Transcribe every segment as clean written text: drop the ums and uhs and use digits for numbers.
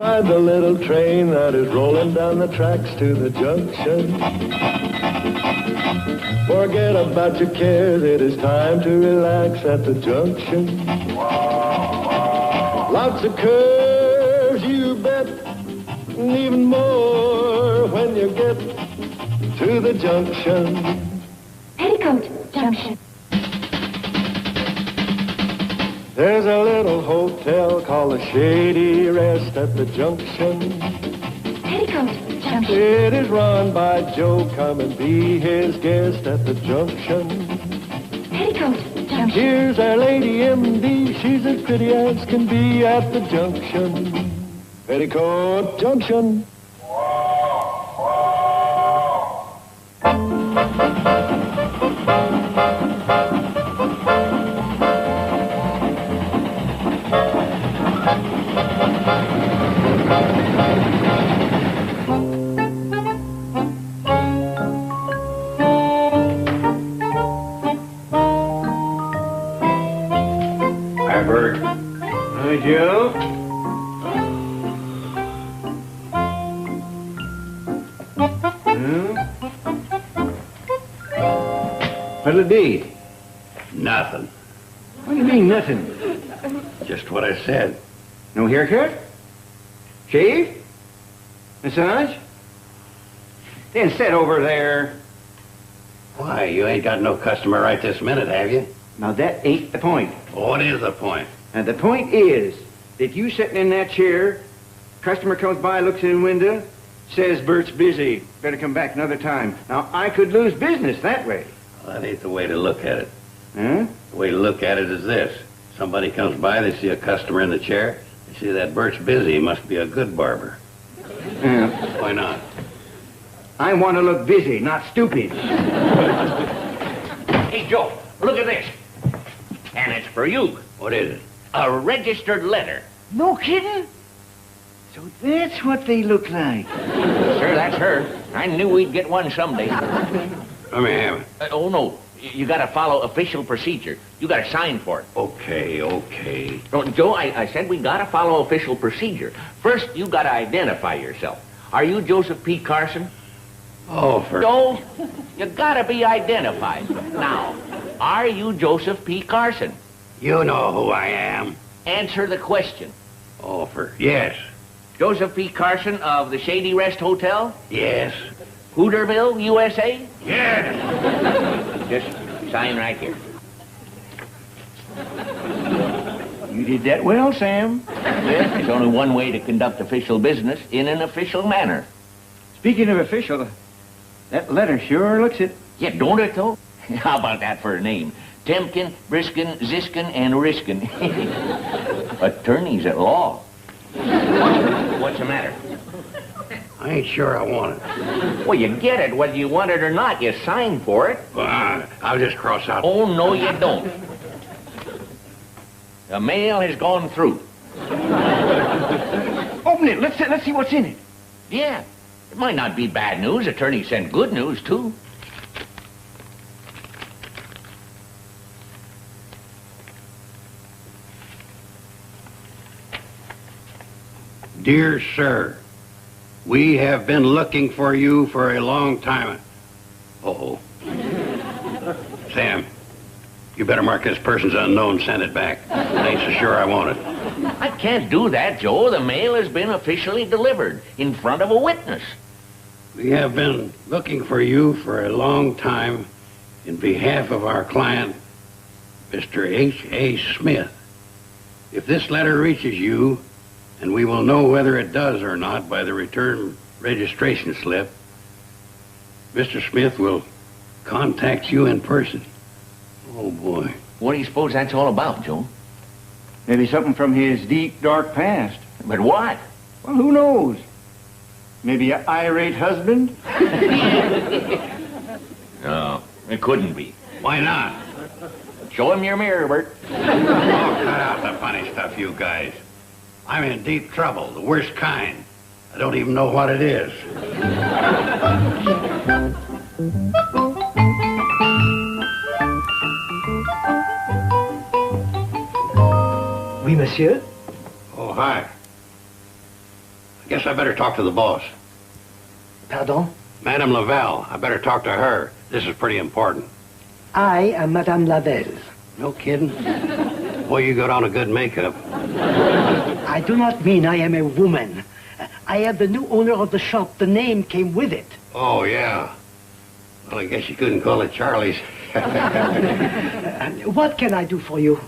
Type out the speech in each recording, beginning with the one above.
Ride the little train that is rolling down the tracks to the junction. Forget about your cares, it is time to relax at the junction. Lots of curves, you bet, and even more when you get to the junction. Petticoat Junction. There's a little hotel called the Shady Rest at the junction. Petticoat Junction. It is run by Joe. Come and be his guest at the junction. Petticoat Junction. Here's our lady M.D. She's as pretty as can be at the junction. Petticoat Junction. Hi, Joe. What'll it be? Nothing. What do you mean, nothing? Just what I said. No haircut? Shave? Massage? Then sit over there. Why, you ain't got no customer right this minute, have you? Now, that ain't the point. What is the point? And the point is that you sitting in that chair, customer comes by, looks in the window, says Bert's busy, better come back another time. Now, I could lose business that way. Well, that ain't the way to look at it. Huh? The way to look at it is this. Somebody comes by, they see a customer in the chair, they see that Bert's busy, he must be a good barber. Yeah. Why not? I want to look busy, not stupid. Hey, Joe, look at this. And it's for you. What is it? A registered letter. No kidding? So that's what they look like. Sure, that's her. I knew we'd get one someday. Let me have it. Oh, no. You gotta follow official procedure. You gotta sign for it. Okay. No, Joe, I said we gotta follow official procedure. First, you gotta identify yourself. Are you Joseph P. Carson? Oh, for... Joe, you gotta be identified. Now, are you Joseph P. Carson? You know who I am. Answer the question. Oh, for... Yes. Joseph P. Carson of the Shady Rest Hotel? Yes. Hooterville, USA? Yes. Just sign right here. You did that well, Sam. Yes, there's only one way to conduct official business, in an official manner. Speaking of official, that letter sure looks it. Yeah, don't it, though? How about that for a name? Temkin, Briskin, Ziskin, and Riskin. Attorneys at law. What's the matter? I ain't sure I want it. Well, you get it whether you want it or not. You sign for it. Well, I'll just cross out. Oh, no, you don't. The mail has gone through. Open it. Let's see what's in it. Yeah. It might not be bad news. Attorneys send good news, too. Dear sir, we have been looking for you for a long time. Uh-oh. Sam, you better mark this person's unknown, send it back. I ain't so sure I want it. I can't do that, Joe. The mail has been officially delivered in front of a witness. We have been looking for you for a long time in behalf of our client, Mr. H.A. Smith. If this letter reaches you, and we will know whether it does or not by the return registration slip, Mr. Smith will contact you in person. Oh, boy. What do you suppose that's all about, Joe? Maybe something from his deep, dark past. But what? Well, who knows? Maybe an irate husband? No, it couldn't be. Why not? Show him your mirror, Bert. Oh, cut out the funny stuff, you guys. I'm in deep trouble, the worst kind. I don't even know what it is. Oui, monsieur? Oh, hi. Guess I better talk to the boss. Pardon? Madame Lavelle, I better talk to her. This is pretty important. I am Madame Lavelle. No kidding? Boy, you got on a good makeup. I do not mean I am a woman. I am the new owner of the shop. The name came with it. Oh, yeah. Well, I guess you couldn't call it Charlie's. What can I do for you?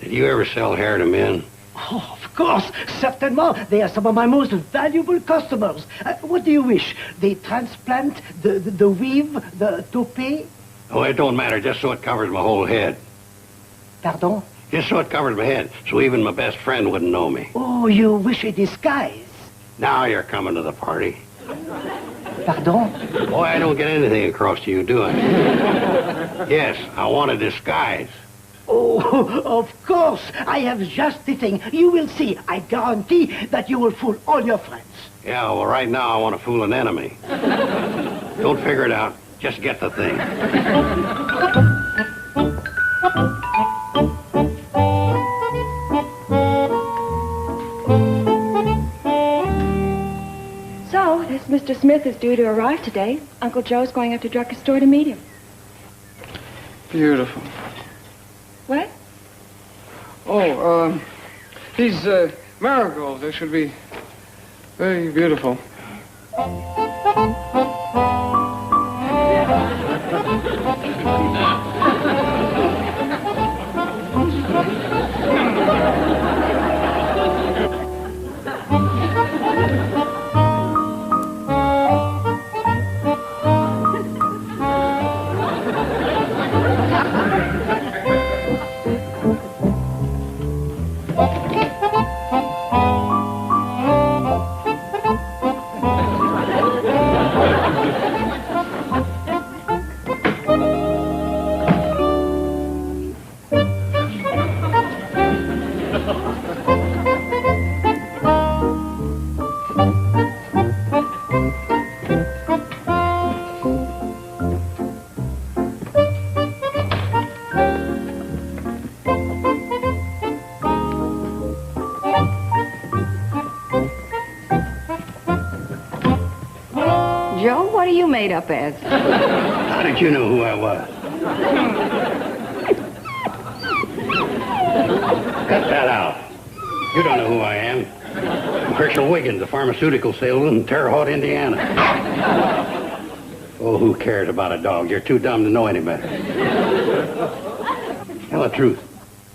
Did you ever sell hair to men? Oh, of course, certainement. They are some of my most valuable customers. What do you wish? The transplant, the weave, the toupee? Oh, it don't matter, just so it covers my whole head. Pardon? Just so it covers my head, so even my best friend wouldn't know me. Oh, you wish a disguise? Now you're coming to the party. Pardon? Boy, I don't get anything across to you, do I? Yes, I want a disguise. Oh, of course. I have just the thing. You will see. I guarantee that you will fool all your friends. Yeah, well, right now I want to fool an enemy. Don't figure it out. Just get the thing. So, this Mr. Smith is due to arrive today. Uncle Joe's going up to Drucker's store to meet him. Beautiful. What? Oh, these marigolds, they should be very beautiful. Joe, what are you made up as? How did you know who I was? Cut that out. You don't know who I am. I'm Herschel Wiggins, a pharmaceutical salesman in Terre Haute, Indiana. Oh, who cares about a dog? You're too dumb to know any better. Tell the truth.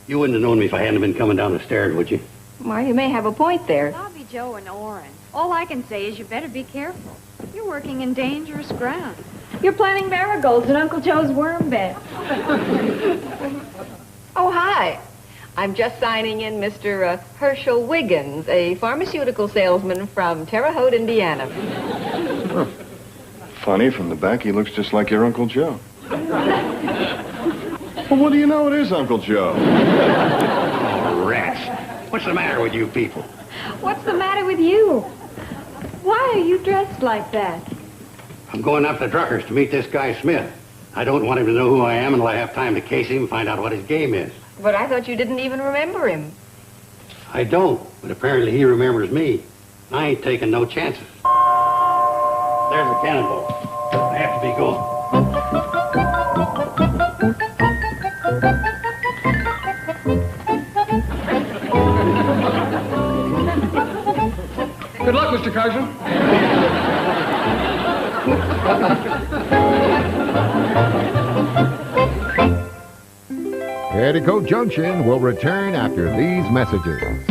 You wouldn't have known me if I hadn't been coming down the stairs, would you? Well, you may have a point there. Bobby, Joe, and Orrin. All I can say is you better be careful. You're working in dangerous ground. You're planting marigolds in Uncle Joe's worm bed. Oh, hi. I'm just signing in Mr. Herschel Wiggins, a pharmaceutical salesman from Terre Haute, Indiana. Huh. Funny, from the back he looks just like your Uncle Joe. Well, what do you know? It is Uncle Joe. Oh, rats. What's the matter with you people? What's the matter with you? Why are you dressed like that? I'm going up to Drucker's to meet this guy Smith. I don't want him to know who I am until I have time to case him and find out what his game is. But I thought you didn't even remember him. I don't, but apparently he remembers me. I ain't taking no chances. There's the cannonball. I have to be going. Good luck, Mr. Carson. Petticoat Junction will return after these messages.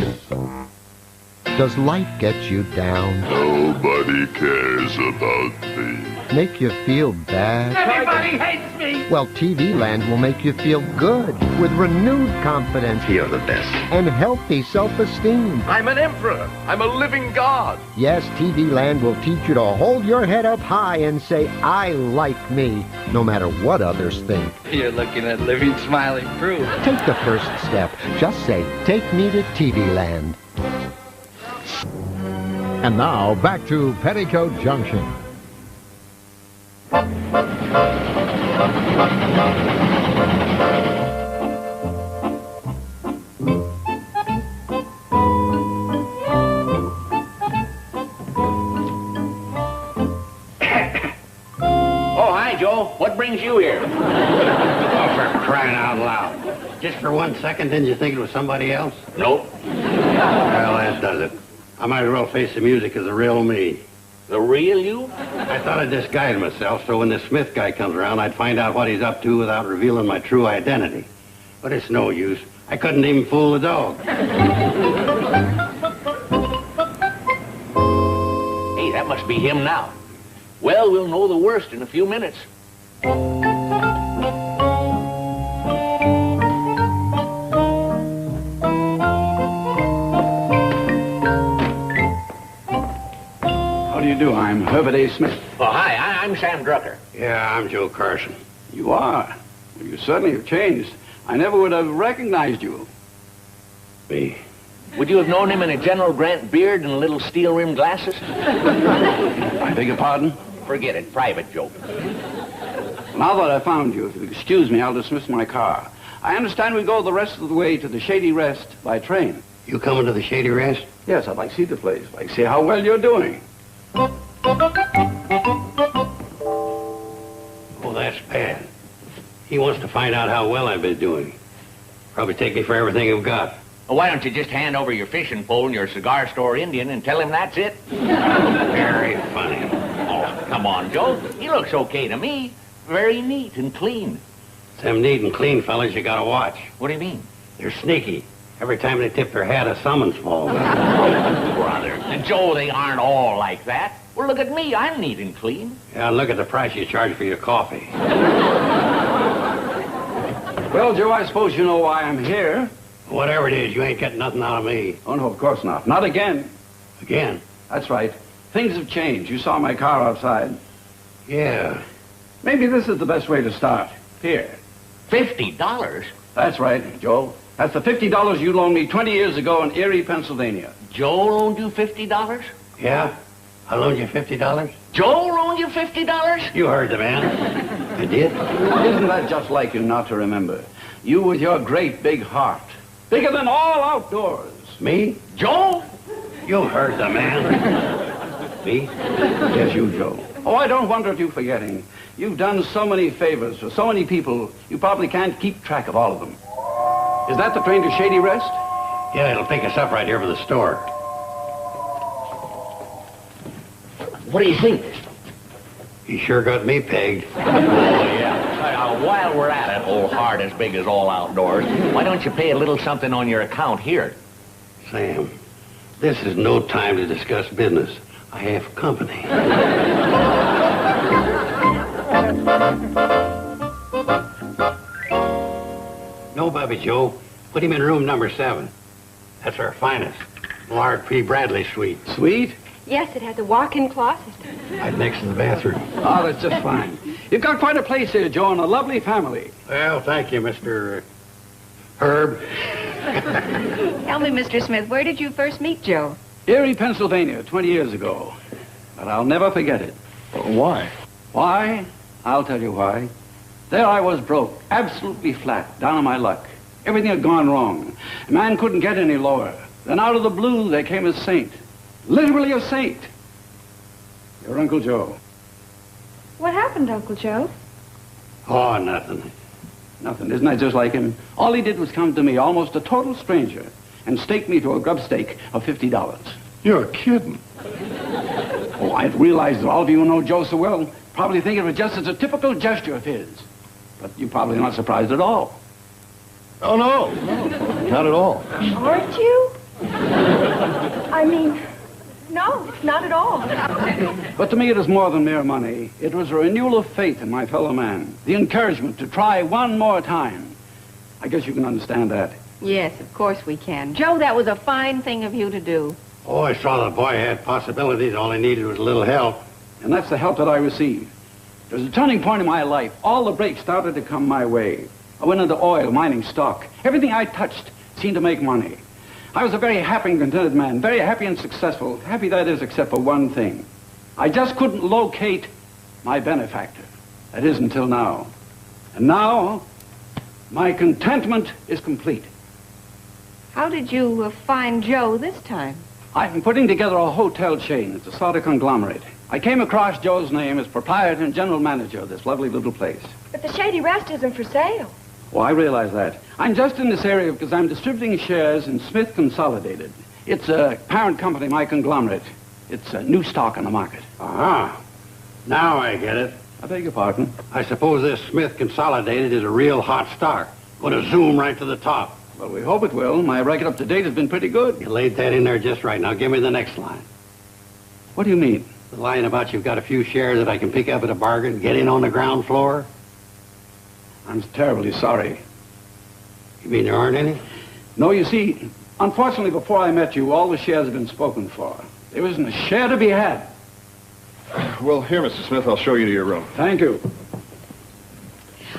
Does life get you down? Nobody cares about me. Make you feel bad? Everybody hates me! Well, TV Land will make you feel good with renewed confidence. You're the best. And healthy self-esteem. I'm an emperor. I'm a living god. Yes, TV Land will teach you to hold your head up high and say, I like me, no matter what others think. You're looking at living, smiling proof. Take the first step. Just say, take me to TV Land. And now, back to Petticoat Junction. What brings you here? Oh, for crying out loud. Just for 1 second, didn't you think it was somebody else? Nope. Well, that does it. I might as well face the music as the real me. The real you? I thought I'd disguise myself so when the Smith guy comes around, I'd find out what he's up to without revealing my true identity. But it's no use. I couldn't even fool the dog. Hey, that must be him now. Well, we'll know the worst in a few minutes. How do you do? I'm Herbert A. Smith. Oh, hi, I'm Sam Drucker. Yeah, I'm Joe Carson. You are? Well, you certainly have changed. I never would have recognized you. Me? Would you have known him in a General Grant beard and little steel-rimmed glasses? I beg your pardon? Forget it. Private joke. Now that I found you, if you'll excuse me, I'll dismiss my car. I understand we go the rest of the way to the Shady Rest by train. You coming to the Shady Rest? Yes, I'd like to see the place. I'd like to see how well you're doing. Oh, that's bad. He wants to find out how well I've been doing. Probably take me for everything you've got. Well, why don't you just hand over your fishing pole and your cigar store Indian and tell him that's it? Very funny. Oh, come on, Joe. He looks okay to me. Very neat and clean. Them neat and clean fellas you gotta watch. What do you mean? They're sneaky. Every time they tip their hat, a summons falls. Brother, Joe, they aren't all like that. Well, look at me. I'm neat and clean. Yeah, look at the price you charge for your coffee. Well, Joe, I suppose you know why I'm here. Whatever it is, you ain't getting nothing out of me. Oh, no, of course not. Not again. Again? That's right. Things have changed. You saw my car outside. Yeah. Maybe this is the best way to start. Here. $50? That's right, Joe. That's the $50 you loaned me 20 years ago in Erie, Pennsylvania. Joe loaned you $50? Yeah? I loaned you $50? Joe loaned you $50? You heard the man. I did? Isn't that just like you not to remember? You with your great big heart. Bigger than all outdoors. Me? Joe? You heard the man. Me? Yes, you, Joe. Oh, I don't wonder at you forgetting. You've done so many favors for so many people, you probably can't keep track of all of them. Is that the train to Shady Rest? Yeah, it'll pick us up right here for the store. What do you think? He sure got me pegged. Oh, yeah. While we're at it, old heart as big as all outdoors, why don't you pay a little something on your account here? Sam, this is no time to discuss business. I have company. No, Bobby Joe. Put him in room number 7. That's our finest. Millard P. Bradley suite. Suite? Yes, it has a walk-in closet. Right next to the bathroom. Oh, that's just fine. You've got quite a place here, Joe, and a lovely family. Well, thank you, Mr. Herb. Tell me, Mr. Smith, where did you first meet Joe? Erie, Pennsylvania, 20 years ago. But I'll never forget it. Why? Why? I'll tell you why. There I was broke, absolutely flat, down on my luck. Everything had gone wrong. A man couldn't get any lower. Then out of the blue, there came a saint. Literally a saint. Your Uncle Joe. What happened, Uncle Joe? Oh, nothing. Nothing. Isn't that just like him? All he did was come to me, almost a total stranger, and stake me to a grub stake of $50. You're kidding. Oh, I realize that all of you who know Joe so well probably think of it just as a typical gesture of his. But you're probably not surprised at all. Oh, no. Not at all. Aren't you? I mean, no, not at all. But to me, it is more than mere money. It was a renewal of faith in my fellow man. The encouragement to try one more time. I guess you can understand that. Yes, of course we can. Joe, that was a fine thing of you to do. Oh, I saw the boy had possibilities. All he needed was a little help. And that's the help that I received. It was a turning point in my life. All the breaks started to come my way. I went into oil, mining, stock. Everything I touched seemed to make money. I was a very happy and contented man, very happy and successful. Happy, that is, except for one thing. I just couldn't locate my benefactor. That is, until now. And now, my contentment is complete. How did you find Joe this time? I'm putting together a hotel chain. It's a sort of conglomerate. I came across Joe's name as proprietor and general manager of this lovely little place. But the Shady Rest isn't for sale. Oh, I realize that. I'm just in this area because I'm distributing shares in Smith Consolidated. It's a parent company, my conglomerate. It's a new stock on the market. Aha. Now I get it. I beg your pardon? I suppose this Smith Consolidated is a real hot stock. Going to zoom right to the top. Well, we hope it will. My record up to date has been pretty good. You laid that in there just right. Now give me the next line. What do you mean? The line about you've got a few shares that I can pick up at a bargain, get in on the ground floor? I'm terribly sorry. You mean there aren't any? No, you see, unfortunately, before I met you, all the shares have been spoken for. There isn't a share to be had. Well, here, Mr. Smith, I'll show you to your room. Thank you.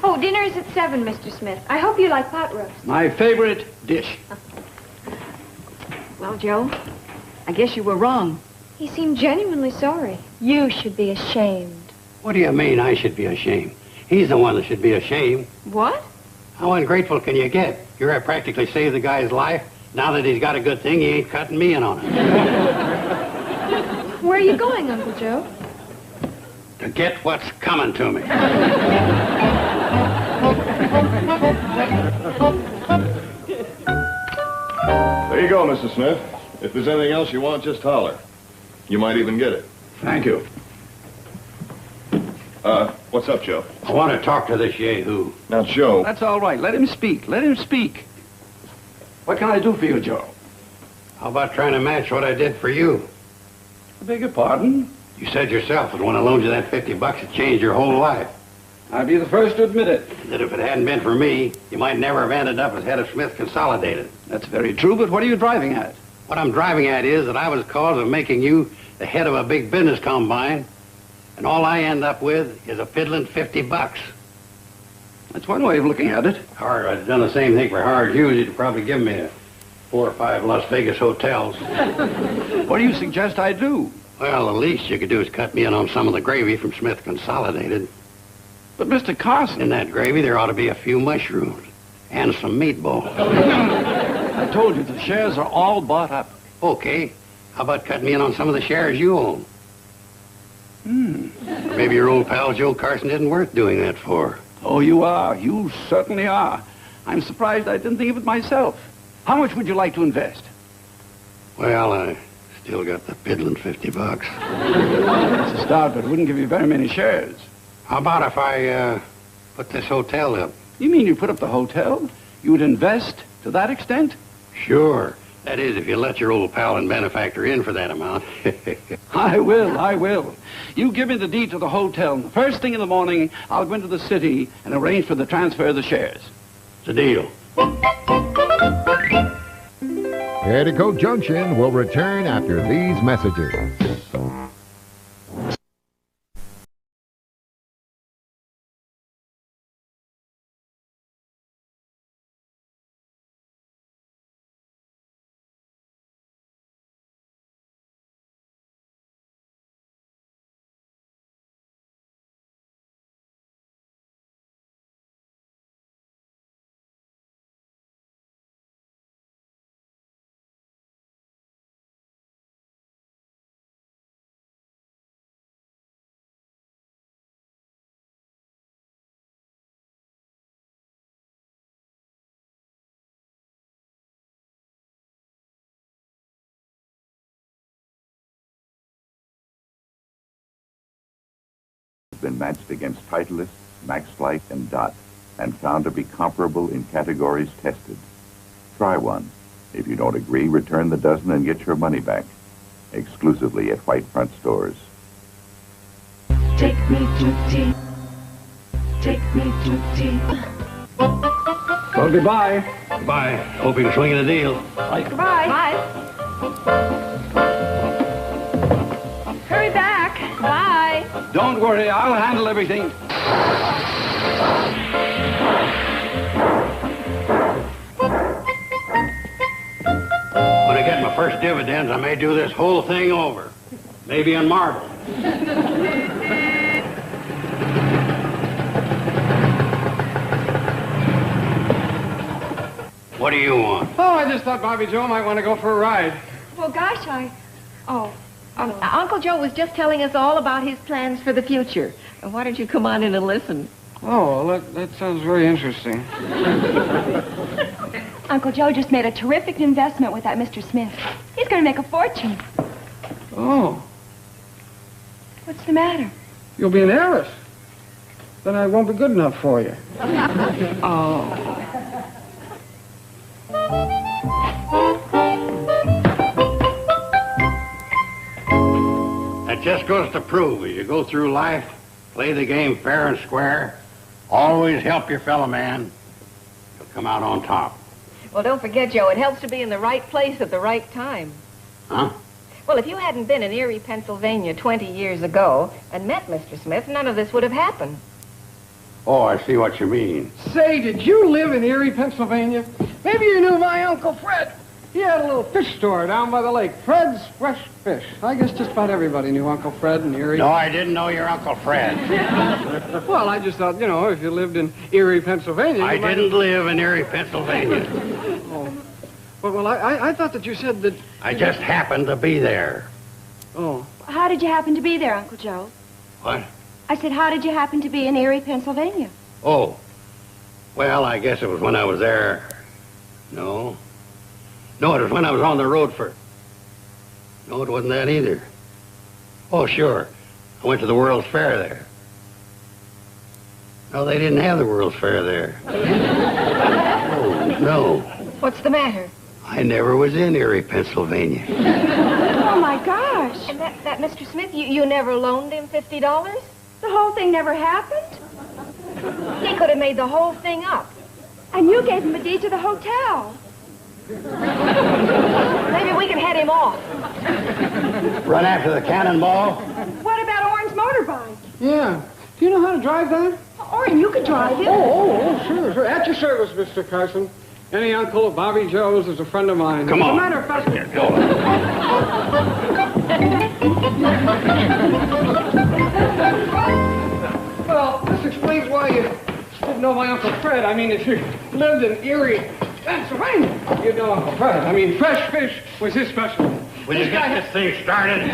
Oh, dinner is at 7, Mr. Smith. I hope you like pot roast. My favorite dish. Well, Joe, I guess you were wrong. He seemed genuinely sorry. You should be ashamed. What do you mean I should be ashamed? He's the one that should be ashamed. What? How ungrateful can you get? You're practically saved the guy's life. Now that he's got a good thing, he ain't cutting me in on it. Where are you going, Uncle Joe? To get what's coming to me. There you go, Mr. Smith. If there's anything else you want, just holler. You might even get it. Thank you. What's up, Joe? I want to talk to this yahoo. Now, Joe... That's all right. Let him speak. Let him speak. What can I do for you, Joe? How about trying to match what I did for you? I beg your pardon? You said yourself that when I loaned you that $50, it changed your whole life. I'd be the first to admit it. That if it hadn't been for me, you might never have ended up as head of Smith Consolidated. That's very true, but what are you driving at? What I'm driving at is that I was the cause of making you the head of a big business combine, and all I end up with is a piddling $50. That's one way of looking at it. Hard, I'd done the same thing for Howard Hughes. He'd probably give me 4 or 5 Las Vegas hotels. What do you suggest I do? Well, the least you could do is cut me in on some of the gravy from Smith Consolidated. But, Mr. Carson... In that gravy, there ought to be a few mushrooms and some meatballs. I told you, the shares are all bought up. Okay. How about cutting me in on some of the shares you own? Or maybe your old pal Joe Carson isn't worth doing that for. Oh, you are. You certainly are. I'm surprised I didn't think of it myself. How much would you like to invest? Well, I still got the piddling $50. It's a start, but it wouldn't give you very many shares. How about if I put this hotel up? You mean you put up the hotel? You would invest to that extent? Sure. That is, if you let your old pal and benefactor in for that amount. I will. You give me the deed to the hotel, and the first thing in the morning, I'll go into the city and arrange for the transfer of the shares. It's a deal. Petticoat Junction will return after these messages. Been matched against Titleist, Maxflight, and Dot, and found to be comparable in categories tested. Try one. If you don't agree, return the dozen and get your money back. Exclusively at White Front Stores. Take me to tea. Take me to tea. Well, goodbye. Goodbye. Hope you can swing in a deal. Bye. Goodbye. Bye. Hurry back. Bye. Don't worry, I'll handle everything. When I get my first dividends, I may do this whole thing over. Maybe in marble. What do you want? Oh, I just thought Bobby Joe might want to go for a ride. Well, gosh, Uncle Joe was just telling us all about his plans for the future. Why don't you come on in and listen? Oh, well, that sounds very interesting. Uncle Joe just made a terrific investment with that Mr. Smith. He's going to make a fortune. Oh, What's the matter? you'll be an heiress. Then I won't be good enough for you. Oh. That just goes to prove as you go through life, play the game fair and square, always help your fellow man, you'll come out on top. Well, don't forget, Joe, it helps to be in the right place at the right time. Huh? Well, if you hadn't been in Erie, Pennsylvania 20 years ago and met Mr. Smith, none of this would have happened. Oh, I see what you mean. Say, did you live in Erie, Pennsylvania? Maybe you knew my Uncle Fred. He had a little fish store down by the lake, Fred's Fresh Fish. I guess just about everybody knew Uncle Fred in Erie. No, I didn't know your Uncle Fred. Well, I just thought, if you lived in Erie, Pennsylvania... I didn't live in Erie, Pennsylvania. Oh. Well, I thought that you said that... I just happened to be there. Oh. How did you happen to be there, Uncle Joe? What? I said, how did you happen to be in Erie, Pennsylvania? Oh. Well, I guess it was when I was there. No, it was when I was on the road for... No, it wasn't that either. Oh, sure. I went to the World's Fair there. No, they didn't have the World's Fair there. Oh, no. What's the matter? I never was in Erie, Pennsylvania. Oh, my gosh. And that Mr. Smith, you never loaned him $50? The whole thing never happened? He could have made the whole thing up. And you gave him a deed to the hotel. Maybe we can head him off. Run after the cannonball? What about Orrin's motorbike? Yeah. Do you know how to drive that? Orrin, you could drive it. Oh, sure. At your service, Mr. Carson. Any uncle of Bobby Joe's is a friend of mine. Come on. As a matter of fact... Here, go. Well, this explains why you didn't know my Uncle Fred. I mean, if you lived in Erie, Pennsylvania, you'd know Uncle Fred. I mean, Fresh Fish was his specialty. Will you get this thing started?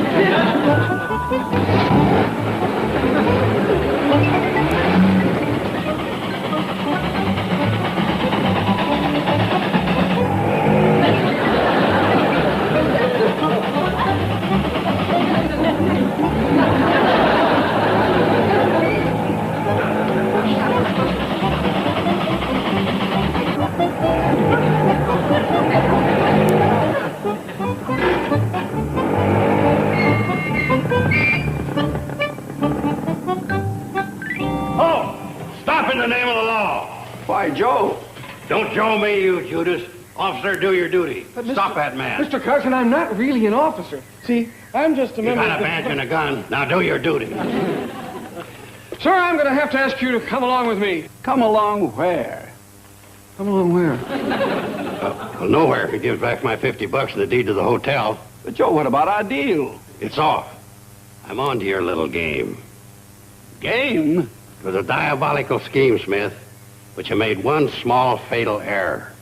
In the name of the law. Why, Joe? Don't Joe me, you Judas. Officer, do your duty. Stop that man. Mr. Carson, I'm not really an officer. See, I'm just a member... You got a badge and a gun. Now do your duty. Sir, I'm going to have to ask you to come along with me. Come along where? Come along where? Well, nowhere if he gives back my $50 and the deed to the hotel. But, Joe, what about our deal? It's off. I'm on to your little game. Game? It was a diabolical scheme, Smith, but you made one small fatal error.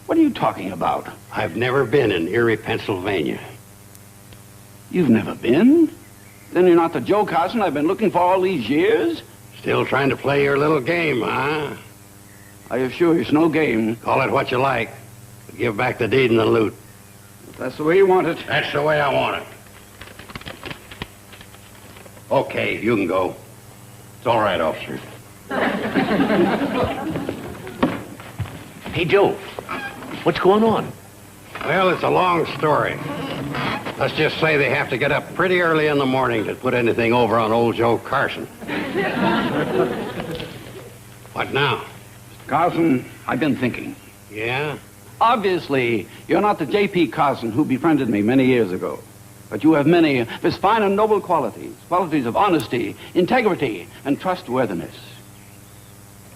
What are you talking about? I've never been in Erie, Pennsylvania. You've never been? Then you're not the Joe Carson I've been looking for all these years? Still trying to play your little game, huh? I assure you it's no game. Call it what you like. But give back the deed and the loot. If that's the way you want it. That's the way I want it. Okay, you can go. It's all right, officer. Hey, Joe, what's going on? Well, it's a long story. Let's just say they have to get up pretty early in the morning to put anything over on old Joe Carson. What now? Carson, I've been thinking. Yeah? Obviously, you're not the J.P. Carson who befriended me many years ago. But you have many of his fine and noble qualities of honesty, integrity, and trustworthiness.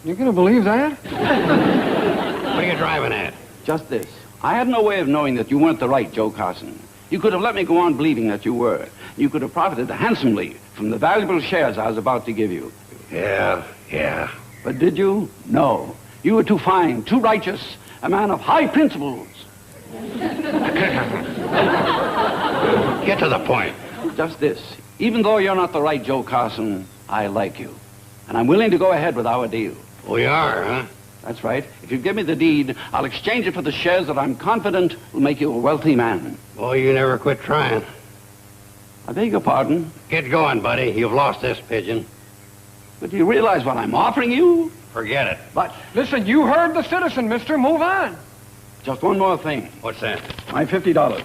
You gonna believe that? What are you driving at? Just this. I had no way of knowing that you weren't the right Joe Carson. You could have let me go on believing that you were. You could have profited handsomely from the valuable shares I was about to give you. Yeah. But did you? No. You were too fine, too righteous, a man of high principles. Get to the point. Just this. Even though you're not the right Joe Carson, I like you. And I'm willing to go ahead with our deal. We are, huh? That's right. If you give me the deed, I'll exchange it for the shares that I'm confident will make you a wealthy man. Boy, you never quit trying. I beg your pardon? Get going, buddy. You've lost this pigeon. But do you realize what I'm offering you? Forget it. But Listen, you heard the citizen, mister. Move on. just one more thing. What's that? My $50.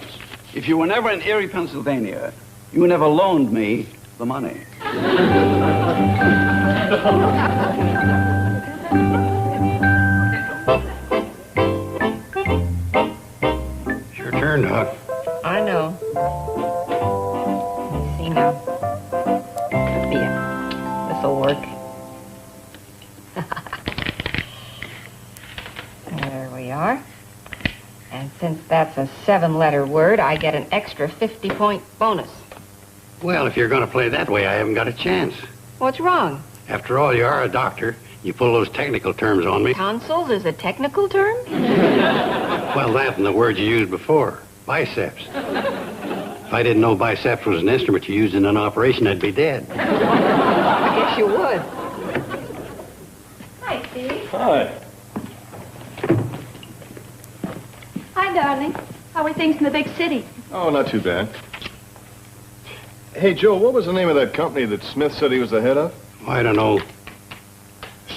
If you were never in Erie, Pennsylvania, you never loaned me the money. It's your turn, Doc. I know. Let me see now. Yeah, this'll work. There we are. And since that's a 7-letter word, I get an extra 50-point bonus. Well, if you're going to play that way, I haven't got a chance. What's wrong? After all, you are a doctor. You pull those technical terms on me. Tonsils is a technical term? Well, that and the word you used before. Biceps. If I didn't know biceps was an instrument you used in an operation, I'd be dead. I guess you would. Hi, Steve. Hi. Hi, darling. How are things in the big city? Oh, not too bad. Hey, Joe, what was the name of that company that Smith said he was the head of? I don't know.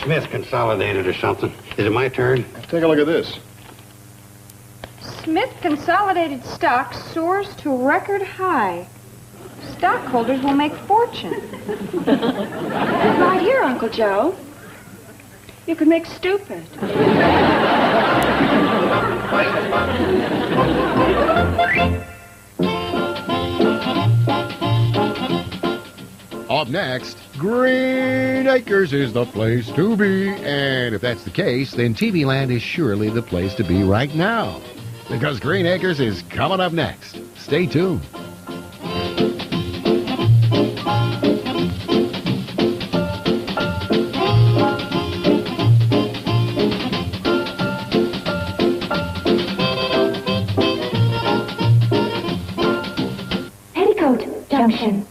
Smith Consolidated or something. Is it my turn? Take a look at this. Smith Consolidated stock soars to record high. Stockholders will make fortune. Right here, Uncle Joe. You could make stupid. Up next, Green Acres is the place to be. And if that's the case, then TV Land is surely the place to be right now. Because Green Acres is coming up next. Stay tuned. Petticoat Junction.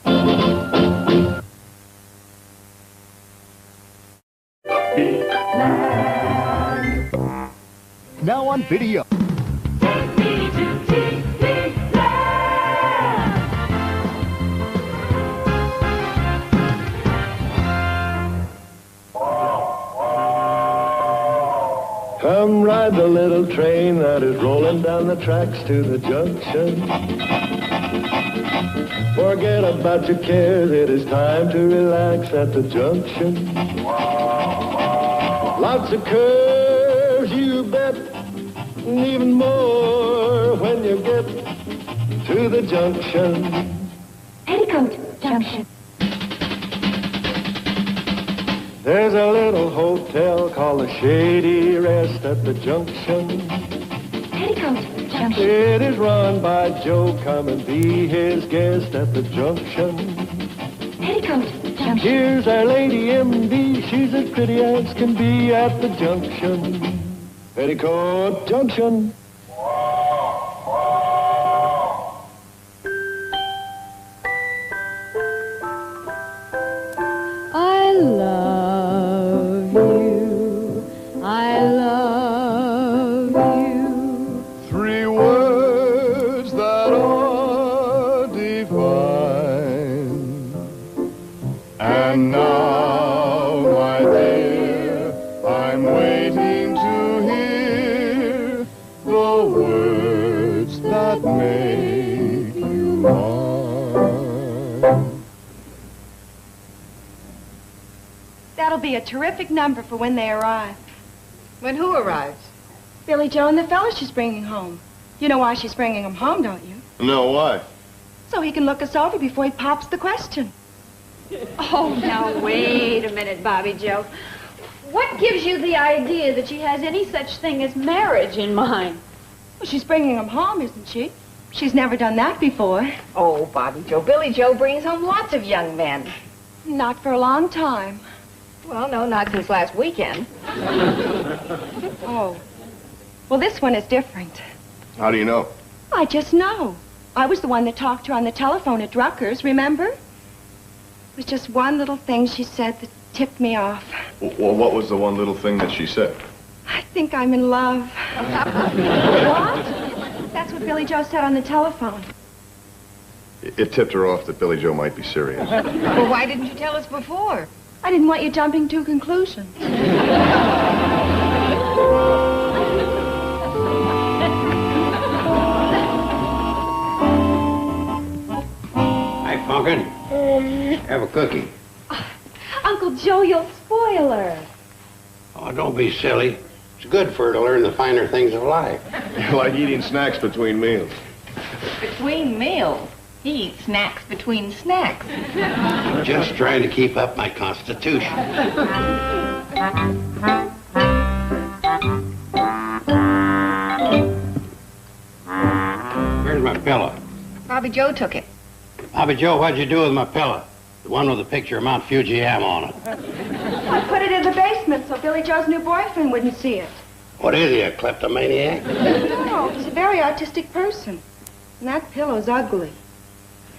Now on video. Come ride the little train that is rolling down the tracks to the junction. Forget about your cares, it is time to relax at the junction. Lots of curves, you bet, and even more when you get to the junction. Petticoat Junction. There's a little hotel called the Shady Rest at the junction. Petticoat Junction. It is run by Joe. Come and be his guest at the junction. Petticoat Junction. Here's our lady MD. She's as pretty as can be at the junction. Petticoat Junction. I love you. I love you. 3 words that are divine. And now, my dear, I'm waiting to hear the words that make you mine. That'll be a terrific number for when they arrive. When who arrives? Billy Joe and the fella she's bringing home. You know why she's bringing him home, don't you? No, why? So he can look us over before he pops the question. Oh, now wait a minute, Bobby Joe. What gives you the idea that she has any such thing as marriage in mind? Well, she's bringing him home, isn't she? She's never done that before. Oh, Bobby Joe. Billy Joe brings home lots of young men. Not for a long time. Well, no, not since last weekend. Oh. Well, this one is different. How do you know? I just know. I was the one that talked to her on the telephone at Drucker's, remember? It was just one little thing she said that tipped me off. Well, what was the one little thing that she said? I think I'm in love. What? That's what Billy Joe said on the telephone. It tipped her off that Billy Joe might be serious. Well, why didn't you tell us before? I didn't want you jumping to conclusions. Hi, Pumpkin. Have a cookie. Uncle Joe, you'll spoil her. Oh, don't be silly. It's good for her to learn the finer things of life. Like eating snacks between meals. Between meals. He eats snacks between snacks. I'm just trying to keep up my constitution. Where's my pillow? Bobby Joe took it. Bobby Joe, what'd you do with my pillow? The one with the picture of Mount Fujiam on it. I put it in the basement so Billy Joe's new boyfriend wouldn't see it. What is he, a kleptomaniac? No, he's a very artistic person. And that pillow's ugly.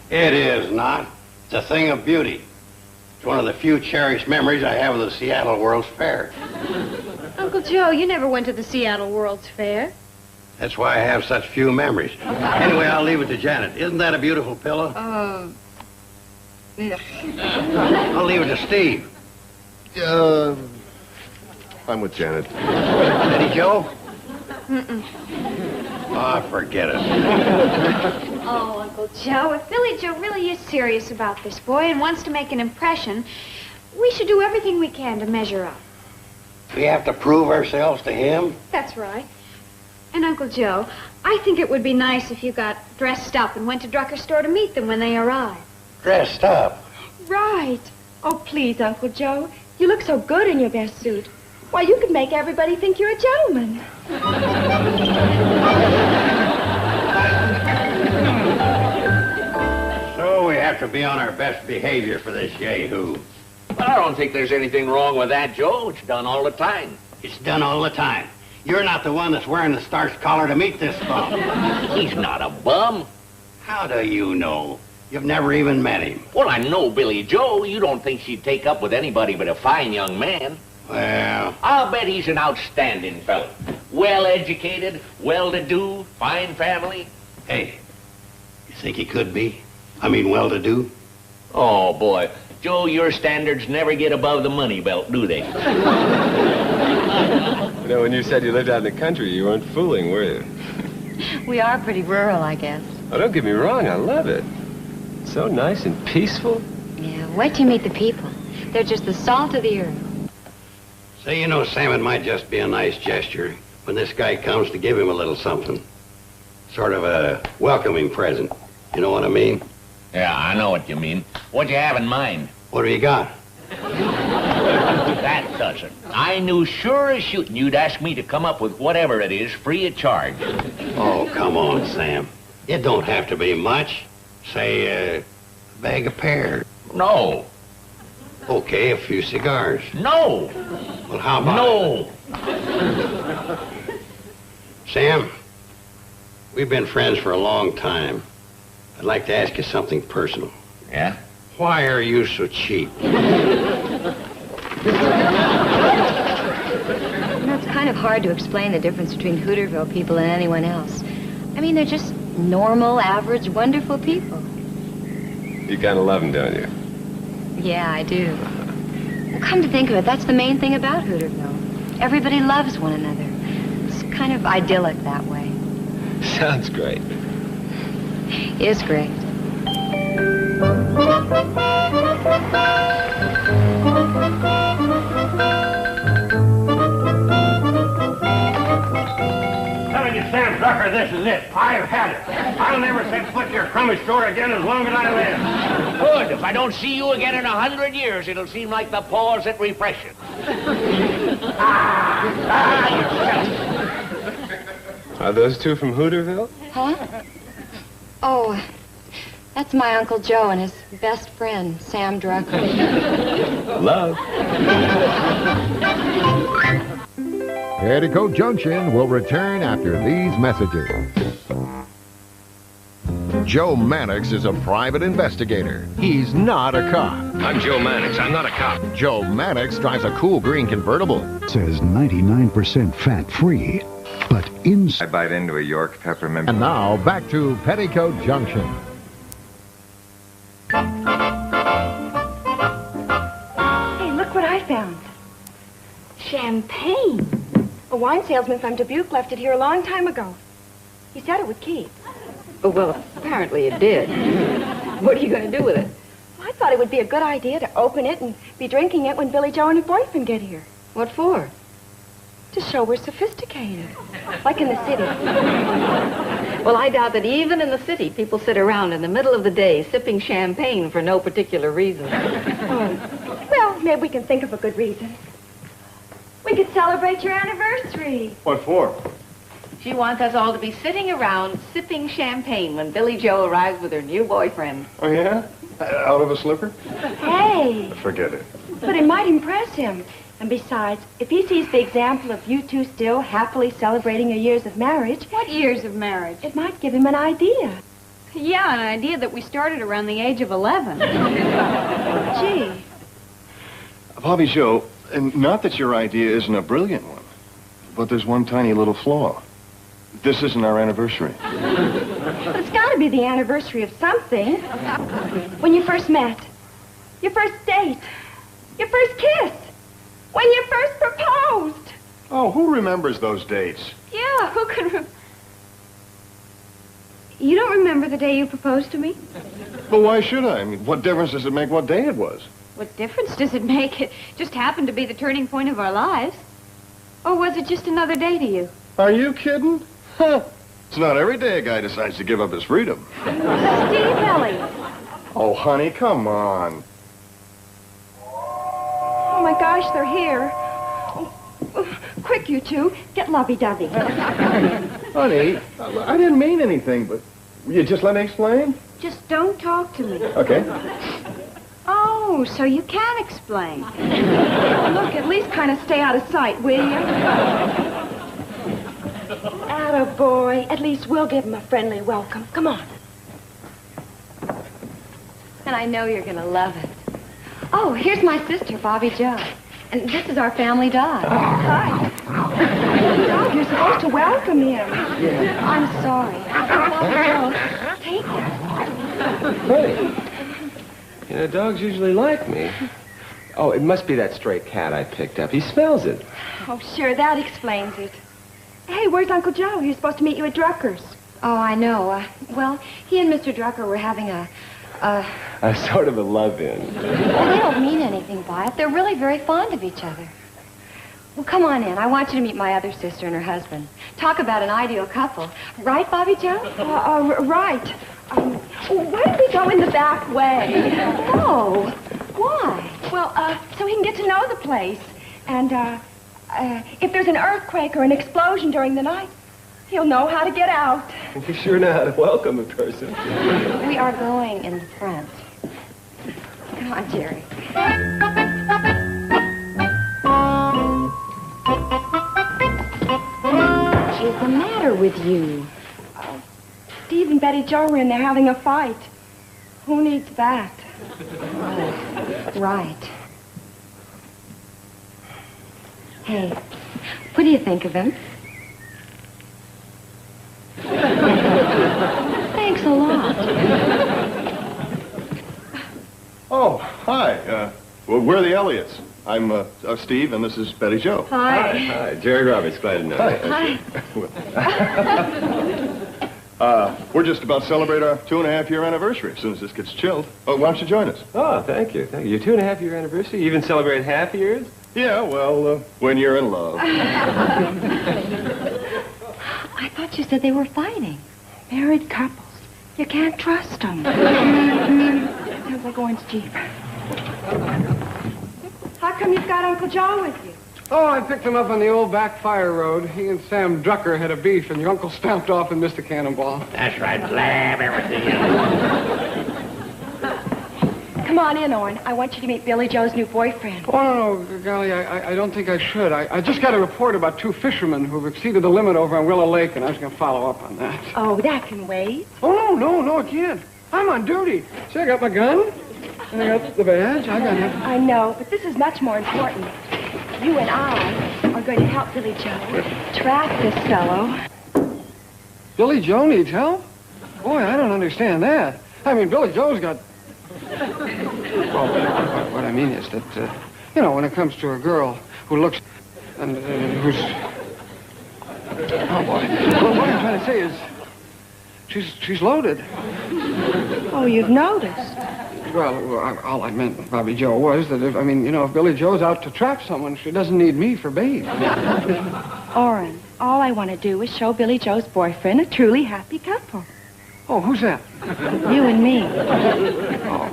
It is not. It's a thing of beauty. It's one of the few cherished memories I have of the Seattle World's Fair. Uncle Joe, you never went to the Seattle World's Fair. That's why I have such few memories. Anyway, I'll leave it to Janet. Isn't that a beautiful pillow? Yeah. I'll leave it to Steve. I'm with Janet. Betty Joe? Mm-mm. Oh, forget it. Oh, Uncle Joe, if Billy Joe really is serious about this boy and wants to make an impression, we should do everything we can to measure up. We have to prove ourselves to him? That's right. And Uncle Joe, I think it would be nice if you got dressed up and went to Drucker's store to meet them when they arrive. Dressed up? Right. Oh, please, Uncle Joe. You look so good in your best suit. Why, you could make everybody think you're a gentleman. So we have to be on our best behavior for this yahoo. Well, I don't think there's anything wrong with that, Joe. It's done all the time. It's done all the time. You're not the one that's wearing the starched collar to meet this bum. He's not a bum. How do you know? You've never even met him. Well, I know Billy Joe. You don't think she'd take up with anybody but a fine young man. Well, I'll bet he's an outstanding fellow. Well-educated, well-to-do, fine family. hey, you think he could be? I mean, well-to-do? Oh, boy. Joe, your standards never get above the money belt, do they? You know, when you said you lived out in the country, you weren't fooling, were you? We are pretty rural, I guess. Oh, don't get me wrong, I love it. So nice and peaceful. Yeah, wait till you meet the people. They're just the salt of the earth. Say, you know, Sam, it might just be a nice gesture when this guy comes to give him a little something. Sort of a welcoming present. You know what I mean? Yeah, I know what you mean. What you have in mind? What have you got? That does it. I knew sure as shooting you'd ask me to come up with whatever it is free of charge. Oh, come on, Sam. It don't have to be much. Say, a bag of pears. No. Okay, a few cigars. No. Well, how about No. Sam, we've been friends for a long time. I'd like to ask you something personal. Yeah? Why are you so cheap? You know, it's kind of hard to explain the difference between Hooterville people and anyone else. I mean, they're just normal, average, wonderful people. You gotta love them, don't you? Yeah, I do. Well, come to think of it, that's the main thing about Hooterville. Everybody loves one another. It's kind of idyllic that way. Sounds great. Is great. Telling you, Sam Drucker, this is it. I've had it. I'll never set foot in your crummy store again as long as I live. Good. If I don't see you again in 100 years, it'll seem like the pause at refreshing. Are those two from Hooterville? Huh? Oh, that's my Uncle Joe and his best friend, Sam Drucker. Love. Petticoat Junction will return after these messages. Joe Mannix is a private investigator. He's not a cop. I'm Joe Mannix. I'm not a cop. Joe Mannix drives a cool green convertible. Says 99% fat-free, but inside. I bite into a York peppermint. And now, back to Petticoat Junction. Hey, look what I found. Champagne. A wine salesman from Dubuque left it here a long time ago. He said it would keep. Oh, well, apparently it did. What are you going to do with it? Well, I thought it would be a good idea to open it and be drinking it when Billy Joe and her boyfriend get here. What for? To show we're sophisticated. Like in the city. Well, I doubt that even in the city, people sit around in the middle of the day sipping champagne for no particular reason. Oh. Well, maybe we can think of a good reason. We could celebrate your anniversary. What for? She wants us all to be sitting around sipping champagne when Billy Joe arrives with her new boyfriend. Oh, yeah? Out of a slipper? Hey, Forget it. but it might impress him. And besides, if he sees the example of you two still happily celebrating your years of marriage... What years of marriage? It might give him an idea. Yeah, an idea that we started around the age of 11. Gee. Bobby Joe, and not that your idea isn't a brilliant one, but there's one tiny little flaw. This isn't our anniversary. But it's got to be the anniversary of something. When you first met. Your first date. Your first kiss. When you first proposed. Oh, who remembers those dates? Yeah, who can... You don't remember the day you proposed to me? Well, why should I? I mean, what difference does it make what day it was? What difference does it make? It just happened to be the turning point of our lives. Or was it just another day to you? Are you kidding? Huh. It's not every day a guy decides to give up his freedom. Steve Ellie. Oh, honey, come on. Oh, my gosh, they're here. Oh, quick, you two. Get lovey-dovey. Honey, I didn't mean anything, but will you just let me explain? Just don't talk to me. Okay. Oh, so you can explain. Look, at least kind of stay out of sight, will you? Attaboy. At least we'll give him a friendly welcome. Come on. And I know you're going to love it. Oh, here's my sister, Bobby Joe. And this is our family dog. Hi. Dog, you're supposed to welcome him. Yeah. I'm sorry. Bobby Joe, take it. Funny. You know, dogs usually like me. Oh, it must be that stray cat I picked up. He smells it. Oh, sure, that explains it. Hey, where's Uncle Joe? He was supposed to meet you at Drucker's. Oh, I know. Well, he and Mr. Drucker were having a sort of a love-in. Well, they don't mean anything by it. They're really very fond of each other. Well, come on in. I want you to meet my other sister and her husband. Talk about an ideal couple. Right, Bobby Joe? Right. Why don't we go in the back way? Oh, why? Well, so he can get to know the place. And, if there's an earthquake or an explosion during the night, he'll know how to get out. You sure know how to welcome a person. We are going in the front. Come on, Jerry. What's the matter with you? Steve and Betty Joe were in there having a fight. Who needs that? Oh, right. Hey, what do you think of him? Thanks a lot. Oh, hi. Well, we're the Elliots. I'm Steve, and this is Betty Joe. Hi. Hi. Jerry Roberts. Glad to know you. Hi. We're just about to celebrate our 2.5-year anniversary as soon as this gets chilled. Oh, why don't you join us? Oh, thank you. Thank you. Your 2.5-year anniversary? You even celebrate half years? Yeah, well, when you're in love. I thought you said they were fighting. Married couples. You can't trust them. Sounds like Orange Jeep. How come you've got Uncle Joe with you? Oh, I picked him up on the old back fire road. He and Sam Drucker had a beef, and your uncle stamped off and missed a cannonball. That's right. Blab everything in. come on in, Orrin. I want you to meet Billy Joe's new boyfriend. Oh, no, golly, I don't think I should. I just got a report about 2 fishermen who've exceeded the limit over on Willow Lake, and I was going to follow up on that. Oh, that can wait. Oh, no, it can't. I'm on duty. See, I got my gun, and I got the badge. I got it. I know, but this is much more important. You and I are going to help Billy Joe trap this fellow. Billy Joe needs help? Boy, I don't understand that. I mean, Billy Joe's got... Well, what I mean is that, when it comes to a girl who looks and who's... Oh, boy. Well, what I'm trying to say is she's loaded. Oh, you've noticed. Well, all I meant, Bobby Joe, was that if Billy Joe's out to trap someone, she doesn't need me for bait. Orrin, all I want to do is show Billy Joe's boyfriend a truly happy couple. Oh, who's that? You and me. Oh.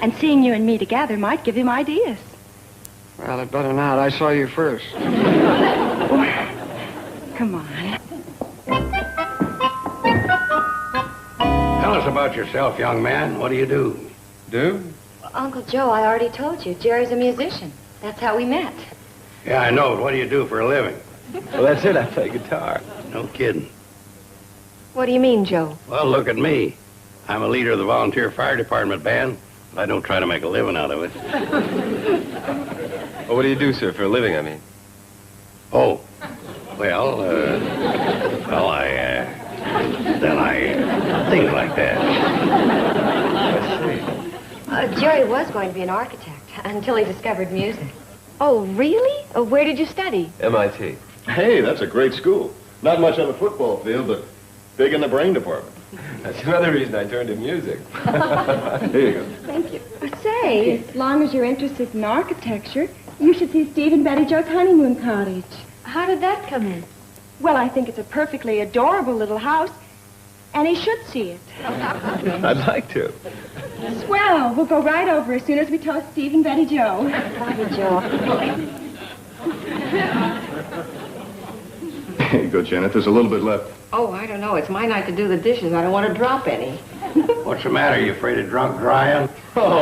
And seeing you and me together might give him ideas. Well, it better not. I saw you first. Come on. Tell us about yourself, young man. What do you do? Do? Well, Uncle Joe, I already told you. Jerry's a musician. That's how we met. Yeah, I know. But what do you do for a living? Well, that's it. I play guitar. No kidding. What do you mean, Joe? Well, look at me. I'm a leader of the volunteer fire department band, but I don't try to make a living out of it. Well, what do you do, sir, for a living, I mean? Oh, well, things like that. I see. Jerry was going to be an architect until he discovered music. Oh, really? Where did you study? MIT. Hey, that's a great school. Not much on the football field, but big in the brain department. That's another reason I turned to music. Here you go. Thank you. Say, as long as you're interested in architecture, you should see Steve and Betty Joe's honeymoon cottage. How did that come in? Well, I think it's a perfectly adorable little house, and he should see it. I'd like to. Swell. We'll go right over as soon as we toast Steve and Betty Joe. Bobby Joe. Here you go, Janet. There's a little bit left. Oh, I don't know. It's my night to do the dishes. I don't want to drop any. What's the matter? You afraid of drunk drying? Oh.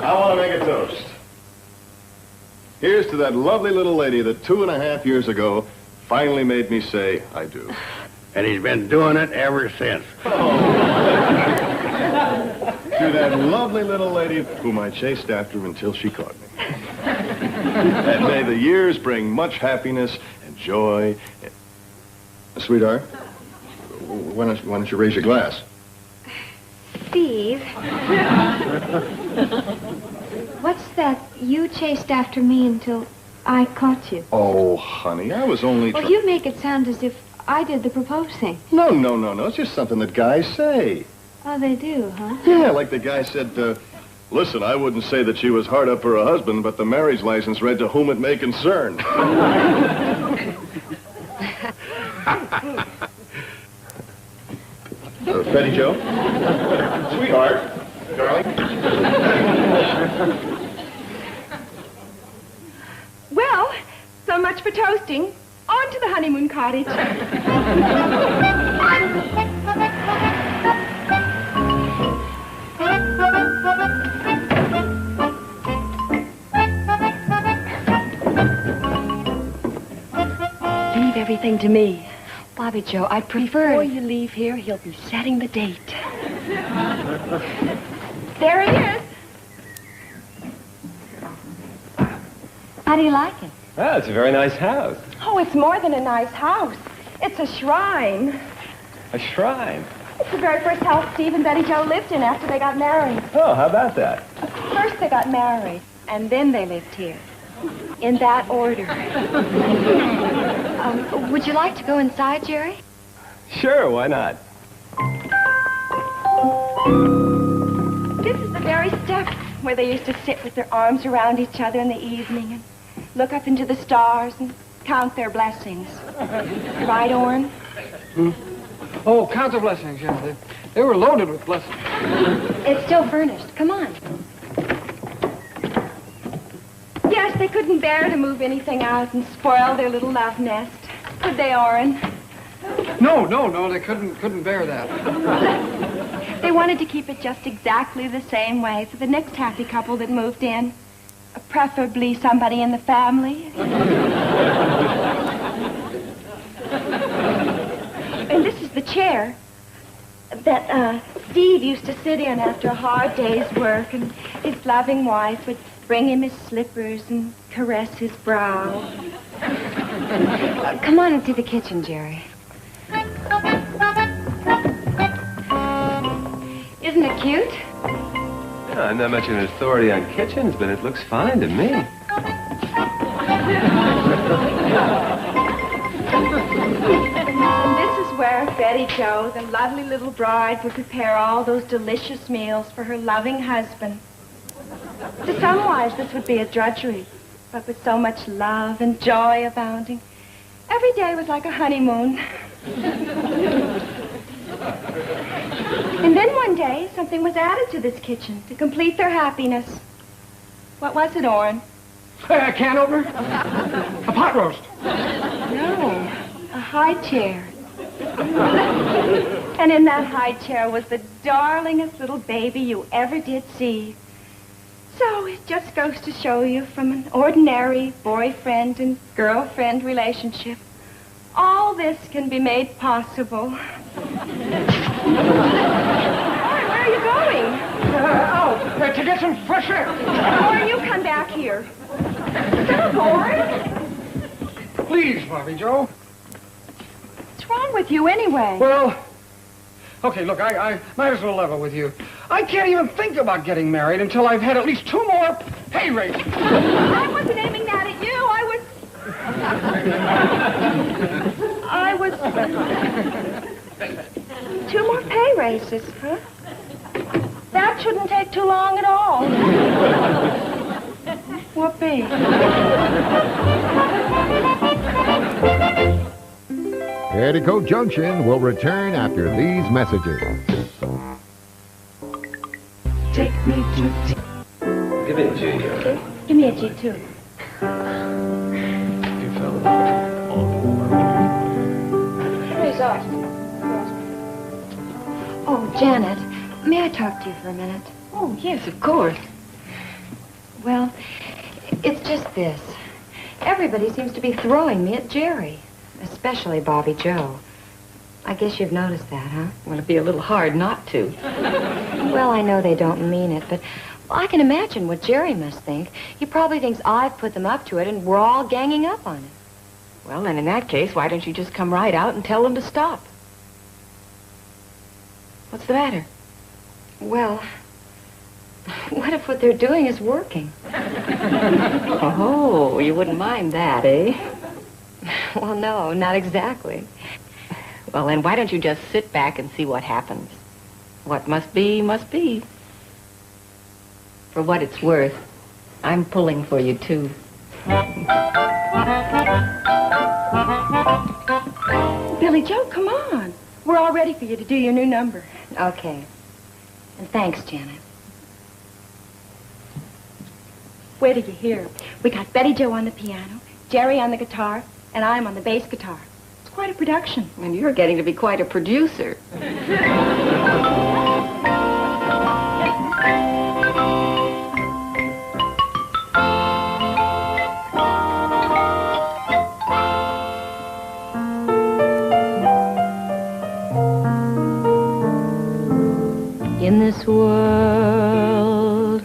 I want to make a toast. Here's to that lovely little lady that 2.5 years ago finally made me say, I do. And he's been doing it ever since. To that lovely little lady whom I chased after until she caught me. And may the years bring much happiness and joy. Sweetheart, why don't you raise your glass? Steve. What's that? You chased after me until I caught you. Oh, honey, I was only... Well, you make it sound as if I did the proposing. No. It's just something that guys say. Oh, they do, huh? Yeah, like the guy said, listen, I wouldn't say that she was hard up for a husband, but the marriage license read to whom it may concern. Betty Joe? Sweetheart? Darling? Well, so much for toasting. On to the honeymoon cottage. Leave everything to me. Bobby Joe, I prefer... Before you leave here, he'll be setting the date. There he is. How do you like it? Oh, it's a very nice house. Oh, it's more than a nice house. It's a shrine. A shrine. It's the very first house Steve and Betty Joe lived in after they got married. Oh, how about that? First they got married, and then they lived here. In that order. Would you like to go inside, Jerry? Sure, why not? This is the very step where they used to sit with their arms around each other in the evening and look up into the stars and count their blessings. Right, Orrin? Oh, count the blessings, yeah. They were loaded with blessings. It's still furnished. Come on. Yes, they couldn't bear to move anything out and spoil their little love nest. Could they, Orrin? No, they couldn't bear that. They wanted to keep it just exactly the same way for the next happy couple that moved in. Preferably somebody in the family. And this is the chair that Steve used to sit in after a hard day's work, and his loving wife would bring him his slippers and caress his brow. Come on into the kitchen, Jerry. Isn't it cute? Yeah, I'm not much of an authority on kitchens, but it looks fine to me. And this is where Betty Jo, the lovely little bride, would prepare all those delicious meals for her loving husband. To some wives, this would be a drudgery, but with so much love and joy abounding, every day was like a honeymoon. And then one day, something was added to this kitchen to complete their happiness. What was it, Orrin? A can opener? A pot roast? No, a high chair. And in that high chair was the darlingest little baby you ever did see. So it just goes to show you, from an ordinary boyfriend and girlfriend relationship, all this can be made possible. Where are you going? To get some fresh air. Or you come back here. Stop, Orrin. Please, Bobby Joe. What's wrong with you anyway? Well, okay, look, I might as well level with you. I can't even think about getting married until I've had at least 2 more pay raises. I wasn't aiming that at you. I was 2 more pay raises, huh? That shouldn't take too long at all. Whoopee. Petticoat Junction will return after these messages. Take me to... Give it, Junior. Okay. Give me a G2. You fell. Where's ours? Oh, Janet, may I talk to you for a minute? Oh, yes, of course. Well, it's just this. Everybody seems to be throwing me at Jerry, especially Bobby Joe. I guess you've noticed that, huh? Well, it'd be a little hard not to. Well, I know they don't mean it, but I can imagine what Jerry must think. He probably thinks I've put them up to it and we're all ganging up on it. Well, then in that case, why don't you just come right out and tell them to stop? What's the matter? Well, what if what they're doing is working? Oh, you wouldn't mind that, eh? Well, no, not exactly. Well, then why don't you just sit back and see what happens? What must be, must be. For what it's worth, I'm pulling for you, too. Billy Joe, come on. We're all ready for you to do your new number. Okay. And thanks, Janet. Where did you hear? We got Betty Jo on the piano, Jerry on the guitar, and I'm on the bass guitar. It's quite a production. And you're getting to be quite a producer. In this world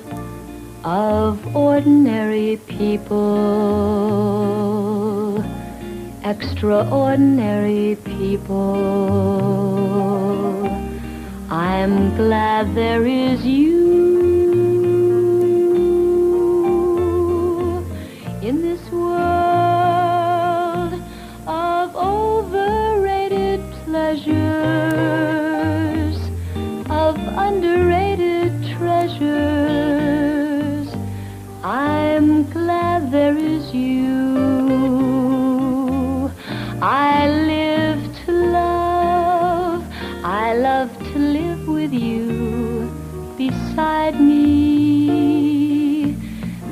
of ordinary people, extraordinary people, I'm glad there is you. In this world of overrated pleasures, of underrated treasures, I'm glad there is you. I live to love, I love to live with you beside me.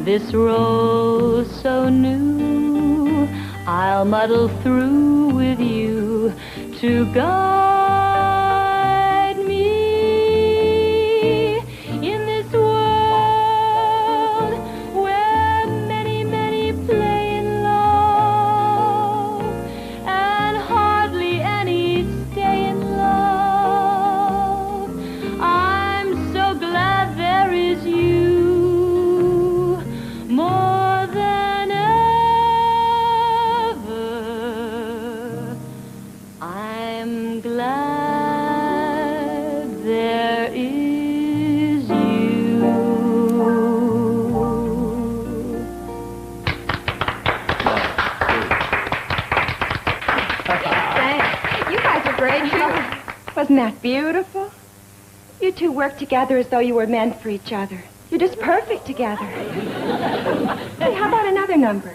This rose so new, I'll muddle through with you to guide me in this world where many, many play in love and hardly any stay in love. I'm so glad there is you, more than ever. I'm glad there is you. Thanks. You guys are great, too. Wasn't that beautiful? You two work together as though you were meant for each other. You're just perfect together. Hey, how about another number?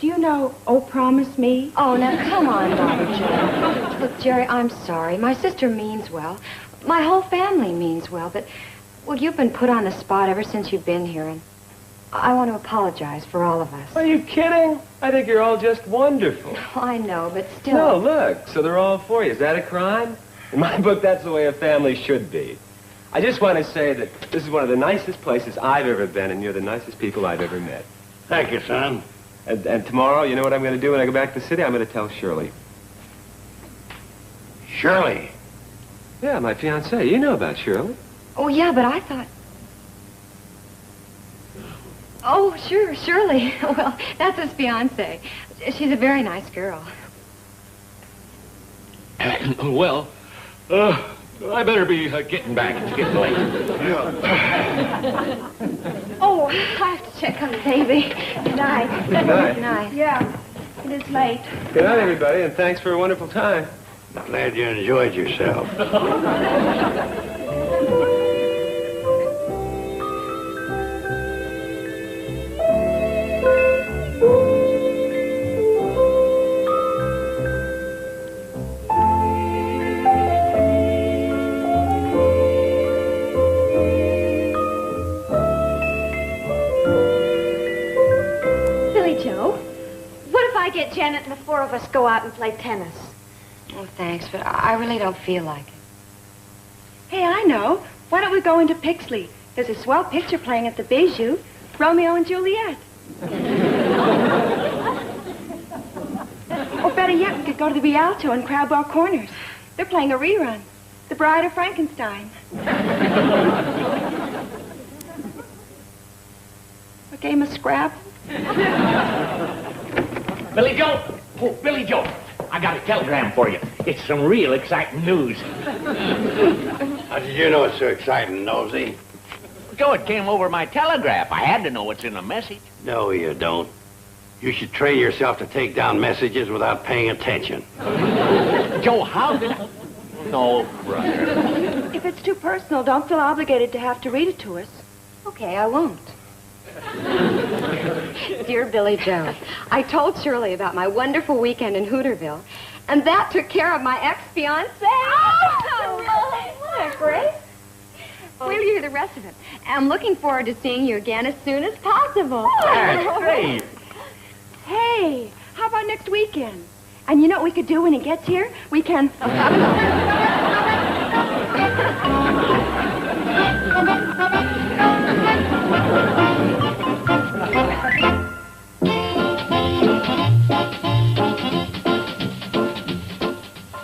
Do you know Oh Promise Me? Oh, now come on, Barbara Jo. Look, Jerry, I'm sorry. My sister means well. My whole family means well, but, well, you've been put on the spot ever since you've been here, and I want to apologize for all of us. Are you kidding? I think you're all just wonderful. I know, but still... No, look, so they're all for you. Is that a crime? In my book, that's the way a family should be. I just want to say that this is one of the nicest places I've ever been, and you're the nicest people I've ever met. Thank you, son. And tomorrow, you know what I'm going to do when I go back to the city? I'm going to tell Shirley. Shirley? Yeah, my fiancée. You know about Shirley. Oh, yeah, but I thought... Oh, sure, Shirley. Well, that's his fiancée. She's a very nice girl. Well, I better be getting back. It's getting late. Oh, I have to check on the baby. Good night. Good night. Good night. Yeah, it is late. Good night, everybody, and thanks for a wonderful time. Glad you enjoyed yourself. Get Janet and the four of us go out and play tennis. Oh, thanks, but I really don't feel like it. Hey, I know. Why don't we go into Pixley? There's a swell picture playing at the Bijou. Romeo and Juliet. Or better yet, we could go to the Rialto and Crabwell Corners. They're playing a rerun. The Bride of Frankenstein. A game of Scrabble. Billy Joe! Oh, Billy Joe! I got a telegram for you. It's some real exciting news. How did you know it's so exciting, Nosy? Joe, it came over my telegraph. I had to know what's in the message. No, you don't. You should train yourself to take down messages without paying attention. Joe, how did I... No, brother. If it's too personal, don't feel obligated to have to read it to us. Okay, I won't. Dear Billy Joe, I told Shirley about my wonderful weekend in Hooterville, and that took care of my ex-fiancé. Oh, isn't that great? Wait till you hear the rest of it. I'm looking forward to seeing you again as soon as possible. That's great. Hey, how about next weekend? And you know what we could do when he gets here? We can...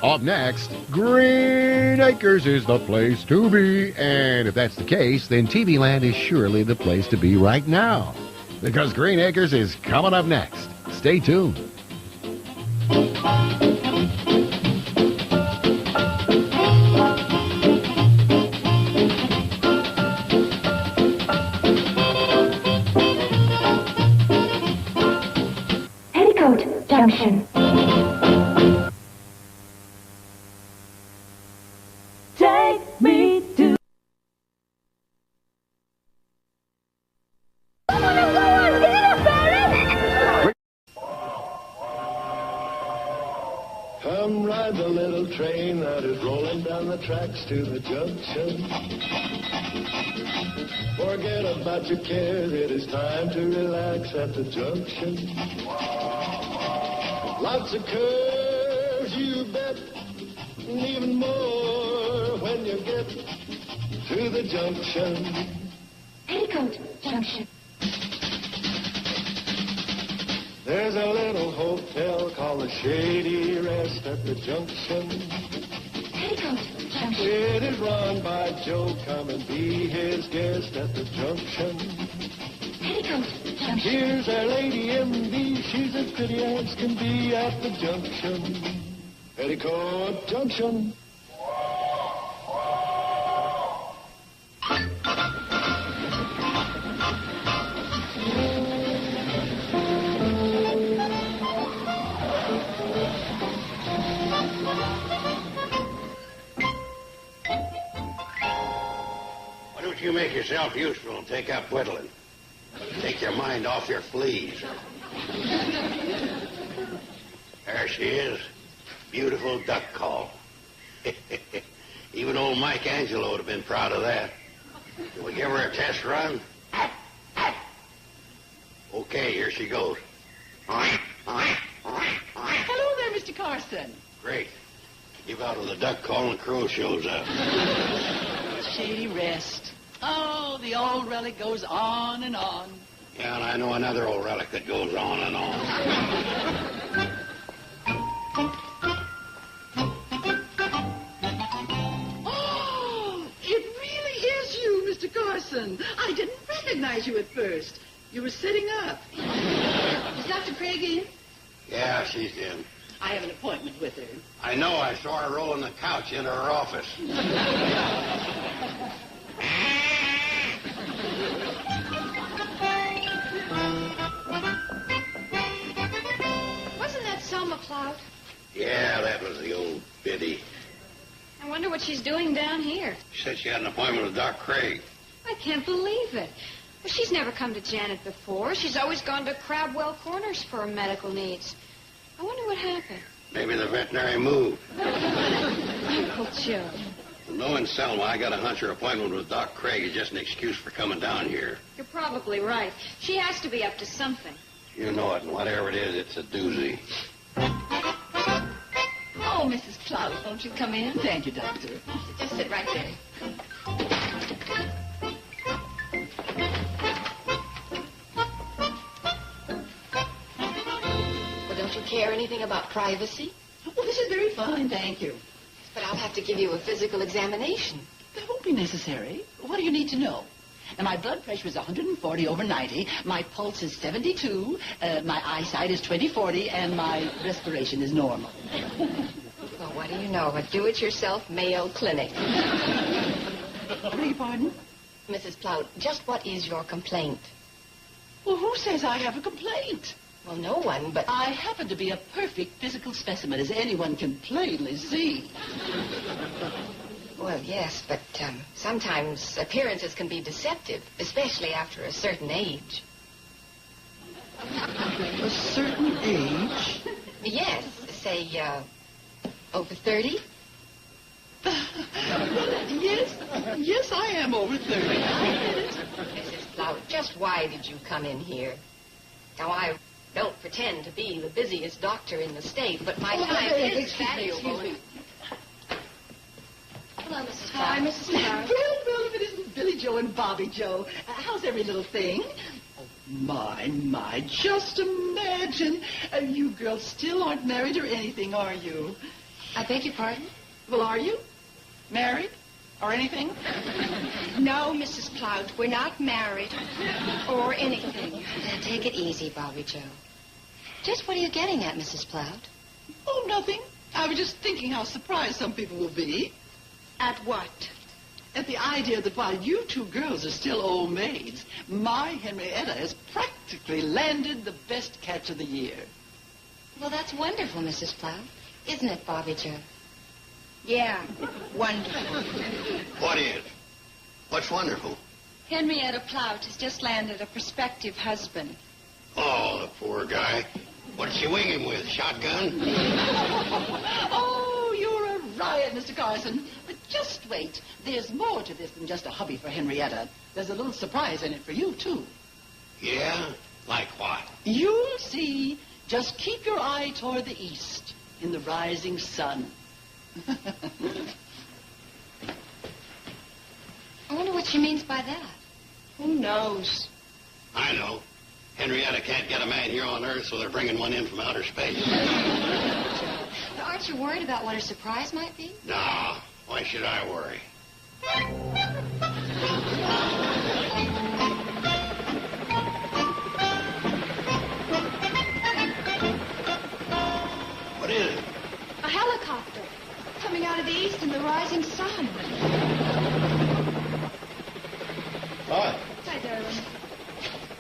Up next, Green Acres is the place to be. And if that's the case, then TV Land is surely the place to be right now. Because Green Acres is coming up next. Stay tuned. Petticoat Junction. Take me to... Come ride the little train that is rolling down the tracks to the junction. Forget about your cares, it is time to relax at the junction. Lots of curves, you bet. and even more when you get to the junction. Petticoat Junction. There's a little hotel called the Shady Rest at the junction. Petticoat Junction. It is run by Joe. Come and be his guest at the junction. Petticoat Junction. Here's our lady M.D. She's as pretty as can be at the junction. Petticoat Junction. Why don't you make yourself useful and take up whittling? Take your mind off your fleas. There she is. Beautiful duck call. Even old Mike Angelo would have been proud of that. Can we give her a test run? Okay, here she goes. Hello there, Mr. Carson. Great. Give out of the duck call and crow shows up. Shady Rest. Oh, the old relic goes on and on. Yeah, and I know another old relic that goes on and on. Mr. Carson, I didn't recognize you at first. You were sitting up. Is Dr. Craig in? Yeah, she's in. I have an appointment with her. I know. I saw her rolling the couch into her office. Wasn't that Selma Clout? Yeah, that was the old biddy. I wonder what she's doing down here. She said she had an appointment with Doc Craig. I can't believe it. Well, she's never come to Janet before. She's always gone to Crabwell Corners for her medical needs. I wonder what happened. Maybe the veterinary moved. Uncle Joe. Knowing Selma, I got a hunch her appointment with Doc Craig is just an excuse for coming down here. You're probably right. She has to be up to something. You know it, and whatever it is, it's a doozy. Oh, Mrs. Clout, won't you come in? Thank you, Doctor. Just sit right there. Well, don't you care anything about privacy? Well, this is very fine, thank you. But I'll have to give you a physical examination. That won't be necessary. What do you need to know? Now, my blood pressure is 140/90. My pulse is 72. My eyesight is 20/40, and my respiration is normal. Well, what do you know? A do-it-yourself Mayo Clinic. Beg your pardon? Mrs. Plout, just what is your complaint? Well, who says I have a complaint? Well, no one, but... I happen to be a perfect physical specimen, as anyone can plainly see. Well, yes, but sometimes appearances can be deceptive, especially after a certain age. A certain age? Yes, say, over 30? Yes, I am over 30. Mrs. Plout, just why did you come in here? Now, I don't pretend to be the busiest doctor in the state, but my time is valuable. Hello, Mrs. Plout. Hi, Mrs. Plout. Well, if it isn't Billy Joe and Bobby Joe, how's every little thing? Oh, my, just imagine. You girls still aren't married or anything, are you? I beg your pardon? Well, are you? Married? Or anything? No, Mrs. Clout, we're not married. Or anything. Now, take it easy, Bobby Joe. Just what are you getting at, Mrs. Plout? Oh, nothing. I was just thinking how surprised some people will be. At what? At the idea that while you two girls are still old maids, my Henrietta has practically landed the best catch of the year. Well, that's wonderful, Mrs. Plout. Isn't it, Bobby Joe? Yeah, wonderful. What is? What's wonderful? Henrietta Plout has just landed a prospective husband. Oh, the poor guy. What'd she wing him with? Shotgun? Oh, you're a riot, Mr. Carson. But just wait. There's more to this than just a hobby for Henrietta. There's a little surprise in it for you, too. Yeah? Like what? You'll see. Just keep your eye toward the east in the rising sun. I wonder what she means by that. Who knows? I know. Henrietta can't get a man here on Earth, so they're bringing one in from outer space. But aren't you worried about what her surprise might be? No, why should I worry? What is it? A helicopter coming out of the east in the rising sun. Hi. Hi, darling.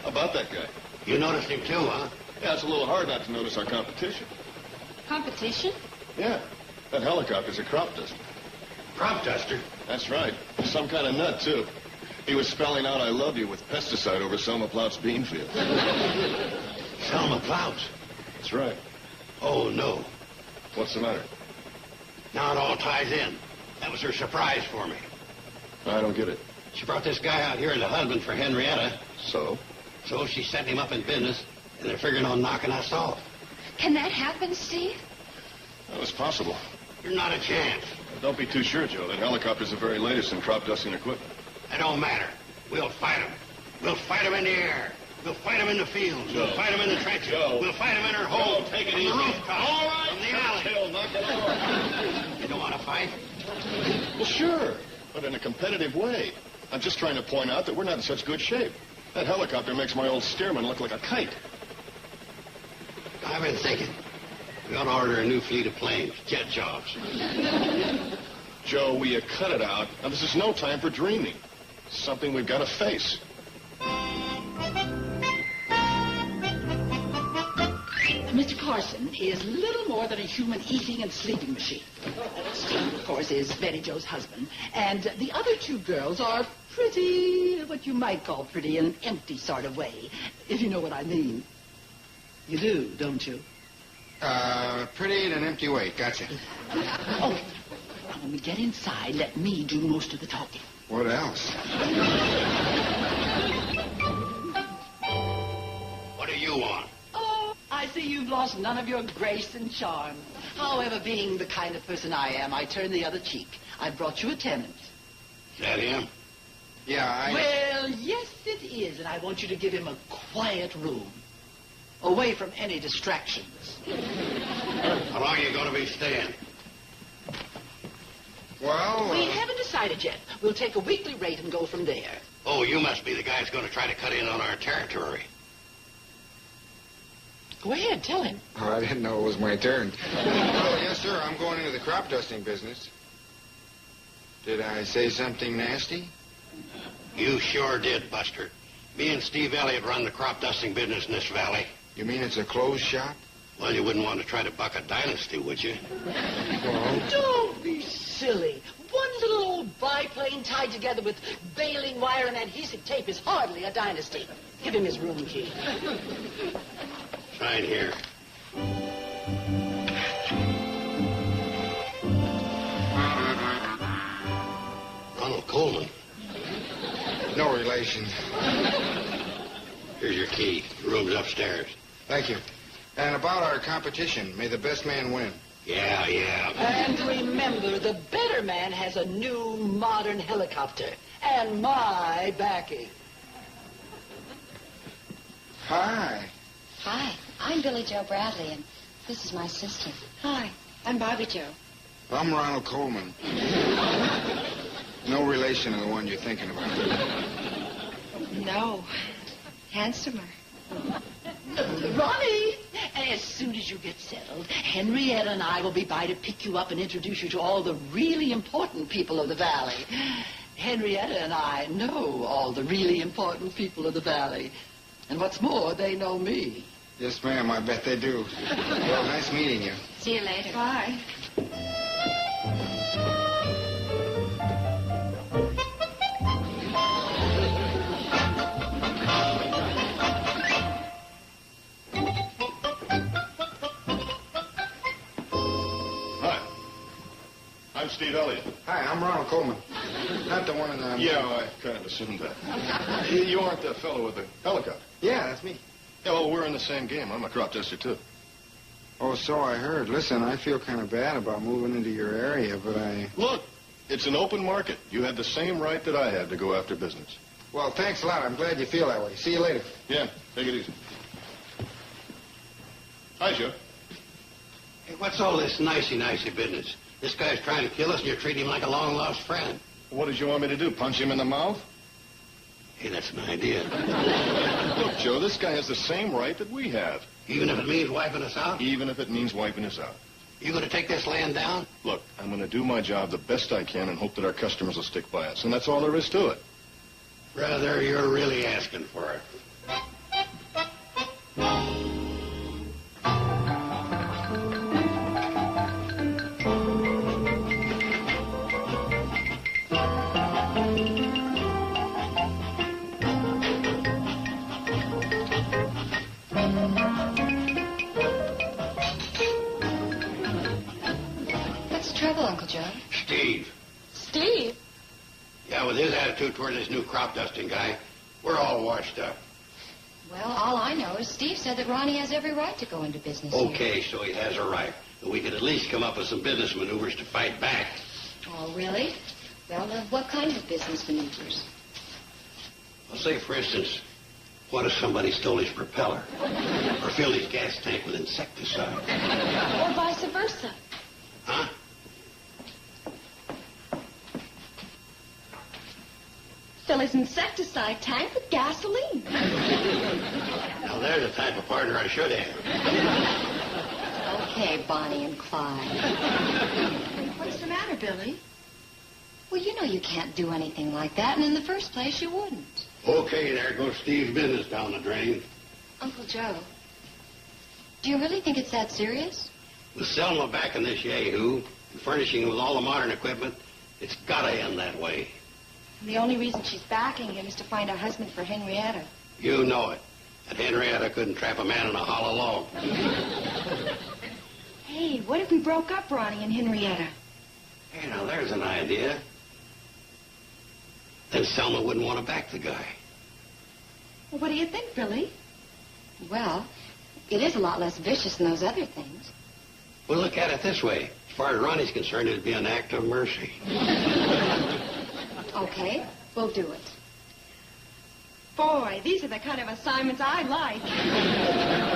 How about that guy? You noticed him too, huh? Yeah, it's a little hard not to notice our competition. Competition? Yeah. That helicopter's a crop duster. Crop duster? That's right. Some kind of nut, too. He was spelling out I love you with pesticide over Selma Plout's bean field. Selma Plout's? That's right. Oh, no. What's the matter? Now it all ties in. That was her surprise for me. I don't get it. She brought this guy out here as a husband for Henrietta. So? So she's setting him up in business, and they're figuring on knocking us off. Can that happen, Steve? That was possible. You're not a chance. Don't be too sure, Joe. That helicopter's the very latest in crop dusting equipment. That don't matter. We'll fight him. We'll fight him in the air. We'll fight him in the fields. Joe. We'll fight him in the trenches. Joe. We'll fight him in our home. Joe, take it from easy. the rooftop. All right. From the alley. Chill, knock it off. You don't want to fight? Well, sure, but in a competitive way. I'm just trying to point out that we're not in such good shape. That helicopter makes my old steerman look like a kite. I've been thinking. We ought to order a new fleet of planes, jet jobs. Joe, will you cut it out? Now, this is no time for dreaming. It's something we've got to face. Mr. Carson is little more than a human eating and sleeping machine. Steve, of course, is Betty Jo's husband. And the other two girls are pretty, what you might call pretty in an empty sort of way, if you know what I mean. You do, don't you? Pretty in an empty way. Gotcha. Oh, now when we get inside, let me do most of the talking. What else? What do you want? Oh, I see you've lost none of your grace and charm. However, being the kind of person I am, I turn the other cheek. I brought you a tenant. Is that him? Yeah, Well, yes, it is, and I want you to give him a quiet room, away from any distractions. How long are you going to be staying? Well, We haven't decided yet. We'll take a weekly rate and go from there. Oh, you must be the guy who's going to try to cut in on our territory. Go ahead, tell him. Oh, I didn't know it was my turn. Well, yes, sir. I'm going into the crop dusting business. Did I say something nasty? You sure did, Buster. Me and Steve Elliott run the crop dusting business in this valley. You mean it's a closed shop? Well, you wouldn't want to try to buck a dynasty, would you? Don't be silly. One little old biplane tied together with baling wire and adhesive tape is hardly a dynasty. Give him his room key. Sign here. Ronald Coleman. No relation. Here's your key. The room's upstairs. Thank you. And about our competition, may the best man win. Yeah. And remember, the better man has a new modern helicopter and my backing. Hi. Hi, I'm Billy Joe Bradley, and this is my sister. Hi, I'm Bobby Joe. I'm Ronald Coleman. No relation to the one you're thinking about. No. Handsomer. Ronnie, as soon as you get settled, Henrietta and I will be by to pick you up and introduce you to all the really important people of the valley. Henrietta and I know all the really important people of the valley. And what's more, they know me. Yes, ma'am, I bet they do. Well, nice meeting you. See you later. Bye. Hi. I'm Steve Elliott. Hi, I'm Ronald Coleman. Not the one in the... Yeah, I kind of assumed that. You aren't the fellow with the helicopter. Yeah, that's me. Yeah, well, we're in the same game. I'm a crop duster, too. Oh, so I heard. Listen, I feel kind of bad about moving into your area, but Look, it's an open market. You had the same right that I had to go after business. Well, thanks a lot. I'm glad you feel that way. See you later. Yeah, take it easy. Hi, Joe. Hey, what's all this nicey-nicey business? This guy's trying to kill us, and you're treating him like a long-lost friend. What did you want me to do, punch him in the mouth? Hey, that's an idea. Look, Joe, this guy has the same right that we have. Even if it means wiping us out? Even if it means wiping us out. You going to take this land down? Look, I'm going to do my job the best I can and hope that our customers will stick by us. And that's all there is to it. Brother, you're really asking for it. What's the trouble, Uncle Joe? Steve. Steve? Yeah, with his attitude toward this new crop dusting guy, we're all washed up. Well, all I know is Steve said that Ronnie has every right to go into business here. Okay, so he has a right. But we could at least come up with some business maneuvers to fight back. Oh, really? Well, what kind of business maneuvers? Well, say, for instance, what if somebody stole his propeller? Or filled his gas tank with insecticide? Or vice versa. Huh? Fill his insecticide tank with gasoline. Now, they're the type of partner I should have. Okay, Bonnie and Clyde. What's the matter, Billy? Well, you know you can't do anything like that, and in the first place, you wouldn't. Okay, there goes Steve's business down the drain. Uncle Joe, do you really think it's that serious? With Selma back in this yahoo and furnishing him with all the modern equipment, it's got to end that way. The only reason she's backing him is to find a husband for Henrietta. You know it. And Henrietta couldn't trap a man in a hollow log. Hey, what if we broke up Ronnie and Henrietta? Hey, now there's an idea. Then Selma wouldn't want to back the guy. Well, what do you think, Billy? Well, it is a lot less vicious than those other things. Well, look at it this way. As far as Ronnie's concerned, it'd be an act of mercy. Okay, we'll do it. Boy, these are the kind of assignments I like.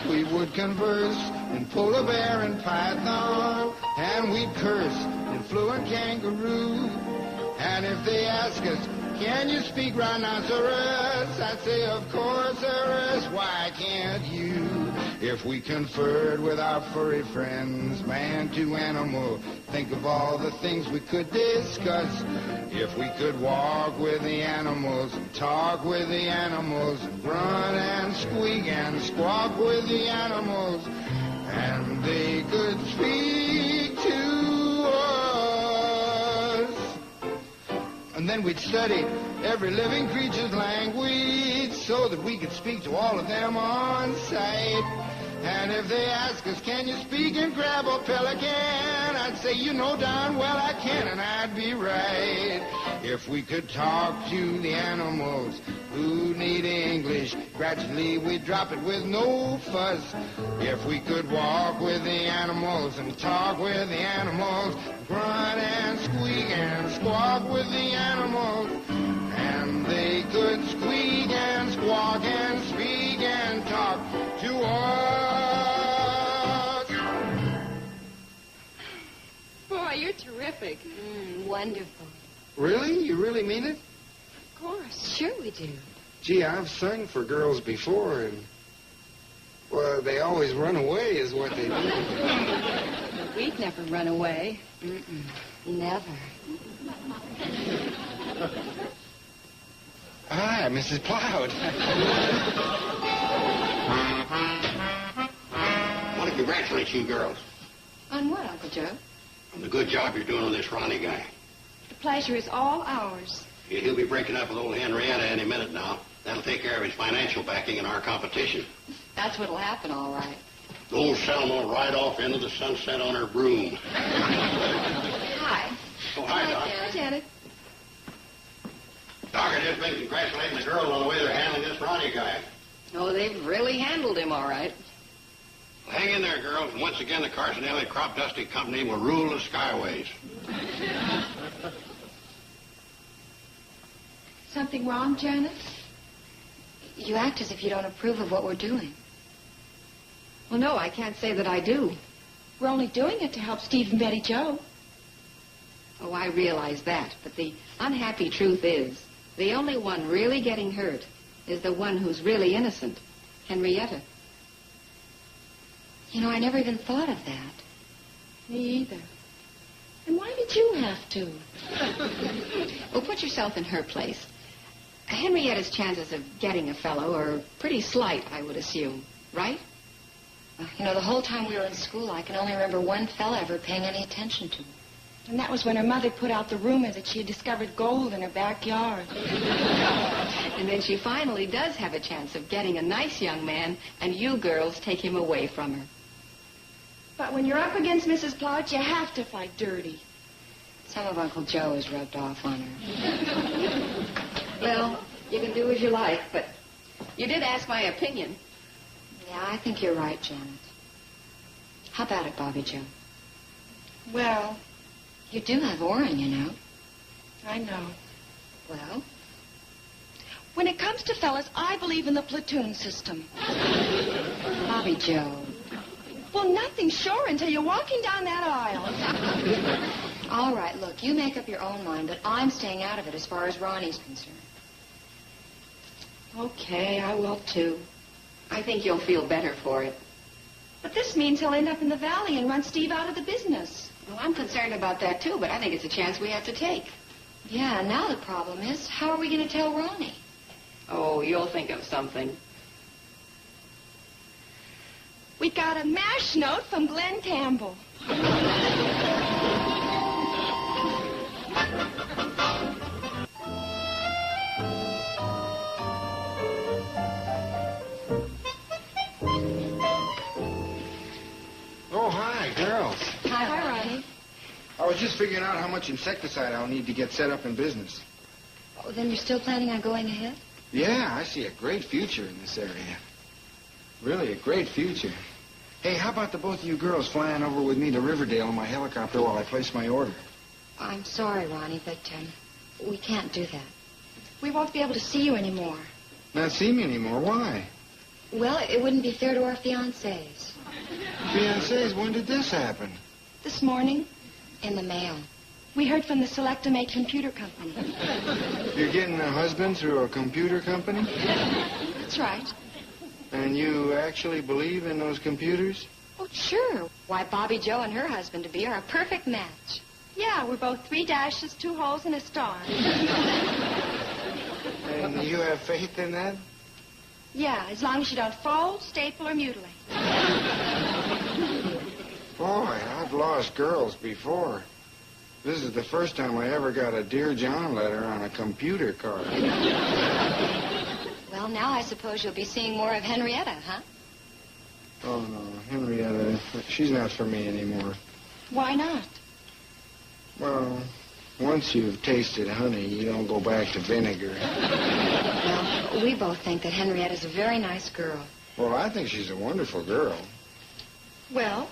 we would converse in polar bear and python, and we'd curse in fluent kangaroo. And if they ask us, can you speak rhinoceros? I'd say, of course there is. Why can't you? If we conferred with our furry friends, man to animal, think of all the things we could discuss. If we could walk with the animals and talk with the animals and run and squeak and squawk with the animals, and they could speak to us. And then we'd study every living creature's language so that we could speak to all of them on sight. And if they ask us, can you speak and grab a pelican? I'd say, you know darn well I can, and I'd be right. If we could talk to the animals who need English, gradually we'd drop it with no fuss. If we could walk with the animals and talk with the animals, grunt and squeak and squawk with the animals, and they could squeak and squawk and speak and talk to us. Boy, you're terrific. Wonderful. Really? You really mean it? Of course. Sure we do. Gee, I've sung for girls before, and, well, they always run away is what they do. But we'd never run away. Never. Hi, Mrs. Plowd. I want to congratulate you girls On what, Uncle Joe? on the good job you're doing on this Ronnie guy. The pleasure is all ours. He'll be breaking up with old Henrietta any minute now. That'll take care of his financial backing in our competition. That's what'll happen, all right. Old Selma will ride off into the sunset on her broom. Hi. Oh, hi, Doc. Hi, Janet. Doc, I just been congratulating the girls on the way they're handling this Ronnie guy. Oh, they've really handled him all right. Well, hang in there, girls, and once again the Carson Alley Crop Dusting Company will rule the skyways. Something wrong, Janet? You act as if you don't approve of what we're doing. Well, no, I can't say that I do. We're only doing it to help Steve and Betty Jo. Oh, I realize that. But the unhappy truth is, the only one really getting hurt is the one who's really innocent, Henrietta. You know, I never even thought of that. Me either. And why did you have to? Well, put yourself in her place. Henrietta's chances of getting a fellow are pretty slight, I would assume, right? You know, the whole time we were in school, I can only remember one fella ever paying any attention to her. And that was when her mother put out the rumor that she had discovered gold in her backyard. And then she finally does have a chance of getting a nice young man, and you girls take him away from her. But when you're up against Mrs. Plodge, you have to fight dirty. Some of Uncle Joe has rubbed off on her. Well, you can do as you like, but you did ask my opinion. Yeah, I think you're right, Janet. How about it, Bobby Joe? Well, you do have Orrin, you know. I know. Well? When it comes to fellas, I believe in the platoon system. Bobby Joe. Well, nothing's sure until you're walking down that aisle. All right, look, you make up your own mind, but I'm staying out of it as far as Ronnie's concerned. Okay, I will too. I think you'll feel better for it. But this means he'll end up in the valley and run Steve out of the business. Well, I'm concerned about that too, but I think it's a chance we have to take. Yeah, now the problem is, how are we going to tell Ronnie? Oh, you'll think of something. We got a MASH note from Glenn Campbell. Oh, hi, girls. Hi, Ronnie. I was just figuring out how much insecticide I'll need to get set up in business. Oh, then you're still planning on going ahead? Yeah, I see a great future in this area. Really, a great future. Hey, how about the both of you girls flying over with me to Riverdale in my helicopter while I place my order? I'm sorry, Ronnie, but we can't do that. We won't be able to see you anymore. Not see me anymore. Why? Well, it wouldn't be fair to our fiancés. Fiancés, when did this happen? This morning, in the mail. We heard from the Selectimate Computer Company. You're getting a husband through a computer company? That's right. And you actually believe in those computers? Oh, sure. Why, Bobby Joe and her husband-to-be are a perfect match. Yeah, we're both 3 dashes, 2 holes, and a star. And you have faith in that? Yeah, as long as you don't fold, staple, or mutilate. Boy, I've lost girls before. This is the first time I ever got a Dear John letter on a computer card. Well, now I suppose you'll be seeing more of Henrietta, huh? Oh, no, Henrietta, she's not for me anymore. Why not? Well, once you've tasted honey, you don't go back to vinegar. Well, we both think that Henrietta's a very nice girl. Well, I think she's a wonderful girl. Well?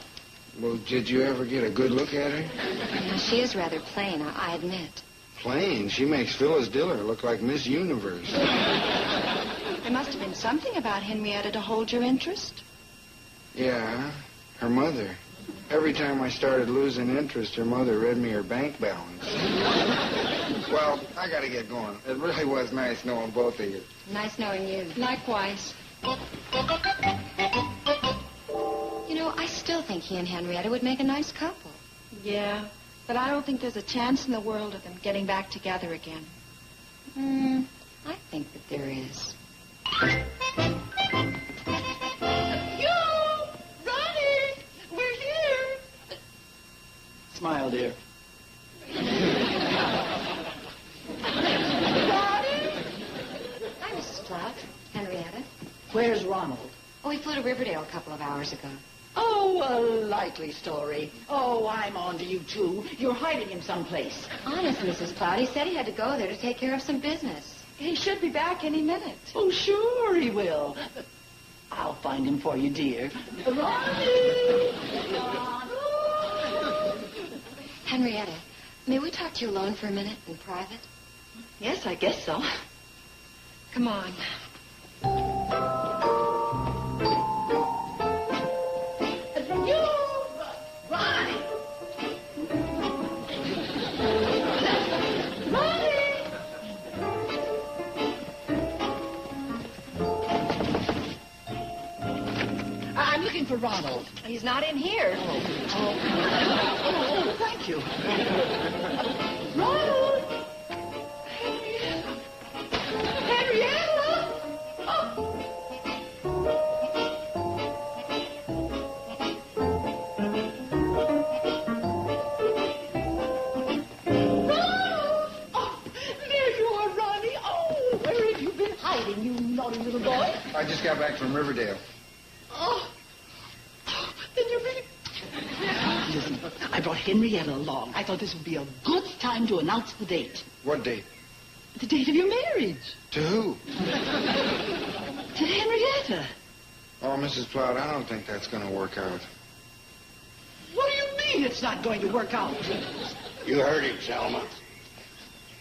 Well, did you ever get a good look at her? Yeah, she is rather plain, I admit. Plain? She makes Phyllis Diller look like Miss Universe. There must have been something about Henrietta to hold your interest. Yeah, her mother. Every time I started losing interest, her mother read me her bank balance. Well, I gotta get going. It really was nice knowing both of you. Nice knowing you. Likewise. You know, I still think he and Henrietta would make a nice couple. Yeah, but I don't think there's a chance in the world of them getting back together again. I think that there is. Yo! Ronnie! We're here! Smile, dear. Platt. Henrietta. Where's Ronald? Oh, he flew to Riverdale a couple of hours ago. Oh, a likely story. Oh, I'm on to you, too. You're hiding him someplace. Honest, Mrs. Platt, he said he had to go there to take care of some business. He should be back any minute. Oh, sure he will. I'll find him for you, dear. Ronnie! Henrietta, may we talk to you alone for a minute in private? Yes, I guess so. Come on. Ronnie! I'm looking for Ronald. He's not in here. Oh, thank you. Ronald! Henrietta! There you are, Ronnie. Oh, where have you been hiding, you naughty little boy? I just got back from Riverdale. Oh, then you're really... Listen, I brought Henrietta along. I thought this would be a good time to announce the date. What date? The date of your marriage. To who? To Henrietta. Oh, Mrs. Platt, I don't think that's going to work out. What do you mean it's not going to work out? You heard him, Selma.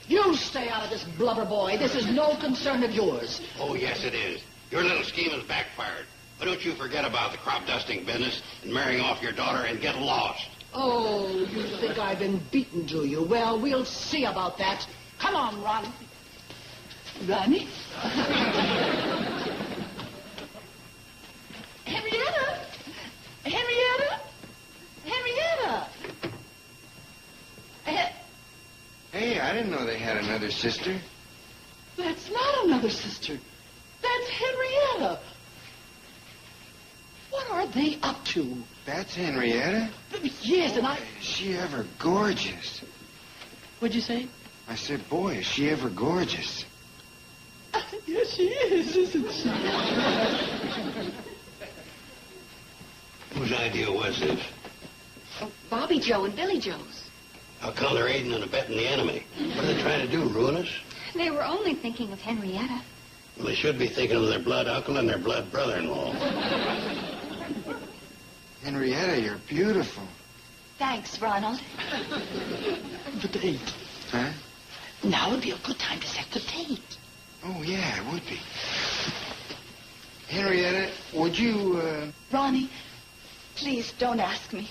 You stay out of this, blubber boy. This is no concern of yours. Oh, yes, it is. Your little scheme has backfired. But don't you forget about the crop dusting business and marrying off your daughter and get lost. Oh, you think I've been beaten, do you? Well, we'll see about that. Come on, Ron. Ronnie? Henrietta? Henrietta? Henrietta? Hey, I didn't know they had another sister. That's not another sister. That's Henrietta. What are they up to? That's Henrietta? Yes, and Is she ever gorgeous? What'd you say? I said, boy, is she ever gorgeous? Yes, she is, isn't she? Whose idea was this? Oh, Bobby Joe and Billy Joe's. How come they're aiding and abetting the enemy? What are they trying to do, ruin us? They were only thinking of Henrietta. Well, they should be thinking of their blood uncle and their blood brother-in-law. Henrietta, you're beautiful. Thanks, Ronald. The date. Huh? Now would be a good time to set the date. Oh, yeah, it would be. Henrietta, would you, Ronnie, please don't ask me.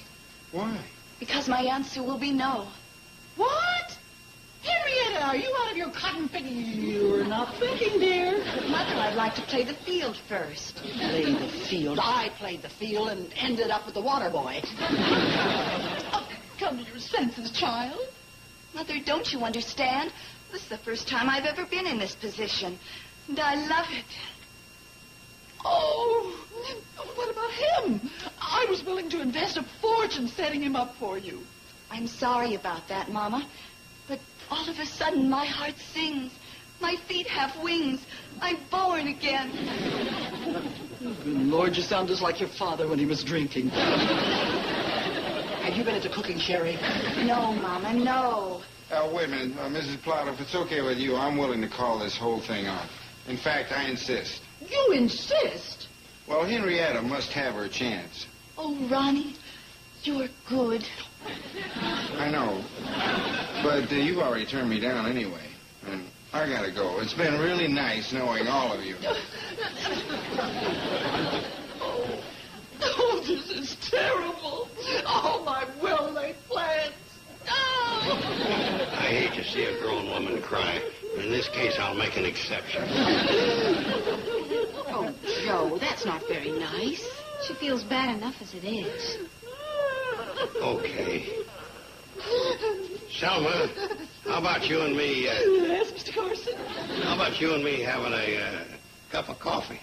Why? Because my answer will be no. What? Henrietta, are you out of your cotton picking? You're not thinking, dear. But, Mother, I'd like to play the field first. Play the field. I played the field and ended up with the water boy. Oh, come to your senses, child. Mother, don't you understand? This is the first time I've ever been in this position, and I love it. Oh, what about him? I was willing to invest a fortune setting him up for you. I'm sorry about that, Mama, but all of a sudden my heart sings. My feet have wings. I'm born again. Good Lord, you sound just like your father when he was drinking. Have you been into cooking, Sherry? No, Mama, no. Wait a minute, Mrs. Platt, if it's okay with you, I'm willing to call this whole thing off. In fact, I insist. You insist? Well, Henrietta must have her chance. Oh, Ronnie, you're good. I know. But you've already turned me down anyway. And I gotta go. It's been really nice knowing all of you. Oh, this is terrible. All my well-laid plans. Oh. I hate to see a grown woman cry, but in this case, I'll make an exception. Oh, Joe, that's not very nice. She feels bad enough as it is. Okay. Selma, how about you and me, Yes, Mr. Carson. how about you and me having a cup of coffee?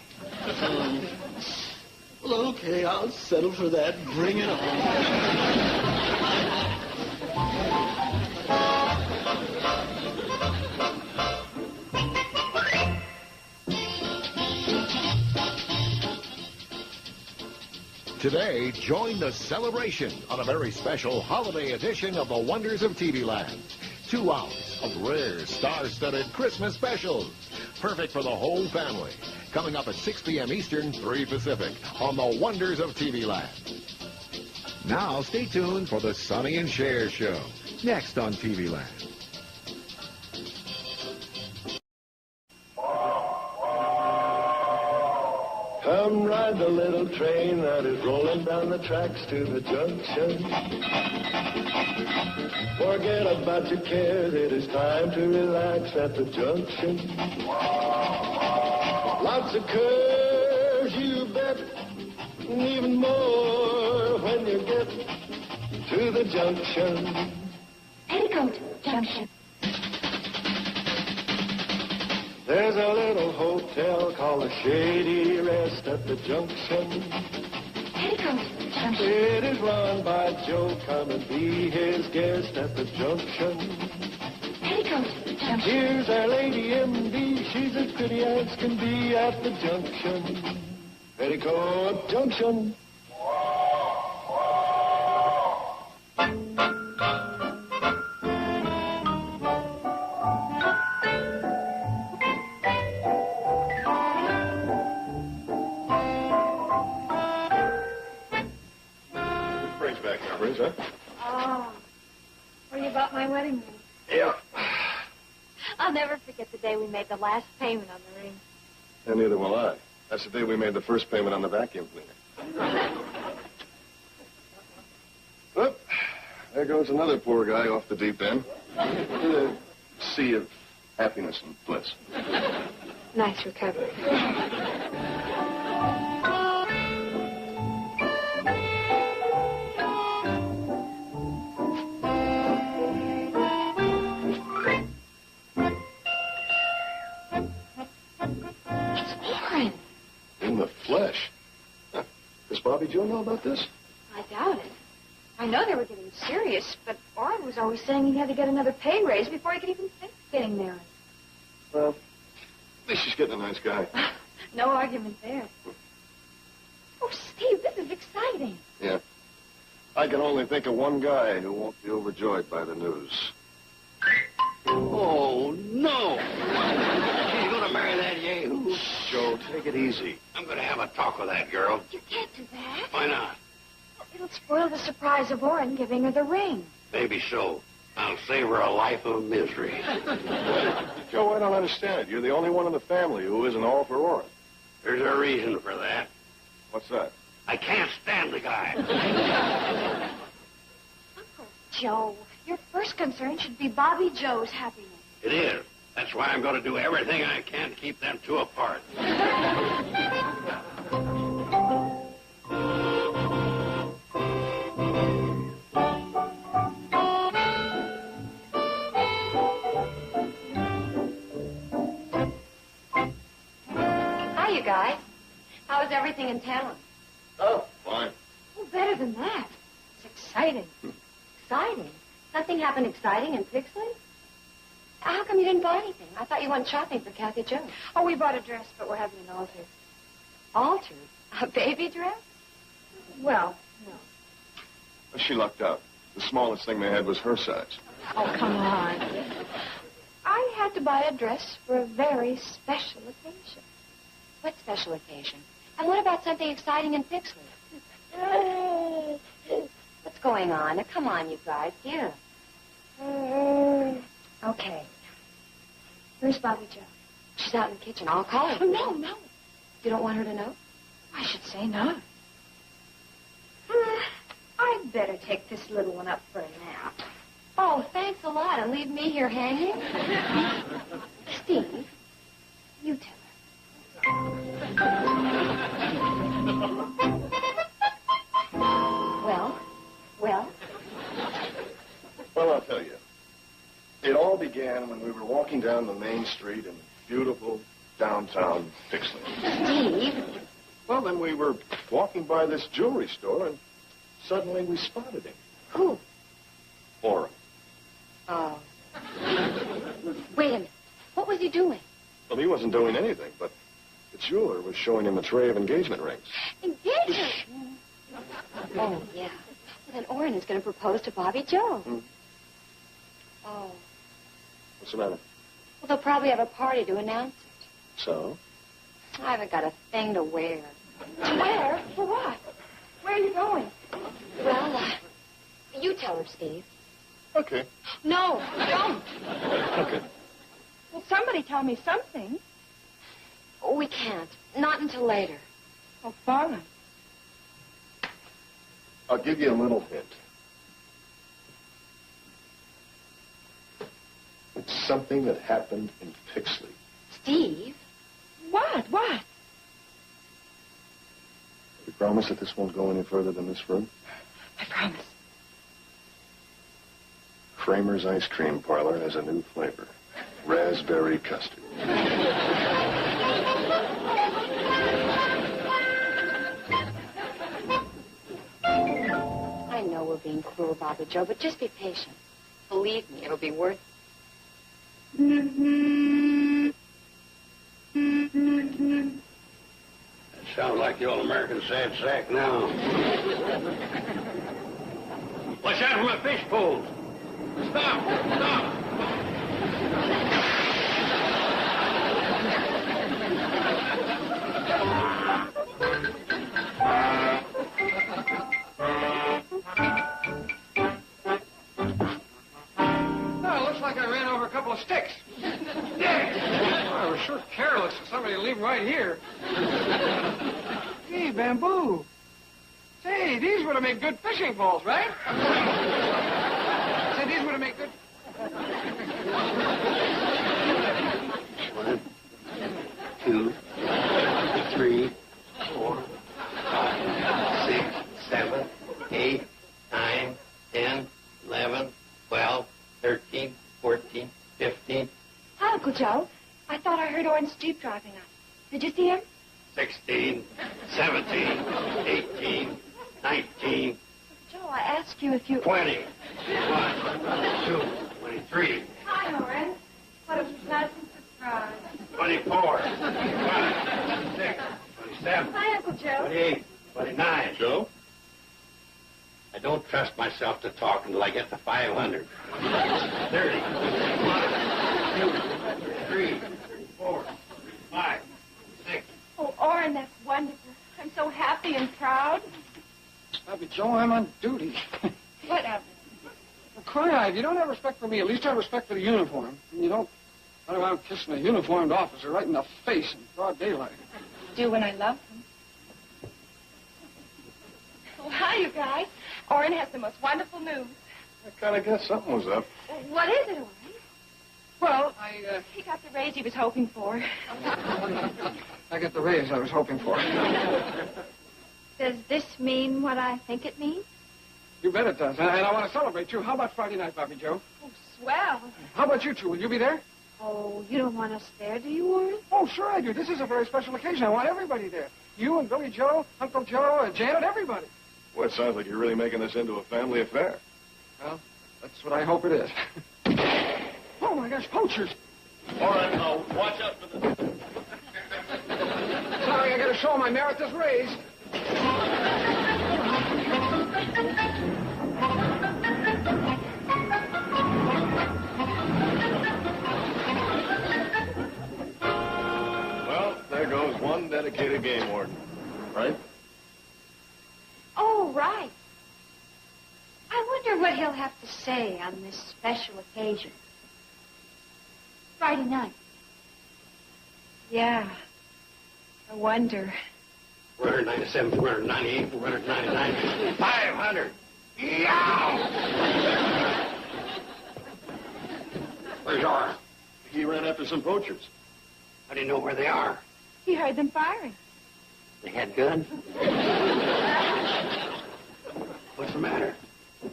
Well, okay, I'll settle for that. Bring it on. Today, join the celebration on a very special holiday edition of the Wonders of TV Land. 2 hours of rare star-studded Christmas specials. Perfect for the whole family. Coming up at 6 p.m. Eastern, 3 Pacific on the Wonders of TV Land. Now, stay tuned for the Sonny and Cher Show. Next on TV Land. Come ride the little train that is rolling down the tracks to the junction. Forget about your cares, it is time to relax at the junction. Lots of curves, you bet, and even more when you get to the junction. Petticoat Junction. There's a little hotel called the Shady Rest at the junction. Petticoat Junction. It is run by Joe. Come and be his guest at the junction. Petticoat Junction. Here's our lady M.D. She's as pretty as can be at the junction. Petticoat Junction. Huh? Oh. Were you about my wedding ring? Yeah. I'll never forget the day we made the last payment on the ring. And neither will I. That's the day we made the first payment on the vacuum cleaner. Whoop. There goes another poor guy off the deep end. In a sea of happiness and bliss. Nice recovery. In the flesh. Huh. Does Bobby Joe know about this? I doubt it. I know they were getting serious, but Orrin was always saying he had to get another pay raise before he could even think of getting married. Well, at least she's getting a nice guy. No argument there. Oh, Steve, this is exciting. Yeah. I can only think of one guy who won't be overjoyed by the news. Oh, no. She's going to marry that yahoo. Joe, take it easy. I'm going to have a talk with that girl. You can't do that. Why not? It'll spoil the surprise of Orrin giving her the ring. Maybe so. I'll save her a life of misery. Joe, I don't understand it. You're the only one in the family who isn't all for Orrin. There's a reason for that. What's that? I can't stand the guy. Uncle Joe, your first concern should be Bobby Joe's happiness. It is. That's why I'm going to do everything I can to keep them two apart. Hi, you guys. How is everything in town? Oh, fine. Oh, better than that. It's exciting. Exciting. Nothing happened exciting in Pixley? How come you didn't buy anything? I thought you went shopping for Kathy Joe. Oh, we bought a dress, but we're having it altered. Altered? A baby dress? Well, no. She lucked out. The smallest thing they had was her size. Oh, come on. I had to buy a dress for a very special occasion. What special occasion? And what about something exciting in Pixley? What's going on? Now, come on, you guys. Get up. Okay. Where's Bobby Joe? She's out in the kitchen. I'll call her. Oh, no, no. You don't want her to know? I should say no. I'd better take this little one up for a nap. Oh, thanks a lot. And leave me here hanging? Steve, you tell Well? Well, I'll tell you. It all began when we were walking down the main street in beautiful downtown Pixley. Steve? Well, then we were walking by this jewelry store, and suddenly we spotted him. Who? Orrin. Oh. Wait a minute. What was he doing? Well, he wasn't doing anything, but the jeweler was showing him a tray of engagement rings. Engagement? Oh, yeah. Well, then Orrin is going to propose to Bobby Joe. Hmm. Oh. What's the matter? Well, they'll probably have a party to announce it. So? I haven't got a thing to wear. To wear? For what? Where are you going? Well, you tell her, Steve. Okay. No, don't. Okay. Well, somebody tell me something. Oh, we can't. Not until later. Oh, fine. I'll give you a little hint. It's something that happened in Pixley. Steve? What? What? You promise that this won't go any further than this room? I promise. Kramer's Ice Cream Parlor has a new flavor. Raspberry custard. I know we're being cruel, Bobby Joe, but just be patient. Believe me, it'll be worth it. That sounds like the old American sad sack now. Watch out for my fish poles. Stop! Stop! No, it looks like I ran over a couple of sticks. I was sure careless for somebody to leave right here. Hey, bamboo. Say, these would have made good fishing poles, right? Say, these would have made good... 1, 2, 3, 4, 5, 6, 7, 8, 9, 10, 11, 12, 13, 14, 15, Hi, Uncle Joe. I thought I heard Orange Jeep driving up. Did you see him? 16, 17, 18, 19, Joe, I asked you if you... 20, 1, 2, 23, Hi, Orange. What a pleasant surprise. 24, 25, 26, 27, Hi, Uncle Joe. 28, 29. Joe? I don't trust myself to talk until I get to 500. 30, 1, 2, 3, 4, 5, 6. Oh, Orin, that's wonderful. I'm so happy and proud. Bobby Joe, I'm on duty. Whatever. Well, cry, if you don't have respect for me, at least have respect for the uniform. And you don't run around kissing a uniformed officer right in the face in broad daylight. Do when I love him. Oh, hi, you guys. Orin has the most wonderful news. I kind of guessed something was up. What is it, Orin? Well, He got the raise he was hoping for. I got the raise I was hoping for. Does this mean what I think it means? You bet it does. And I want to celebrate, too. How about Friday night, Bobby Joe? Oh, swell. How about you two? Will you be there? Oh, you don't want us there, do you, Warren? Oh, sure I do. This is a very special occasion. I want everybody there. You and Billy Joe, Uncle Joe, Janet, everybody. Well, it sounds like you're really making this into a family affair. Well, that's what I hope it is. Oh, my gosh, poachers. All right, now, watch out for the... Sorry, I got to show my merit this raise. Well, there goes one dedicated game warden. Right? Oh, right. I wonder what he'll have to say on this special occasion. Friday night. Yeah. I wonder. 497, 498, 499, 500. Yow! Where's Orrin? He ran after some poachers. How do you know where they are? He heard them firing. They had guns? What's the matter?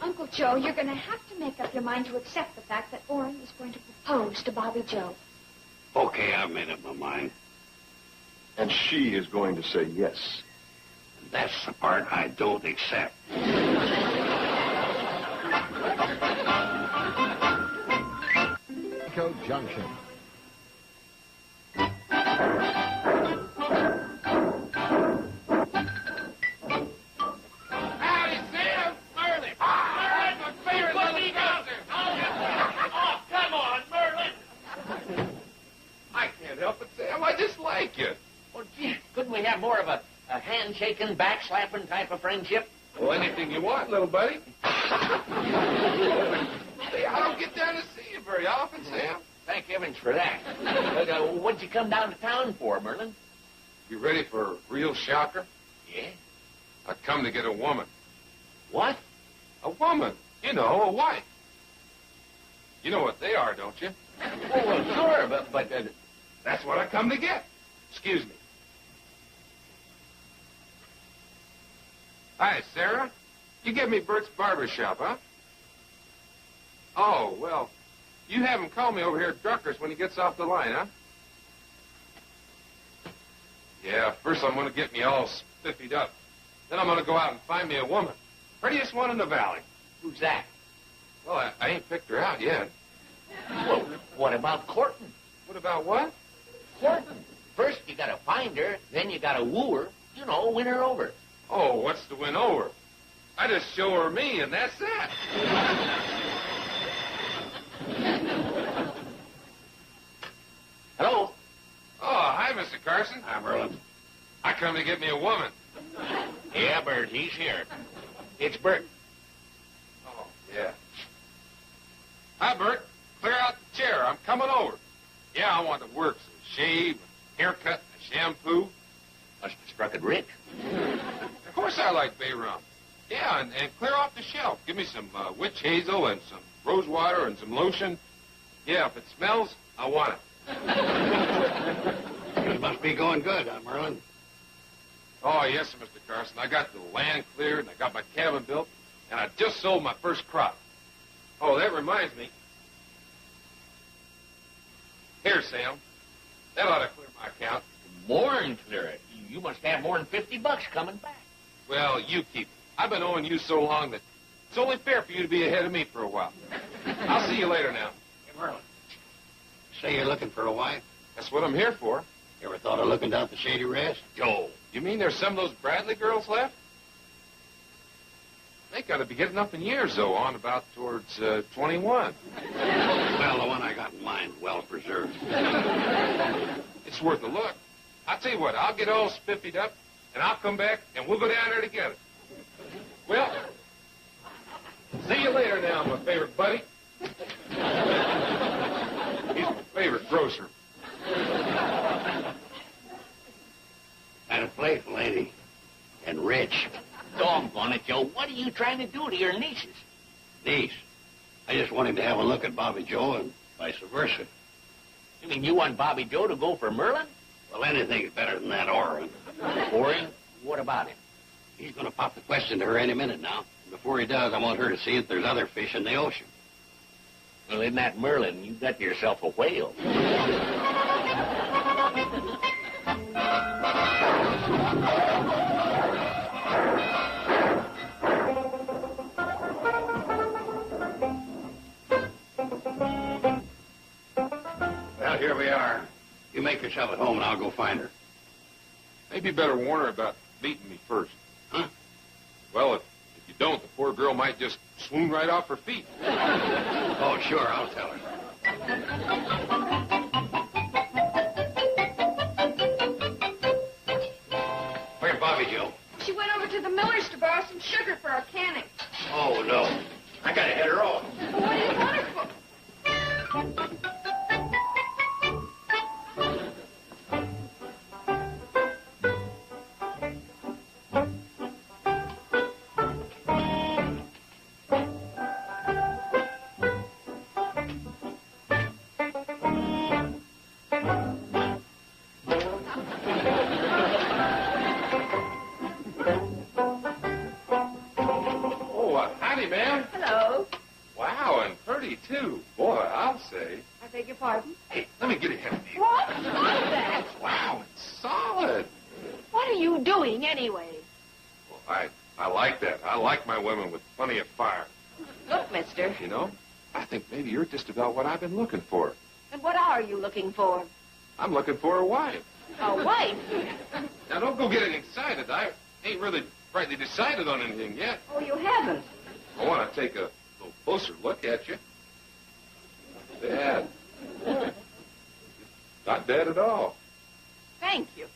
Uncle Joe, you're going to have to make up your mind to accept the fact that Orrin is going to propose to Bobby Joe. Okay, I've made up my mind. And she is going to say yes. That's the part I don't accept. Petticoat Junction. Howdy, have more of a handshaking, backslapping type of friendship? Well, anything you want, little buddy. Hey, I don't get down to see you very often, Sam. Thank heavens for that. What'd you come down to town for, Merlin? You ready for a real shocker? Yeah? I come to get a woman. What? A woman. You know, a wife. You know what they are, don't you? Well, sure, but that's what I come to get. Excuse me. Hi, Sarah. You give me Bert's barber shop, huh? Oh, well, you have him call me over here at Drucker's when he gets off the line, huh? Yeah, first I'm going to get me all spiffied up. Then I'm going to go out and find me a woman. Prettiest one in the valley. Who's that? Well, I ain't picked her out yet. Well, what about courting? What about what? Courting. First you got to find her, then you got to woo her. You know, win her over. Oh, what's to win over? I just show her me, and that's that. Hello? Oh, hi, Mr. Carson. Hi, Merlin. I come to get me a woman. Yeah, Bert, he's here. It's Bert. Oh, yeah. Hi, Bert. Clear out the chair. I'm coming over. Yeah, I want to work. So shave, a haircut, a shampoo. Must have struck it rich. Of course I like bay rum. Yeah, and clear off the shelf. Give me some witch hazel and some rose water and some lotion. Yeah, if it smells, I want it. It must be going good, huh, Merlin? Oh, yes, sir, Mr. Carson. I got the land cleared, and I got my cabin built, and I just sold my first crop. Oh, that reminds me. Here, Sam. That ought to clear my account. More than clear it. You must have more than $50 coming back. Well, you keep it. I've been owing you so long that it's only fair for you to be ahead of me for a while. I'll see you later now. Hey, Merlin. Say you're looking for a wife? That's what I'm here for. You ever thought of looking down the Shady Rest? Joe, you mean there's some of those Bradley girls left? They got to be getting up in years, though, on about towards 21. Well, the one I got in mind, well preserved. It's worth a look. I'll tell you what, I'll get all spiffied up, and I'll come back, and we'll go down there together. Well, see you later now, my favorite buddy. He's my favorite grocer. And a playful lady. And rich. Doggone it, Joe. What are you trying to do to your nieces? Niece. I just want him to have a look at Bobby Joe and vice versa. You mean you want Bobby Joe to go for Merlin? Well, anything's better than that Orin. Orin? What about him? He's going to pop the question to her any minute now. Before he does, I want her to see if there's other fish in the ocean. Well, in that Merlin, you got yourself a whale. Well, here we are. You make yourself at home, and I'll go find her. Maybe you better warn her about beating me first. Huh? Well, if you don't, the poor girl might just swoon right off her feet. Oh, sure, I'll tell her. Where's Bobby Joe? She went over to the miller's to borrow some sugar for our canning. Oh, no. I gotta head her off. Well, what do you want her for? Howdy, ma'am. Hello. Wow, and pretty, too. Boy, I'll say. I beg your pardon? Hey, let me get a hand. What? Stop that. Wow, it's solid. What are you doing anyway? Well, I like that. I like my women with plenty of fire. Look, mister. You know, I think maybe you're just about what I've been looking for. And what are you looking for? I'm looking for a wife. A wife? Now, don't go getting excited. I ain't really rightly decided on anything yet. Oh, you haven't? I want to take a little closer look at you. Bad. Not bad at all. Thank you.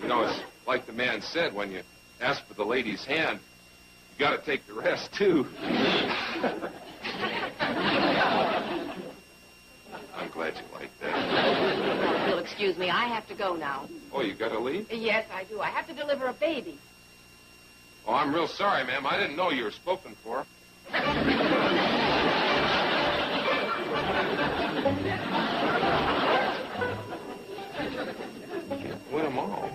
You know, it's like the man said, when you ask for the lady's hand, you got to take the rest, too. I'm glad you like that. You'll excuse me. I have to go now. Oh, you got to leave? Yes, I do. I have to deliver a baby. Oh, I'm real sorry, ma'am. I didn't know you were spoken for. Can't win them all.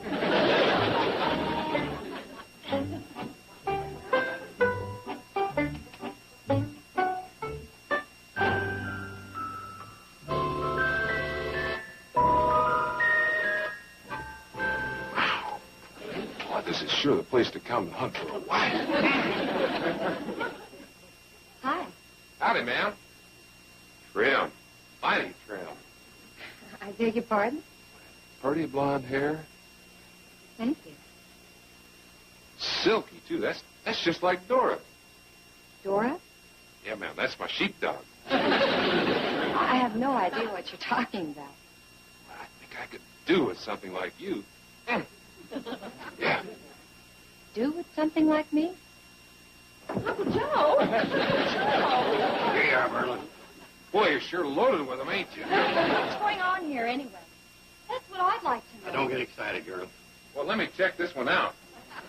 This is sure the place to come to hunt for a wife. Hi. Howdy, ma'am. Trim. Mighty trim. I beg your pardon? Pretty blonde hair. Thank you. Silky, too. That's just like Dora. Dora? Yeah, ma'am. That's my sheepdog. I have no idea what you're talking about. I think I could do with something like you. Yeah. Do with something like me? Uncle Joe! Here you are, Merlin. Boy, you're sure loaded with them, ain't you? What's going on here, anyway? That's what I'd like to know. Now, don't get excited, girl. Well, let me check this one out.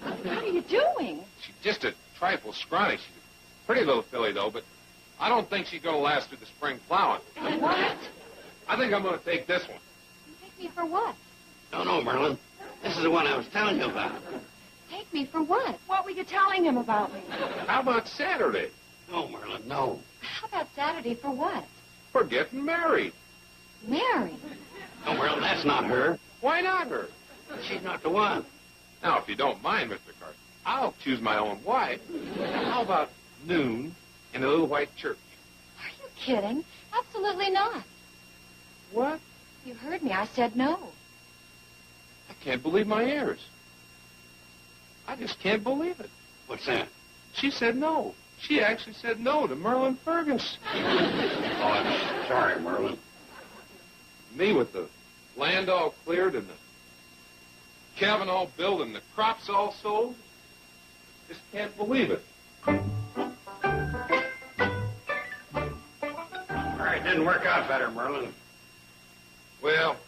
What are you doing? She's just a trifle scrawny. She's a pretty little filly, though, but I don't think she's going to last through the spring plowing. What? I think I'm going to take this one. Take me for what? No, Merlin. This is the one I was telling you about. Take me for what? What were you telling him about me? How about Saturday? No, Merlin, no. How about Saturday for what? We're getting married. Married? No, Merlin, that's not her. Why not her? She's not the one. Now, if you don't mind, Mr. Carson, I'll choose my own wife. How about noon in a little white church? Are you kidding? Absolutely not. What? You heard me. I said no. I can't believe my ears. I just can't believe it. What's that? She said no. She actually said no to Merlin Fergus. Oh, I'm sorry, Merlin. Me with the land all cleared and the cabin all built and the crops all sold. Just can't believe it. All right, didn't work out better, Merlin. Well,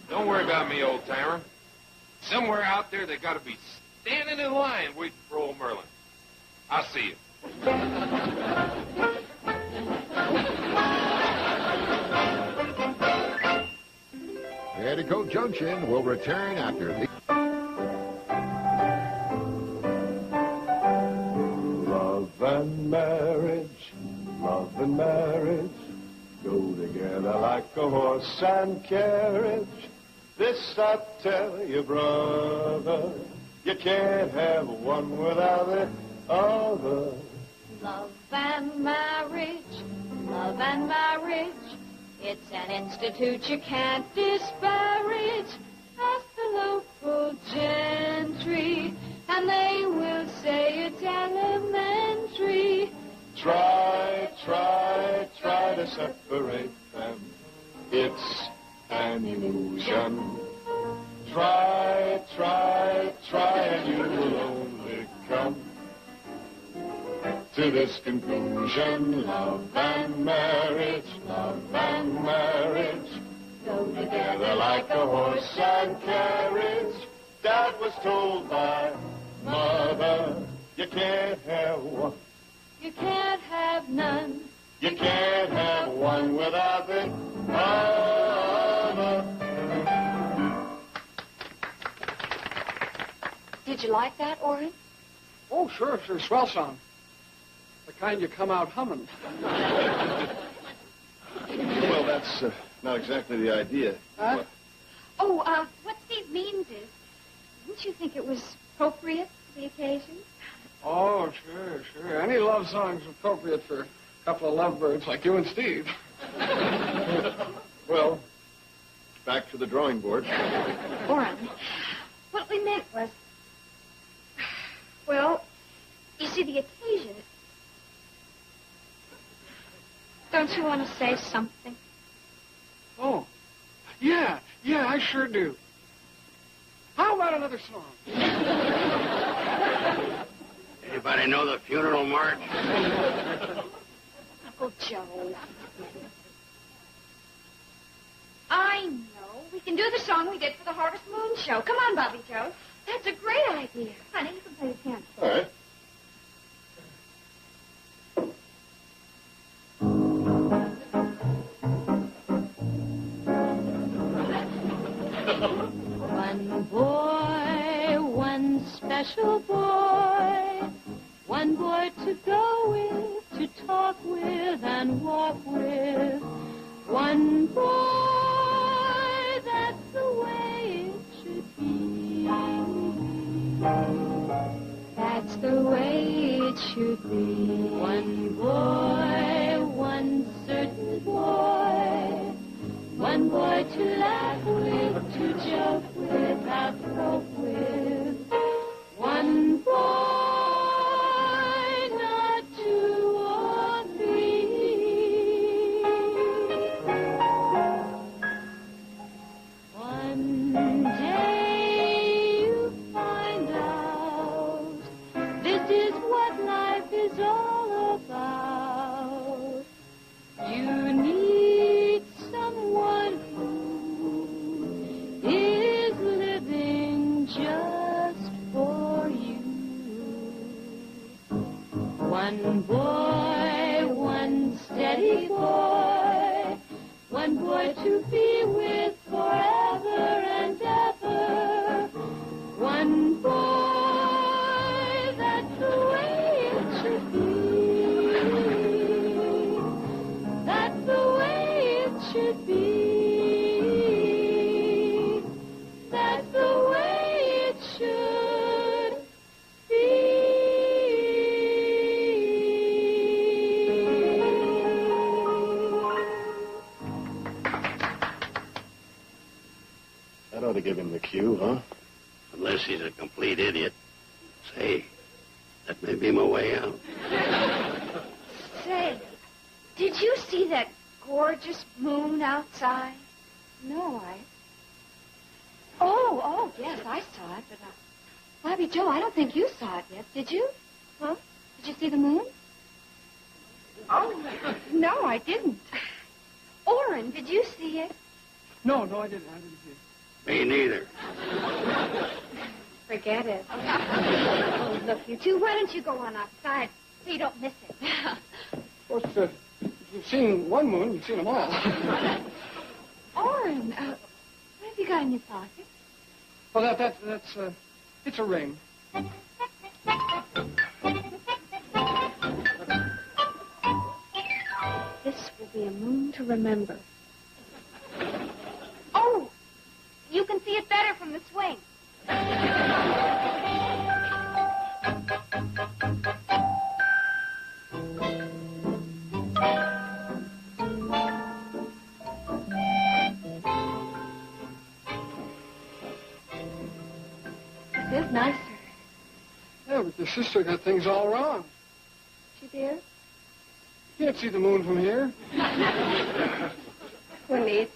don't worry about me, old timer. Somewhere out there, they got to be standing in line waiting for old Merlin. I'll see you. Petticoat Junction will return after the... Love and marriage go together like a horse and carriage. This I tell you, brother, you can't have one without the other. Love and marriage, it's an institute you can't disparage. Ask the local gentry, and they will say it's elementary. Try to separate them. It's an illusion. Try, and you will only come to this conclusion. Love and marriage go together like a horse and carriage. Dad was told by Mother, you can't have one. You can't have none. You can't have one without the other. Did you like that, Orrin? Oh, sure. Swell song. The kind you come out humming. Well, that's not exactly the idea. What Steve means is, didn't you think it was appropriate for the occasion? Oh, sure. Any love song's appropriate for a couple of lovebirds like you and Steve. Well, back to the drawing board. Orrin, what we meant was, well, you see, the occasion. Don't you want to say something? Oh, yeah, I sure do. How about about another song? Anybody know the funeral march? Uncle Joe. I know. We can do the song we did for the Harvest Moon show. Come on, Bobby Joe. That's a great idea. Honey, you can play the piano. All right. One boy, one special boy, one boy to go with, to talk with and walk with. One boy, that's the way it should be. That's the way it should be. One boy, one certain boy. One boy to laugh with, to joke with, have hope with. One boy, not two or three. One day you find out this is what life is all about. You need someone who is living just for you. One boy, one steady boy, one boy to be with forever and ever. One boy, that's the way it should be. That's the way it should be. That's the way it should be. That ought to give him the cue, huh? Unless he's a complete idiot. Say, that may be my way out. Say, did you see that gorgeous moon outside? No, Oh, yes, I saw it, but, Bobby Joe, I don't think you saw it yet, did you? Huh? Did you see the moon? Oh, no, I didn't. Orrin, did you see it? No, I didn't see it. Me neither. Forget it. Oh, look, you two, why don't you go on outside so you don't miss it? Of course, if you've seen one moon, you've seen them all. Orrin, what have you got in your pocket? Well, it's a ring. This will be a moon to remember. Oh, you can see it better from the swing. This is nicer. Yeah, but your sister got things all wrong. She did? You can't see the moon from here. Well, neat.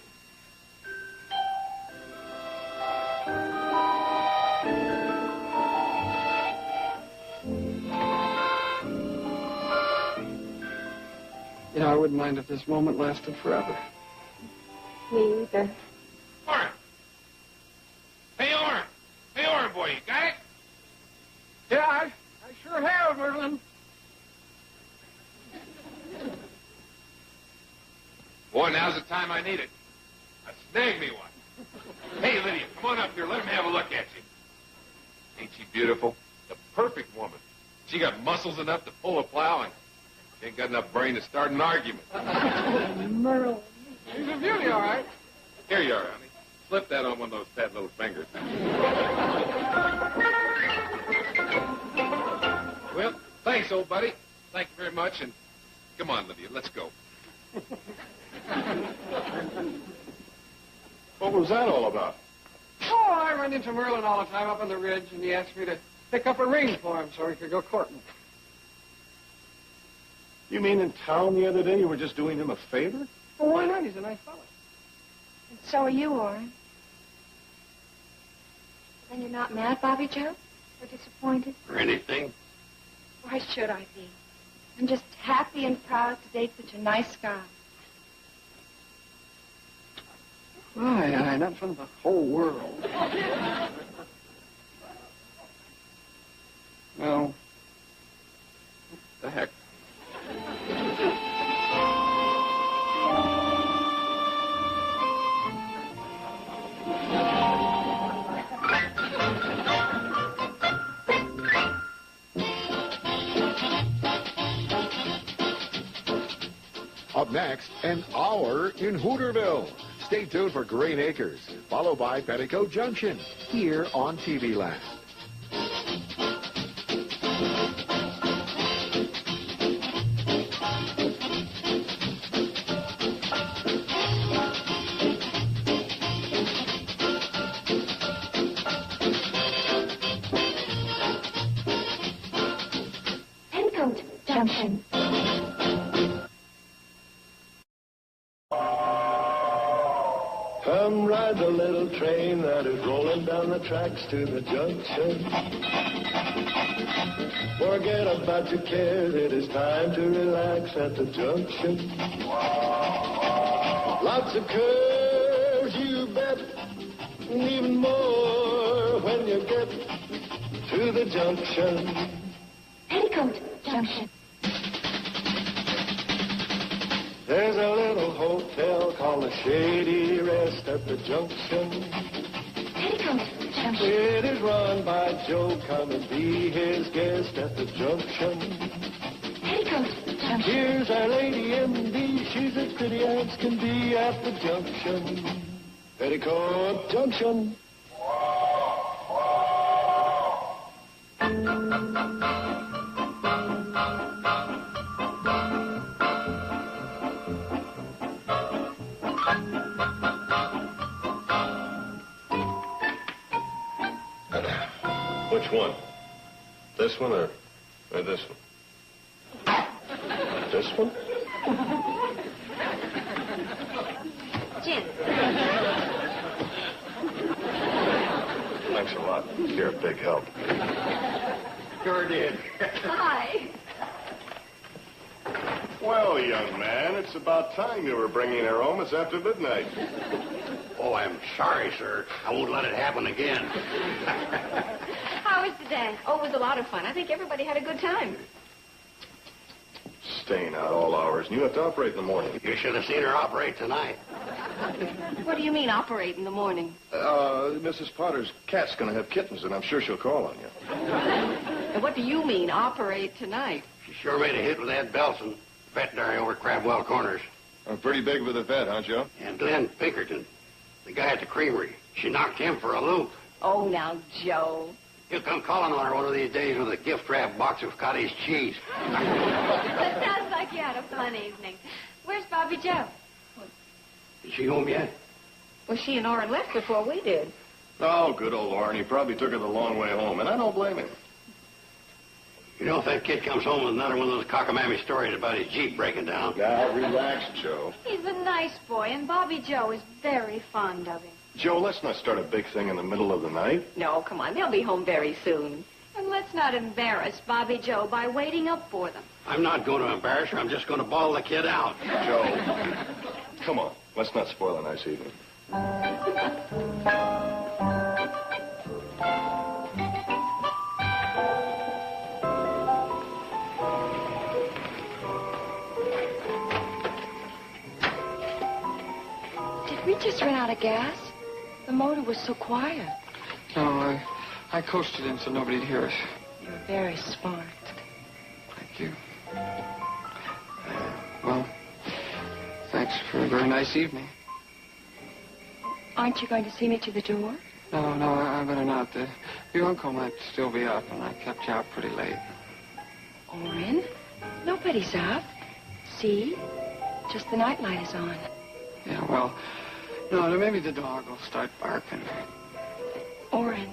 Yeah, I wouldn't mind if this moment lasted forever. Me either. Orrin! Hey, Orrin! Hey, Orrin, boy, you got it? Yeah, I sure have, Merlin. Boy, now's the time I need it. Now, snag me one. Hey, Lydia, come on up here. Let him have a look at you. Ain't she beautiful? The perfect woman. She got muscles enough to pull a plow and ain't got enough brain to start an argument. Merle. She's a beauty, all right. Here you are, honey. Slip that on one of those fat little fingers. Well, thanks, old buddy. Thank you very much, and come on, Lydia, let's go. What was that all about? Oh, I run into Merlin all the time up on the ridge, and he asked me to pick up a ring for him so he could go courting. You mean in town the other day you were just doing him a favor? Well, why not? He's a nice fellow. And so are you, Orrin. Then you're not mad, Bobby Joe? Or disappointed? Or anything? Why should I be? I'm just happy and proud to date such a nice guy. Aye, not for the whole world. Well, what the heck? Up next, an hour in Hooterville. Stay tuned for Green Acres, followed by Petticoat Junction, here on TV Land. Petticoat Junction. Come ride the little train that is rolling down the tracks to the junction. Forget about your cares, it is time to relax at the junction. Lots of curves, you bet, and even more when you get to the junction. Petticoat Junction. There's a little hotel called the Shady Rest at the junction. Petticoat Junction. It is run by Joe. Come and be his guest at the junction. Petticoat Junction. Here's our lady M.D. She's as pretty as can be at the junction. Petticoat Junction. Which one? This one or this one? This one? Jim. Thanks a lot. You're a big help. Sure did. Hi. Well, young man, it's about time you were bringing her home. It's after midnight. Oh, I'm sorry, sir. I won't let it happen again. How was the dance? Oh, it was a lot of fun. I think everybody had a good time. Staying out all hours, and you have to operate in the morning. You should have seen her operate tonight. What do you mean, operate in the morning? Mrs. Potter's cat's going to have kittens, and I'm sure she'll call on you. And what do you mean, operate tonight? She sure made a hit with Ed Belson, veterinary over at Crabwell Corners. Pretty big with the vet, huh, Joe? And Glenn Pinkerton, the guy at the creamery. She knocked him for a loop. Oh, now, Joe. He'll come calling on her one of these days with a gift-wrapped box of cottage cheese. That sounds like you had a fun evening. Where's Bobby Joe? Is she home yet? Well, she and Orrin left before we did. Oh, good old Lauren. He probably took her the long way home, and I don't blame him. You know, if that kid comes home with another one of those cockamamie stories about his Jeep breaking down. Now, relax, Joe. He's a nice boy, and Bobby Joe is very fond of him. Joe, let's not start a big thing in the middle of the night. No, come on. They'll be home very soon. And let's not embarrass Bobby Joe by waiting up for them. I'm not going to embarrass her. I'm just going to bawl the kid out. Joe, come on. Let's not spoil a nice evening. Did we just run out of gas? The motor was so quiet. No, I coasted in so nobody'd hear us. You're very smart. Thank you. Well, thanks for a very nice evening. Aren't you going to see me to the door? No, I better not. Your uncle might still be up, and I kept you out pretty late. Orrin? Nobody's up. See? Just the nightlight is on. Yeah, well, no, maybe the dog will start barking. Orrin,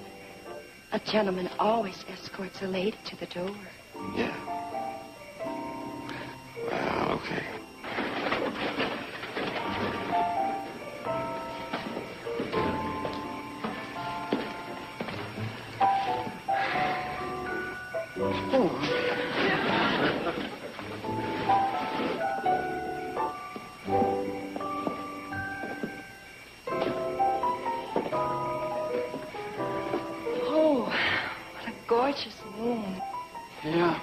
a gentleman always escorts a lady to the door. Yeah. Well, okay. Yeah.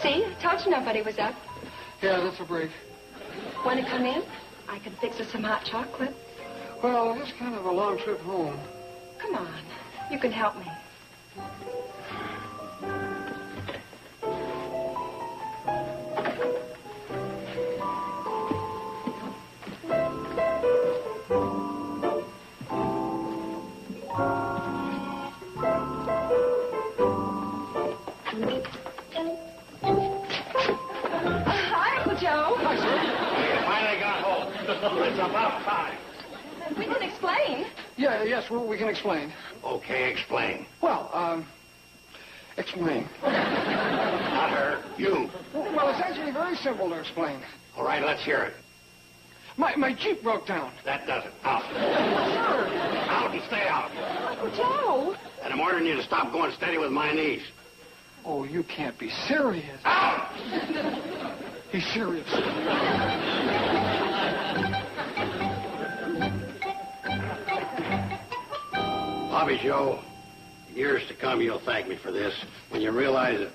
See? I told you nobody was up. Yeah, that's a break. Want to come in? I can fix us some hot chocolate. Well, it's kind of a long trip home. Come on. You can help me. Hi, Uncle Joe. Hi, sir. You finally got home. It's about time. We can explain. Yeah, yes, we can explain. Okay, explain. Well, explain. Not her. You. Well, it's actually very simple to explain. All right, let's hear it. My Jeep broke down. That does it. Out. Sir. Out and stay out. Uncle Joe. And I'm ordering you to stop going steady with my niece. Oh, you can't be serious. Out! He's serious. Bobby Joe, in years to come, you'll thank me for this when you realize it.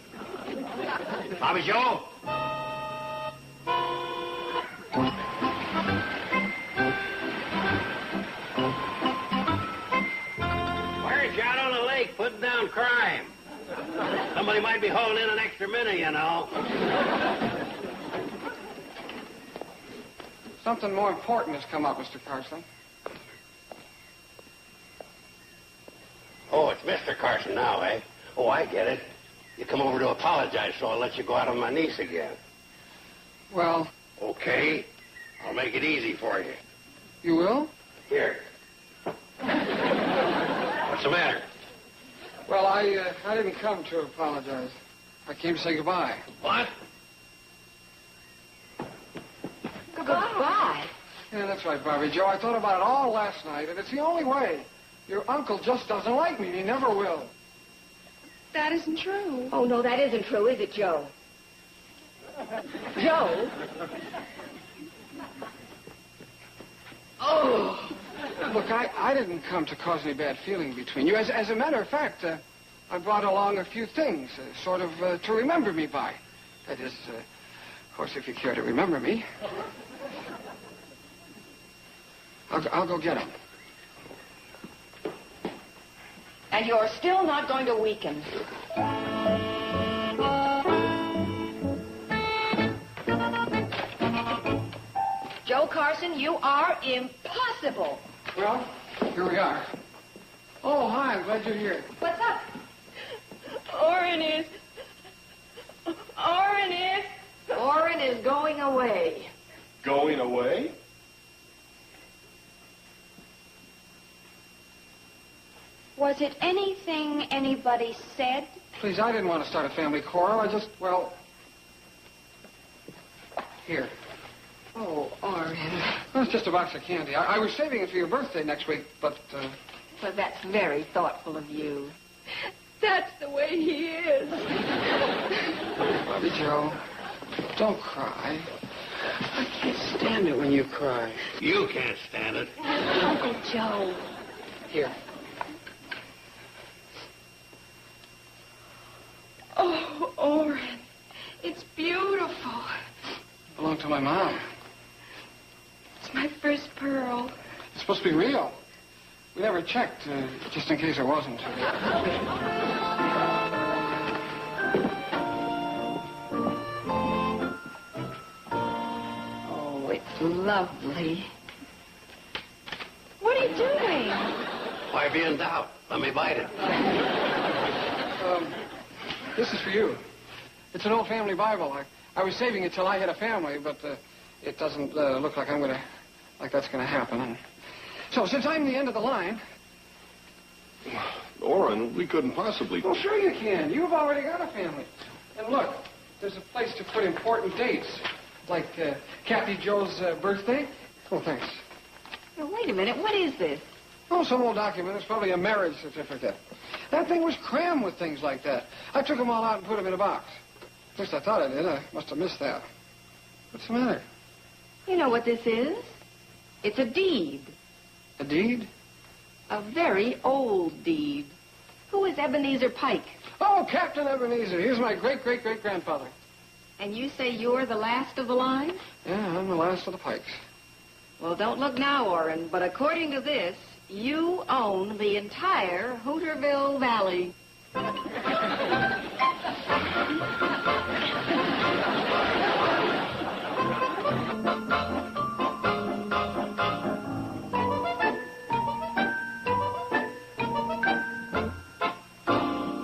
Bobby Joe? Why aren't you out on the lake putting down crime? Somebody might be holding in an extra minute, you know. Something more important has come up, Mr. Carson. Oh, it's Mr. Carson now, eh? Oh, I get it. You come over to apologize, so I'll let you go out on my niece again. Well... Okay. I'll make it easy for you. You will? Here. What's the matter? Well, I didn't come to apologize. I came to say goodbye. What? Goodbye. Yeah, that's right, Bobby Joe. I thought about it all last night, and it's the only way. Your uncle just doesn't like me, and he never will. That isn't true. Oh, no, that isn't true, is it, Joe? Joe? Oh! Look, I didn't come to cause any bad feeling between you. As a matter of fact, I brought along a few things, sort of to remember me by. That is, of course, if you care to remember me. I'll go get them. And you're still not going to weaken. Joe Carson, you are impossible. Well, here we are. Oh, hi, I'm glad you're here. What's up? Orrin is going away. Going away? Was it anything anybody said? Please, I didn't want to start a family quarrel. I just, well... Here. Oh, Orrin. Well, it's just a box of candy. I was saving it for your birthday next week, but, Well, that's very thoughtful of you. That's the way he is. Bobby Joe, don't cry. I can't stand it when you cry. You can't stand it. Uncle Joe. Here. Oh, Orrin. It's beautiful. It belonged to my mom. It's my first pearl. It's supposed to be real. We never checked, just in case it wasn't. Oh, it's lovely. What are you doing? Why be in doubt? Let me bite it. This is for you. It's an old family Bible. I was saving it till I had a family, but it doesn't look like that's gonna happen. And so, since I'm the end of the line... Orrin, we couldn't possibly... Well, sure you can. You've already got a family. And look, there's a place to put important dates, like Kathy Joe's birthday. Oh, thanks. Now, wait a minute. What is this? Oh, some old document. It's probably a marriage certificate. That thing was crammed with things like that. I took them all out and put them in a box. At least I thought I did. I must have missed that. What's the matter? You know what this is? It's a deed. A deed? A very old deed. Who is Ebenezer Pike? Oh, Captain Ebenezer. He was my great-great-great-grandfather. And you say you're the last of the line? Yeah, I'm the last of the Pikes. Well, don't look now, Orrin, but according to this, you own the entire Hooterville Valley.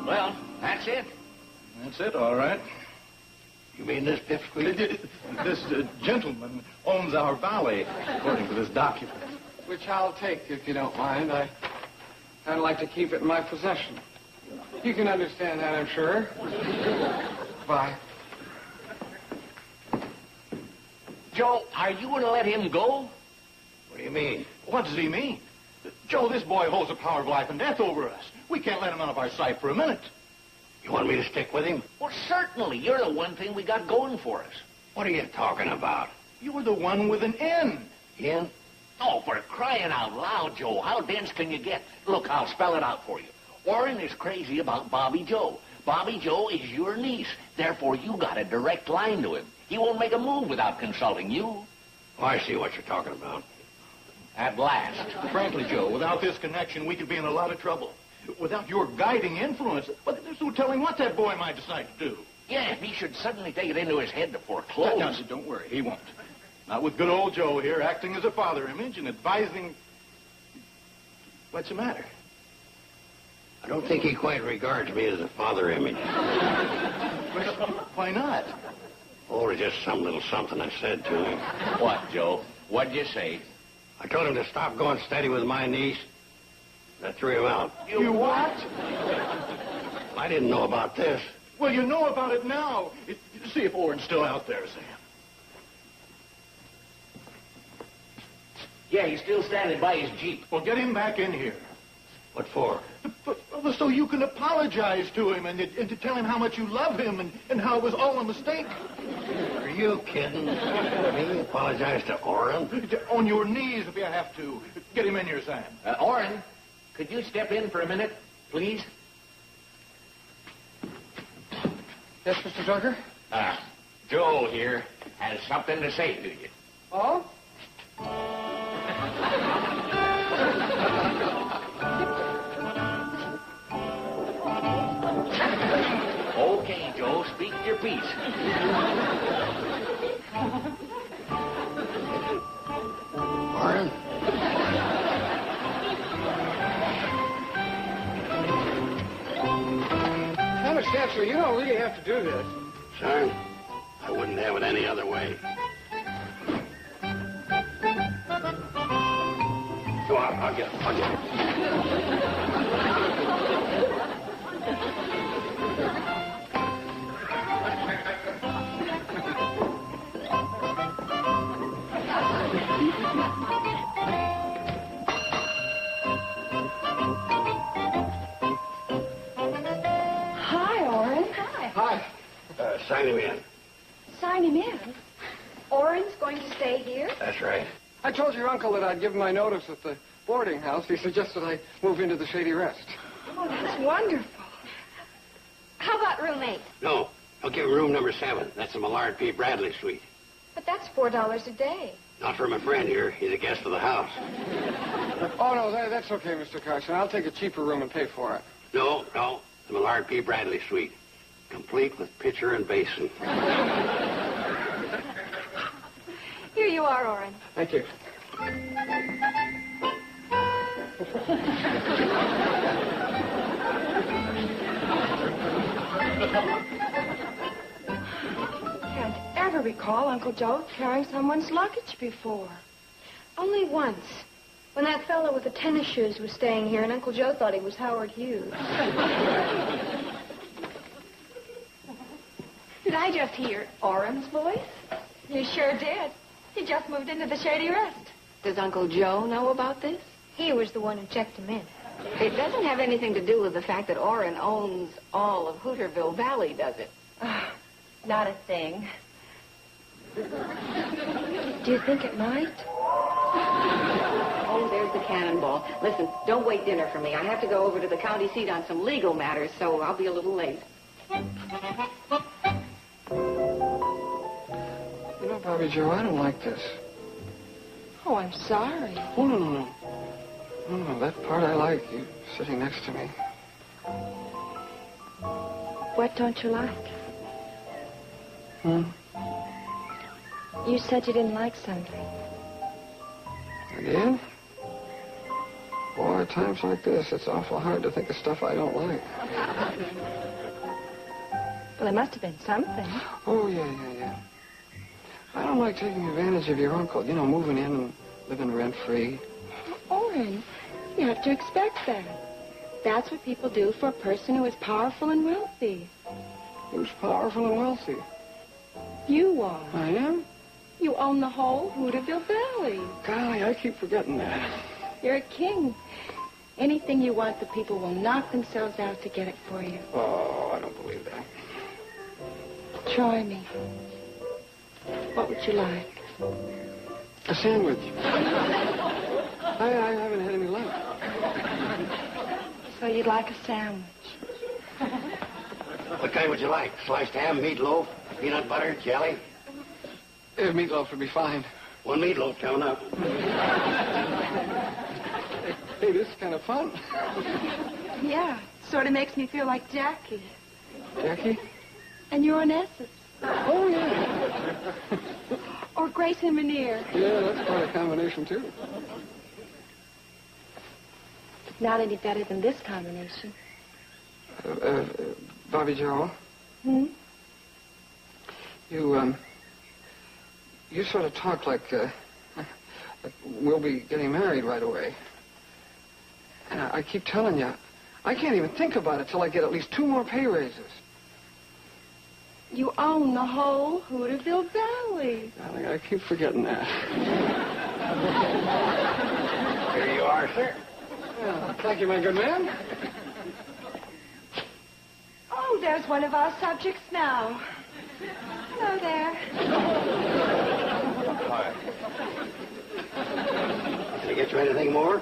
Well, that's it. That's it, all right. You mean this pipsqueak? This gentleman owns our valley, according to this document. Which I'll take, if you don't mind. I'd like to keep it in my possession. You can understand that, I'm sure. Bye. Joe, are you going to let him go? What do you mean? What does he mean? Joe, this boy holds the power of life and death over us. We can't let him out of our sight for a minute. You want me to stick with him? Well, certainly. You're the one thing we got going for us. What are you talking about? You're the one with an N. N? Oh, for crying out loud, Joe, how dense can you get? Look, I'll spell it out for you. Orrin is crazy about Bobby Joe. Bobby Joe is your niece. Therefore, you got a direct line to him. He won't make a move without consulting you. Oh, I see what you're talking about. At last. Frankly, Joe, without this connection, we could be in a lot of trouble. Without your guiding influence, well, there's no telling what that boy might decide to do. Yeah, if he should suddenly take it into his head to foreclose. Now, don't worry, he won't. Not with good old Joe here, acting as a father image and advising... What's the matter? I don't think he quite regards me as a father image. Why not? Oh, it's just some little something I said to him. What, Joe? What'd you say? I told him to stop going steady with my niece. I threw him out. You what? I didn't know about this. Well, you know about it now. See if Orrin's still out there, Sam. Yeah, he's still standing by his Jeep. Well, get him back in here. What for? So you can apologize to him and to tell him how much you love him and how it was all a mistake. Are you kidding? Me apologize to Orrin? On your knees if you have to. Get him in here, Sam. Orrin, could you step in for a minute, please? Yes, Mr. Tucker? Joe here has something to say to you. Oh? Okay, Joe, speak your piece. Orrin? I understand, sir. You don't really have to do this. Son, I wouldn't have it any other way. Go on, I'll get it. Hi, Orrin. Hi. Hi. Sign him in. Sign him in. Orrin's going to stay here? That's right. I told your uncle that I'd give him my notice at the boarding house. He suggested I move into the Shady Rest. Oh, that's wonderful. How about room 8? No, I'll give him room number 7. That's the Millard P. Bradley suite. But that's $4 a day. Not for my friend here. He's a guest of the house. Oh, no, that's okay, Mr. Carson. I'll take a cheaper room and pay for it. No, the Millard P. Bradley suite. Complete with pitcher and basin. Here you are, Orrin. Thank you. Can't ever recall Uncle Joe carrying someone's luggage before. Only once. When that fellow with the tennis shoes was staying here and Uncle Joe thought he was Howard Hughes. Did I just hear Orrin's voice? You sure did. He just moved into the Shady Rest. Does Uncle Joe know about this? He was the one who checked him in. It doesn't have anything to do with the fact that Orrin owns all of Hooterville Valley, does it? Not a thing. Do you think it might? Oh, there's the cannonball. Listen, don't wait dinner for me. I have to go over to the county seat on some legal matters, so I'll be a little late. You know, Bobby Joe, I don't like this. Oh, I'm sorry. Oh, no. No, that part I like, you sitting next to me. What don't you like? Hmm? You said you didn't like something. I did? Boy, at times like this, it's awful hard to think of stuff I don't like. Well, there must have been something. Oh, yeah. I don't like taking advantage of your uncle. You know, moving in and living rent-free. Orrin, you have to expect that. That's what people do for a person who is powerful and wealthy. Who's powerful and wealthy? You are. I am? You own the whole Hooterville Valley. Golly, I keep forgetting that. You're a king. Anything you want, the people will knock themselves out to get it for you. Oh, I don't believe that. Try me. What would you like? A sandwich. I haven't had any lunch. So you'd like a sandwich? What kind would you like? Sliced ham, meatloaf, peanut butter, jelly? Meatloaf would be fine. One meatloaf coming up. Hey, this is kind of fun. Yeah, sort of makes me feel like Jackie. Jackie? And you're Onassis. Oh, yeah. Or Grace and Rainier. Yeah, that's quite a combination, too. Not any better than this combination. Bobby Joe? Hmm? You sort of talk like we'll be getting married right away. And I keep telling you, I can't even think about it till I get at least 2 more pay raises. You own the whole Hooterville Valley. I keep forgetting that. Here you are, sir. Well, thank you, my good man. Oh, there's one of our subjects now. Hello there. Hi. Can I get you anything more?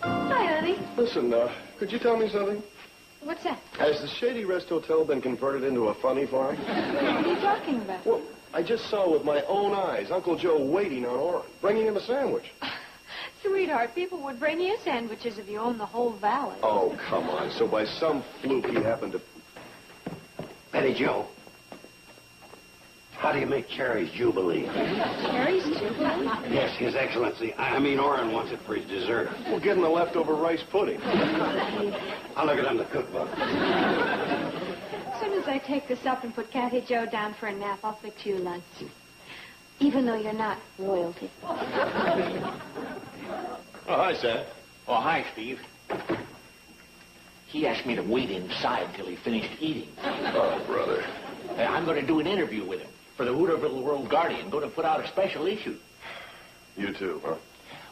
Hi, honey. Listen, could you tell me something? What's that? Has the Shady Rest Hotel been converted into a funny farm? What are you talking about? Well, I just saw with my own eyes Uncle Joe waiting on Orrin, bringing him a sandwich. Sweetheart, people would bring you sandwiches if you owned the whole valley. Oh, come on. So by some fluke he happened to... Betty Joe, how do you make Cherry's Jubilee? Cherry's Jubilee? Yes, His Excellency. I mean, Orrin wants it for his dessert. We'll give him the leftover rice pudding. I'll look it on the cookbook. As soon as I take this up and put Cathy Joe down for a nap, I'll fix you lunch. Even though you're not royalty. Oh, hi, Sam. Oh, hi, Steve. He asked me to wait inside till he finished eating. Oh, brother. I'm going to do an interview with him for the Hooterville World Guardian. Going to put out a special issue. You too, huh?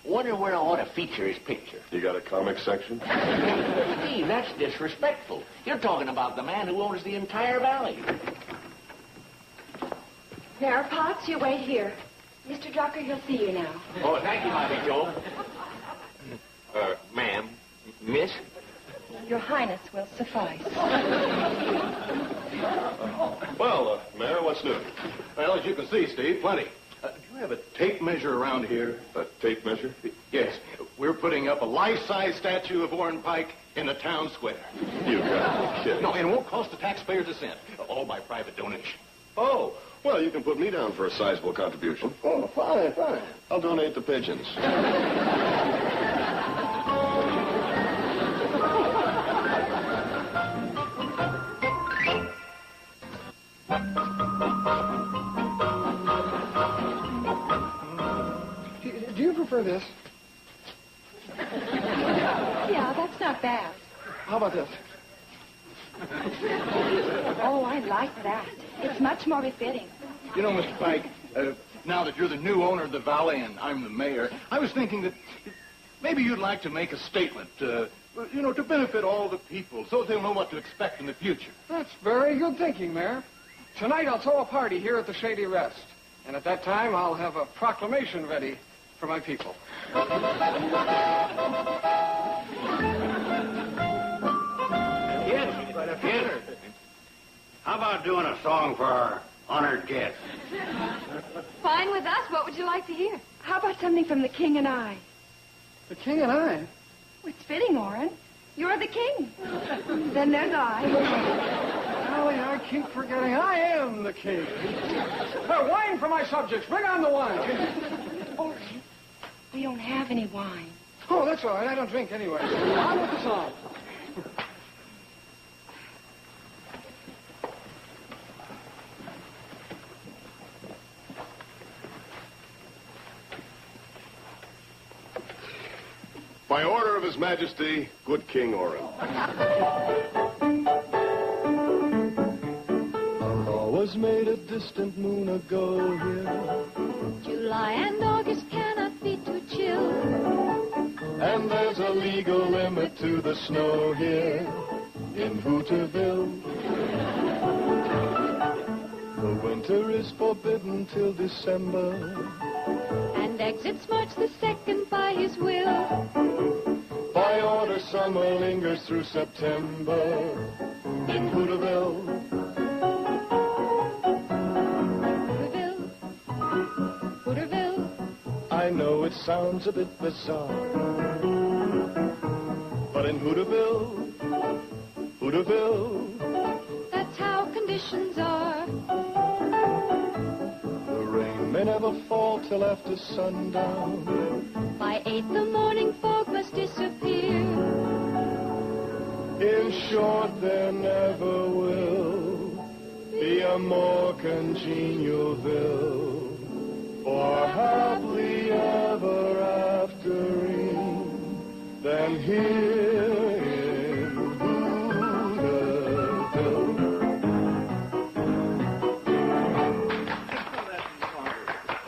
Wonder where I ought to feature his picture. You got a comic section? Steve, that's disrespectful. You're talking about the man who owns the entire valley. There, Potts, you wait here. Mr. Drucker, he'll see you now. Oh, thank you, Bobby Joe. Ma'am. Miss? Your Highness will suffice. Well, Mayor, what's new? Well, as you can see, Steve, plenty. Do you have a tape measure around here? A tape measure? Yes. We're putting up a life-size statue of Orrin Pike in the town square. You got to be kidding. No, and it won't cost the taxpayers a cent. All by private donation. Oh, well, you can put me down for a sizable contribution. Oh, fine. I'll donate the pigeons. Do you prefer this? Yeah, that's not bad. How about this? Oh, I like that. It's much more befitting. You know, Mr. Pike, Now that you're the new owner of the valley and I'm the mayor, I was thinking that maybe you'd like to make a statement, to benefit all the people so they'll know what to expect in the future. That's very good thinking, Mayor. Tonight I'll throw a party here at the Shady Rest. And at that time, I'll have a proclamation ready for my people. Kid, how about doing a song for our honored guest? Fine with us. What would you like to hear? How about something from The King and I? The King and I? It's fitting, Orrin. You're the king. Then there's I. Golly, I keep forgetting I am the king. Wine for my subjects. Bring on the wine. Orrin, we don't have any wine. Oh, that's all right. I don't drink anyway. On with the song. By order of His Majesty, good King Orrin. A law was made a distant moon ago here. July and August cannot be too chill. And there's a legal limit to the snow here in Hooterville. The winter is forbidden till December. And exits March the 2nd by his will. By order, summer lingers through September in Hooterville. Hooterville. I know it sounds a bit bizarre, but in Hooterville, That's how conditions are. the rain may never fall till after sundown. By 8 the morning fog must disappear. In short, there never will be a more congenialville for happily ever aftering than here in Hooterville.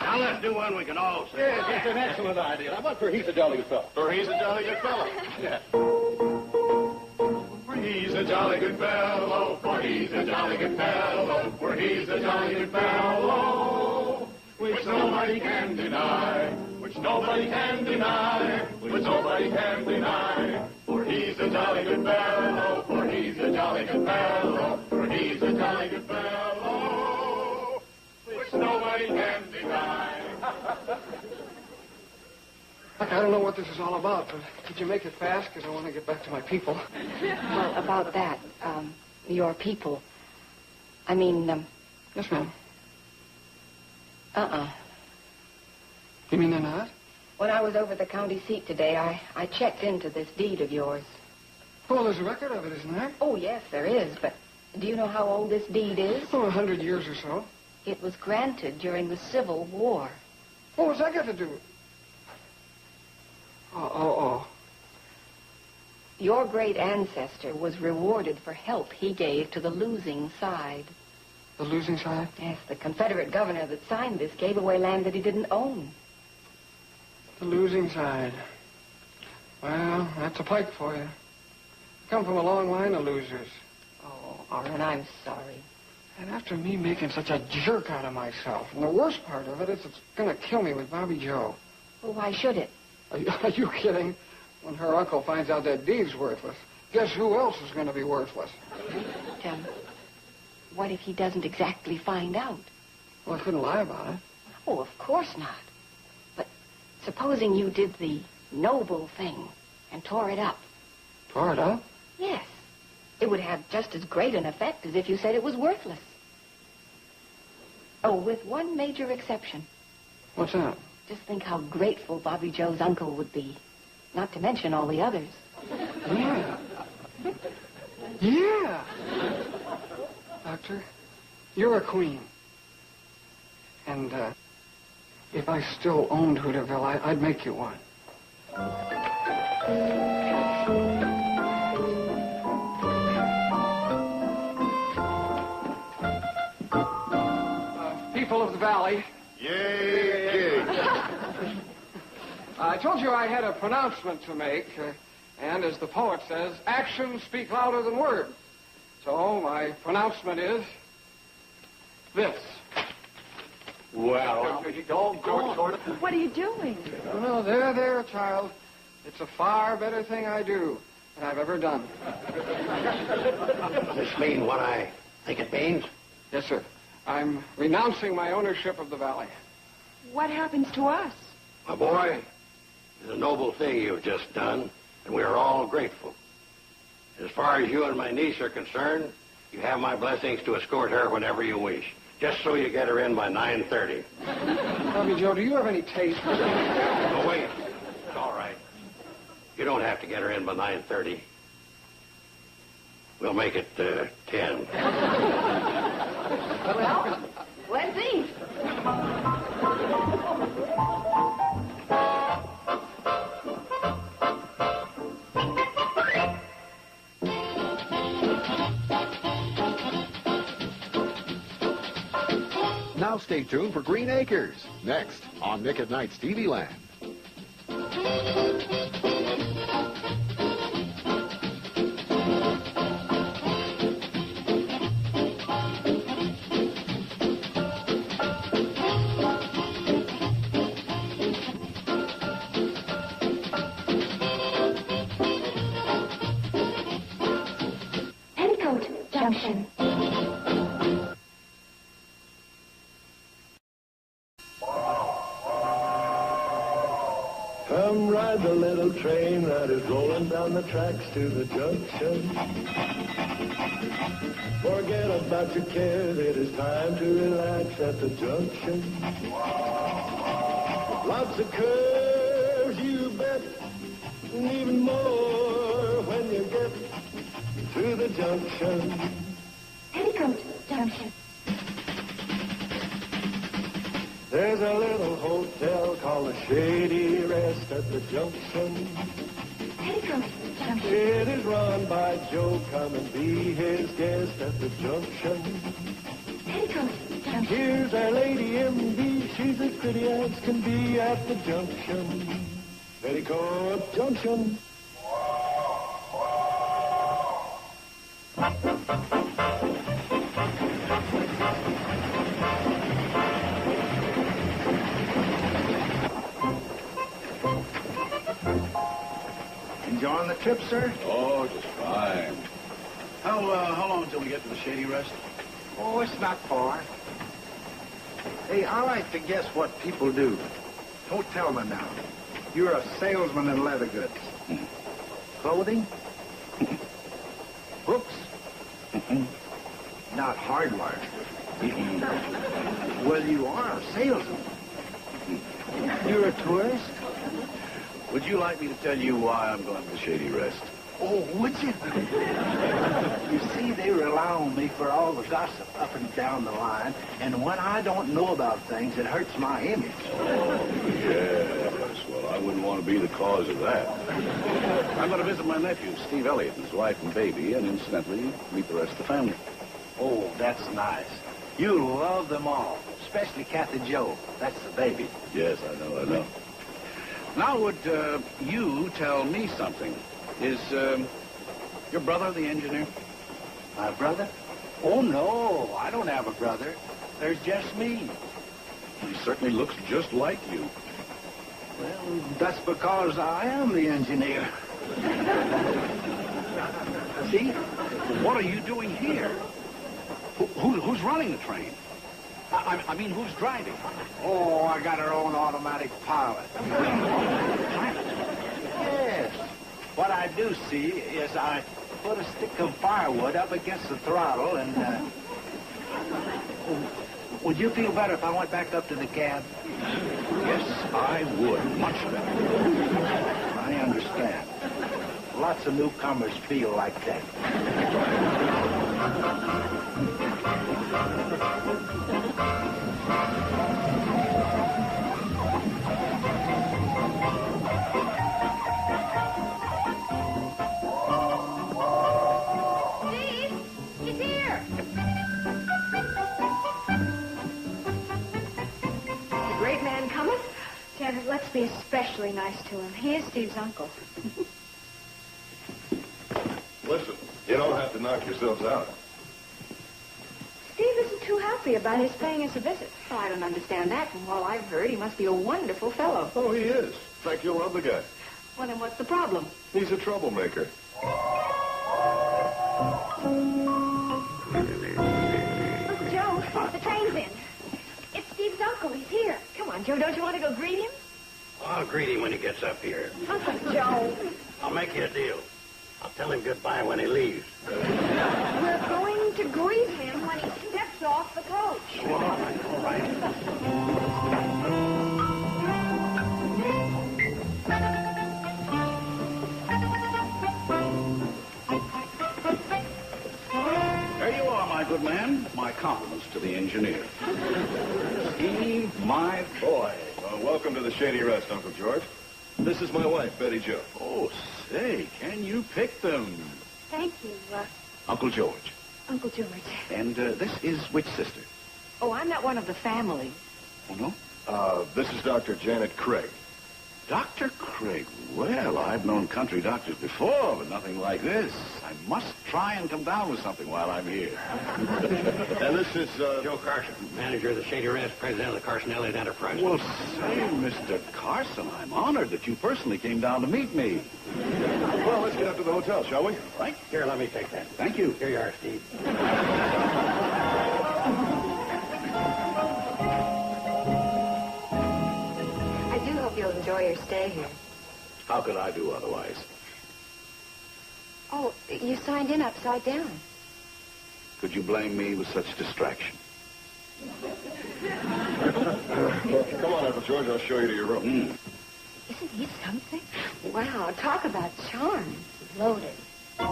Now let's do one we can all sing. Yes, it's an excellent idea. How about for He's a Jolly Good Fellow? For he's a jolly good fellow. Yeah. For he's a jolly good fellow, for he's a jolly good fellow, for he's a jolly good fellow, which nobody can deny, which nobody can deny, which nobody can deny. For he's a jolly good fellow, for he's a jolly good fellow, for he's a jolly good fellow, which nobody can deny. Look, I don't know what this is all about, but could you make it fast? Because I want to get back to my people. Well, about that, your people. I mean, Yes, ma'am. uh-uh. You mean they're not? When I was over at the county seat today, I checked into this deed of yours. Oh, there's a record of it, isn't there? Oh, yes, there is, but do you know how old this deed is? Oh, 100 years or so. It was granted during the Civil War. Oh, what's that got to do with it? Oh. Your great ancestor was rewarded for help he gave to the losing side. The losing side? Yes, the Confederate governor that signed this gave away land that he didn't own. The losing side. Well, that's a pike for you. Come from a long line of losers. Oh, Orrin, I'm sorry. And after me making such a jerk out of myself, and the worst part of it is it's going to kill me with Bobby Joe. Well, why should it? Are you kidding? When her uncle finds out that deed's worthless, guess who else is going to be worthless? What if he doesn't exactly find out? Well, I couldn't lie about it. Oh, of course not. But supposing you did the noble thing and tore it up. Tore it up? Yes. It would have just as great an effect as if you said it was worthless. Oh, with one major exception. What's that? Just think how grateful Bobby Joe's uncle would be. Not to mention all the others. Yeah. Yeah. Doctor, you're a queen. And, if I still owned Hooterville, I'd make you one. People of the valley, Yay! I told you I had a pronouncement to make, and as the poet says, actions speak louder than words. So my pronouncement is this. Well, doggone. What are you doing? Oh, there, child. It's a far better thing I do than I've ever done. Does this mean what I think it means? Yes, sir. I'm renouncing my ownership of the valley. What happens to us? My boy, it's a noble thing you've just done, and we are all grateful. As far as you and my niece are concerned, you have my blessings to escort her whenever you wish. Just so you get her in by 9:30. Bobby Joe, do you have any taste? Oh, wait. It's all right. You don't have to get her in by 9:30. We'll make it 10. Well, let's eat. Now stay tuned for Green Acres, next on Nick at Night's TV Land. Petticoat Junction. Come ride the little train that is rolling down the tracks to the junction. Forget about your cares, it is time to relax at the junction. Lots of curves, you bet, and even more when you get to the junction. Petticoat Junction. There's a little hotel called the Shady Rest at the junction. Petticoat Junction. It is run by Joe. Come and be his guest at the junction. Petticoat Junction. Here's our lady M.D. She's as pretty as can be at the junction. Petticoat Junction. Enjoying the trip, sir? Oh, just fine. How long until we get to the Shady Rest? Oh, it's not far. Hey, I like to guess what people do. Don't tell me now. You're a salesman in leather goods. Clothing? Books? Not hardware. Well, you are a salesman. You're a tourist? Would you like me to tell you why I'm going to the Shady Rest? Oh, would you? You see, they rely on me for all the gossip up and down the line, and when I don't know about things, it hurts my image. Oh, yes. Well, I wouldn't want to be the cause of that. I'm going to visit my nephew, Steve Elliott, and his wife and baby, and incidentally, meet the rest of the family. Oh, that's nice. You love them all, especially Kathy Joe. That's the baby. Yes, I know. Now, would you tell me something? Is your brother the engineer? My brother? Oh, no, I don't have a brother. There's just me. He certainly looks just like you. Well, that's because I am the engineer. See? What are you doing here? Who's running the train? I mean, who's driving? Oh, I got our own automatic pilot. Yes. What I do see is I put a stick of firewood up against the throttle and, would you feel better if I went back up to the cab? Yes, I would. Much better. I understand. Lots of newcomers feel like that. He's here. must be especially nice to him. He is Steve's uncle. Listen, you don't have to knock yourselves out. Steve isn't too happy about his paying us a visit. Oh, I don't understand that. From all I've heard, he must be a wonderful fellow. Oh, he is. In fact, you'll love the guy. Well, then what's the problem? He's a troublemaker. Uncle Joe, the train's in. It's Steve's uncle. He's here. Come on, Joe, don't you want to go greet him? I'll greet him when he gets up here. Uncle Joe. I'll make you a deal. I'll tell him goodbye when he leaves. We're going to greet him when he steps off the coach. All right. There you are, my good man. My compliments to the engineer. Steve, my boy. Welcome to the Shady Rest, Uncle George. This is my wife, Betty Jo. Oh, say, can you pick them? Thank you, Uncle George. Uncle George. And this is which sister? Oh, I'm not one of the family. Oh, no? This is Dr. Janet Craig. Dr. Craig. Well, I've known country doctors before, but nothing like this. I must try and come down with something while I'm here. And this is, Joe Carson, manager of the Shady Rest, president of the Carson Elliott Enterprise. Well, say, Mr. Carson, I'm honored that you personally came down to meet me. Well, let's get up to the hotel, shall we? Right. Here, let me take that. Thank you. Here you are, Steve. I do hope you'll enjoy your stay here. How could I do otherwise? Oh, you signed in upside down. Could you blame me with such distraction? Come on, Uncle George, I'll show you to your room. Isn't he something? Wow, talk about charm. Loaded. We've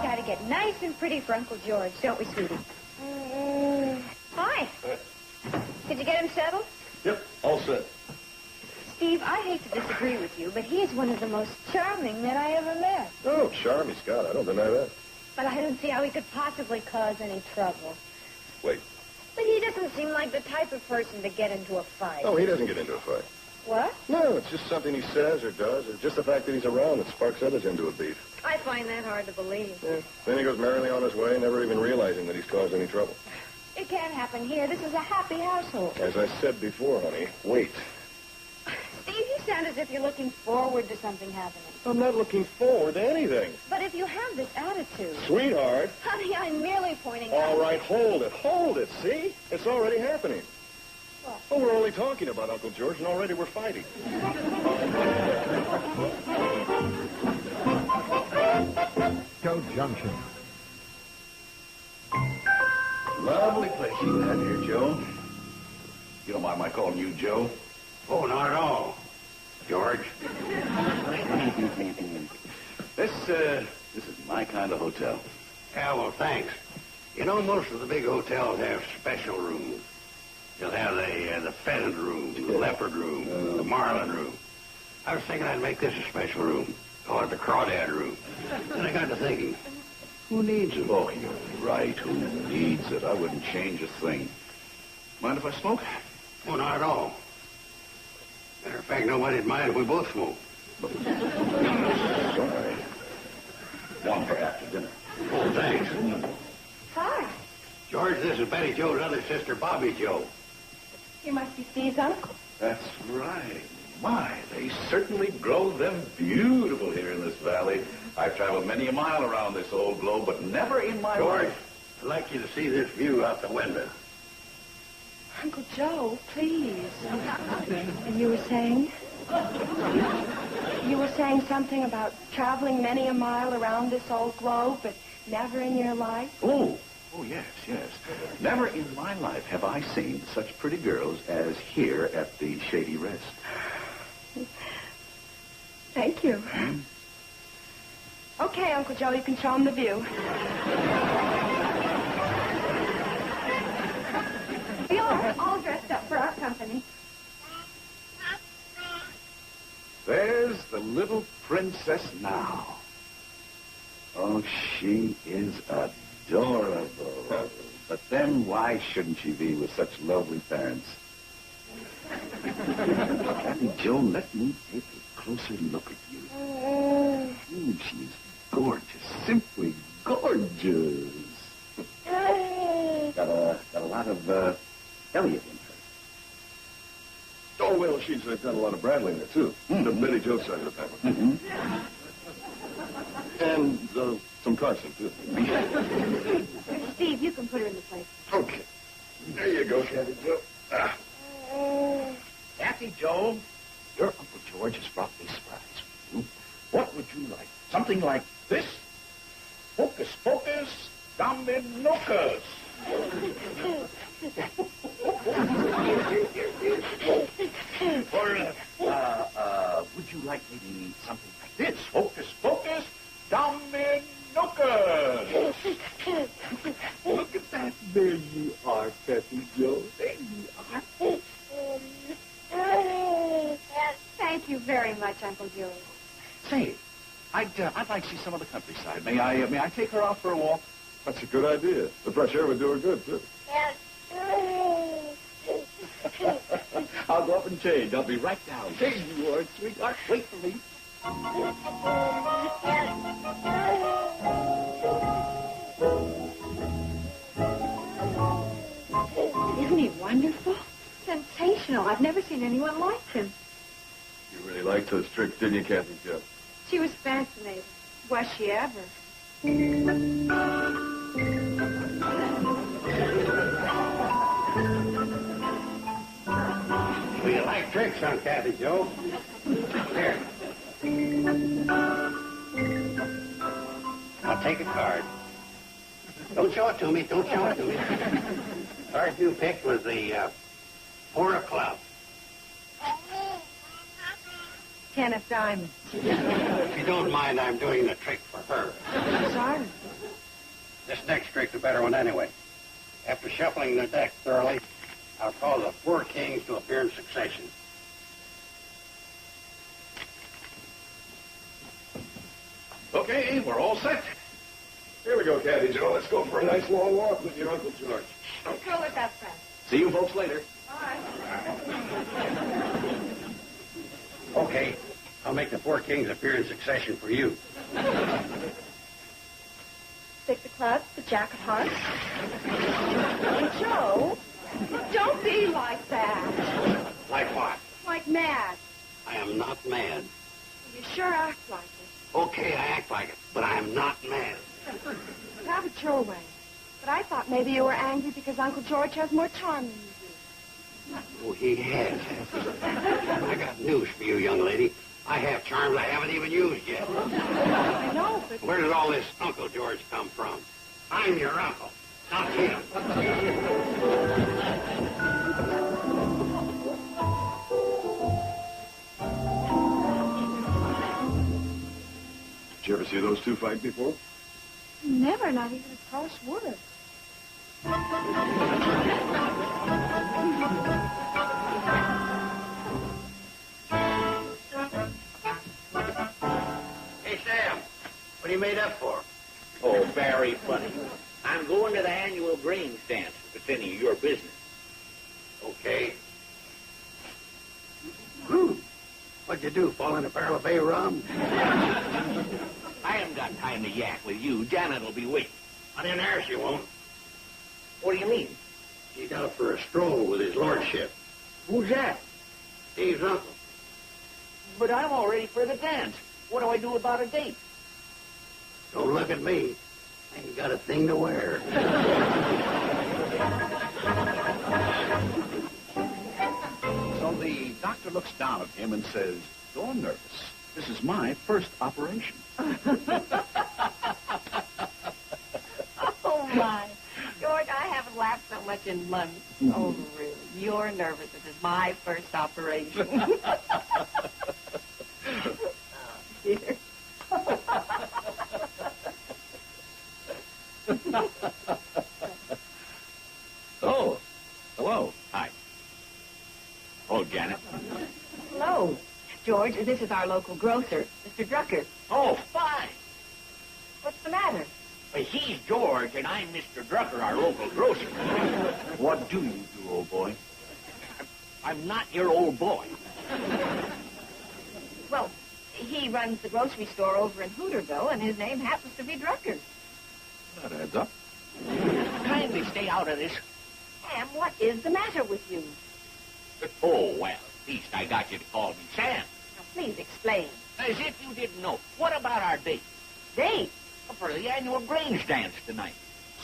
got to get nice and pretty for Uncle George, don't we, sweetie? Hi. Did you get him settled? Yep, all set. Steve, I hate to disagree with you, but he is one of the most charming men I ever met. Oh, charming Scott, I don't deny that. But I don't see how he could possibly cause any trouble. Wait. But he doesn't seem like the type of person to get into a fight. Oh, he doesn't get into a fight. What? No, it's just something he says or does, or just the fact that he's around that sparks others into a beef. I find that hard to believe. Yeah. Then he goes merrily on his way, never even realizing that he's caused any trouble. It can't happen here. This is a happy household. As I said before, honey, wait. Steve, you sound as if you're looking forward to something happening. I'm not looking forward to anything. But if you have this attitude... Sweetheart. Honey, I'm merely pointing All out... right, hold it, see? It's already happening. What? Oh, we're only talking about Uncle George, and already we're fighting. Petticoat Junction. Lovely place you have here, Joe. You don't mind my calling you Joe? Oh, not at all. George. This is my kind of hotel. Yeah, well, thanks. You know, most of the big hotels have special rooms. You'll have the pheasant room, the leopard room, the marlin room. I was thinking I'd make this a special room. Call it the crawdad room. Then I got to thinking, who needs it? Oh, you're right. Who needs it? I wouldn't change a thing. Mind if I smoke? Oh, not at all. Matter of fact, nobody'd mind if we both smoke. Sorry. One for after dinner. Oh, thanks. Hi. George, this is Betty Jo's other sister, Bobby Jo. You must be Steve's uncle. That's right. My, they certainly grow them beautiful here in this valley. I've traveled many a mile around this old globe, but never in my George, life. I'd like you to see this view out the window. Uncle Joe, please. And you were saying? You were saying something about traveling many a mile around this old globe, but never in your life? Oh, yes. Never in my life have I seen such pretty girls as here at the Shady Rest. Thank you. Okay, Uncle Joe, you can show him the view. We are all dressed up for our company. There's the little princess now. Oh, she is a adorable. But then why shouldn't she be with such lovely parents? Kathy Joe, let me take a closer look at you. She's gorgeous, simply gorgeous. Got a lot of Elliot in her. Oh, well, she's got a lot of Bradley in her, too. The Betty Joe side of the family. And some Carson, too. Steve, you can put her in the place. Okay. There you go, Kathy Joe. Ah. Kathy Joe, your Uncle George has brought me a surprise for you. What would you like? Something like this? Hocus pocus, dominocus. Or, would you like maybe something like this? Hocus pocus, dominocus. Look at that. There you are, Kathy Joe. There you are. Thank you very much, Uncle George. Say, I'd like to see some of the countryside. May I take her out for a walk? That's a good idea. The fresh air would do her good, too. I'll go up and change. I'll be right down. There you are, sweetheart. Wait for me. Isn't he wonderful? Sensational. I've never seen anyone like him. You really liked those tricks, didn't you, Kathy Joe? She was fascinating. Was she ever? Do you like tricks, huh, Kathy Joe? Here. I'll take a card. Don't show it to me. Don't show it to me. Card you picked was the 4 of clubs. 10 of diamonds. If you don't mind, I'm doing the trick for her. Sorry. This next trick's a better one anyway. After shuffling the deck thoroughly, I'll call the 4 kings to appear in succession. Okay, we're all set. Here we go, Kathy Joe. Let's go for a nice long walk with your Uncle George. Let's go with that friend. See you folks later. Bye. Okay, I'll make the 4 kings appear in succession for you. 6 of clubs, the jack of hearts. Joe, don't be like that. Like what? Like mad. I am not mad. You sure act like it. Okay, I act like it, but I am not mad. Have it your way. But I thought maybe you were angry because Uncle George has more charm than you do. Oh, he has. I got news for you, young lady. I have charms I haven't even used yet. I know, but... Where did all this Uncle George come from? I'm your uncle, not him. Did you ever see those two fight before? Never, not even a cross word. Hey, Sam, what are you made up for? Oh, very funny. I'm going to the annual grain dance, if it's any of your business. Okay. What'd you do, fall in a barrel of bay rum? I haven't got time to yak with you. Janet'll be waiting. On in there, she won't. What do you mean? She's out for a stroll with his lordship. Who's that? Steve's uncle. But I'm all ready for the dance. What do I do about a date? Don't look at me. I ain't got a thing to wear. So the doctor looks down at him and says, "You're nervous. This is my first operation." Oh, my. George, I haven't laughed so much in months. Oh, really? You're nervous. This is my first operation. Oh, dear. Oh, hello. Hi. Oh, Janet. Hello. George, this is our local grocer, Mr. Drucker. Oh, fine. What's the matter? He's George, and I'm Mr. Drucker, our local grocer. What do you do, old boy? I'm not your old boy. Well, he runs the grocery store over in Hooterville, and his name happens to be Drucker. That adds up. Kindly stay out of this. Sam, what is the matter with you? Oh, well, at least I got you to call me Sam. Now, please explain. As if you didn't know. What about our date? Date? For the annual Grange dance tonight.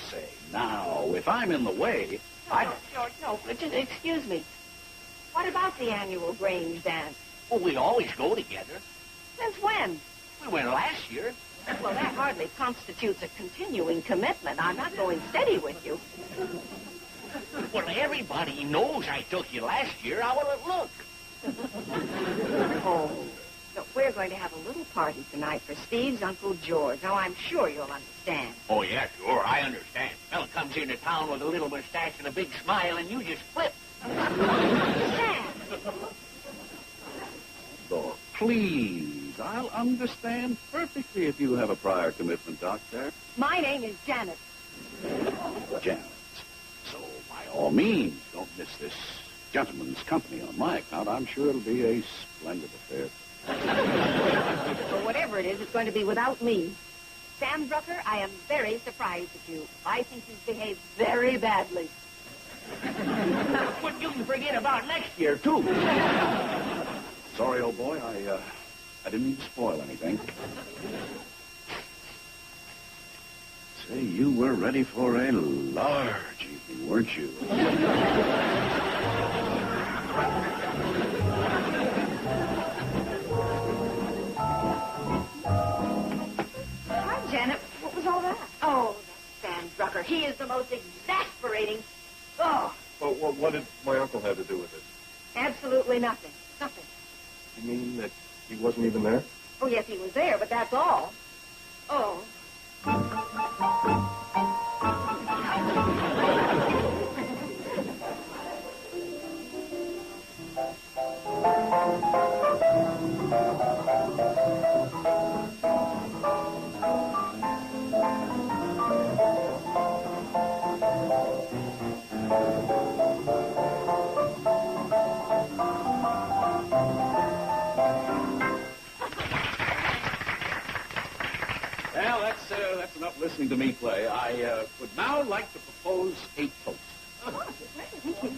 Say, now, if I'm in the way, George, no, just excuse me. What about the annual Grange dance? Well, we always go together. Since when? We went last year. Well, that hardly constitutes a continuing commitment. I'm not going steady with you. Well, everybody knows I took you last year. How will it look? Oh, look, we're going to have a little party tonight for Steve's Uncle George. Now, I'm sure you'll understand. Oh, yeah, sure, I understand. Fella comes into town with a little mustache and a big smile, and you just flip. Sam! oh, please, I'll understand perfectly if you have a prior commitment, Doctor. My name is Janet. Janet. So, by all means, don't miss this gentleman's company on my account. I'm sure it'll be a splendid affair. Well, whatever it is, it's going to be without me. Sam Drucker, I am very surprised at you. I think you've behaved very badly. But you can forget about next year, too. Sorry, old boy, I didn't mean to spoil anything. Say, you were ready for a large evening, weren't you? Hi, Janet. What was all that? Oh, that Sam Drucker. He is the most exasperating... Oh, Well, what did my uncle have to do with it? absolutely nothing. Nothing. You mean that he wasn't even there? Oh, yes, he was there, but that's all. Oh. Well, that's enough listening to me play. I would now like to propose a toast. Thank you.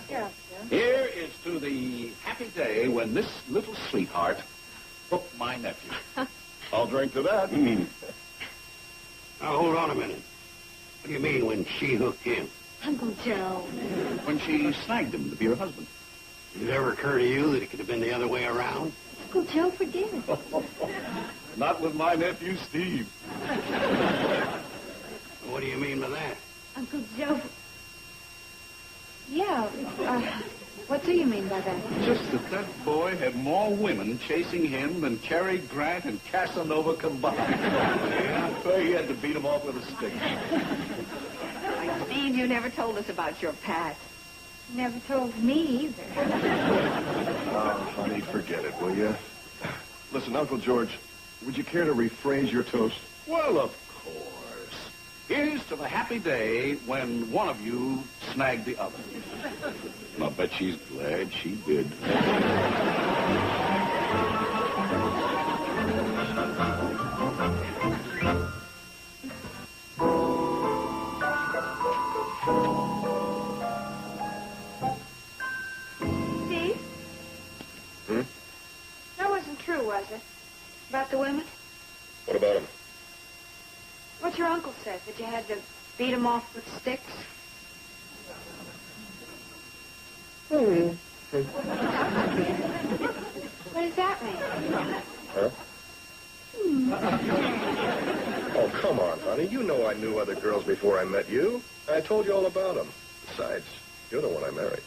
Yeah, Here is to the happy day when this little sweetheart hooked my nephew. I'll drink to that. Now, hold on a minute. What do you mean when she hooked him? Uncle Joe. When she snagged him to be her husband. Did it ever occur to you that it could have been the other way around? Uncle Joe, forgive me. Not with my nephew, Steve. What do you mean by that? Uncle Joe. Yeah, what do you mean by that? Just that boy had more women chasing him than Cary Grant and Casanova combined. Yeah, so he had to beat him off with a stick. Why, Steve, you never told us about your past. You never told me either. Oh, honey, forget it, will you? Listen, Uncle George, would you care to rephrase your toast? Well, of course. Here's to the happy day when one of you snagged the other. And I bet she's glad she did. Steve? That wasn't true, was it? About the women? What about him? What your uncle said, that you had to beat him off with sticks? What does that mean? Huh? Oh, come on, honey. You know I knew other girls before I met you. I told you all about them. Besides, you're the one I married.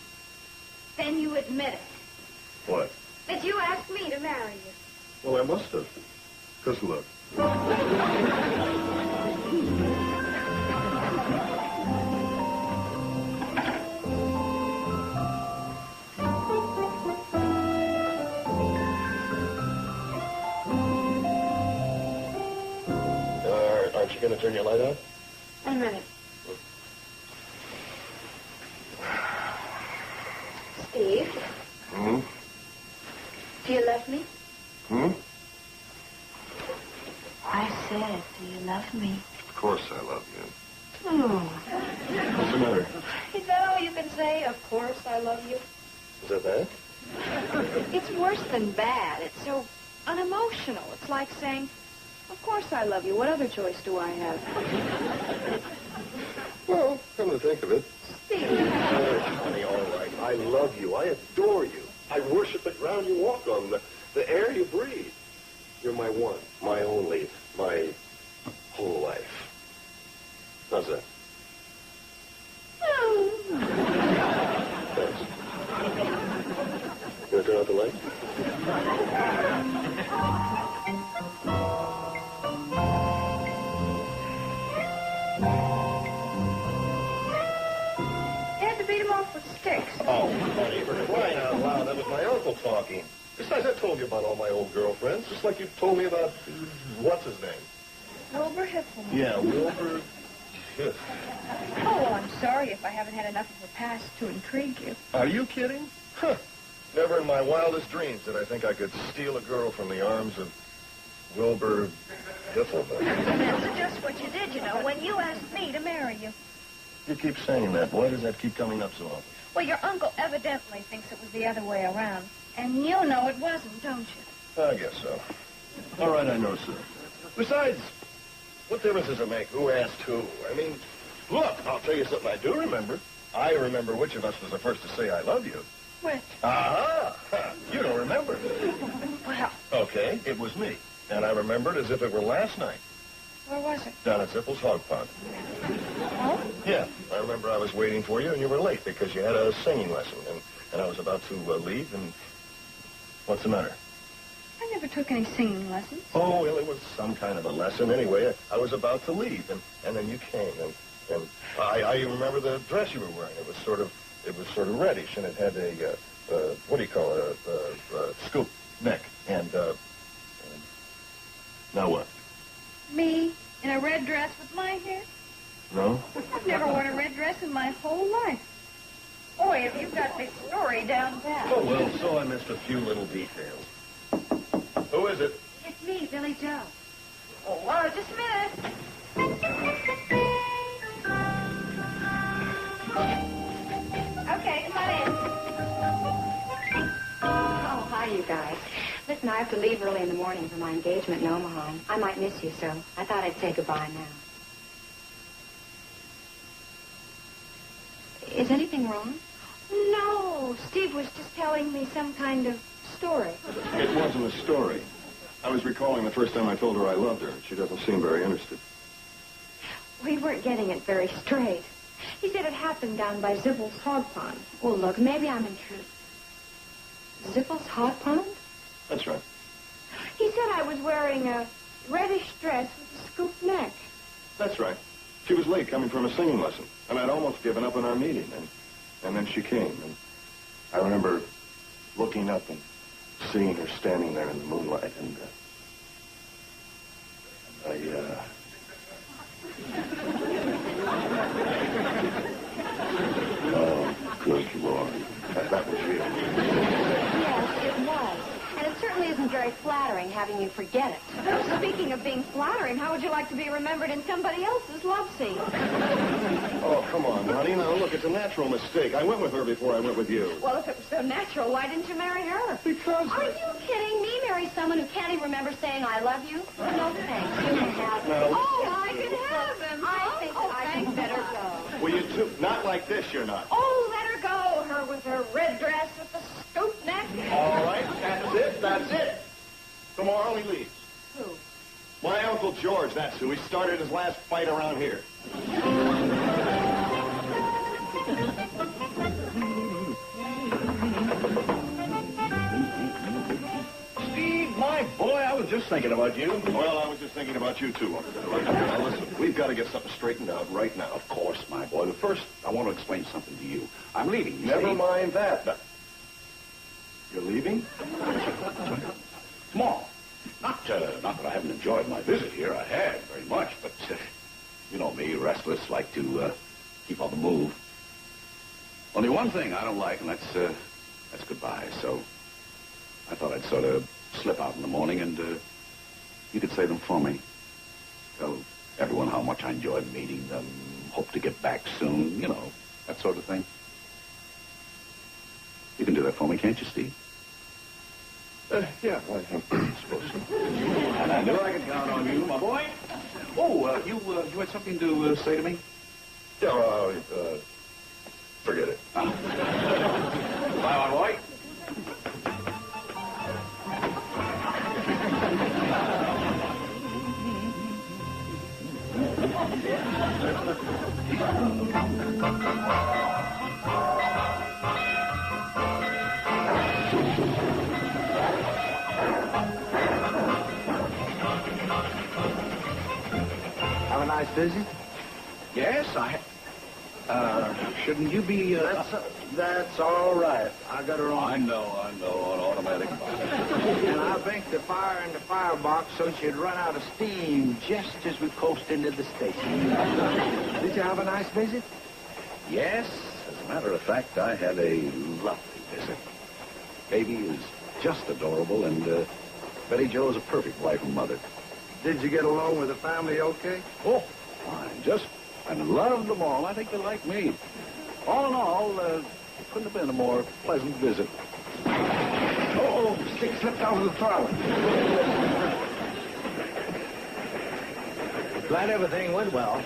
Then you admit it. What? That you asked me to marry you. Well, I must have. Because look. Aren't you going to turn your light on? Wait a minute. Steve, Hmm? do you love me? Hmm? I said, do you love me? Of course I love you. Oh. What's the matter? Is that all you can say? Of course I love you. Is that bad? It's worse than bad. It's so unemotional. It's like saying, of course I love you. What other choice do I have? Well, come to think of it. Steve. Honey, all right. I love you. I adore you. I worship the ground you walk on, the air you breathe. You're my one, my only, my whole life. How's that? Thanks. You want to turn out the light? You had to beat him off with sticks. Oh, honey, for crying out loud, that was my uncle talking. Besides, I told you about all my old girlfriends, just like you told me about, what's his name? Wilbur Hiffleman. Yeah, Wilbur Hiff. Oh, well, I'm sorry if I haven't had enough of a past to intrigue you. Are you kidding? Huh. Never in my wildest dreams did I think I could steal a girl from the arms of Wilbur Hiffleman. That's just what you did, you know, when you asked me to marry you. You keep saying that. Why does that keep coming up so often? Well, your uncle evidently thinks it was the other way around. And you know it wasn't, don't you? I guess so. All right, I know, sir. Besides, what difference does it make who asked who? I mean, look, I'll tell you something I do remember. I remember which of us was the first to say I love you. Which? Aha! You don't remember. Well, Okay, it was me. And I remember it as if it were last night, where was it? down at Zippel's Hog Pond. Oh? Yeah, I remember I was waiting for you, and you were late because you had a singing lesson, and I was about to leave, and what's the matter? I never took any singing lessons. Oh, well, it was some kind of a lesson. Anyway, I was about to leave, and then you came, and I remember the dress you were wearing. It was sort of reddish, and it had a, what do you call it, a scoop neck, and now what? Me in a red dress with my hair? No? I've never worn a red dress in my whole life. Boy, have you got this story down pat. Oh, well, so I missed a few little details. Who is it? It's me, Billy Joe. Oh, Laura, just a minute. Okay, come on in. Oh, hi, you guys. Listen, I have to leave early in the morning for my engagement in Omaha. I might miss you, so I thought I'd say goodbye now. Is anything wrong? No, Steve was just telling me some kind of story. It wasn't a story. I was recalling the first time I told her I loved her, and she doesn't seem very interested. We weren't getting it very straight. He said it happened down by Zippel's Hog Pond. Well, look, maybe I'm intruding. Zippel's Hog Pond? That's right. He said I was wearing a reddish dress with a scoop neck. That's right. She was late coming from a singing lesson, and I'd almost given up on our meeting, and then she came, and I remember looking up and seeing her standing there in the moonlight, and oh, good Lord. That was real. Yes, it was. And it certainly isn't very flattering having you forget it. Speaking of being flattering, how would you like to be remembered in somebody else's love scene? Oh, come on, honey. Now, look, it's a natural mistake. I went with her before I went with you. Well, if it was so natural, why didn't you marry her? Because... Are you kidding me? Marry someone who can't even remember saying I love you? No thanks. You can have him. No. Oh, I can have him. I think that I can better go. Well, you two... Not like this, you're not. Oh, let her go. Her with her red dress with the scoop neck. All right, that's it, that's it. Tomorrow he leaves. Who? My Uncle George, that's who. He started his last fight around here. Steve, my boy, I was just thinking about you. Well, I was just thinking about you, too, Uncle George. Now, listen, we've got to get something straightened out right now. Of course, my boy. But first, I want to explain something to you. I'm leaving, you Never see. mind that. You're leaving? Tomorrow. Not that I haven't enjoyed my visit here. I had, very much. But restless, like to keep on the move. Only one thing I don't like, and that's goodbye. So I thought I'd sort of slip out in the morning, and you could say them for me. Tell everyone how much I enjoyed meeting them, hope to get back soon, you know, that sort of thing. You can do that for me, can't you, Steve? Yeah, I suppose so. And I knew I could count on you, my boy. Oh, you had something to say to me? Yeah, well, forget it. Bye, my boy. Have a nice visit? Yes, shouldn't you be, That's all right. I got her on. I know, on automatic. And I banked the fire in the firebox so she'd run out of steam just as we coasted into the station. Did you have a nice visit? Yes, as a matter of fact, I had a lovely visit. Baby is just adorable, and Betty Jo is a perfect wife and mother. Did you get along with the family okay? Oh, fine. I loved them all. I think they like me. All in all, it couldn't have been a more pleasant visit. Oh, stick slipped out of the throttle. Glad everything went well.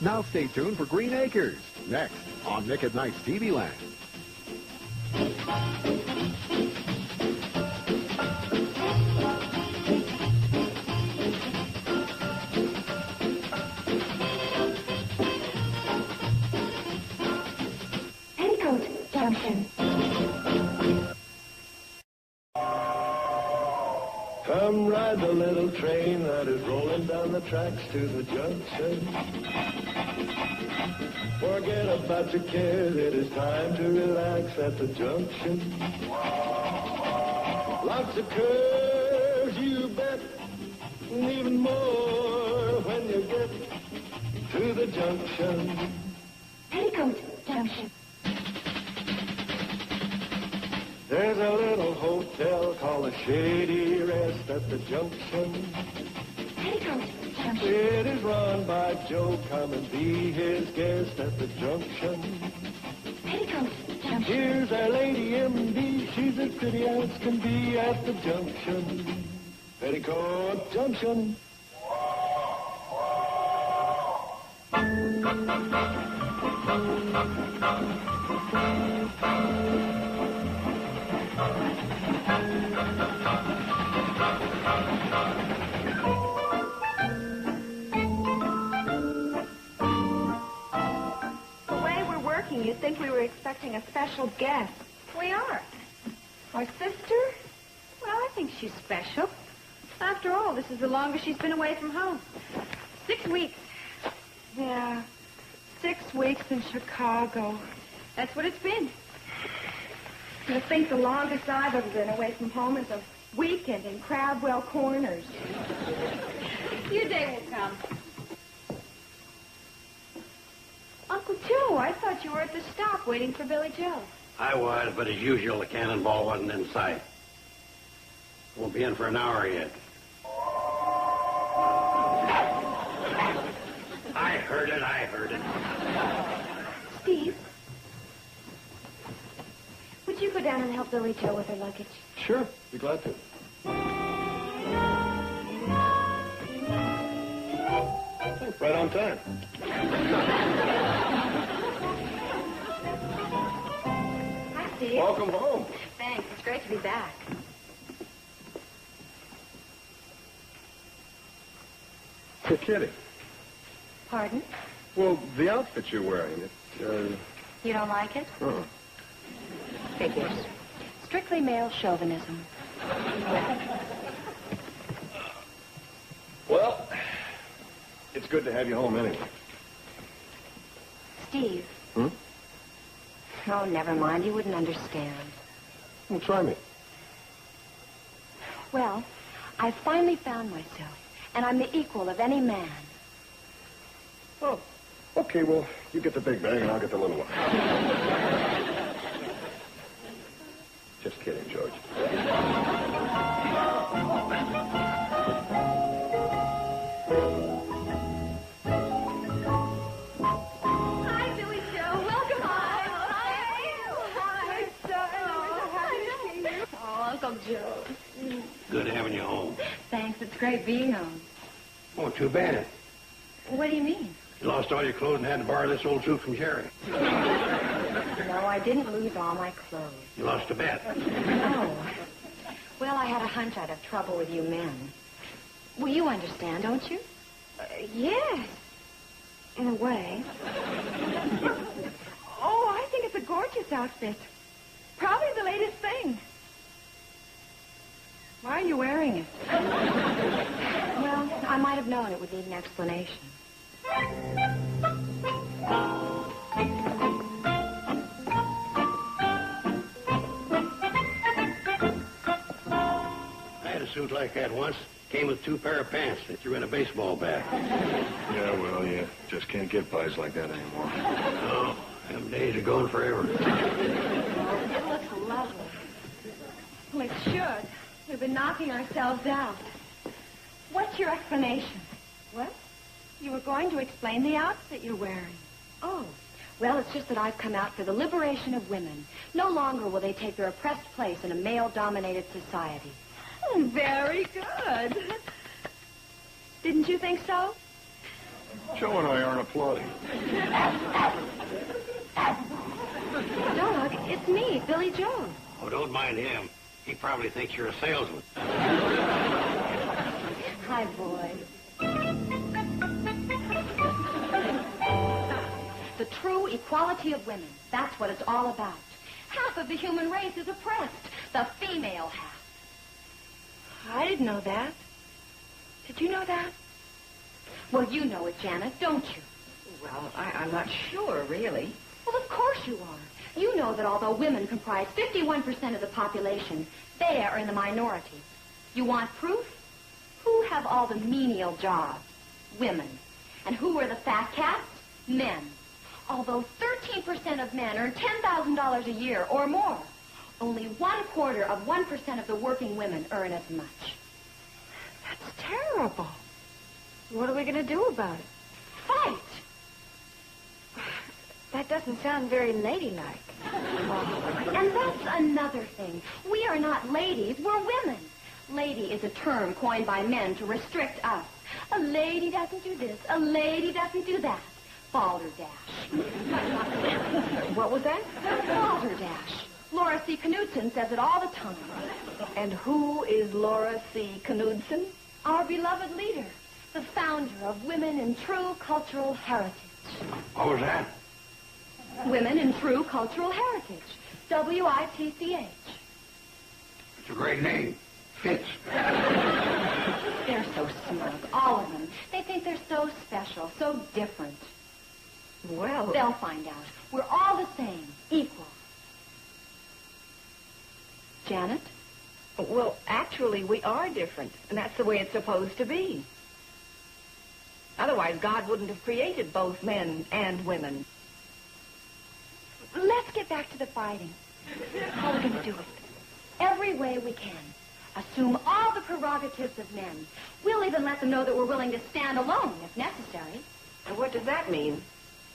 Now stay tuned for Green Acres, next on Nick at Night's TV Land. Petticoat Junction. Come ride the little train that is rolling down the tracks to the junction. Forget about your cares, it is time to relax at the junction. Lots of curves, you bet, and even more when you get to the junction. Petticoat Junction. There's a little hotel called the Shady Rest at the junction. Petticoat Junction. It is run by Joe. Come and be his guest at the junction. Petticoat Junction. Here's our lady M.D. She's as pretty as can be at the junction. Petticoat Junction. You'd think we were expecting a special guest. We are. Our sister? Well, I think she's special. After all, this is the longest she's been away from home. 6 weeks. Yeah, 6 weeks in Chicago. That's what it's been. I think the longest I've ever been away from home is a weekend in Crabwell Corners. Your day will come. Uncle Joe, I thought you were at the stop waiting for Billy Joe. I was, but as usual, the cannonball wasn't in sight. Won't be in for an hour yet. I heard it. Steve, would you go down and help Billy Joe with her luggage? Sure, be glad to. Right on time. Hi, Steve. Welcome home. Thanks. It's great to be back. You're kidding. Pardon? Well, the outfit you're wearing, You don't like it? Figures. Strictly male chauvinism. Well, it's good to have you home anyway. Steve. Hmm? Oh, never mind. You wouldn't understand. Well, try me. Well, I finally found myself, and I'm the equal of any man. Oh, okay, well, you get the big bag and I'll get the little one. Just kidding, George. Hi, Billy Joe. Welcome. Hi. Oh, Uncle Joe. Good having you home. Thanks. It's great being home. Oh, too bad. What do you mean? You lost all your clothes and had to borrow this old suit from Jerry. No, I didn't lose all my clothes. You lost a bet. No. Well, I had a hunch I'd have trouble with you men. Well, you understand, don't you? Yes. In a way. Oh, I think it's a gorgeous outfit. Probably the latest thing. Why are you wearing it? Well, I might have known it would need an explanation. I had a suit like that once. Came with 2 pair of pants. They threw in a baseball bat. Yeah, well, you just can't get buys like that anymore. No, them days are gone forever. It looks lovely. Well, it should. We've been knocking ourselves out. What's your explanation? What? You were going to explain the outfit you're wearing. Oh. Well, it's just that I've come out for the liberation of women. No longer will they take their oppressed place in a male-dominated society. Oh, very good. Didn't you think so? Joe and I aren't applauding. Dog, it's me, Billy Joe. Oh, don't mind him. He probably thinks you're a salesman. Hi, boy. The true equality of women. That's what it's all about. Half of the human race is oppressed. The female half. I didn't know that. Did you know that? Well, you know it, Janet, don't you? Well, I'm not sure, really. Well, of course you are. You know that although women comprise 51% of the population, they are in the minority. You want proof? Who have all the menial jobs? Women. And who are the fat cats? Men. Although 13% of men earn $10,000 a year or more, only 1/4% of the working women earn as much. That's terrible. What are we going to do about it? Fight! That doesn't sound very ladylike. And that's another thing. We are not ladies, we're women. Lady is a term coined by men to restrict us. A lady doesn't do this, a lady doesn't do that. Balderdash. What was that? Balderdash. Laura C. Knudsen says it all the time. And who is Laura C. Knudsen? Our beloved leader, the founder of Women in True Cultural Heritage. What was that? Women in True Cultural Heritage. WITCH. It's a great name. Fits. They're so smug, all of them. They think they're so special, so different. Well, they'll find out. We're all the same, equal. Janet? Well, actually, we are different, and that's the way it's supposed to be. Otherwise, God wouldn't have created both men and women. Let's get back to the fighting. How are we going to do it? Every way we can. Assume all the prerogatives of men. We'll even let them know that we're willing to stand alone if necessary. And what does that mean?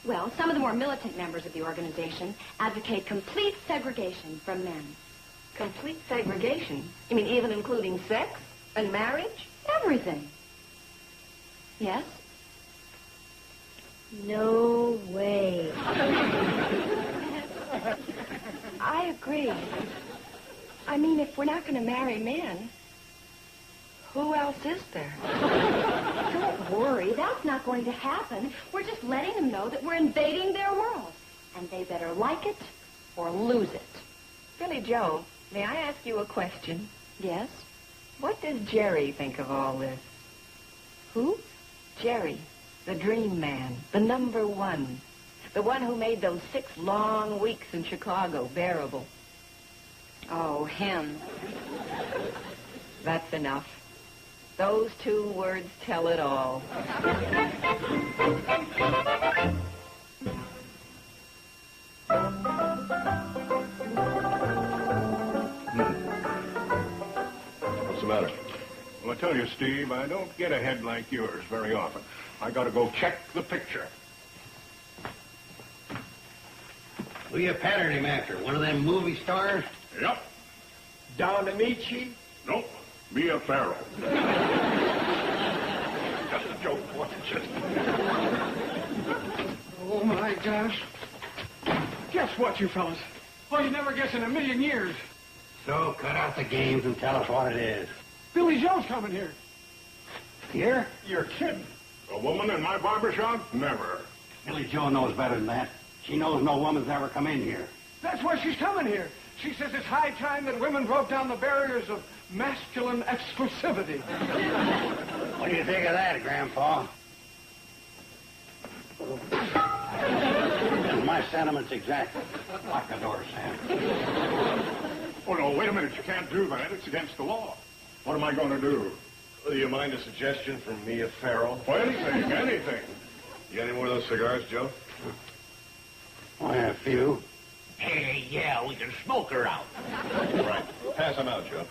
Well, some of the more militant members of the organization advocate complete segregation from men. Complete segregation? You mean even including sex and marriage? Everything. Yes? No way. I agree. I mean, if we're not going to marry men, who else is there? Don't worry, that's not going to happen. We're just letting them know that we're invading their world. And they better like it or lose it. Billy Joe, may I ask you a question? Yes? What does Jerry think of all this? Who? Jerry, the dream man, the number one. The one who made those 6 long weeks in Chicago bearable. Oh, him. That's enough. Those 2 words tell it all. What's the matter? Well, I tell you, Steve, I don't get a head like yours very often. I gotta go check the picture. Who you patterned him after? One of them movie stars? Yep. Don Amici? Nope. Mia Farrow. Just a joke, boy. Just... Oh, my gosh. Guess what, you fellas? Oh, you never guess in a million years. So cut out the games and tell us what it is. Billy Joe's coming here. Here? You're kidding. A woman in my barber shop? Never. Billy Joe knows better than that. She knows no woman's ever come in here. That's why she's coming here. She says it's high time that women broke down the barriers of masculine exclusivity. What do you think of that, Grandpa? My sentiments exactly. Lock the door, Sam. Oh, no, wait a minute. You can't do that. It's against the law. What am I going to do? Do you mind a suggestion from Mia Farrow? Well, anything, anything. You got any more of those cigars, Joe? Oh, yeah, a few. Hey, yeah, we can smoke her out. Right. Pass them out, Joe.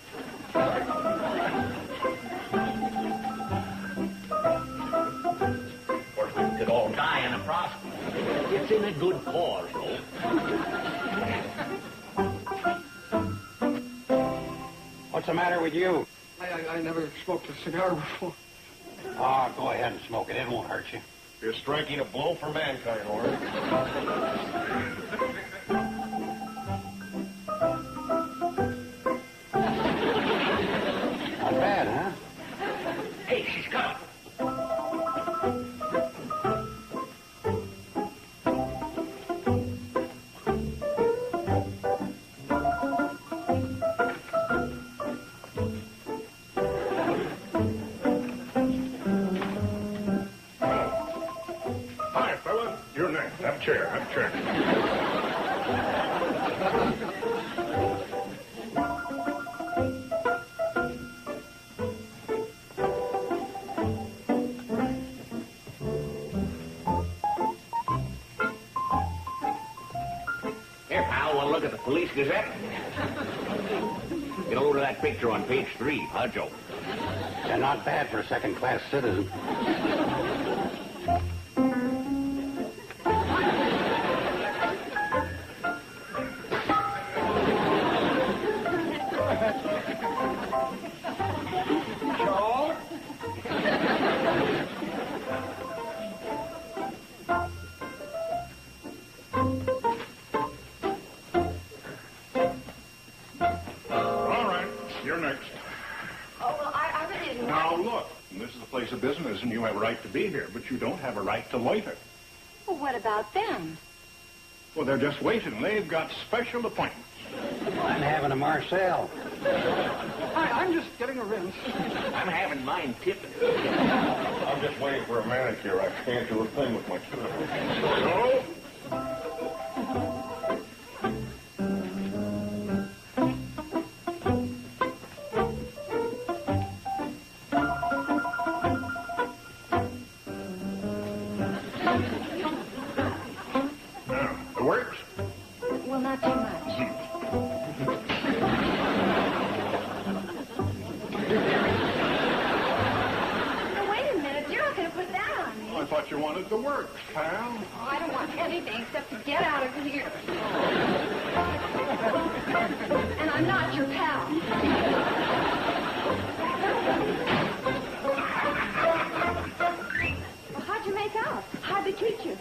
Of course, we could all die in the process. It's in a good cause, though. What's the matter with you? I never smoked a cigar before. Oh, go ahead and smoke it. It won't hurt you. You're striking a blow for mankind, Warren. Not bad, huh? Hey, she's coming. Hi, fella. You're next. Have a chair. Have a chair. Here, pal, want to look at the Police Gazette? Get a load of that picture on page 3, huh, Joe? They're not bad for a second-class citizen. Joe? All right. You're next. Oh, well, I really didn't... Now, look. This is a place of business, and you have a right to be here, but you don't have a right to loiter. Well, what about them? Well, they're just waiting. They've got special appointments. I'm having a Marcel. I'm just getting a rinse. I'm having mine tipping. I'm just waiting for a manicure. I can't do a thing with my foot. Joe? Now, it works? Well, not too much. Now, wait a minute. You're not going to put that on me. I thought you wanted the works, pal. Oh, I don't want anything except to get out of here. And I'm not your pal. Well, how'd you make out? How'd they treat you?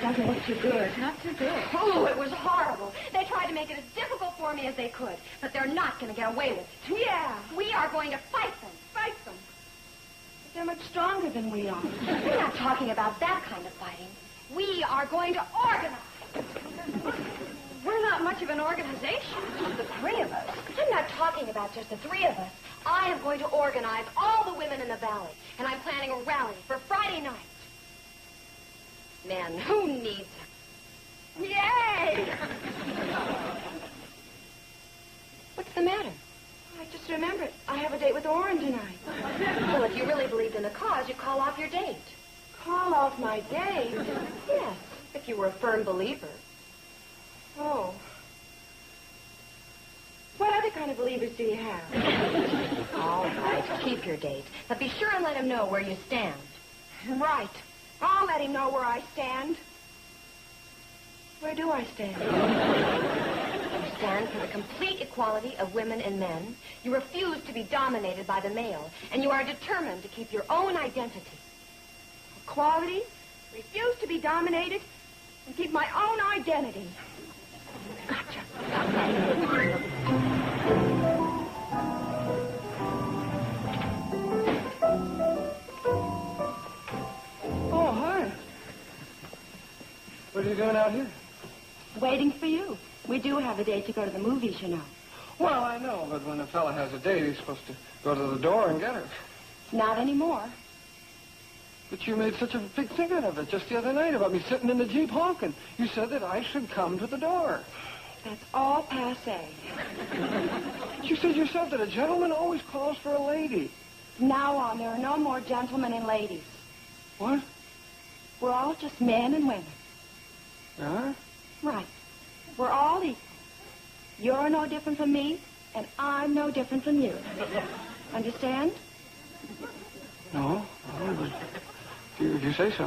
Doesn't look too good. Not too good. Oh, it was horrible. They tried to make it as difficult for me as they could, but they're not going to get away with it. Yeah. We are going to fight them. Fight them. But they're much stronger than we are. We're not talking about that kind of fighting. We are going to organize. We're not much of an organization. The three of us. I'm not talking about just the three of us. I am going to organize all the women in the valley, and I'm planning a rally for Friday night. Men, who needs them? Yay! What's the matter? I just remembered. I have a date with Orrin tonight. Well, if you really believed in the cause, you'd call off your date. Call off my date? Yes, if you were a firm believer. Oh. What other kind of believers do you have? All right, keep your date. But be sure and let him know where you stand. Right. I'll let him know where I stand. Where do I stand? You stand for the complete equality of women and men. You refuse to be dominated by the male. And you are determined to keep your own identity. Equality, refuse to be dominated, and keep my own identity. Gotcha. Oh, hi. What are you doing out here? Waiting for you. We do have a date to go to the movies, you know. Well, I know, but when a fella has a date, he's supposed to go to the door and get her. Not anymore. But you made such a big thing out of it just the other night about me sitting in the Jeep honking. You said that I should come to the door. That's all passé. But you said yourself that a gentleman always calls for a lady. From now on, there are no more gentlemen and ladies. What? We're all just men and women. Yeah? Right. We're all equal. You're no different from me, and I'm no different from you. Understand? No. If you say so.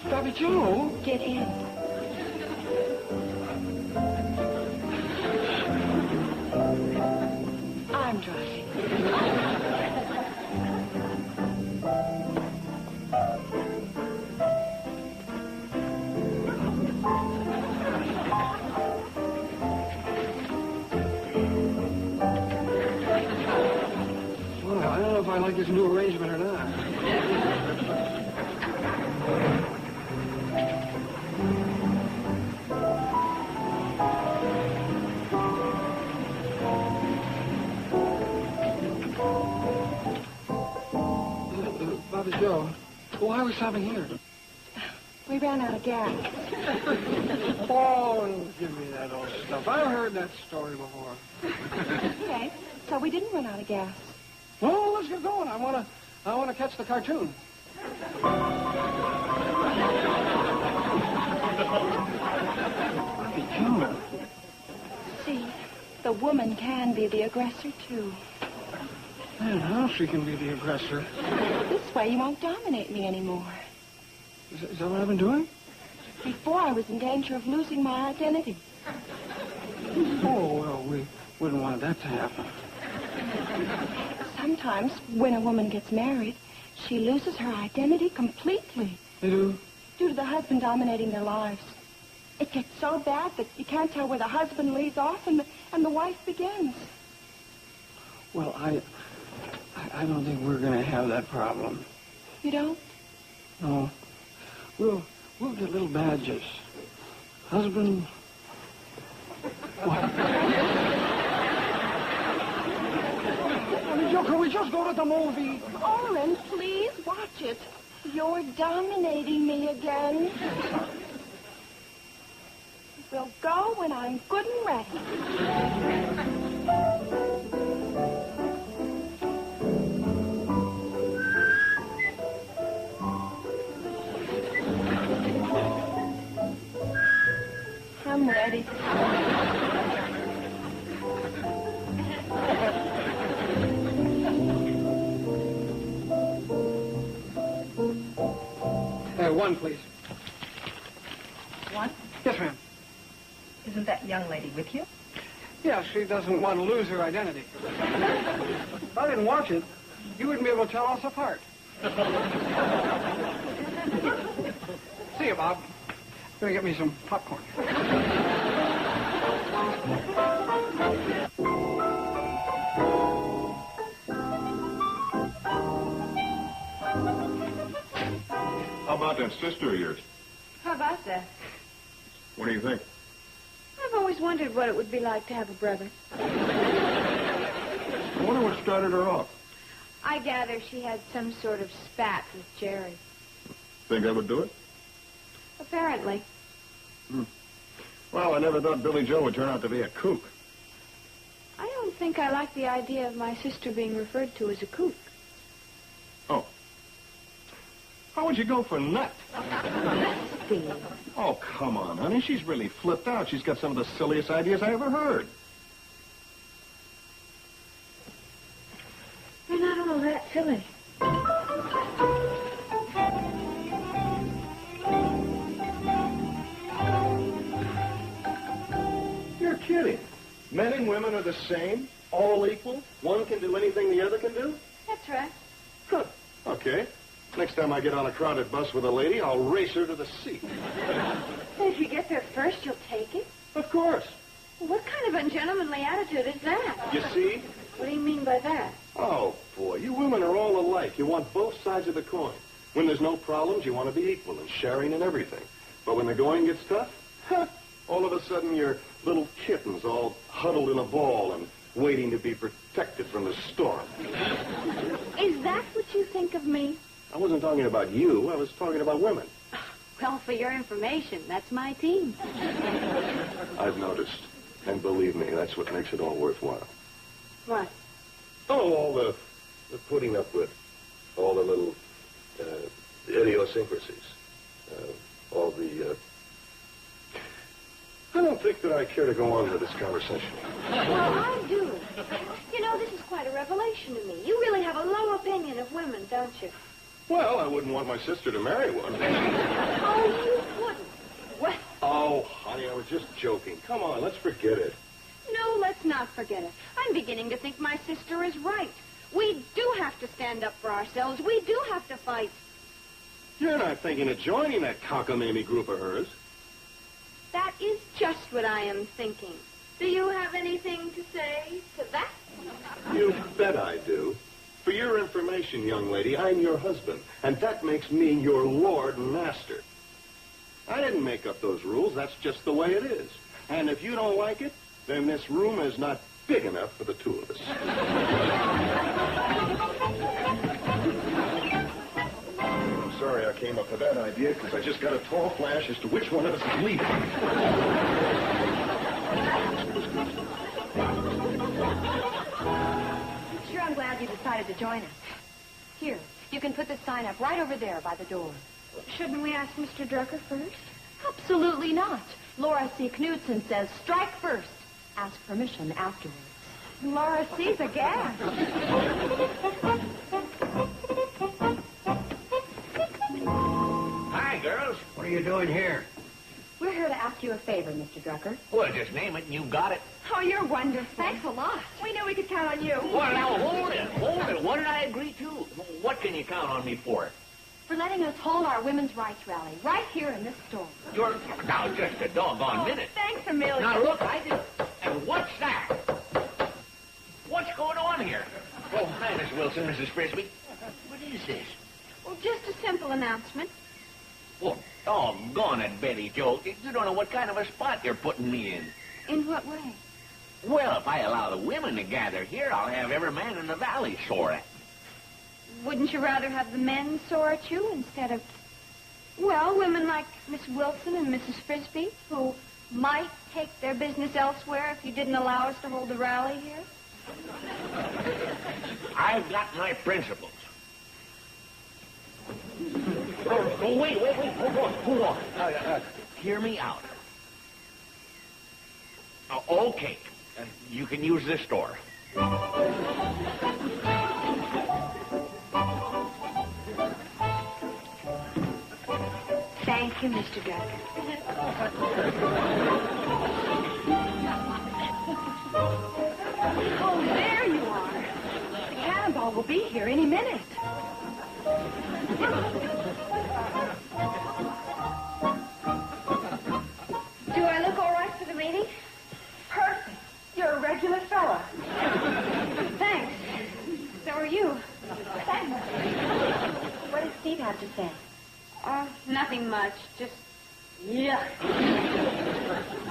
Bobby Joe? Get in. I'm driving. Well, I don't know if I like this new arrangement or not. Bobby Joe, why are we stopping here? We ran out of gas. Oh, don't give me that old stuff. I've heard that story before. Okay, so we didn't run out of gas. Well, let's get going. I wanna catch the cartoon. Bobby Joe. See, the woman can be the aggressor, too. Man, how she can be the aggressor? This way you won't dominate me anymore. Is that what I've been doing? Before, I was in danger of losing my identity. Oh, well, we wouldn't want that to happen. Sometimes, when a woman gets married, she loses her identity completely. You do? Due to the husband dominating their lives. It gets so bad that you can't tell where the husband leaves off and the wife begins. Well, I don't think we're going to have that problem. You don't? No. We'll get little badges. Husband... What? Joe, can we just go to the movie? Orrin, please watch it. You're dominating me again. We'll go when I'm good and ready. I'm ready. One, please. One? Yes, ma'am. Isn't that young lady with you? Yeah, she doesn't want to lose her identity. If I didn't watch it, you wouldn't be able to tell us apart. See you, Bob. Gonna get me some popcorn. about that sister of yours? How about that? What do you think? I've always wondered what it would be like to have a brother. I wonder what started her off. I gather she had some sort of spat with Jerry. Think that would do it? Apparently. Well, I never thought Billy Joe would turn out to be a kook. I don't think I like the idea of my sister being referred to as a kook. Oh. How would you go for nut? Steve. Oh, come on, honey. She's really flipped out. She's got some of the silliest ideas I ever heard. They're not all that silly. You're kidding. Men and women are the same, all equal. One can do anything the other can do? That's right. Huh. Okay. Next time I get on a crowded bus with a lady, I'll race her to the seat. If you get there first, you'll take it? Of course. What kind of ungentlemanly attitude is that? You see? What do you mean by that? Oh, boy, you women are all alike. You want both sides of the coin. When there's no problems, you want to be equal and sharing and everything. But when the going gets tough, all of a sudden you're little kittens all huddled in a ball and waiting to be protected from the storm. Is that what you think of me? I wasn't talking about you. I was talking about women. Well, for your information, that's my team. I've noticed. And believe me, that's what makes it all worthwhile. What? Oh, all the putting up with. All the little idiosyncrasies. All the... I don't think that I care to go on with this conversation. Well, I do. You know, this is quite a revelation to me. You really have a low opinion of women, don't you? Well, I wouldn't want my sister to marry one. Oh, you wouldn't. Well... Oh, honey, I was just joking. Come on, let's forget it. No, let's not forget it. I'm beginning to think my sister is right. We do have to stand up for ourselves. We do have to fight. You're not thinking of joining that cockamamie group of hers. That is just what I am thinking. Do you have anything to say to that? You bet I do. For your information, young lady, I'm your husband, and that makes me your lord and master. I didn't make up those rules. That's just the way it is. And if you don't like it, then this room is not big enough for the two of us. I'm sorry I came up with that idea, because I just got a tall flash as to which one of us is leaving. Sure, I'm glad you decided to join us. Here, you can put this sign up right over there by the door. Shouldn't we ask Mr. Drucker first? Absolutely not. Laura C. Knudsen says strike first. Ask permission afterwards. Laura C's aghast. Hi, girls. What are you doing here? We're here to ask you a favor, Mr. Drucker. Well, just name it and you got it. Oh, you're wonderful. Thanks a lot. We knew we could count on you. Well, now, hold it. What did I agree to? What can you count on me for? For letting us hold our women's rights rally right here in this store. You're now just a doggone minute. Thanks a million. Now, look, I did. And what's that? What's going on here? Oh, hi, Miss Wilson, Mrs. Frisbee. What is this? Well, just a simple announcement. Oh, doggone it, Betty Joe. You don't know what kind of a spot you're putting me in. In what way? Well, if I allow the women to gather here, I'll have every man in the valley sore at. Wouldn't you rather have the men sore at you instead of, well, women like Miss Wilson and Mrs. Frisbee, who might take their business elsewhere if you didn't allow us to hold the rally here? I've got my principles. Oh, wait, hold on. Hear me out. Okay, you can use this door. Thank you, Mr. Drucker. Oh, there you are. The cannonball will be here any minute. Do I look all right for the meeting? Perfect. You're a regular fella. Thanks. So are you. Thanks. What does Steve have to say?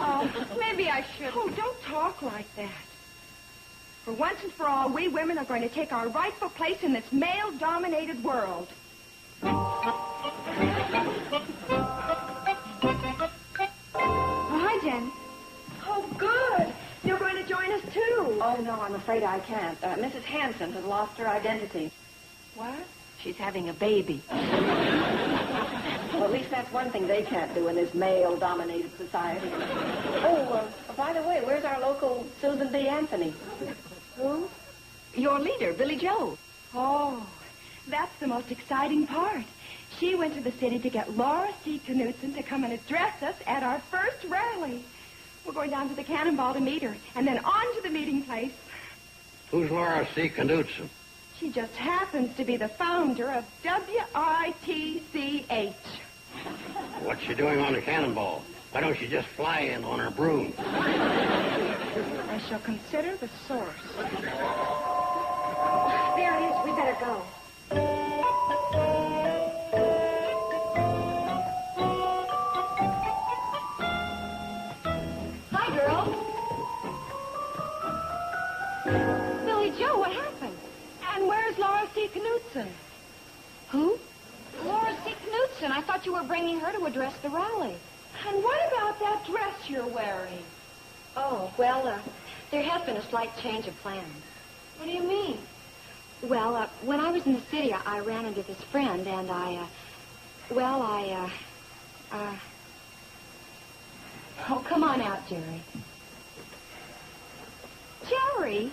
Oh, maybe I should. Oh, don't talk like that. For once and for all, we women are going to take our rightful place in this male-dominated world. Oh, hi, Jen. Oh, good. You're going to join us, too. Oh, no, I'm afraid I can't. Mrs. Hanson has lost her identity. What? She's having a baby. Well, at least that's one thing they can't do in this male-dominated society. Oh, by the way, where's our local Susan B. Anthony? Who? Your leader, Billy Joe. Oh, that's the most exciting part. She went to the city to get Laura C. Knudsen to come and address us at our first rally. We're going down to the Cannonball to meet her, and then on to the meeting place. Who's Laura C. Knudsen? She just happens to be the founder of WITCH. What's she doing on the Cannonball? Why don't you just fly in on her broom? I shall consider the source. There it is. We better go. Hi, girls. Billy Joe, what happened? And where's Laura C. Knudsen? Who? Laura C. Knudsen. I thought you were bringing her to address the rally. And what about that dress you're wearing? Oh, well, there has been a slight change of plans. What do you mean? Well, when I was in the city, I ran into this friend, and Oh, come on out, Jerry. Jerry?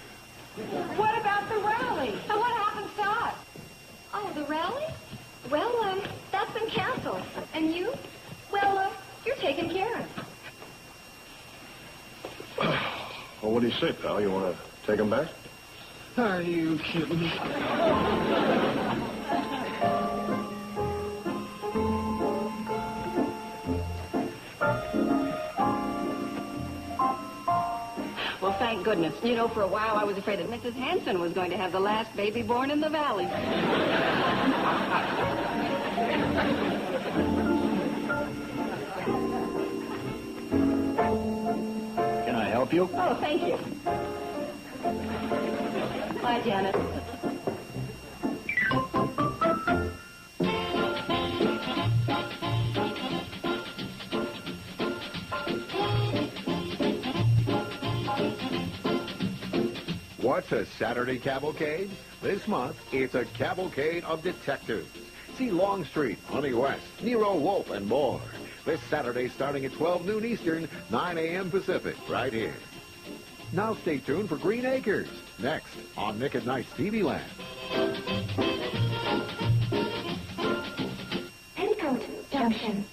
What about the rally? And what happens to us? Oh, the rally? Well, that's been canceled. And you? Well, you're taken care of. Well, what do you say, pal? You want to take him back? Are you kidding me? Well, thank goodness. You know, for a while I was afraid that Mrs. Hanson was going to have the last baby born in the valley. Can I help you? Oh, thank you. Bye, Janet. What's a Saturday cavalcade? This month, it's a cavalcade of detectives. See Longstreet, Honey West, Nero Wolfe, and more. This Saturday starting at 12 noon Eastern, 9 a.m. Pacific, right here. Now stay tuned for Green Acres, next on Nick at Night's TV Land. Petticoat Junction.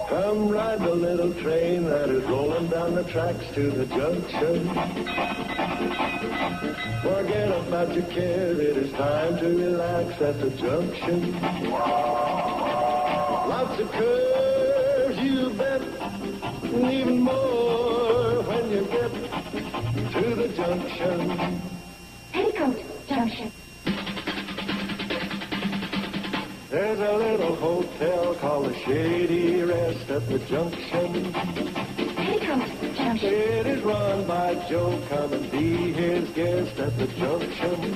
Come ride the little train that is rolling down the tracks to the junction. Forget about your care, it is time to relax at the junction. Lots of curves, you bet, and even more when you get to the junction. Petticoat Junction. There's a little hotel called the Shady Rest at the junction. Petticoat Junction. It is run by Joe. Come and be his guest at the junction.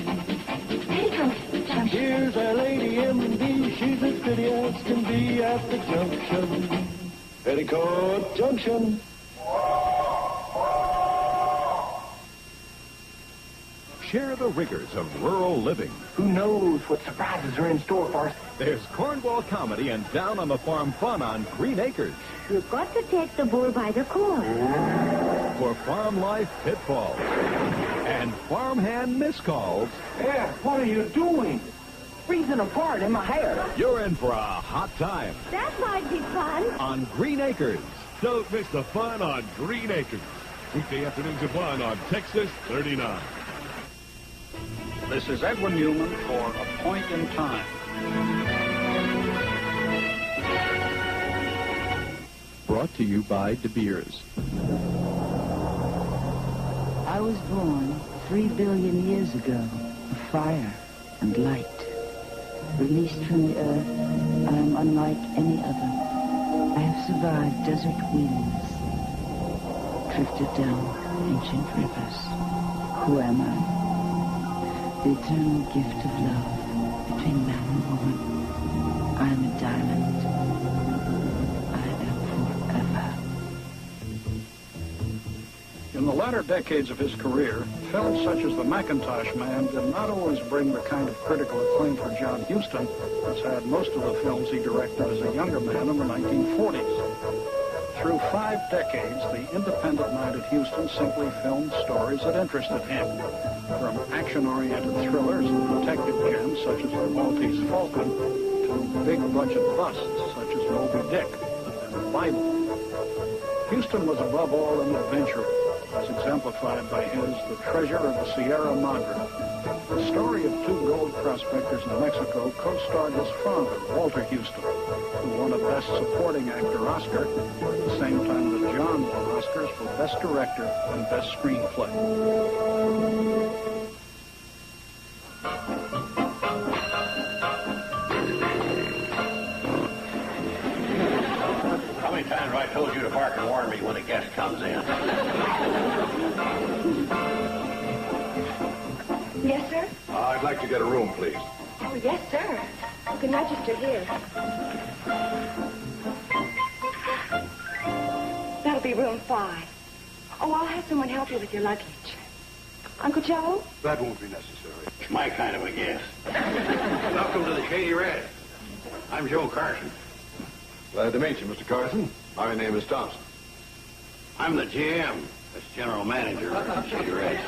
Petticoat Junction. Here's our lady M.D. She's as pretty as can be at the junction. Petticoat Junction. Share the rigors of rural living. Who knows what surprises are in store for us? There's cornball comedy and down on the farm fun on Green Acres. You've got to take the bull by the corn. For farm life pitfalls and farmhand miscalls. Yeah, what are you doing? Freezing apart in my hair. You're in for a hot time That might be fun. on Green Acres. Don't miss the fun on Green Acres. Weekday afternoons at 1 on Texas 39. This is Edwin Newman for A Point in Time. Brought to you by De Beers. I was born 3 billion years ago of fire and light. Released from the earth, I am unlike any other. I have survived desert winds, drifted down ancient rivers. Who am I? The eternal gift of love between man and woman. I am a diamond. I am forever. In the latter decades of his career, films such as The Macintosh Man did not always bring the kind of critical acclaim for John Huston as had most of the films he directed as a younger man in the 1940s. Through 5 decades, the independent-minded Huston simply filmed stories that interested him, from action-oriented thrillers and detective gems such as The Maltese Falcon to big-budget busts such as Moby Dick and The Bible. Huston was above all an adventurer, as exemplified by his The Treasure of the Sierra Madre. The story of 2 gold prospectors in Mexico co-starred his father, Walter Huston, who won a Best Supporting Actor Oscar at the same time that John won Oscars for Best Director and Best Screenplay. How many times have I told you to bark and warn me when a guest comes in? Yes, sir? I'd like to get a room, please. Oh, yes, sir. You can register here. That'll be room 5. Oh, I'll have someone help you with your luggage. Uncle Joe? That won't be necessary. It's my kind of a guest. Welcome to the Shady Red. I'm Joe Carson. Glad to meet you, Mr. Carson. My name is Thompson. I'm the GM. That's General Manager of the Shady Red.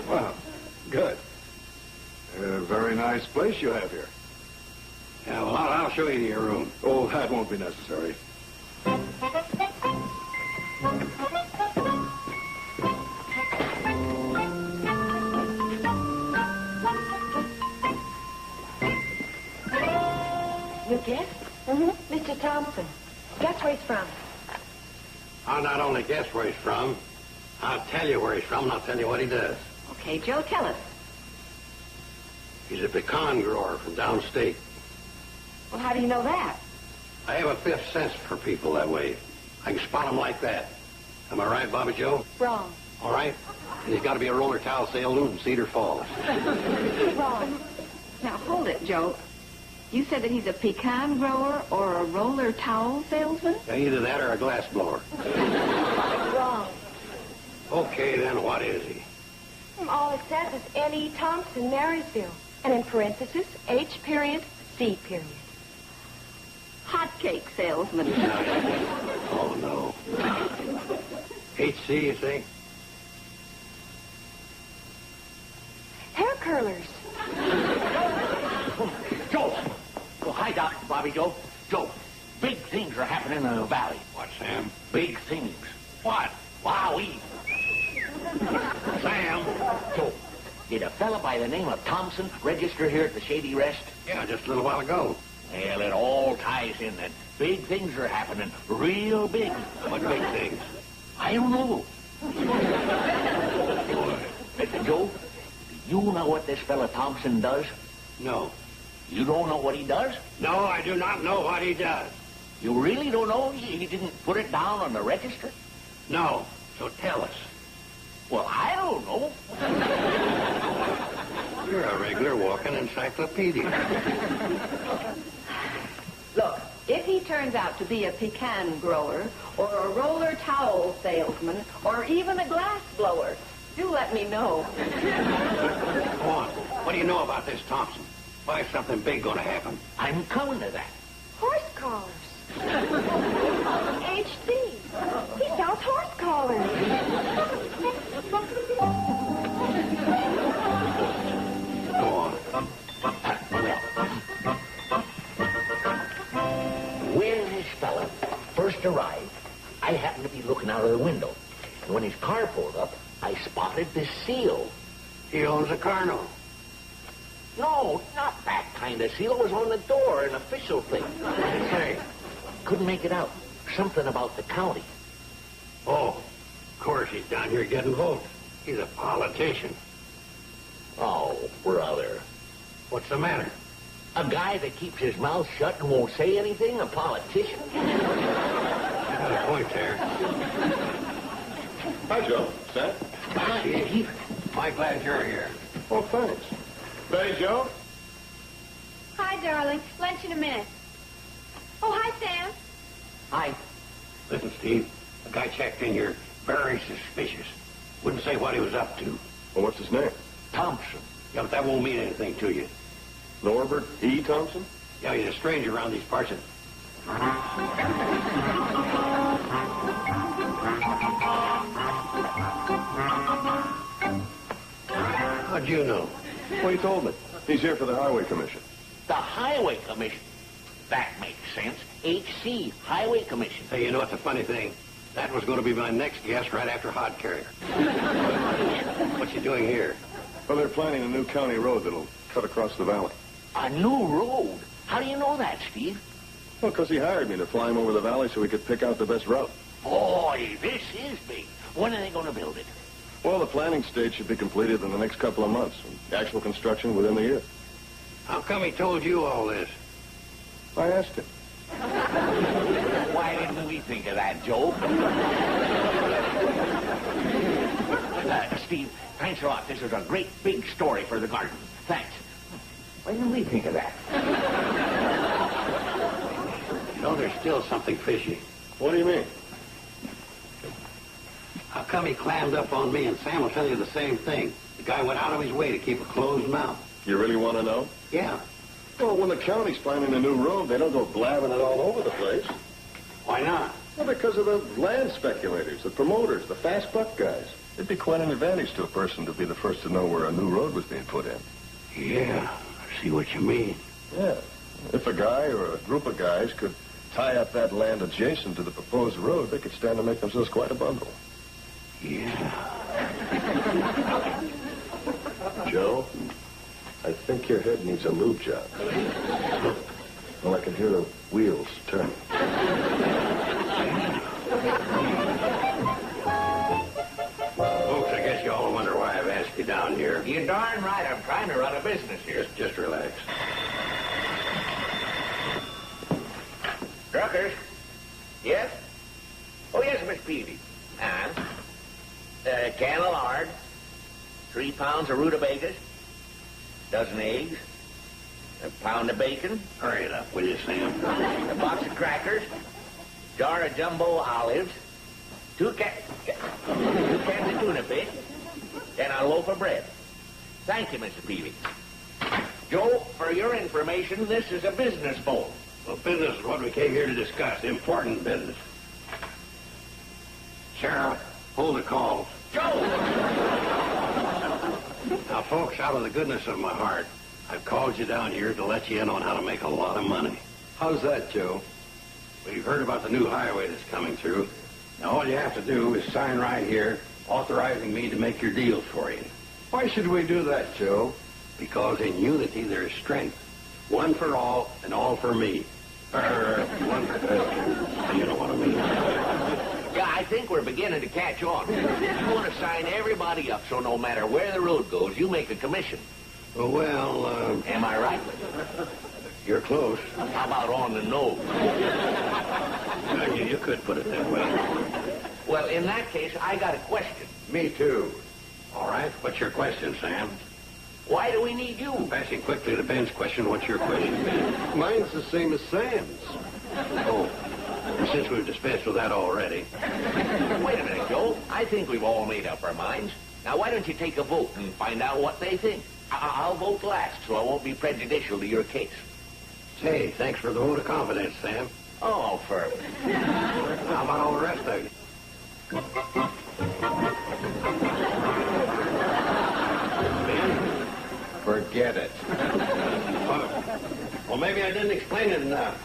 Wow, good. Very nice place you have here. Yeah, well, I'll show you to your room. Oh, that won't be necessary. Your guest? Mm-hmm. Mr. Thompson. Guess where he's from? I'll not only guess where he's from, I'll tell you where he's from, and I'll tell you what he does. Okay, Joe, tell us. He's a pecan grower from downstate. Well, how do you know that? I have a 5th sense for people that way. I can spot them like that. Am I right, Bobby Joe? Wrong. All right. And he's got to be a roller towel salesman in Cedar Falls. Wrong. Now, hold it, Joe. You said that he's a pecan grower or a roller towel salesman? Yeah, either that or a glass blower. Wrong. Okay, then what is he? All it says is N.E. Thompson, Marysville. And in parentheses, H period, C period. Hotcake salesman. Oh, no. HC, you say? Hair curlers. Joe! Well, hi, Doc, Bobby Joe. Joe, big things are happening in the valley. What, Sam? Big things. What? Wowee. Sam? Joe, did a fella by the name of Thompson register here at the Shady Rest? Yeah, just a little while ago. Well, it all ties in then. Big things are happening. Real big. What big things? I don't know. Joe, do you know what this fella Thompson does? No. You don't know what he does? No, I do not know what he does. You really don't know? He didn't put it down on the register? No. So tell us. Well, I don't know. You're a regular walking encyclopedia. Look, if he turns out to be a pecan grower or a roller towel salesman or even a glass blower, do let me know. Go on. What do you know about this Thompson? Why is something big going to happen? I'm coming to that. Horse collars. HD. He sells horse collars. Go on. When this fella first arrived, I happened to be looking out of the window. And when his car pulled up, I spotted this seal. He owns a car now. No, not that kind of seal. It was on the door, an official thing. Say. Couldn't make it out. Something about the county. Oh, of course he's down here getting votes. He's a politician. Oh, brother. What's the matter? A guy that keeps his mouth shut and won't say anything? A politician? Got a point there. Hi, Joe. Sam? Hi, Steve. I'm glad you're here. Oh, thanks. Betty, Joe? Hi, darling. Lunch in a minute. Oh, hi, Sam. Hi. Listen, Steve, a guy checked in here, very suspicious. Wouldn't say what he was up to. Well, what's his name? Thompson. Yeah, but that won't mean anything to you. Norbert E. Thompson? Yeah, he's a stranger around these parts. How'd you know? Well, he told me. He's here for the Highway Commission. The Highway Commission. That makes sense. HC, Highway Commission. Hey, you know what's the funny thing? That was going to be my next guest right after Hod Carrier. What you doing here? Well, they're planning a new county road that'll cut across the valley. A new road? How do you know that, Steve? Well, because he hired me to fly him over the valley so he could pick out the best route. Boy, this is big. When are they going to build it? Well, the planning stage should be completed in the next couple of months. And actual construction within the year. How come he told you all this? I asked him. Why didn't we think of that, Joe? Steve, thanks a lot. This is a great big story for the garden. Thanks. Why didn't we think of that? You know, there's still something fishy. What do you mean? How come he clammed up on me and Sam will tell you the same thing? The guy went out of his way to keep a closed mouth. You really want to know? Yeah. Well, when the county's planning a new road, they don't go blabbing it all over the place. Why not? Well, because of the land speculators, the promoters, the fast buck guys. It'd be quite an advantage to a person to be the first to know where a new road was being put in. Yeah, I see what you mean. Yeah. If a guy or a group of guys could tie up that land adjacent to the proposed road, they could stand to make themselves quite a bundle. Yeah. Joe, I think your head needs a lube job. Well, I can hear the wheels turning. Folks, I guess you all wonder why I've asked you down here. You're darn right. I'm trying to run a business here. Just relax. Druckers? Yes? Oh, yes, Miss Peavy. And? A can of lard, 3 pounds of rutabagas, dozen eggs, a pound of bacon. Hurry it up, will you, Sam? A box of crackers, jar of jumbo olives, 2 cans of tuna fish, and a loaf of bread. Thank you, Mr. Peavy. Joe, for your information, this is a business phone. Well, business is what we came here to discuss. Important business. Sheriff, hold the calls. Joe! Now, folks, out of the goodness of my heart, I've called you down here to let you in on how to make a lot of money. How's that, Joe? Well, you've heard about the new highway that's coming through. Now, all you have to do is sign right here, authorizing me to make your deals for you. Why should we do that, Joe? Because in unity there is strength. One for all and all for me. One for... you know what I mean. Yeah, I think we're beginning to catch on. You want to sign everybody up so no matter where the road goes, you make a commission. Well, Am I right? You're close. How about on the nose? You could put it that way. Well, in that case, I got a question. Me too. All right, what's your question, Sam? Why do we need you? Passing quickly to Ben's question, what's your question, Ben? Mine's the same as Sam's. Oh, and since we've dispensed with that already. Wait a minute, Joe. I think we've all made up our minds. Now, why don't you take a vote and find out what they think? I'll vote last, so I won't be prejudicial to your case. Hey, thanks for the vote of confidence, Sam. Oh, for... How about all the rest of you? Forget it. Well, maybe I didn't explain it enough.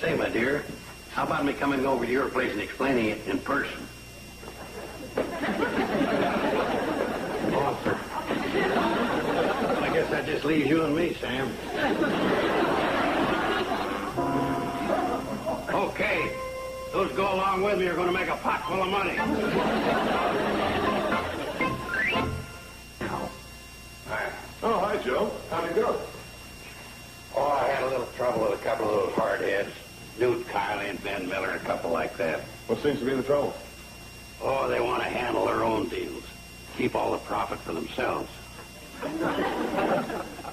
Say, my dear, how about me coming over to your place and explaining it in person? Offer. I guess that just leaves you and me, Sam. Okay. Those who go along with me are going to make a pot full of money. Oh, hi, Joe. How'd it go? Oh, I had a little trouble with a couple of those hardheads. Newt Kiley and Ben Miller and a couple like that. What seems to be the trouble? Oh, they want to handle their own deals. Keep all the profit for themselves.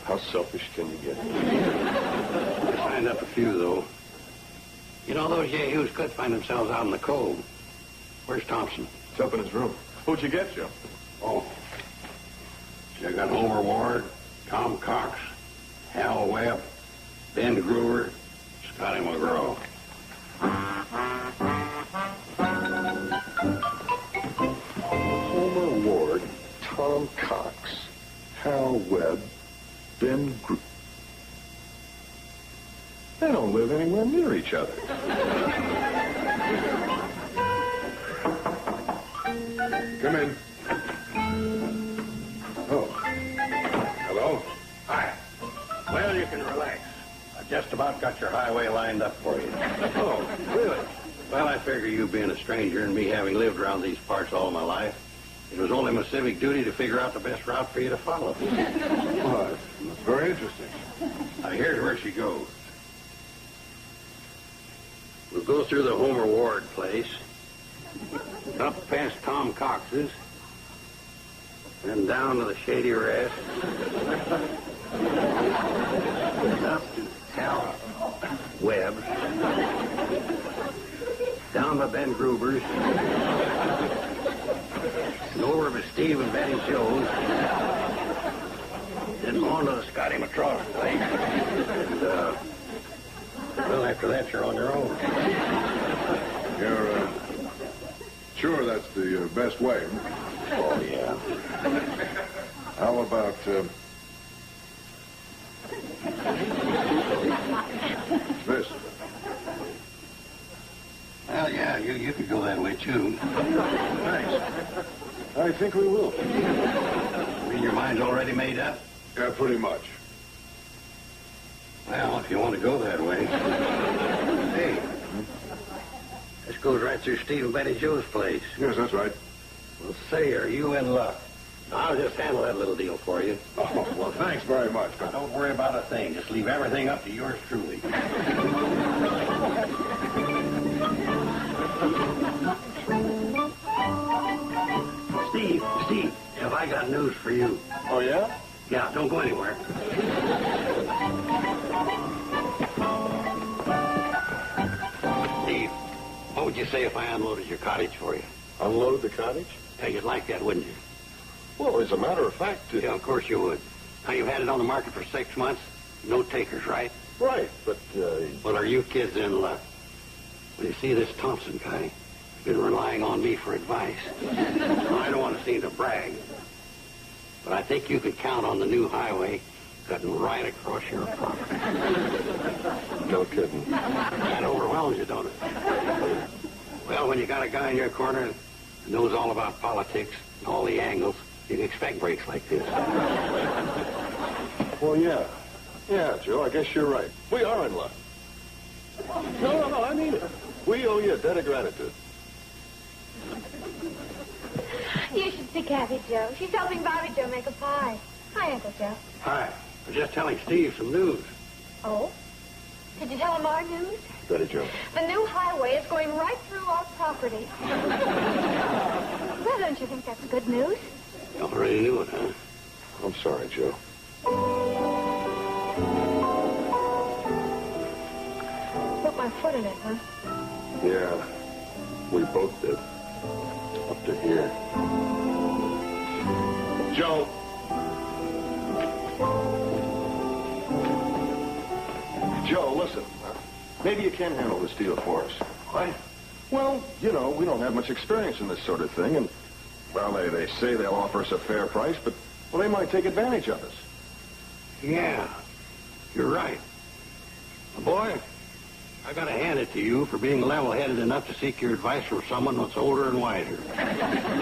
How selfish can you get? I signed up a few, though. You know, those yahoos could find themselves out in the cold. Where's Thompson? It's up in his room. Who'd you get, Joe? Oh. See, I got Homer Ward, Tom Cox, Hal Webb, Ben Gruber, Scotty McGraw. Homer Ward, Tom Cox, Hal Webb, Ben Gruber. They don't live anywhere near each other. Come in. Oh. Hello? Hi. Well, you can relax. I just about got your highway lined up for you. Oh, really? Well, I figure you being a stranger and me having lived around these parts all my life, it was only my civic duty to figure out the best route for you to follow. Oh, that's very interesting. Now, here's where she goes. We'll go through the Homer Ward place, up past Tom Cox's, then down to the Shady Rest, up to Hal Webb, down to Ben Gruber's, and over to Steve and Betty Joe's, then on to the Scotty McGraw's place, and, well, after that, you're on your own. You're, sure that's the best way? Oh, yeah. How about, this? Well, yeah, you could go that way, too. Thanks. I think we will. You mean your mind's already made up? Yeah, pretty much. Well, if you want to go that way. Hey, this goes right through Steve and Betty Joe's place. Yes, that's right. Well, say, are you in luck? I'll just handle that little deal for you. Oh, well, thanks very much. Now, don't worry about a thing. Just leave everything up to yours truly. Steve, have I got news for you? Oh, yeah? Yeah, don't go anywhere. Steve, what would you say if I unloaded your cottage for you? Unload the cottage? Yeah, you'd like that, wouldn't you? Well, as a matter of fact... Yeah, of course you would. Now, you've had it on the market for 6 months. No takers, right? Right, but, Well, are you kids in luck? Well, you see, this Thompson guy has been relying on me for advice. I don't want to seem to brag, but I think you could count on the new highway cutting right across your property. No kidding. That overwhelms you, don't it? Well, when you got a guy in your corner who knows all about politics and all the angles, you can expect breaks like this. Well, yeah. Yeah, Joe, I guess you're right. We are in luck. No, I mean it. We owe you a debt of gratitude. You should see Kathy, Joe. She's helping Bobby Joe make a pie. Hi, Uncle Joe. Hi. I'm just telling Steve some news. Oh? Did you tell him our news? Betty Joe. The new highway is going right through our property. Well, don't you think that's good news? You already knew it, huh? I'm sorry, Joe. Put my foot in it, huh? Yeah, we both did. Up to here. Joe. Joe, listen. Maybe you can handle this deal for us. What? Well, you know, we don't have much experience in this sort of thing, and, well, they say they'll offer us a fair price, but, well, they might take advantage of us. Yeah, you're right. Boy, I gotta hand it to you for being level-headed enough to seek your advice from someone that's older and wiser.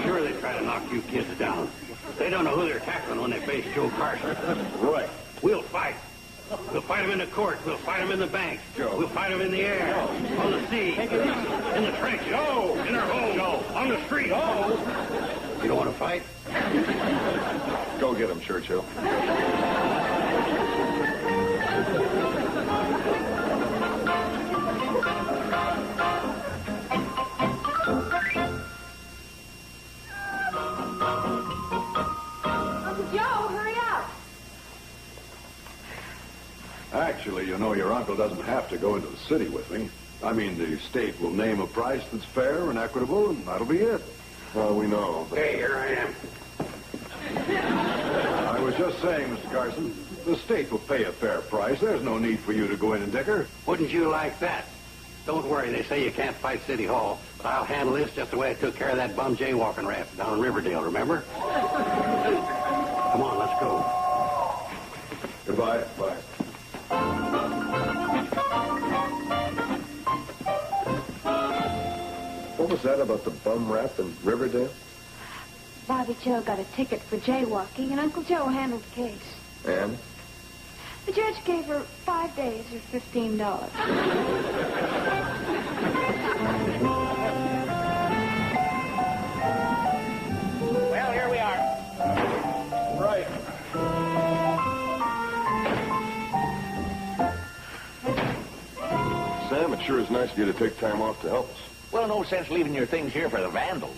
Sure, they try to knock you kids down. They don't know who they're tackling when they face Joe Carson. Right. We'll fight. We'll fight them in the court. We'll fight them in the bank. Joe. We'll fight them in the air, on the sea, in the trenches, in our homes, on the street. You don't want to fight? Go get him, Churchill. Actually, you know, your uncle doesn't have to go into the city with me. I mean, the state will name a price that's fair and equitable, and that'll be it. Well, we know. Hey, here I am. I was just saying, Mr. Carson, the state will pay a fair price. There's no need for you to go in and dicker. Wouldn't you like that? Don't worry, they say you can't fight City Hall, but I'll handle this just the way I took care of that bum jaywalking rat down in Riverdale, remember? Come on, let's go. Goodbye. Bye. What was that about the bum rap in Riverdale? Bobby Joe got a ticket for jaywalking, and Uncle Joe handled the case. And? The judge gave her 5 days or $15. Well, here we are. Right. Sam, it sure is nice of you to take time off to help us. Well, no sense leaving your things here for the vandals.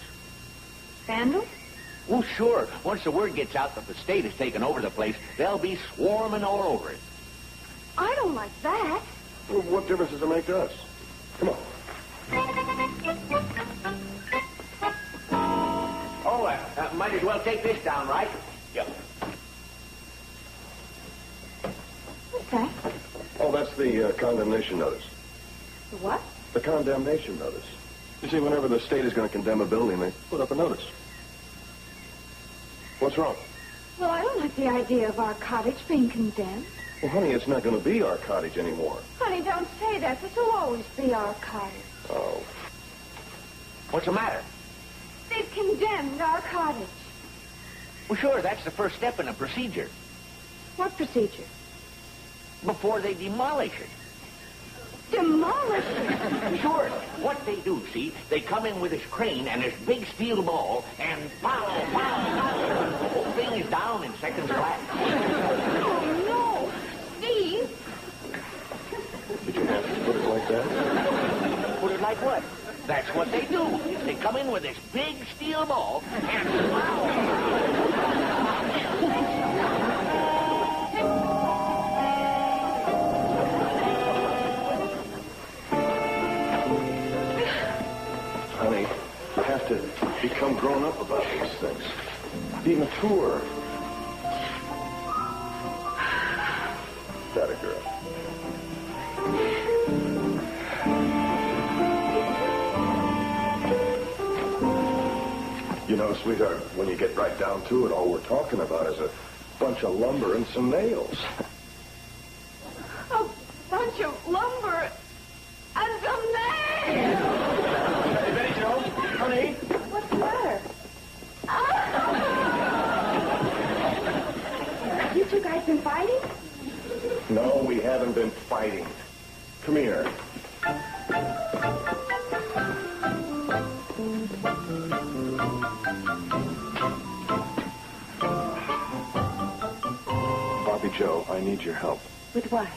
Vandals? Well, sure. Once the word gets out that the state has taken over the place, they'll be swarming all over it. I don't like that. Well, what difference does it make to us? Come on. Oh, might as well take this down, right? Yep. What's that? Oh, that's the condemnation notice. The what? The condemnation notice. You see, whenever the state is going to condemn a building, they put up a notice. What's wrong? Well, I don't like the idea of our cottage being condemned. Well, honey, it's not going to be our cottage anymore. Honey, don't say that. This will always be our cottage. Oh. What's the matter? They've condemned our cottage. Well, sure, that's the first step in a procedure. What procedure? Before they demolish it. Demolish it? Sure. What they do, see, they come in with this crane and this big steel ball, and pow, pow, pow. The whole thing is down in seconds flat. Oh, no. Steve. Did you have to put it like that? Put it like what? That's what they do. They come in with this big steel ball, and pow. Honey, you have to become grown up about these things. Be mature. That a girl. You know, sweetheart, when you get right down to it, all we're talking about is a bunch of lumber and some nails. A bunch of lumber and some nails. Hey, Betty Joe, honey. What's the matter? You two guys been fighting? No, we haven't been fighting. Come here. Bobby Joe, I need your help. With what?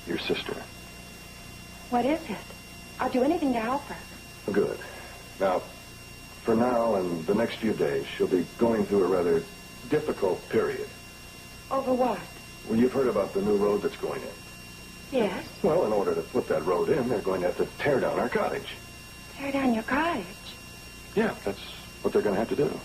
Your sister. What is it? I'll do anything to help her. Good. Now, for now and the next few days, she'll be going through a rather difficult period. Over what? Well, you've heard about the new road that's going in. Yes. Well, in order to put that road in, they're going to have to tear down our cottage. Tear down your cottage. Yeah, that's what they're going to have to do.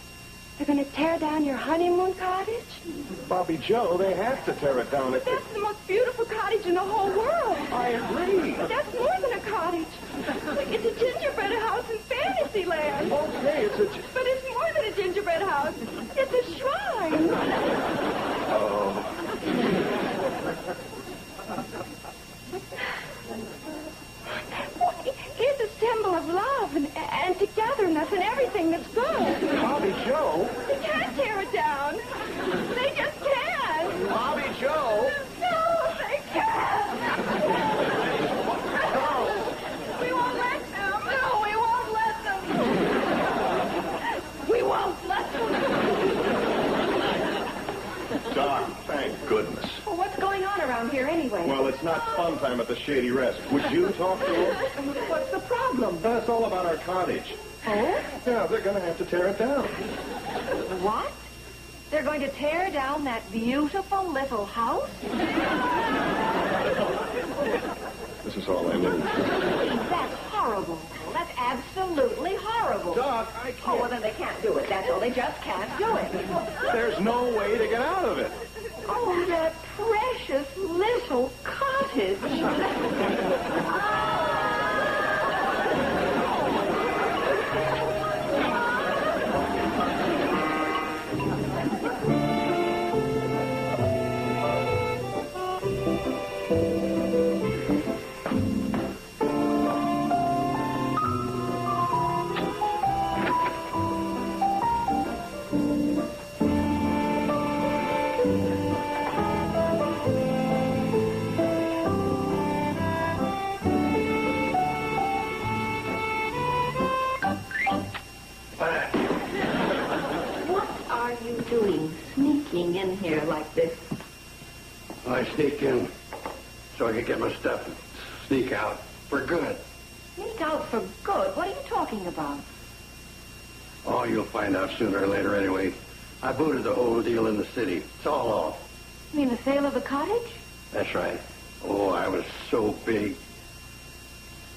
They're going to tear down your honeymoon cottage? Bobby Joe, they have to tear it down. That's the most beautiful cottage in the whole world. I agree. But that's more than a cottage. It's a gingerbread house in Fantasyland. Okay, it's a... But it's more than a gingerbread house. It's a shrine. Oh. It's a symbol of love and togetherness and everything that's good. Bobby Joe? They can't tear it down. They just can't. Bobby Joe. No, they can't. No. We won't let them. No, we won't let them. We won't let them. Doc, thank goodness. Well, what's going on around here anyway? Well, it's not fun time at the Shady Rest. Would you talk to him? What's the problem? That's all about our cottage. Oh? Yeah, they're going to have to tear it down. What? They're going to tear down that beautiful little house? cottage. Doing sneaking in here like this? I sneak in so I can get my stuff and sneak out for good. Sneak out for good? What are you talking about? Oh, you'll find out sooner or later anyway. I booted the whole deal in the city. It's all off. You mean the sale of the cottage? That's right. Oh, I was so big.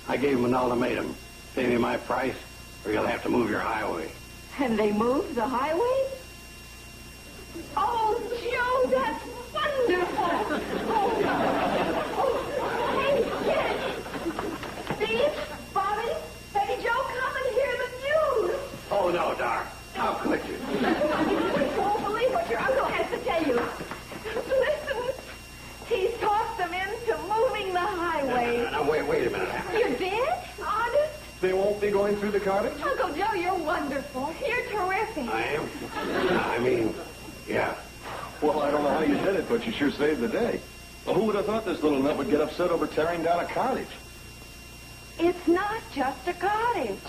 I gave them an ultimatum. Pay me my price or you'll have to move your highway. And they moved the highway? Oh, Joe, that's wonderful. Hey, kids. Steve, Bobby, Betty Joe, come and hear the news. Oh, no, Doc. How could you? You won't believe what your uncle has to tell you. Listen, he's talked them into moving the highway. Now, wait a minute. You did? Honest? They won't be going through the cottage? Uncle Joe, you're wonderful. You're terrific. I am? I mean, yeah. Well, I don't know how you did it, but you sure saved the day. Well, who would have thought this little nut would get upset over tearing down a cottage? It's not just a cottage.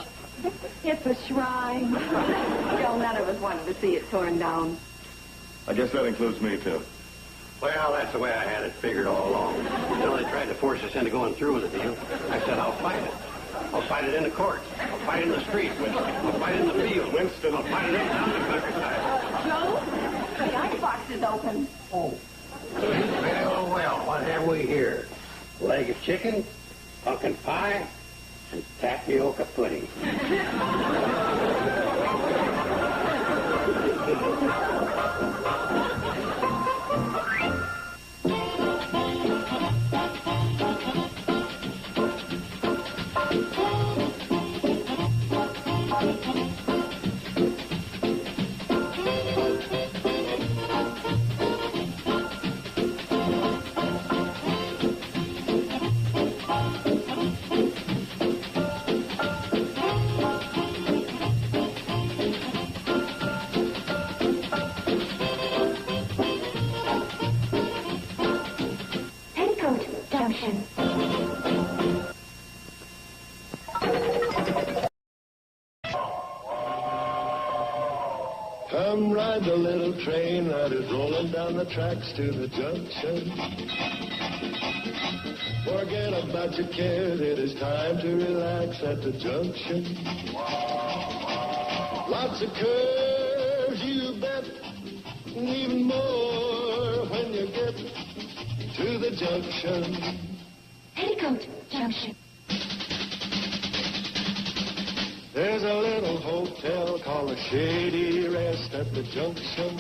It's a shrine. Joe, none of us wanted to see it torn down. I guess that includes me, too. Well, that's the way I had it figured all along. You know, they tried to force us into going through with the deal. I said, I'll fight it. I'll fight it in the courts. I'll fight it in the street. I'll fight it in the field. Winston. I'll fight it down the countryside. Joe, the icebox is open. Oh. Well, what have we here? Leg of chicken, pumpkin pie, and tapioca pudding. Petticoat Junction. Come ride the little train that is rolling down the tracks to the junction. Forget about your cares, it is time to relax at the junction. Lots of curves, you bet, and even more when you get to the junction. Petticoat Junction. There's a little hotel called the Shady Rest at the junction.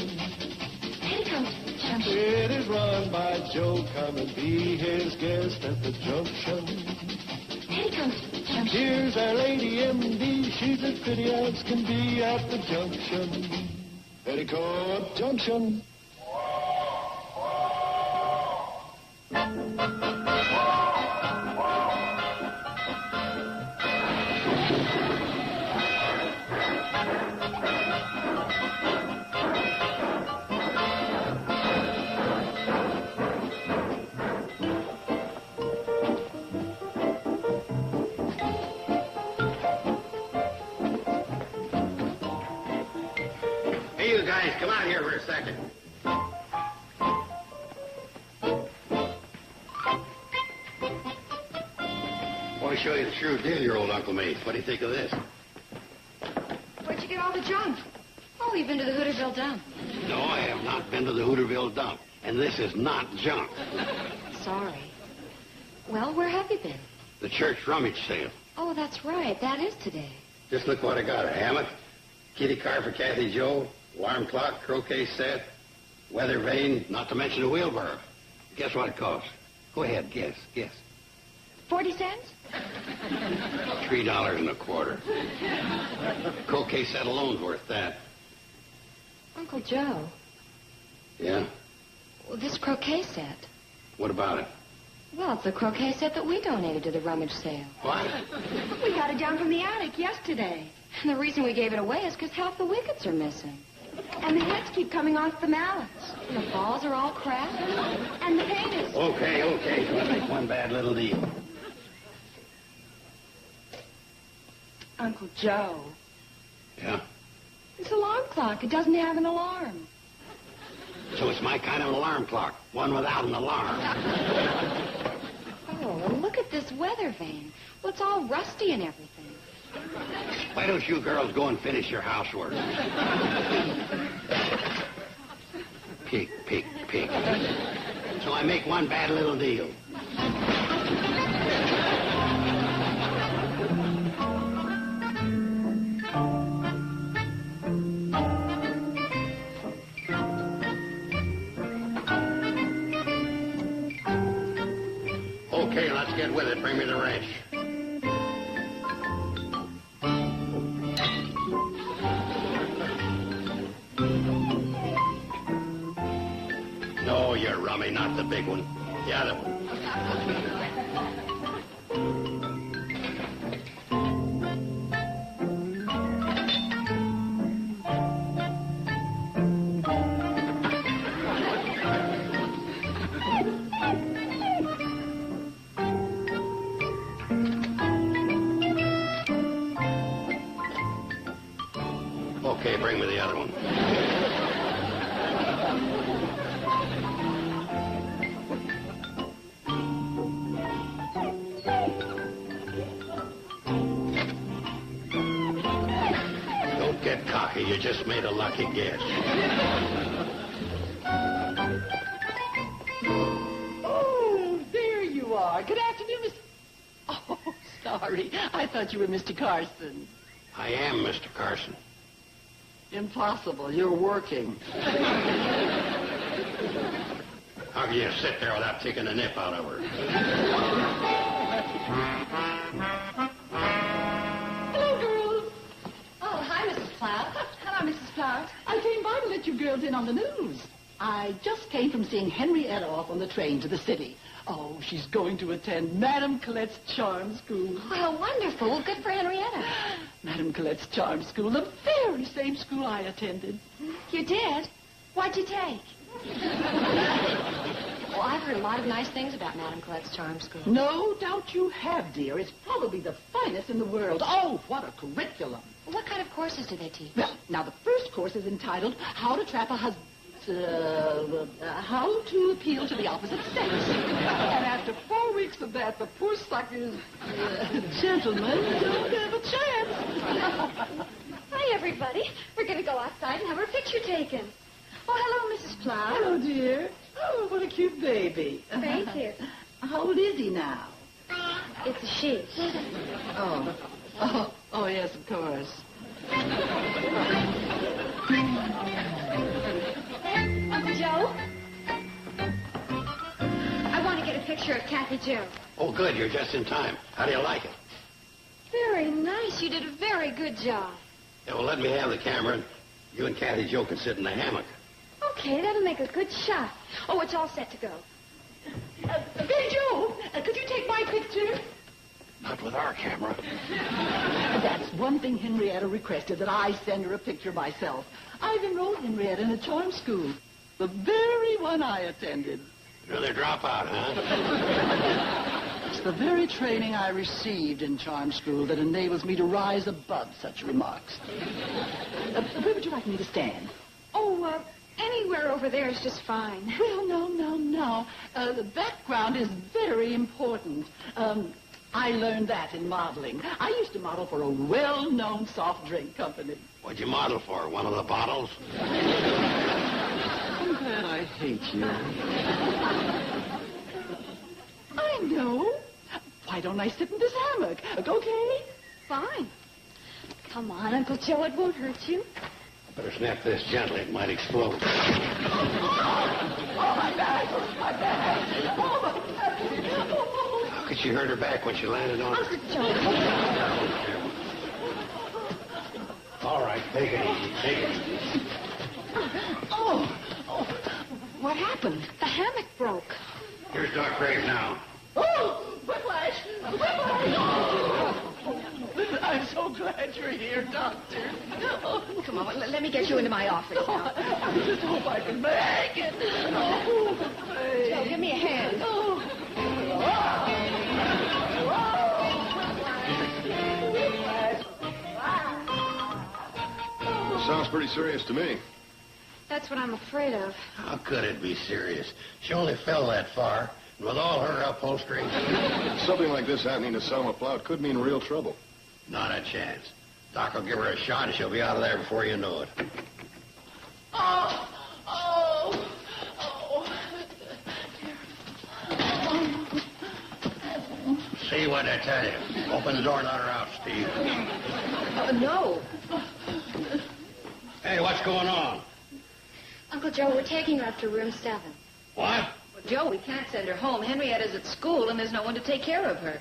Petticoat Junction. It is run by Joe. Come and be his guest at the junction. Petticoat Junction. Here's our lady MD. She's as pretty as can be at the junction. Petticoat Junction. Hey, you guys, come out here for a second. I want to show you the shrewd deal your old uncle made. What do you think of this? Where'd you get all the junk? Oh, you've been to the Hooterville dump. No, I have not been to the Hooterville dump. And this is not junk. Sorry. Well, where have you been? The church rummage sale. Oh, that's right. That is today. Just look what I got. A hammock, kitty car for Kathy Joe, alarm clock, croquet set, weather vane, not to mention a wheelbarrow. Guess what it costs? Go ahead, guess. 40 cents? $3.25. Croquet set alone's worth that. Uncle Joe, Yeah? well, this croquet set. What about it? Well, it's the croquet set that we donated to the rummage sale. What? We got it down from the attic yesterday. And the reason we gave it away is because half the wickets are missing. And the heads keep coming off the mallets. And the balls are all cracked. And the paint is... Okay. Let's make one bad little deal. Uncle Joe, Yeah? this alarm clock, it doesn't have an alarm. So it's my kind of an alarm clock. One without an alarm. Oh, and look at this weather vane. Well, it's all rusty and everything. Why don't you girls go and finish your housework? Pig. So I make one bad little deal. Okay, let's get with it. Bring me the wrench. No, you're rummy, not the big one. The other one. Okay, bring me the other one. Don't get cocky. You just made a lucky guess. Oh, there you are. Good afternoon, Mr. Oh, sorry. I thought you were Mr. Carson. I am Mr. Carson. Impossible. You're working. How can you sit there without taking a nip out of her? Hello, girls. Oh, hi, Mrs. Plout. Hello, Mrs. Plout. I came by to let you girls in on the news. I just came from seeing Henrietta off on the train to the city. Oh, she's going to attend Madame Colette's charm school. Well, wonderful. Well, good for Henrietta. Madame Colette's charm school, the very same school I attended. You did? What'd you take? Well, I've heard a lot of nice things about Madame Colette's charm school. No doubt you have, dear. It's probably the finest in the world. Oh, what a curriculum. Well, what kind of courses do they teach? Well, now the first course is entitled How to Trap a Husband. How to appeal to the opposite sex. And after 4 weeks of that, the poor suckers, gentlemen, don't have a chance. Hi, everybody. We're going to go outside and have our picture taken. Oh, hello, Mrs. Plow. Hello, dear. Oh, what a cute baby. Thank you. How old is he now? It's a she. Oh, yes, of course. Uncle Joe? I want to get a picture of Kathy Joe. Oh, good. You're just in time. How do you like it? Very nice. You did a very good job. Yeah, well, let me have the camera, and you and Kathy Joe can sit in the hammock. Okay, that'll make a good shot. Oh, it's all set to go. Hey, Joe, could you take my picture? Not with our camera. That's one thing Henrietta requested, that I send her a picture myself. I've enrolled Henrietta in a charm school. The very one I attended. Rather drop out, huh? It's the very training I received in charm school that enables me to rise above such remarks. Where would you like me to stand? Oh, anywhere over there is just fine. Well, no. The background is very important. I learned that in modeling. I used to model for a well-known soft drink company. What'd you model for? One of the bottles? I'm glad I hate you. I know. Why don't I sit in this hammock? Okay? Fine. Come on, Uncle Joe, it won't hurt you. Better snap this gently. It might explode. Oh, my back! My back! Oh, my back! could she hurt her back when she landed on Uncle her? Joe. All right, take it easy. Take it easy. Oh, what happened? The hammock broke. Here's Doc Graves now. Oh, whiplash! Whiplash! Oh. I'm so glad you're here, Doctor. Oh. Come on, let me get you into my office now. I just hope I can make it. Oh, Joe, give me a hand. Sounds pretty serious to me. That's what I'm afraid of. How could it be serious? She only fell that far, and with all her upholstery. Something like this happening to Selma Plout could mean real trouble. Not a chance. Doc will give her a shot, and she'll be out of there before you know it. oh, oh, oh. See what I tell you. Open the door and let her out, Steve. No. Hey, what's going on? Uncle Joe, we're taking her up to room 7. What? Well, Joe, we can't send her home. Henrietta's at school, and there's no one to take care of her.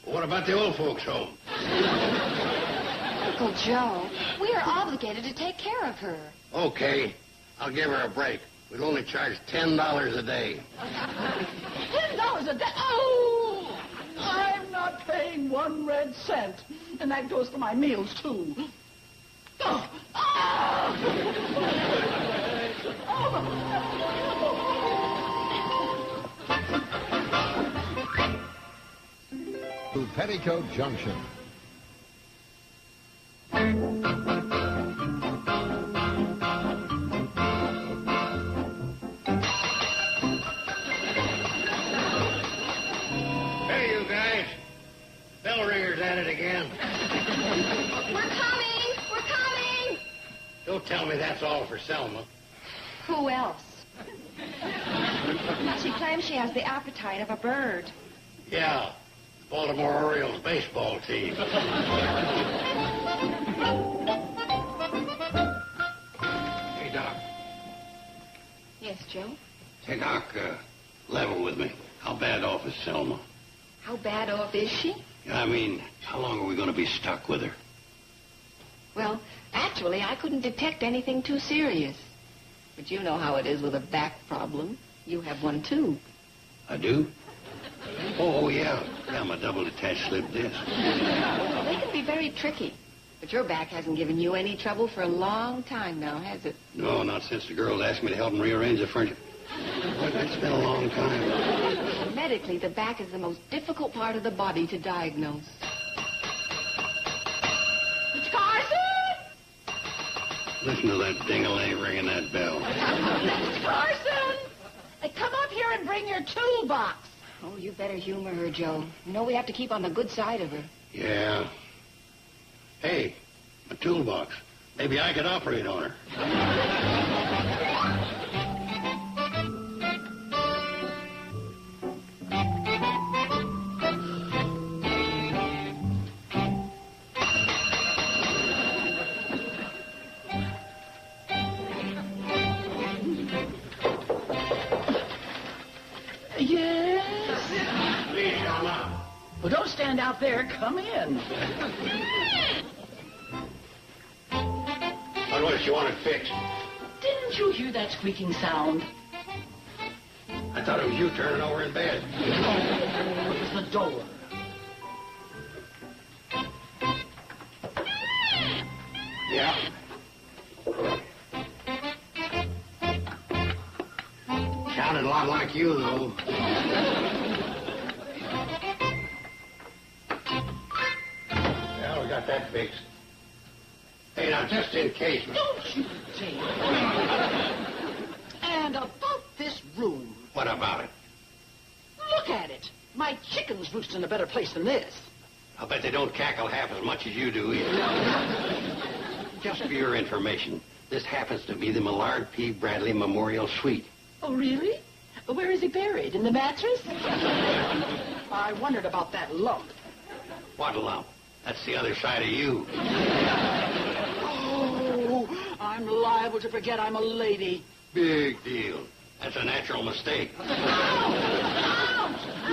What about the old folks' home? Uncle Joe, we are obligated to take care of her. Okay, I'll give her a break. We'll only charge $10 a day. $10 a day? Oh! I'm not paying 1 red cent. And that goes for my meals, too. Oh! Ah! To Petticoat Junction. Hey, you guys. Bell ringer's at it again. We're coming! We're coming! Don't tell me that's all for Selma. Who else? She claims she has the appetite of a bird. Yeah, Baltimore Orioles baseball team. Hey, Doc. Yes, Joe? Hey, Doc, level with me. How bad off is Selma? How bad off is she? I mean, how long are we going to be stuck with her? Well, actually, I couldn't detect anything too serious. But you know how it is with a back problem. You have one, too. I do? Oh, yeah. Yeah, I'm a double detached slip disc. Well, they can be very tricky. But your back hasn't given you any trouble for a long time now, has it? No, not since the girls asked me to help them rearrange the furniture. But it's been a long time. Medically, the back is the most difficult part of the body to diagnose. It's Carson! Listen to that ding-a-ling ringing that bell. It's Carson! Hey, come up here and bring your toolbox. Oh, you better humor her, Joe. You know we have to keep on the good side of her. Yeah. Hey, a toolbox. Maybe I could operate on her. Yes? Please, Selma. Well, don't stand out there. Come in. What does she want it fixed? Didn't you hear that squeaking sound? I thought it was you turning over in bed. It was the door. Yeah? Sounded a lot like you, though. Well, we got that fixed. Hey, now, just in case. Don't you dare. And about this room. What about it? Look at it. My chickens roost in a better place than this. I'll bet they don't cackle half as much as you do either. Just for your information, this happens to be the Millard P. Bradley Memorial Suite. Oh, really? Where is he buried? In the mattress? I wondered about that lump. What lump? That's the other side of you. Oh, I'm liable to forget I'm a lady. Big deal. That's a natural mistake. Ow! Ow! Ow!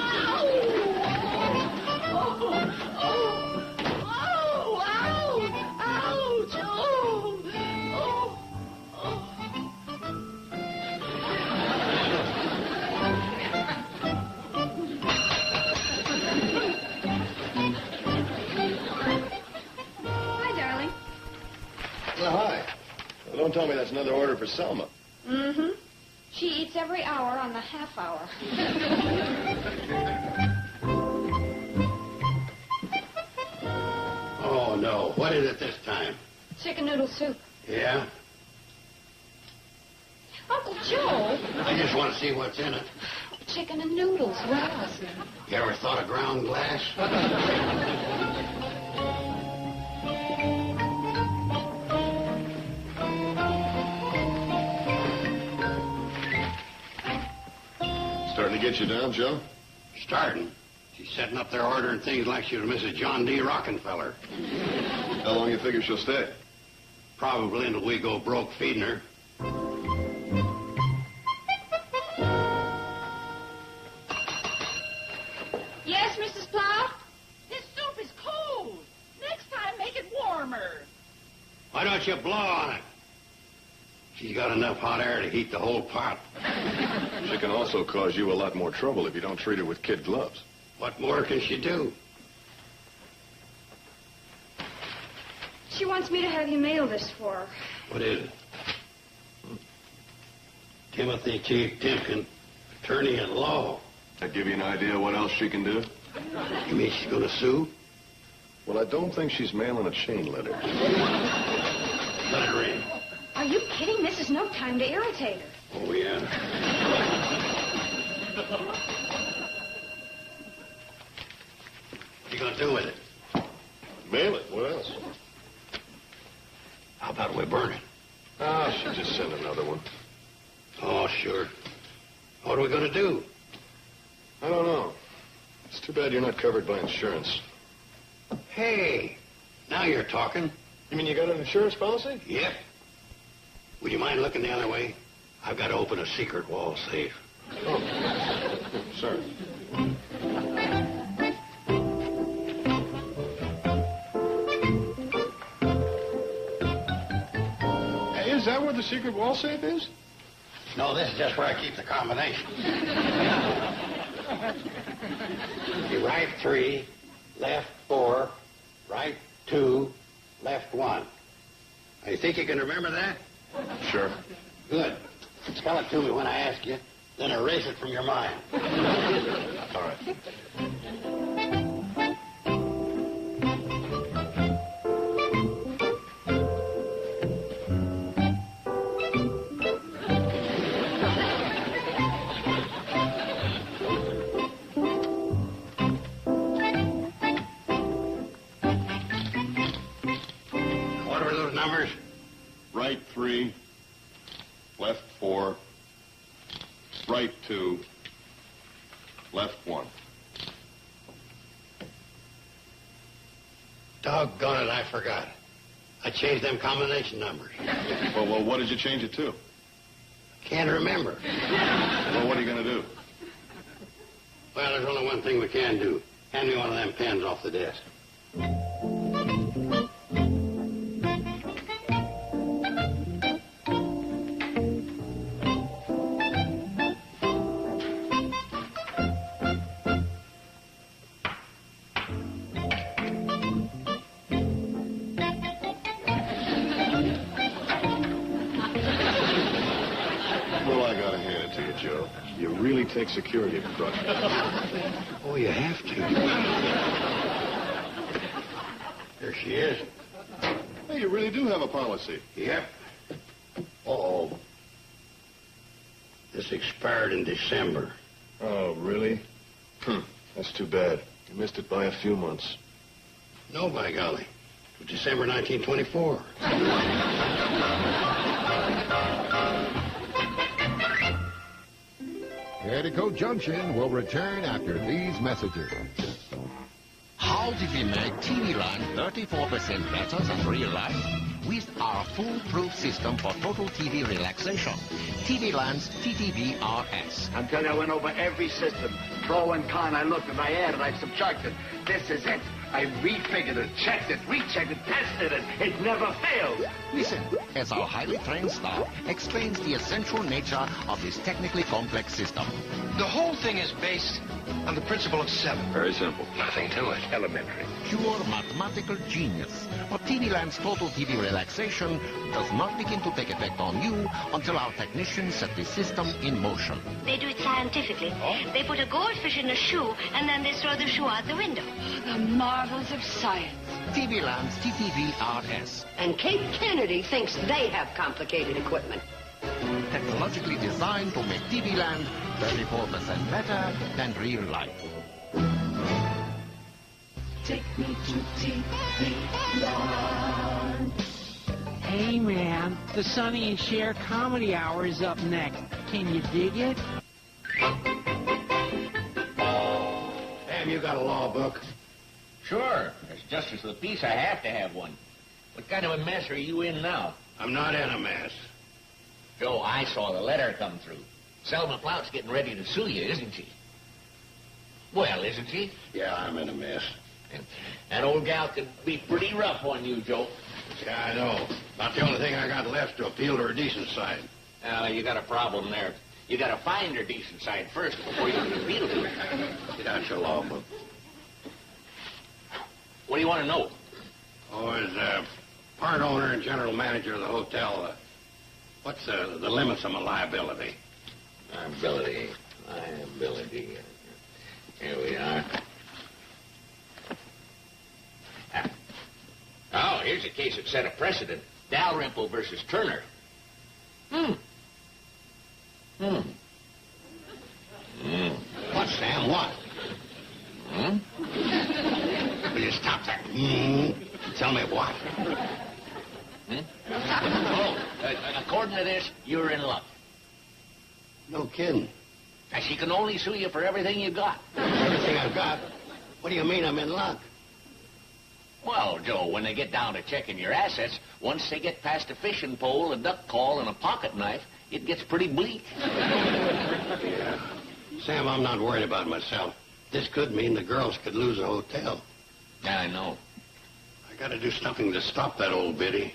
Don't tell me that's another order for Selma. Mm-hmm. She eats every hour on the half hour. Oh, no. What is it this time? Chicken noodle soup. Yeah? Uncle Joe. I just want to see what's in it. Chicken and noodles. What else? You ever thought of ground glass? Starting to get you down, Joe? Starting. She's setting up there ordering things like she was Mrs. John D. Rockefeller. How long you figure she'll stay? Probably until we go broke feeding her. Yes, Mrs. Plow? This soup is cold. Next time, make it warmer. Why don't you blow on it? She's got enough hot air to heat the whole pot. She can also cause you a lot more trouble if you don't treat her with kid gloves. What more can she do? She wants me to have you mail this for her. What is it? Timothy Chief Timken, attorney at law. That give you an idea what else she can do? You mean she's going to sue? Well, I don't think she's mailing a chain letter. Let it ring. Are you kidding? This is no time to irritate her. Oh, yeah. What you going to do with it? Mail it. What else? How about we burn it? Ah, she'll just send another one. Oh, sure. What are we going to do? I don't know. It's too bad you're not covered by insurance. Hey, now you're talking. You mean you got an insurance policy? Yep. Would you mind looking the other way? I've got to open a secret wall safe. Oh, sorry. Hey, is that where the secret wall safe is? No, this is just where I keep the combination. You right 3, left 4, right 2, left 1. Now, you think you can remember that? Sure. Good. Spell it to me when I ask you, then erase it from your mind. All right. What are those numbers? Right 3, left 4, right 2, left 1. Doggone it, I forgot. I changed them combination numbers. Well, what did you change it to? Can't remember. Well, what are you going to do? Well, there's only one thing we can do. Hand me one of them pens off the desk. Well, I got to hand it to you, Joe. You really take security precautions. Oh, you have to. There she is. Hey, you really do have a policy. Yep. Uh-oh. This expired in December. Oh, really? That's too bad. You missed it by a few months. No, by golly. It was December 1924. Petticoat Junction will return after these messages. How did we make TV Land 34% better than real life? With our foolproof system for total TV relaxation. TV Land's TTV-RS. Until I went over every system. Pro and con, I looked and I added, I subtracted. This is it. I refigured it, checked it, rechecked it, tested it. It never fails. Listen, as our highly trained staff explains the essential nature of this technically complex system. The whole thing is based on the principle of 7. Very simple. Nothing to it. Elementary. Pure mathematical genius. But TV Land's total TV relaxation does not begin to take effect on you until our technicians set the system in motion. They do it scientifically. They put a goldfish in a shoe, and then they throw the shoe out the window. The marvels of science. TV Land's TTV-RS. And Kate Kennedy thinks they have complicated equipment. Technologically designed to make TV Land 34% better than real life. Take me to TV Land. Hey, man, the Sonny and Cher Comedy Hour is up next. Can you dig it? Sam, you got a law book? Sure. As justice of the peace, I have to have one. What kind of a mess are you in now? I'm not in a mess. Joe, I saw the letter come through. Selma Plout's getting ready to sue you, isn't she? Well, isn't she? Yeah, I'm in a mess. That old gal could be pretty rough on you, Joe. Yeah, I know. About the only thing I got left to appeal to her decent side. You got a problem there. You got to find her decent side first before you can appeal to her. Get out your law book. What do you want to know? Oh, as part owner and general manager of the hotel, what's the limits of my liability? Liability. Here we are. Oh, here's a case that set a precedent. Dalrymple versus Turner. What, Sam? What? Will you stop that? Tell me what? According to this, you're in luck. No kidding. Now, she can only sue you for everything you got. Everything I've got? What do you mean I'm in luck? Well, Joe, when they get down to checking your assets, once they get past a fishing pole, a duck call, and a pocket knife, it gets pretty bleak. Yeah. Sam, I'm not worried about myself. This could mean the girls could lose a hotel. Yeah, I know. I gotta do something to stop that old biddy.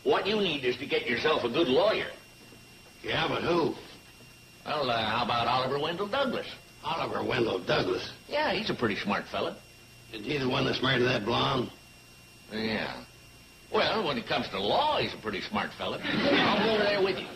What you need is to get yourself a good lawyer. Yeah, but who? Well, how about Oliver Wendell Douglas? Oliver Wendell Douglas? Yeah, he's a pretty smart fella. Is he the one that's married to that blonde? Yeah. Well, when it comes to law, he's a pretty smart fella. I'll go over there with you.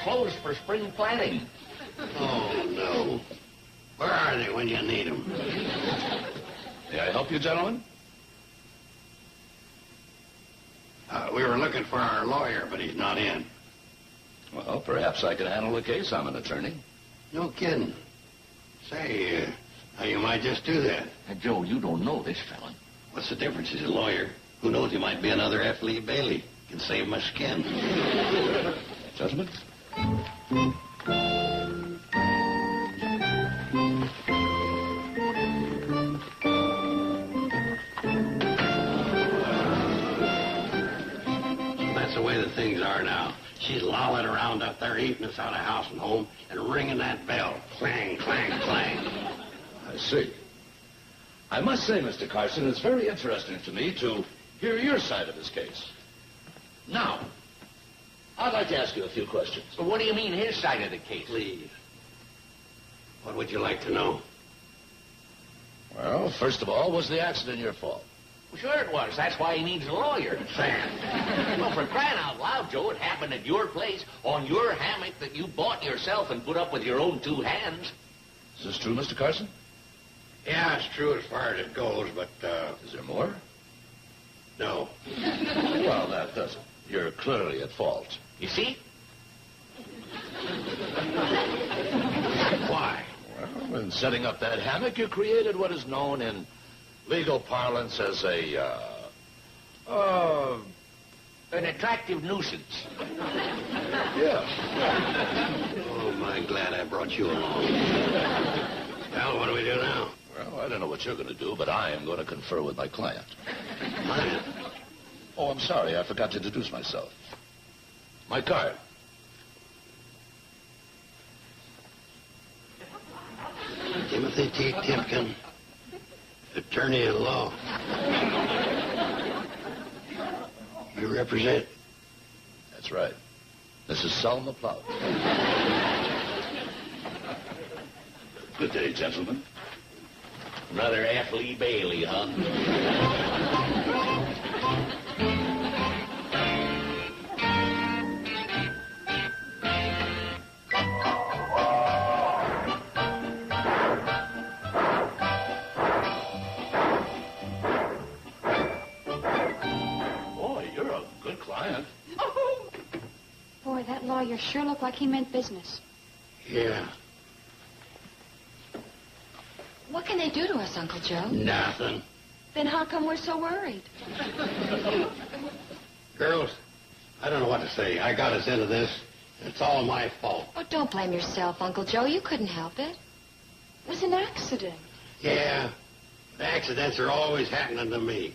Closed for spring planting. Oh, no. Where are they when you need them? May I help you, gentlemen? We were looking for our lawyer, but he's not in. Well, perhaps I can handle the case. I'm an attorney. No kidding. Say, you might just do that. Joe, you don't know this fella. What's the difference? He's a lawyer. Who knows, he might be another F. Lee Bailey. Can save my skin. Gentlemen? That's the way the things are now. She's lolling around up there, eating us out of house and home, and ringing that bell. Clang, clang, clang. I see. I must say, Mr. Carson, it's very interesting to me to hear your side of this case. Now, I'd like to ask you a few questions. So what do you mean his side of the case? Please. What would you like to know? Well, first of all, was the accident your fault? Well, sure it was. That's why he needs a lawyer. Sam. Well, for crying out loud, Joe, it happened at your place, on your hammock that you bought yourself and put up with your own 2 hands. Is this true, Mr. Carson? Yeah, it's true as far as it goes, but, Is there more? No. Well, that doesn't. You're clearly at fault. You see? in setting up that hammock, you created what is known in legal parlance as an attractive nuisance. Yeah. Oh, my, glad I brought you along. Well, what do we do now? Well, I don't know what you're going to do, but I am going to confer with my client. Client? Oh, I'm sorry. I forgot to introduce myself. My card. Timothy T. Timpkin, attorney-at-law. You represent? That's right. Mrs. Selma Plow. Good day, gentlemen. Another F. Lee Bailey, huh? Boy, you're a good client. Boy, that lawyer sure looked like he meant business. Yeah. What can they do to us, Uncle Joe? Nothing. Then how come we're so worried? Girls, I don't know what to say. I got us into this. It's all my fault. Oh, don't blame yourself, Uncle Joe. You couldn't help it. It was an accident. Yeah. The accidents are always happening to me.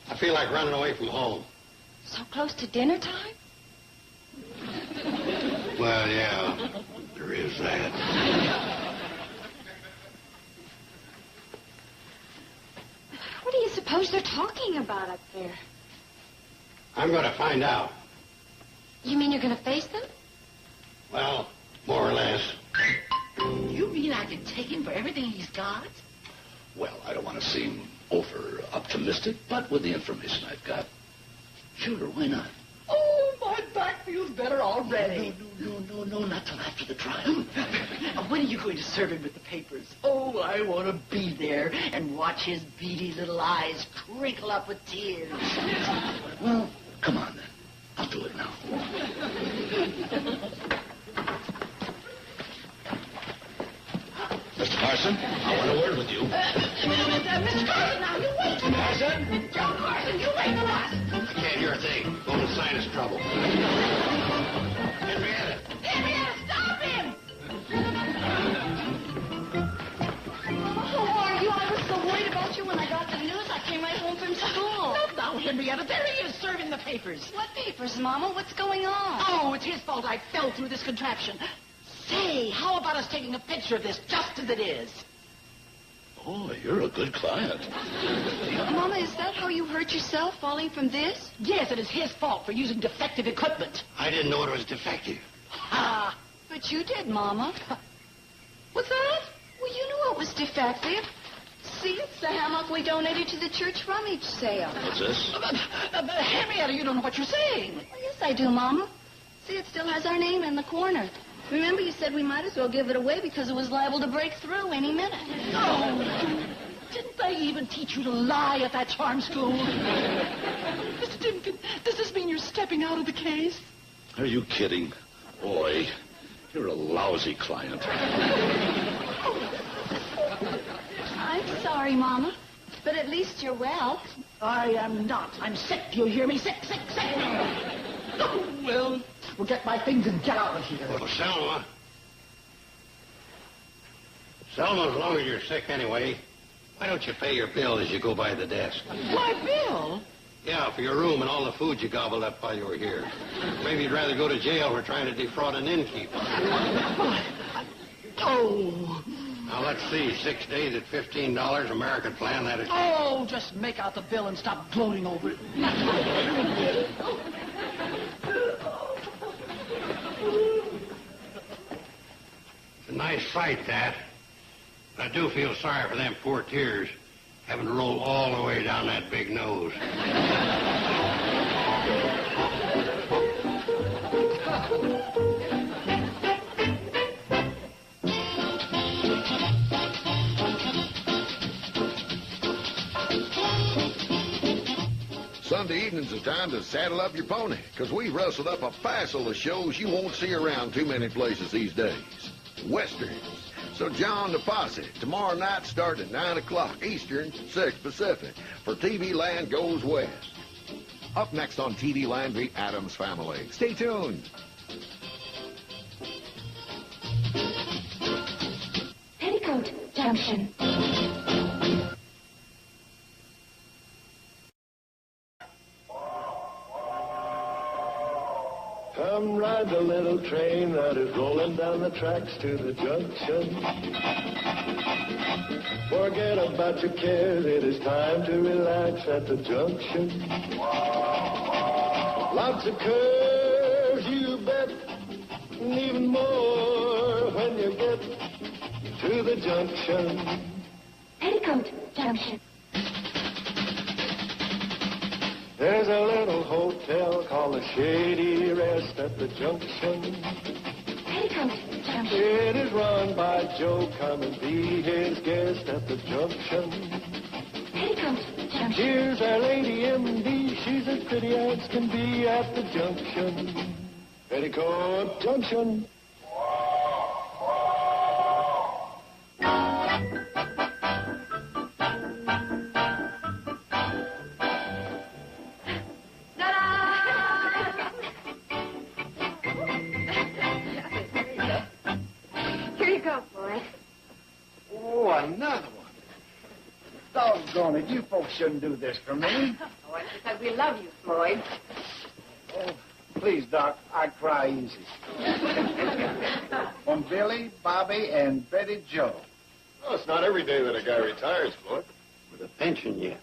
I feel like running away from home. So close to dinner time? Well, yeah, there is that. What do you suppose they're talking about up there? I'm going to find out. You mean you're going to face them? Well, more or less. You mean I can take him for everything he's got? Well, I don't want to seem over-optimistic, but with the information I've got, sure, why not? Oh, my back feels better already. No, not till after the trial. When are you going to serve him with the papers? Oh, I want to be there and watch his beady little eyes crinkle up with tears. Well, come on then. I'll do it now. Mr. Carson, I want a word with you. Mr. Carson, now you wait. Carson? Joe Carson, you wait for us. I can't hear a thing. Going to sinus trouble. Henrietta. Henrietta, stop him! How are you? I was so worried about you when I got the news. I came right home from school. Now, Henrietta, there he is serving the papers. What papers, Mama? What's going on? Oh, it's his fault I fell through this contraption. Say, how about us taking a picture of this just as it is? Oh, you're a good client. Mama, is that how you hurt yourself, falling from this? Yes, it is his fault for using defective equipment. I didn't know it was defective. Ha! But you did, Mama. What's that? Well, you knew it was defective. See, it's the hammock we donated to the church rummage sale. What's this? Henrietta, you don't know what you're saying. Well, yes, I do, Mama. See, it still has our name in the corner. Remember, you said we might as well give it away because it was liable to break through any minute. Oh, didn't they even teach you to lie at that charm school? Mr. Timken, does this mean you're stepping out of the case? Are you kidding? Boy, you're a lousy client. I'm sorry, Mama, but at least you're well. I am not. I'm sick. Do you hear me? Sick. Oh, well, we'll get my things and get out of here. Well, Selma, as long as you're sick anyway, why don't you pay your bill as you go by the desk? My bill? Yeah, for your room and all the food you gobbled up while you were here. Maybe you'd rather go to jail for trying to defraud an innkeeper. Oh. Now, let's see. 6 days at $15, American plan, that is... Oh, just make out the bill and stop gloating over it. It's a nice fight, that. But I do feel sorry for them poor tears having to roll all the way down that big nose. Sunday evenings is time to saddle up your pony, because we rustled up a passel of shows you won't see around too many places these days. westerns. So John deposit tomorrow night starting at 9 o'clock Eastern, 6 Pacific for TV Land Goes West. Up next on TV Land, the Addams Family. Stay tuned. Petticoat Junction. Come ride the little train that is rolling down the tracks to the junction. Forget about your cares, it is time to relax at the junction. Lots of curves, you bet, and even more when you get to the junction. Petticoat Junction. There's a little hotel called the Shady Rest at the junction. Petticoat Junction. It is run by Joe. Come and be his guest at the junction. Petticoat Junction. Here's our lady M.D. She's as pretty as can be at the junction. Petticoat Junction. Another one. Doggone it, you folks shouldn't do this for me. Oh, it's because we love you, Floyd. Oh, please, Doc, I cry easy. From Billy, Bobby, and Betty Joe. Oh, it's not every day that a guy retires, Floyd. With a pension yet.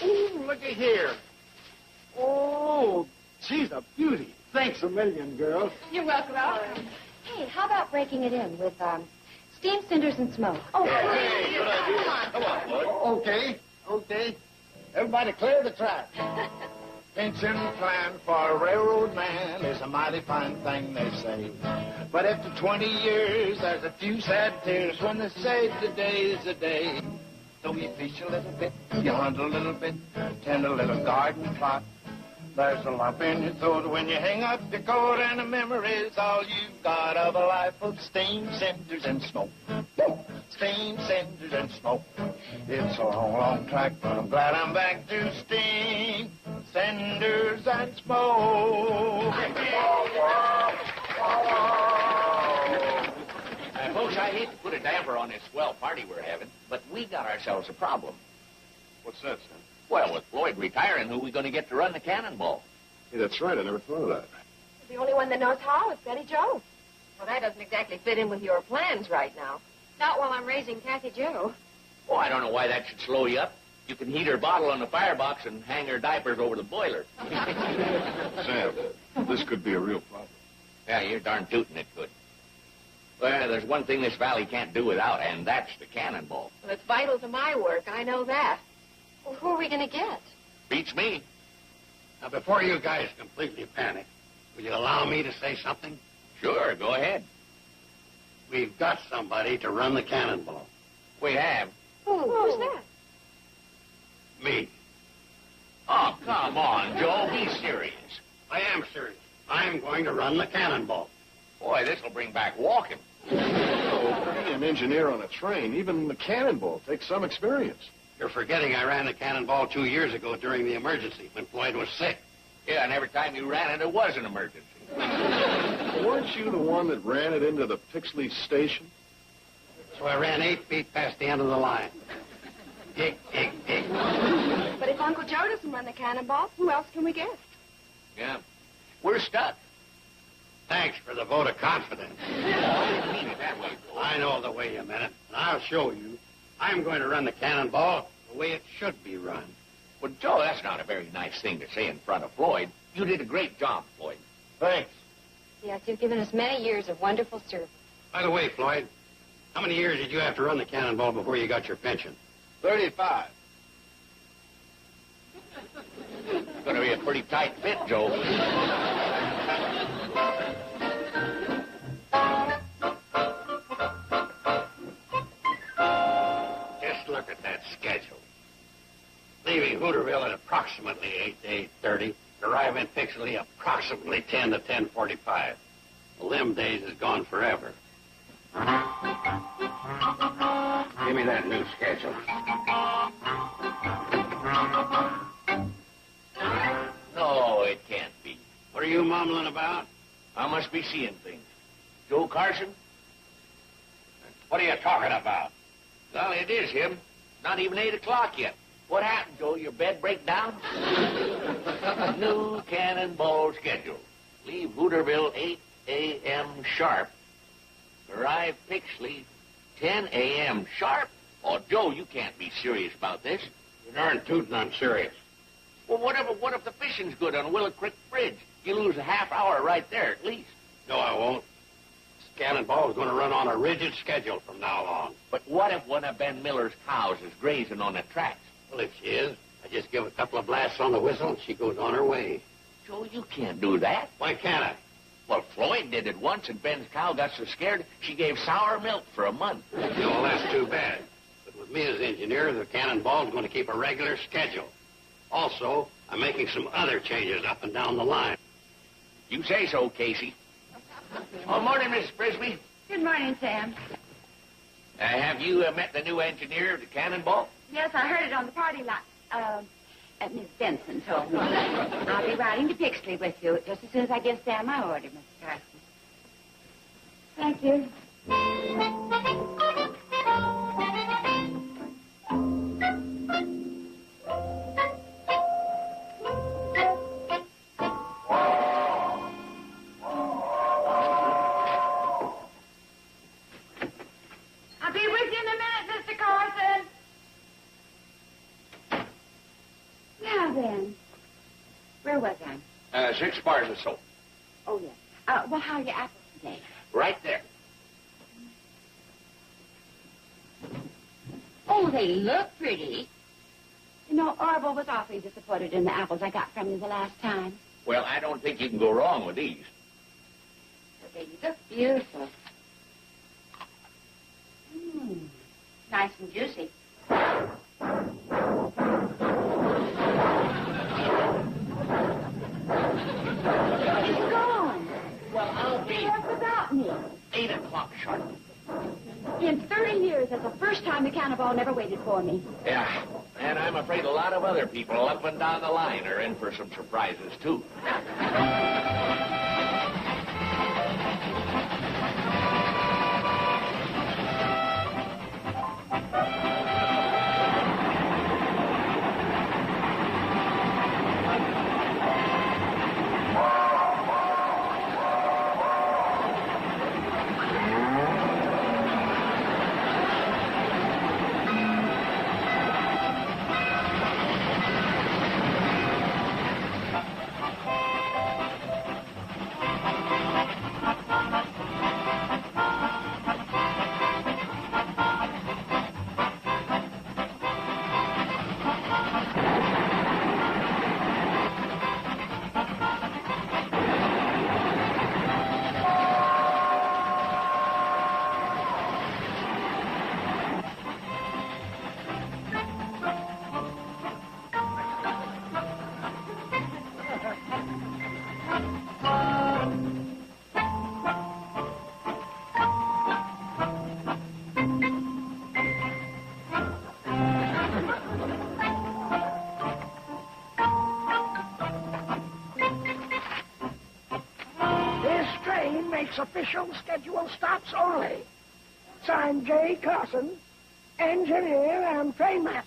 Ooh, looky here. Oh, she's a beauty. Thanks a million, girls. You're welcome. Hey, how about breaking it in with steam, cinders, and smoke? Oh, Hey, good idea. Come on, Floyd. Okay. Everybody clear the track. Pension plan for a railroad man is a mighty fine thing, they say. But after 20 years, there's a few sad tears when they say today's the day. So you fish a little bit, you hunt a little bit, tend a little garden plot. There's a lump in your throat when you hang up your coat, and the memory's all you've got of a life of steam, cinders, and smoke. Steam, cinders, and smoke. It's a long, long track, but I'm glad I'm back to steam, cinders, and smoke. Folks, I hate to put a damper on this swell party we're having, but we got ourselves a problem. What's that, son? Well, with Floyd retiring, who are we going to get to run the cannonball? Hey, that's right. I never thought of that. The only one that knows how is Betty Joe. Well, that doesn't exactly fit in with your plans right now. Not while I'm raising Kathy Joe. Oh, I don't know why that should slow you up. You can heat her bottle on the firebox and hang her diapers over the boiler. Sam, this could be a real problem. Yeah, you're darn tootin' it could. Well, there's one thing this valley can't do without, and that's the cannonball. Well, it's vital to my work. I know that. Well, who are we going to get? Beats me. Now, before you guys completely panic, will you allow me to say something? Sure, go ahead. We've got somebody to run the cannonball. We have. Who's that? Me. Oh, come on, Joe. Be serious. I am serious. I'm going to run the cannonball. Boy, this'll bring back walking. Oh, be an engineer on a train. Even the cannonball takes some experience. You're forgetting I ran the cannonball 2 years ago during the emergency when Floyd was sick. Yeah, and every time you ran it, it was an emergency. Weren't you the one that ran it into the Pixley station? So I ran 8 feet past the end of the line. Dig, dig, dig. But if Uncle Joe doesn't run the cannonball, who else can we get? Yeah. We're stuck. Thanks for the vote of confidence. I didn't mean it that way, Joe. I know the way you meant it, and I'll show you. I'm going to run the cannonball the way it should be run. Well, Joe, that's not a very nice thing to say in front of Floyd. You did a great job, Floyd. Thanks. Yes, you've given us many years of wonderful service. By the way, Floyd, how many years did you have to run the cannonball before you got your pension? 35. It's going to be a pretty tight fit, Joe. Just look at that schedule. Leaving Hooterville at approximately 8 to 8:30, arriving in Pixley approximately 10 to 10:45. Well, them days is gone forever. Give me that new schedule. No, it can't be. What are you mumbling about? I must be seeing things. Joe Carson? What are you talking about? Well, it is him. Not even 8 o'clock yet. What happened, Joe? Your bed break down? New cannonball schedule. Leave Hooterville 8 a.m. sharp. Arrive Pixley 10 a.m. sharp. Oh, Joe, you can't be serious about this. You're darn tootin' I'm serious. Well, what if the fishing's good on Willow Creek Bridge? You lose a half hour right there at least. No, I won't. This cannonball is going to run on a rigid schedule from now on. But what if one of Ben Miller's cows is grazing on the tracks? Well, if she is, I just give a couple of blasts on the whistle and she goes on her way. Joe, you can't do that. Why can't I? Well, Floyd did it once, and Ben's cow got so scared she gave sour milk for a month. Well, that's too bad. But with me as engineer, the cannonball is going to keep a regular schedule. Also, I'm making some other changes up and down the line. You say so, Casey. Oh, morning, Mrs. Frisbee. Good morning, Sam. Have you met the new engineer of the cannonball? Yes, I heard it on the party line. Miss Benson told me. I'll be riding to Pixley with you just as soon as I give Sam my order, Mr. Carson. Thank you. I'll be with you in a minute, Mr. Carson. Now then, where was I? 6 bars or so. Oh, yes. Well, how are your apples today? Right there. Oh, they look pretty. You know, Orville was awfully disappointed in the apples I got from you the last time. Well, I don't think you can go wrong with these. But they look beautiful. Nice and juicy. He's gone. Well, I'll be... He has forgotten me. 8 o'clock sharp. In 30 years, that's the first time the cannonball never waited for me. Yeah, and I'm afraid a lot of other people up and down the line are in for some surprises, too. Official schedule stops only. Signed, J. Carson, engineer and trainmaster.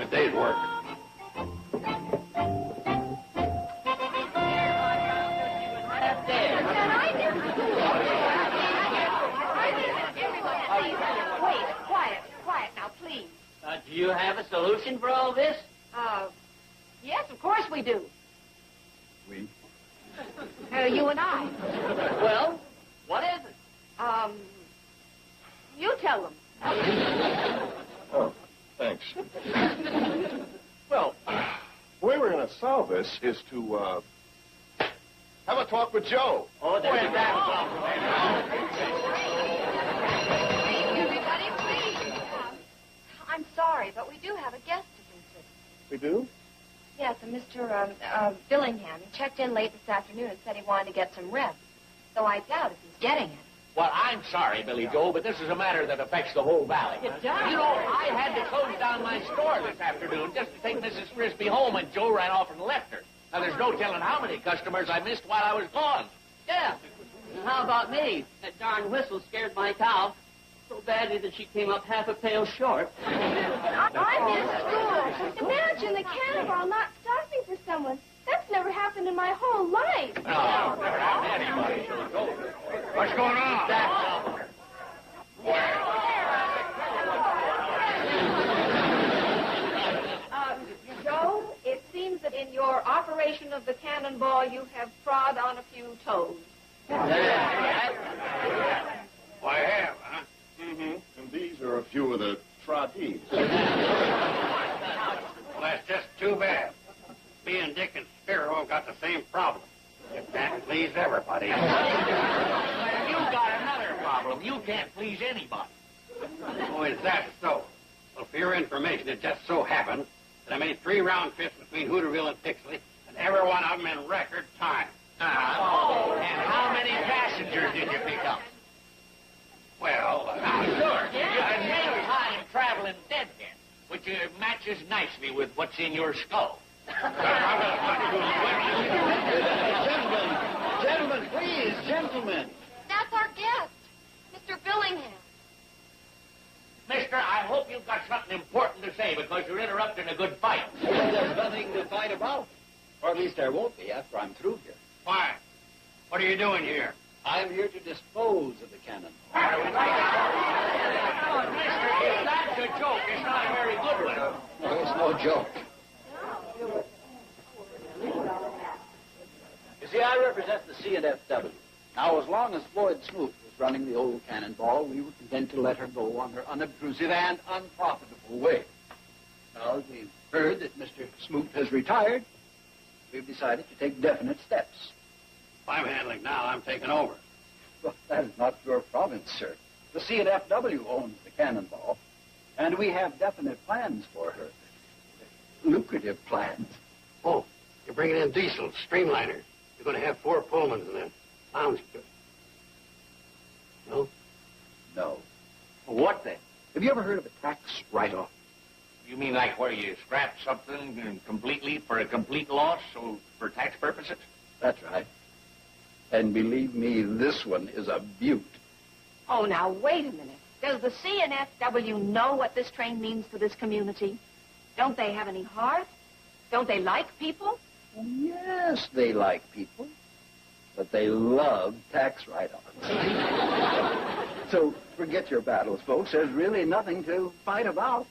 day's work. Wait, quiet now, please. Do you have a solution for all this? Yes, of course we do. We? You and I. Well, what is it? You tell them. Oh, thanks. Well, the way we're going to solve this is to, have a talk with Joe. Oh, there's Everybody, please. I'm sorry, but we do have a guest to consider. We do? Yes, and Mr. Billingham. He checked in late this afternoon and said he wanted to get some rest. Though I doubt if he's getting it. Well, I'm sorry, Billy Joe, but this is a matter that affects the whole valley. It does. You know, I had to close down my store this afternoon just to take Mrs. Frisbee home, and Joe ran off and left her. Now, there's no telling how many customers I missed while I was gone. Yeah. And how about me? That darn whistle scared my cow so badly that she came up half a pail short. I missed school. Imagine the cannonball not stopping for someone. That's never happened in my whole life. No, never happened to anybody. What's going on? Joe, it seems that in your operation of the cannonball, you have trod on a few toes. Well, I have, huh? Mm-hmm. And these are a few of the trottees. Well, that's just too bad. Me and Dick and Spiro have got the same problem. You can't please everybody. You've got another problem. You can't please anybody. Oh, is that so? Well, for your information, it just so happened that I made 3 round trips between Hooterville and Pixley, and every one of them in record time. And how many passengers did you pick up? Well, Sure. You can make time traveling deadhead, which matches nicely with what's in your skull. Gentlemen, please, gentlemen. That's our guest, Mr. Billingham. Mister, I hope you've got something important to say because you're interrupting a good fight. Well, there's nothing to fight about. Or at least there won't be after I'm through here. Why? What are you doing here? I'm here to dispose of the cannon. Oh, mister, if that's a joke, it's not a very good one. No, it's no joke. You see, I represent the C&FW. Now, as long as Floyd Smoot was running the old cannonball, we were content to let her go on her unobtrusive and unprofitable way. Now, as we've heard that Mr. Smoot has retired, we've decided to take definite steps. If I'm handling now, I'm taking over. Well, that is not your province, sir. The C&FW owns the cannonball, and we have definite plans for her. Lucrative plans. Oh, you're bringing in diesel, streamliner. You're going to have 4 Pullmans and then lounge. No? No. What then? Have you ever heard of a tax write-off? You mean like where you scrap something completely for a complete loss, so for tax purposes? That's right. And believe me, this one is a beaut. Oh, now, wait a minute. Does the C&FW know what this train means to this community? Don't they have any heart? Don't they like people? Well, yes, they like people, but they love tax write-offs. So forget your battles, folks. There's really nothing to fight about.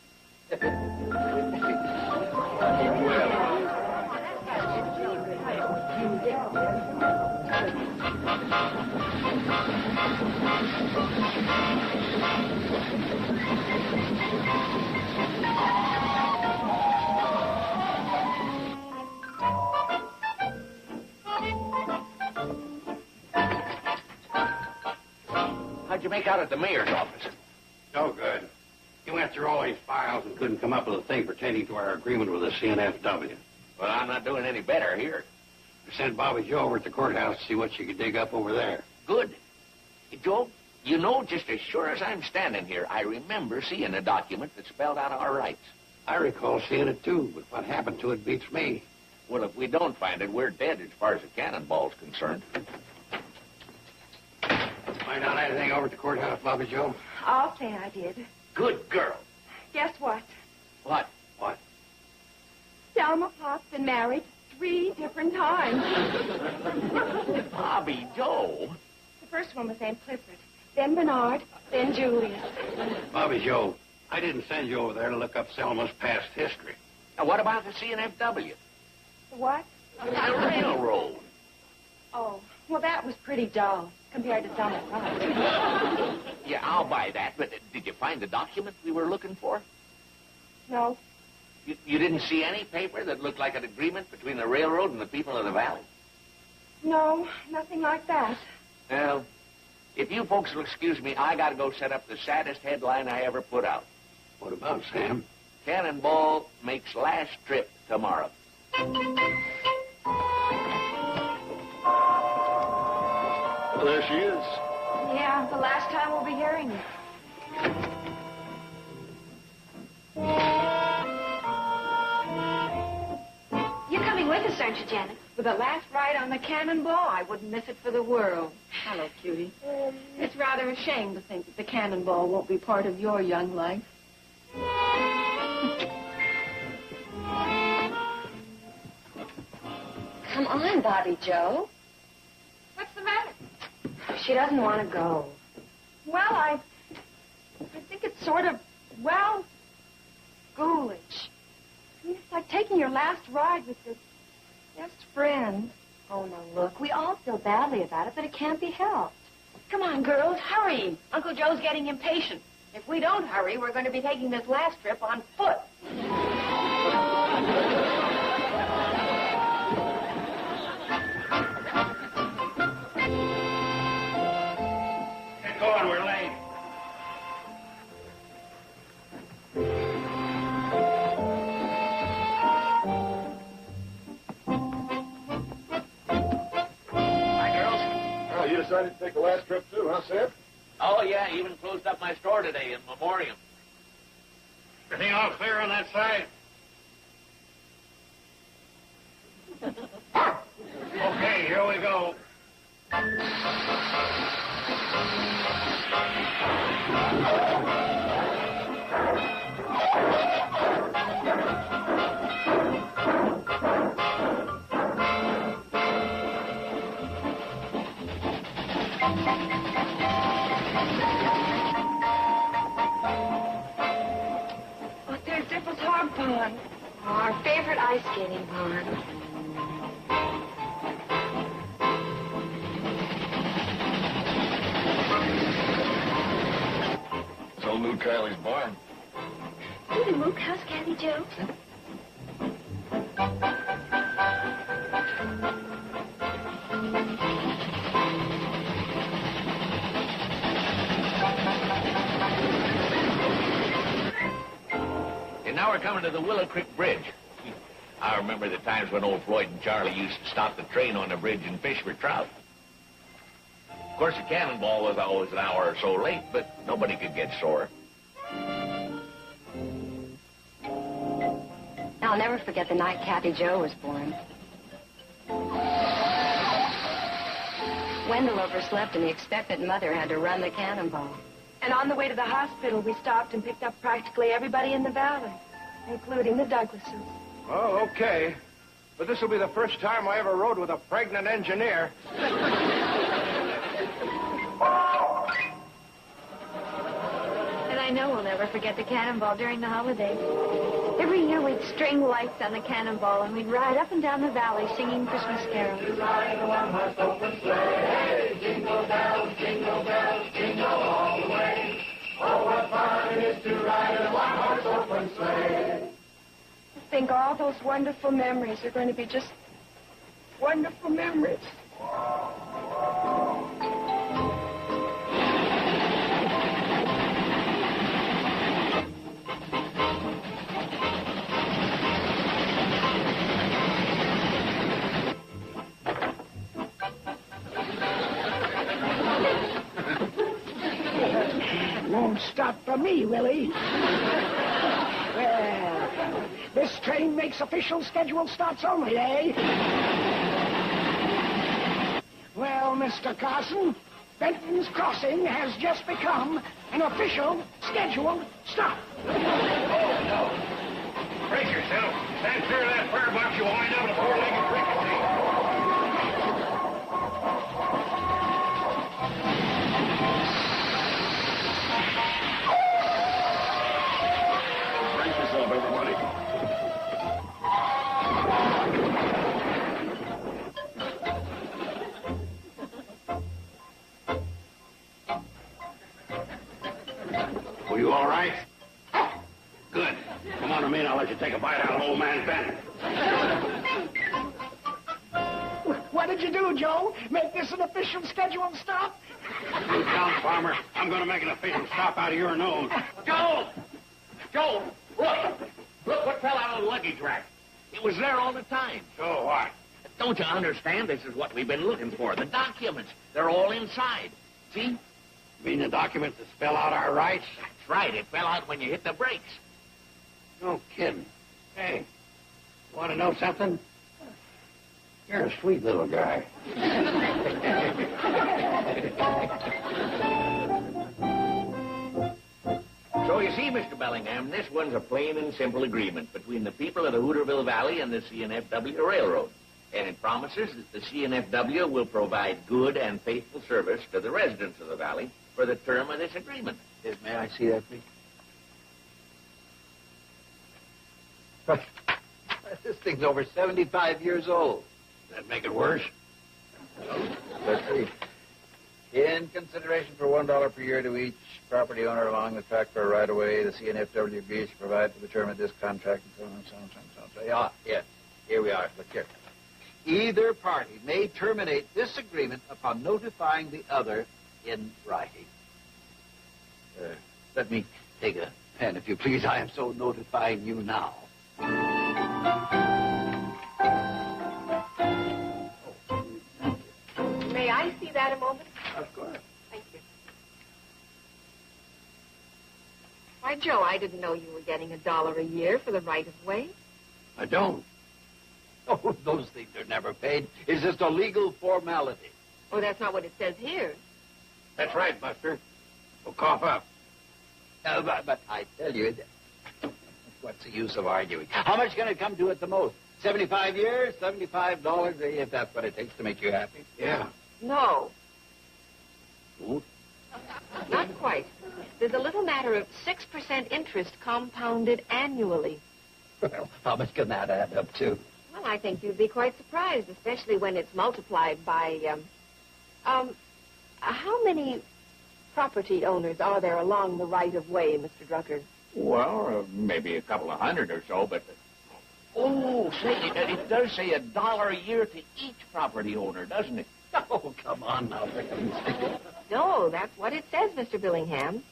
How'd you make out at the mayor's office? No good. He went through all these files and couldn't come up with a thing pertaining to our agreement with the C&FW. Well, I'm not doing any better here. We sent Bobby Joe over at the courthouse to see what she could dig up over there. Good. Hey, Joe, you know, just as sure as I'm standing here, I remember seeing a document that spelled out our rights. I recall seeing it, too, but what happened to it beats me. Well, if we don't find it, we're dead as far as the cannonball's concerned. Find out anything over at the courthouse, Bobby Joe? I'll say I did. Good girl. Guess what? What? What? Selma Pot's been married 3 different times. Bobby Joe? The first one was Aunt Clifford, then Bernard, then Julius. Bobby Joe, I didn't send you over there to look up Selma's past history. Now, what about the CNFW? What? The railroad. Oh, well, that was pretty dull compared to Selma Pot. Yeah, I'll buy that, but did you find the document we were looking for? No. You didn't see any paper that looked like an agreement between the railroad and the people of the valley? No, nothing like that. Well, if you folks will excuse me, I gotta go set up the saddest headline I ever put out. What about, Sam? Cannonball makes last trip tomorrow. Well, there she is. Yeah, the last time we'll be hearing it. You're coming with us, aren't you, Janet? For the last ride on the Cannonball, I wouldn't miss it for the world. Hello, cutie. It's rather a shame to think that the Cannonball won't be part of your young life. Come on, Bobby Joe. What's the matter? She doesn't want to go. Well, I think it's sort of, well, ghoulish. I mean, it's like taking your last ride with your best friend. Oh, no, look, we all feel badly about it, but it can't be helped. Come on, girls, hurry. Uncle Joe's getting impatient. If we don't hurry, we're going to be taking this last trip on foot. Get going, we're late. You decided to take the last trip too, huh, Sam? Oh, yeah, even closed up my store today in memoriam. Everything all clear on that side? Okay, here we go. Oh, there's Dipple's Hog Pond. Oh, our favorite ice skating pond. It's old Lou Kiley's barn. Hey, Luke, how's Kathy Joe? And now we're coming to the Willow Creek Bridge. I remember the times when old Floyd and Charlie used to stop the train on the bridge and fish for trout. Of course, the Cannonball was always an hour or so late, but nobody could get sore. I'll never forget the night Kathy Joe was born. Wendell overslept, and the expectant mother had to run the Cannonball. And on the way to the hospital, we stopped and picked up practically everybody in the valley, including the Douglases. Oh, okay. But this will be the first time I ever rode with a pregnant engineer. And I know we'll never forget the Cannonball during the holidays. Every year we'd string lights on the Cannonball and we'd ride up and down the valley singing Christmas carols. Jingle bells, jingle all the way. Oh, what fun it is to ride in a one-horse open sleigh. I think all those wonderful memories are going to be just wonderful memories. Won't stop for me, Willie. Well, this train makes official scheduled stops only, eh? Well, Mr. Carson, Benton's Crossing has just become an official scheduled stop. Oh, no. Brace yourself. Stand clear of that firebox. You'll wind up with a four-legged ricochet. Brace yourself, everybody. Were you all right? Good. Come on to me and I'll let you take a bite out of old man Bennett. What did you do, Joe? Make this an official scheduled stop? You count, Farmer. I'm going to make an official stop out of your nose. Joe! Joe, look! Look what fell out of the luggage rack. It was there all the time. So what? Don't you understand? This is what we've been looking for. The documents. They're all inside. See? You mean the documents that spell out our rights? That's right. It fell out when you hit the brakes. No kidding. Hey, want to know something? You're a sweet little guy. So you see, Mr. Bellingham, this one's a plain and simple agreement between the people of the Hooterville Valley and the CNFW Railroad. And it promises that the CNFW will provide good and faithful service to the residents of the valley for the term of this agreement. May I see that, please? This thing's over 75 years old. That make it worse? Let's see. In consideration for $1 per year to each property owner along the track for a right-of-way, the CNFW agrees to provide for the term of this contract and so on and so on and so on. Yeah, yes. Here we are. Look here. Either party may terminate this agreement upon notifying the other in writing. Let me take a pen, if you please. I am so notifying you now. May I see that a moment? Of course. Thank you. Why, Joe, I didn't know you were getting $1 a year for the right-of-way. I don't. Oh, those things are never paid. It's just a legal formality. Oh, that's not what it says here. That's right, Buster. Well, cough up. But I tell you, what's the use of arguing? How much can it come to at the most? 75 years? $75 if that's what it takes to make you happy? Yeah. No, Ooh. not quite. There's a little matter of 6% interest compounded annually. Well, how much can that add up to? Well, I think you'd be quite surprised, especially when it's multiplied by, how many property owners are there along the right-of-way, Mr. Drucker? Well, maybe a couple of hundred or so, but... Oh, say, it does say $1 a year to each property owner, doesn't it? Oh, come on now, for heaven's sake. No, that's what it says, Mr. Billingham.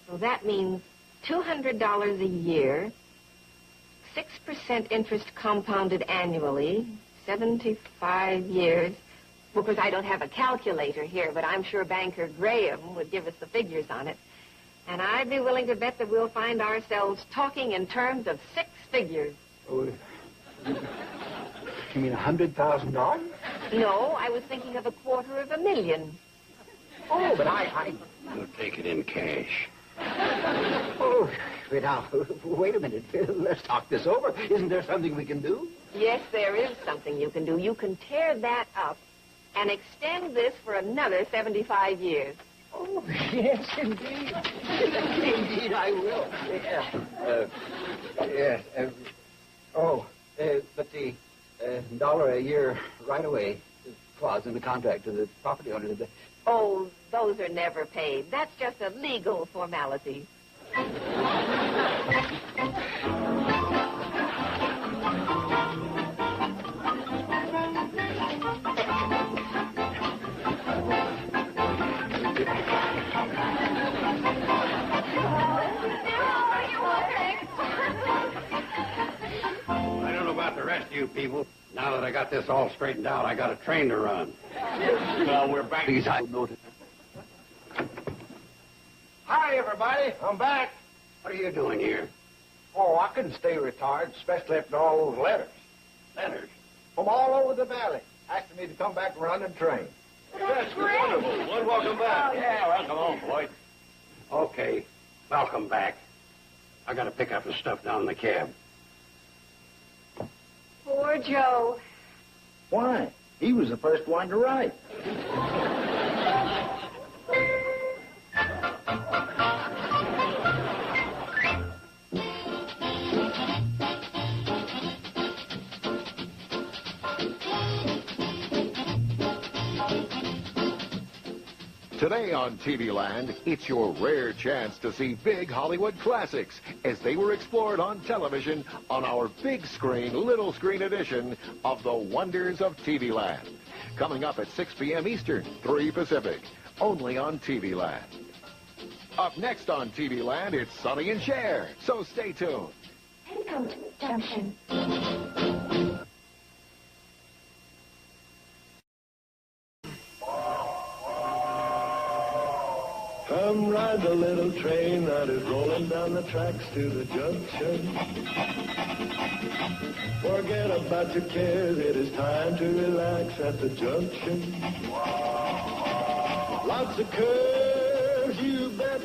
So that means $200 a year, 6% interest compounded annually, 75 years. Well, of course, I don't have a calculator here, but I'm sure Banker Graham would give us the figures on it. And I'd be willing to bet that we'll find ourselves talking in terms of 6 figures. Oh, you mean $100,000? No, I was thinking of $250,000. Oh, but I... You'll take it in cash. Oh, wait now. Wait a minute. Let's talk this over. Isn't there something we can do? Yes, there is something you can do. You can tear that up and extend this for another 75 years. Oh, yes, indeed. Indeed, I will. Yes. But the $1 a year right away clause in the contract to the property owner. Oh, those are never paid. That's just a legal formality. I don't know about the rest of you people. Now that I got this all straightened out, I got a train to run. Well, we're back. Please, I notice. Hi, everybody. I'm back. What are you doing here? Oh, I couldn't stay retired, especially after all those letters. Letters? From all over the valley, asking me to come back and run the train. That's wonderful. Well, welcome back. Yeah, welcome home, boy. Okay, welcome back. I got to pick up the stuff down in the cab. Poor Joe. Why? He was the first one to write. Today on TV Land, it's your rare chance to see big Hollywood classics as they were explored on television on our big screen, little screen edition of The Wonders of TV Land. Coming up at 6 p.m. Eastern, 3 Pacific, only on TV Land. Up next on TV Land, it's Sonny and Cher, so stay tuned. Petticoat Junction. Come ride the little train that is rolling down the tracks to the junction. Forget about your cares, it is time to relax at the junction. Lots of curves, you bet,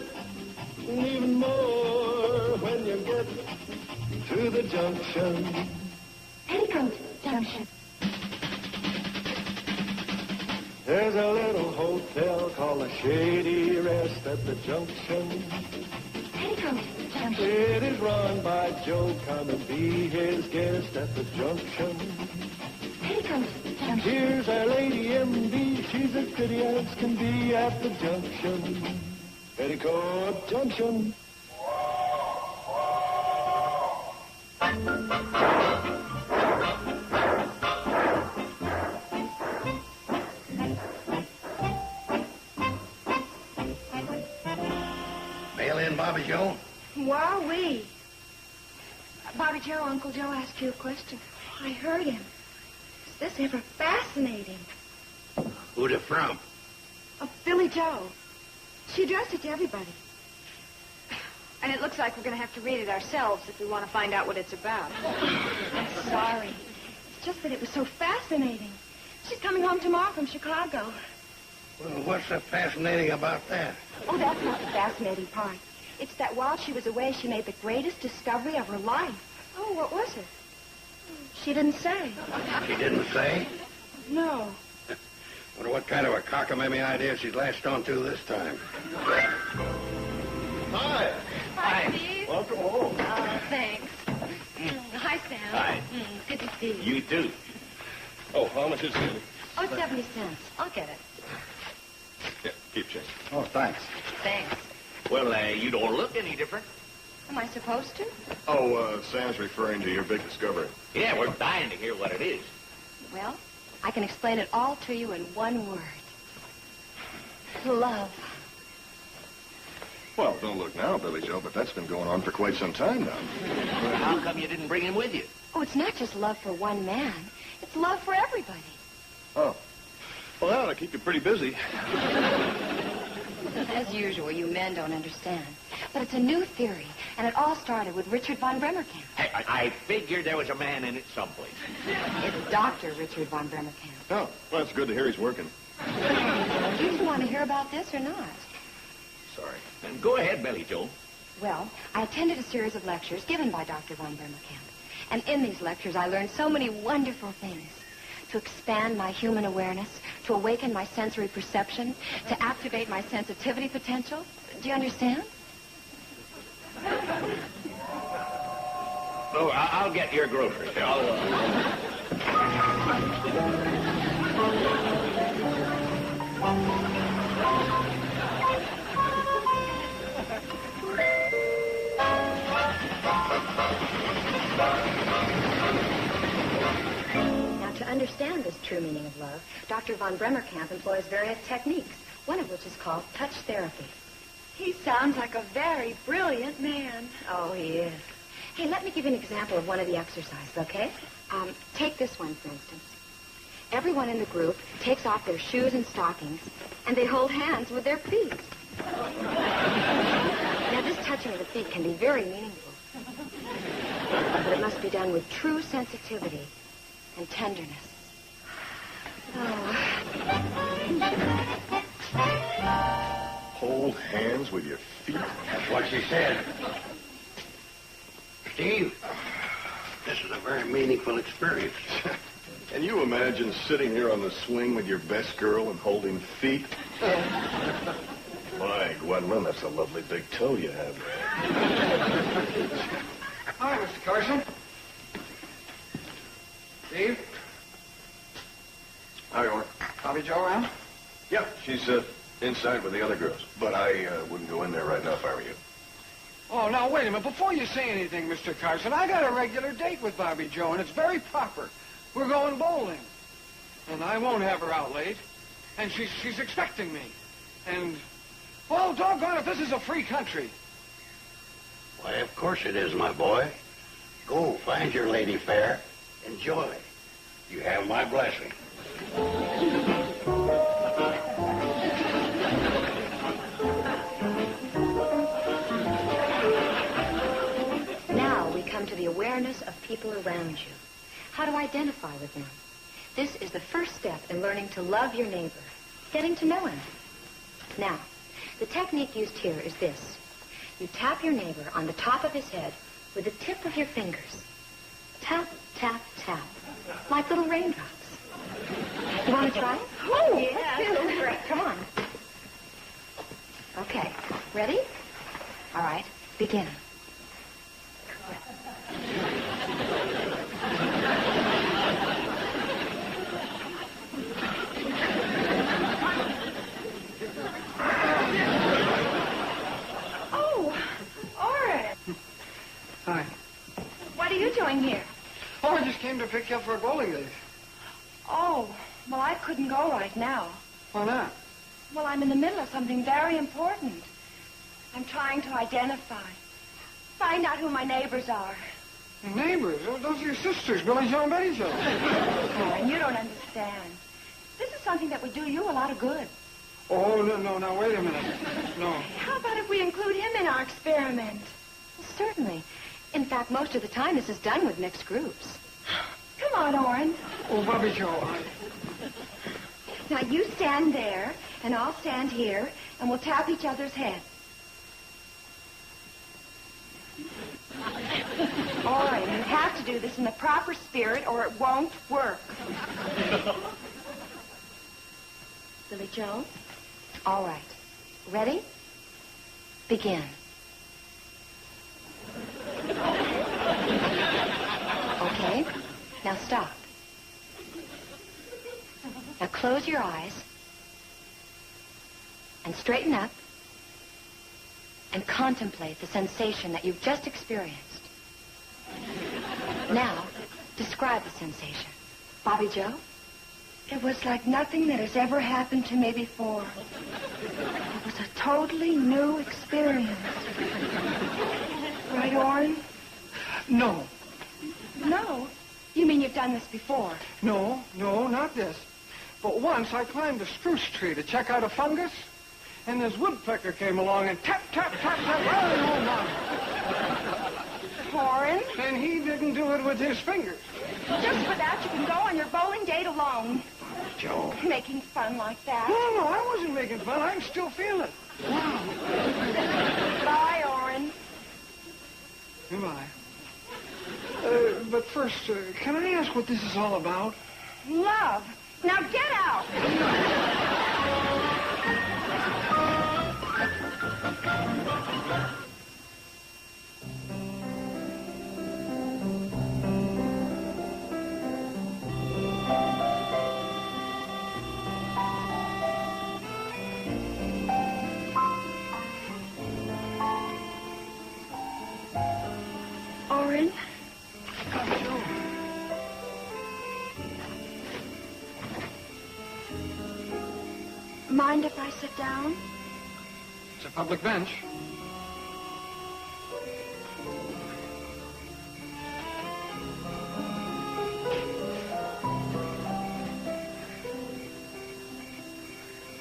and even more when you get to the junction. Petticoat Junction. There's a little hotel called the Shady Rest at the junction. Petticoat Junction. It is run by Joe. Come and be his guest at the junction. Petticoat Junction. Here's our lady MD. She's as pretty as can be at the junction. Petticoat Junction. Mail in, Bobby Joe. Wowee. Bobby Joe, Uncle Joe asked you a question. I heard him. Is this ever fascinating? Who's it from? Billy Joe. She addressed it to everybody. And it looks like we're going to have to read it ourselves if we want to find out what it's about. I'm sorry. It's just that it was so fascinating. She's coming home tomorrow from Chicago. Well, what's so fascinating about that? Oh, that's not the fascinating part. It's that while she was away, she made the greatest discovery of her life. Oh, what was it? She didn't say. She didn't say? No. Wonder what kind of a cockamamie idea she's latched onto this time. Hi. Hi, Steve. Welcome home. Thanks. Hi, Sam. Hi. Good to see you. You too. Oh, how much is it? Oh, 70 cents. I'll get it. Yeah, keep change. Oh, thanks. Thanks. Well, you don't look any different. Am I supposed to? Oh, Sam's referring to your big discovery. Yeah, we're dying to hear what it is. Well, I can explain it all to you in one word. Love. Well, don't look now, Billy Joe, but that's been going on for quite some time now. Well, how come you didn't bring him with you? Oh, it's not just love for one man. It's love for everybody. Oh. Well, that ought to keep you pretty busy. As usual, you men don't understand. But it's a new theory, and it all started with Richard von Bremerkamp. Hey, I figured there was a man in it someplace. It's Dr. Richard von Bremerkamp. Oh, well, it's good to hear he's working. Do you want to hear about this or not? Sorry. Then go ahead, Billy Joe. Well, I attended a series of lectures given by Dr. von Bremerkamp. And in these lectures, I learned so many wonderful things. To expand my human awareness, to awaken my sensory perception, to activate my sensitivity potential. Do you understand? Oh, I'll get your groceries. To understand this true meaning of love, Dr. von Bremerkamp employs various techniques, one of which is called touch therapy. He sounds like a very brilliant man. Oh, he is. Hey, let me give you an example of one of the exercises, okay? Take this one, for instance. Everyone in the group takes off their shoes and stockings, and they hold hands with their feet. Now, this touching of the feet can be very meaningful. But it must be done with true sensitivity and tenderness. Oh. Hold hands with your feet? That's what she said. Steve, this is a very meaningful experience. Can you imagine sitting here on the swing with your best girl and holding feet? My, Gwendolyn, that's a lovely big toe you have there. Hi, Mr. Carson. Steve? Hi, Orr. Bobby Joe around? Yeah, she's inside with the other girls. But I wouldn't go in there right now if I were you. Oh, now, wait a minute. Before you say anything, Mr. Carson, I got a regular date with Bobby Joe, and it's very proper. We're going bowling. And I won't have her out late. And she's expecting me. And, well, doggone it, this is a free country. Why, of course it is, my boy. Go, find your lady fair. Enjoy. You have my blessing. Now we come to the awareness of people around you. How to identify with them. This is the first step in learning to love your neighbor, getting to know him. Now, the technique used here is this. You tap your neighbor on the top of his head with the tip of your fingers. Tap, tap, tap, like little raindrops. You want to try it? Oh, yeah. Let's do it. Come on. Okay, ready? All right, begin. Hi. What are you doing here? Oh, I just came to pick you up for a bowling date. Oh, well, I couldn't go right now. Why not? Well, I'm in the middle of something very important. I'm trying to identify. Find out who my neighbors are. Neighbors? Those are your sisters, Billy Joe and Betty Joe. And you don't understand. This is something that would do you a lot of good. Oh, no, now, wait a minute. No. How about if we include him in our experiment? Well, certainly. In fact, most of the time this is done with mixed groups. Come on, Oren. Oh, Bobby Joe, Now, you stand there, and I'll stand here, and we'll tap each other's head. Oren, you have to do this in the proper spirit, or it won't work. Billy Joe? All right. Ready? Begin. Okay. Now stop. Now close your eyes and straighten up and contemplate the sensation that you've just experienced. Now, describe the sensation. Bobby Joe? It was like nothing that has ever happened to me before. It was a totally new experience. Right, Oren? No. No? You mean you've done this before? No, not this. But once I climbed a spruce tree to check out a fungus, and this woodpecker came along and tap, tap, tap, tap, right on mine. Oren? And he didn't do it with his fingers. Just for that, you can go on your bowling date alone. Joe. Making fun like that. No, I wasn't making fun. I can still feel it. Wow. Bye, Oren. Goodbye. But first, can I ask what this is all about? Love. Now get out. Oren? Mind if I sit down? It's a public bench.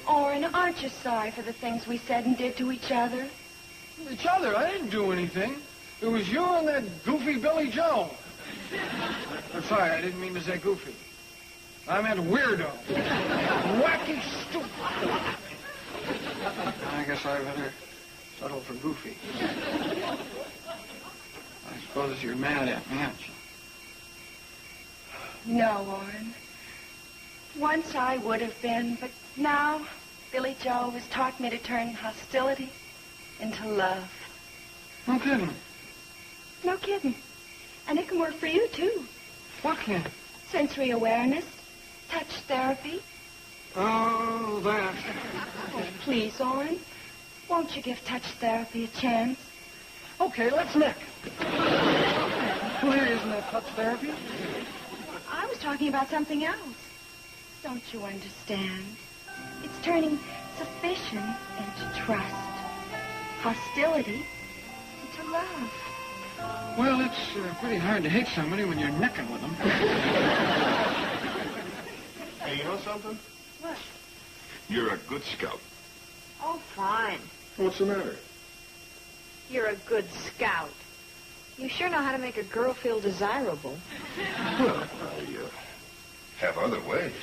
Oren, aren't you sorry for the things we said and did to each other? Each other? I didn't do anything. It was you and that goofy Billy Joe. I'm sorry, I didn't mean to say goofy. I meant weirdo. Wacky, stupid. I guess I better settle for goofy. I suppose you're mad at me, aren't you? No, Warren. Once I would have been, but now Billy Joe has taught me to turn hostility into love. No kidding. No kidding. And it can work for you, too. What can? Sensory awareness, touch therapy. Oh, that. Oh, please, Oren. Won't you give touch therapy a chance? Okay, let's neck. Well, isn't that touch therapy? I was talking about something else. Don't you understand? It's turning suspicion into trust. Hostility into love. Well, it's pretty hard to hate somebody when you're necking with them. Hey, you know something? What? You're a good scout. Oh, fine. What's the matter? You're a good scout. You sure know how to make a girl feel desirable. Well, I have other ways.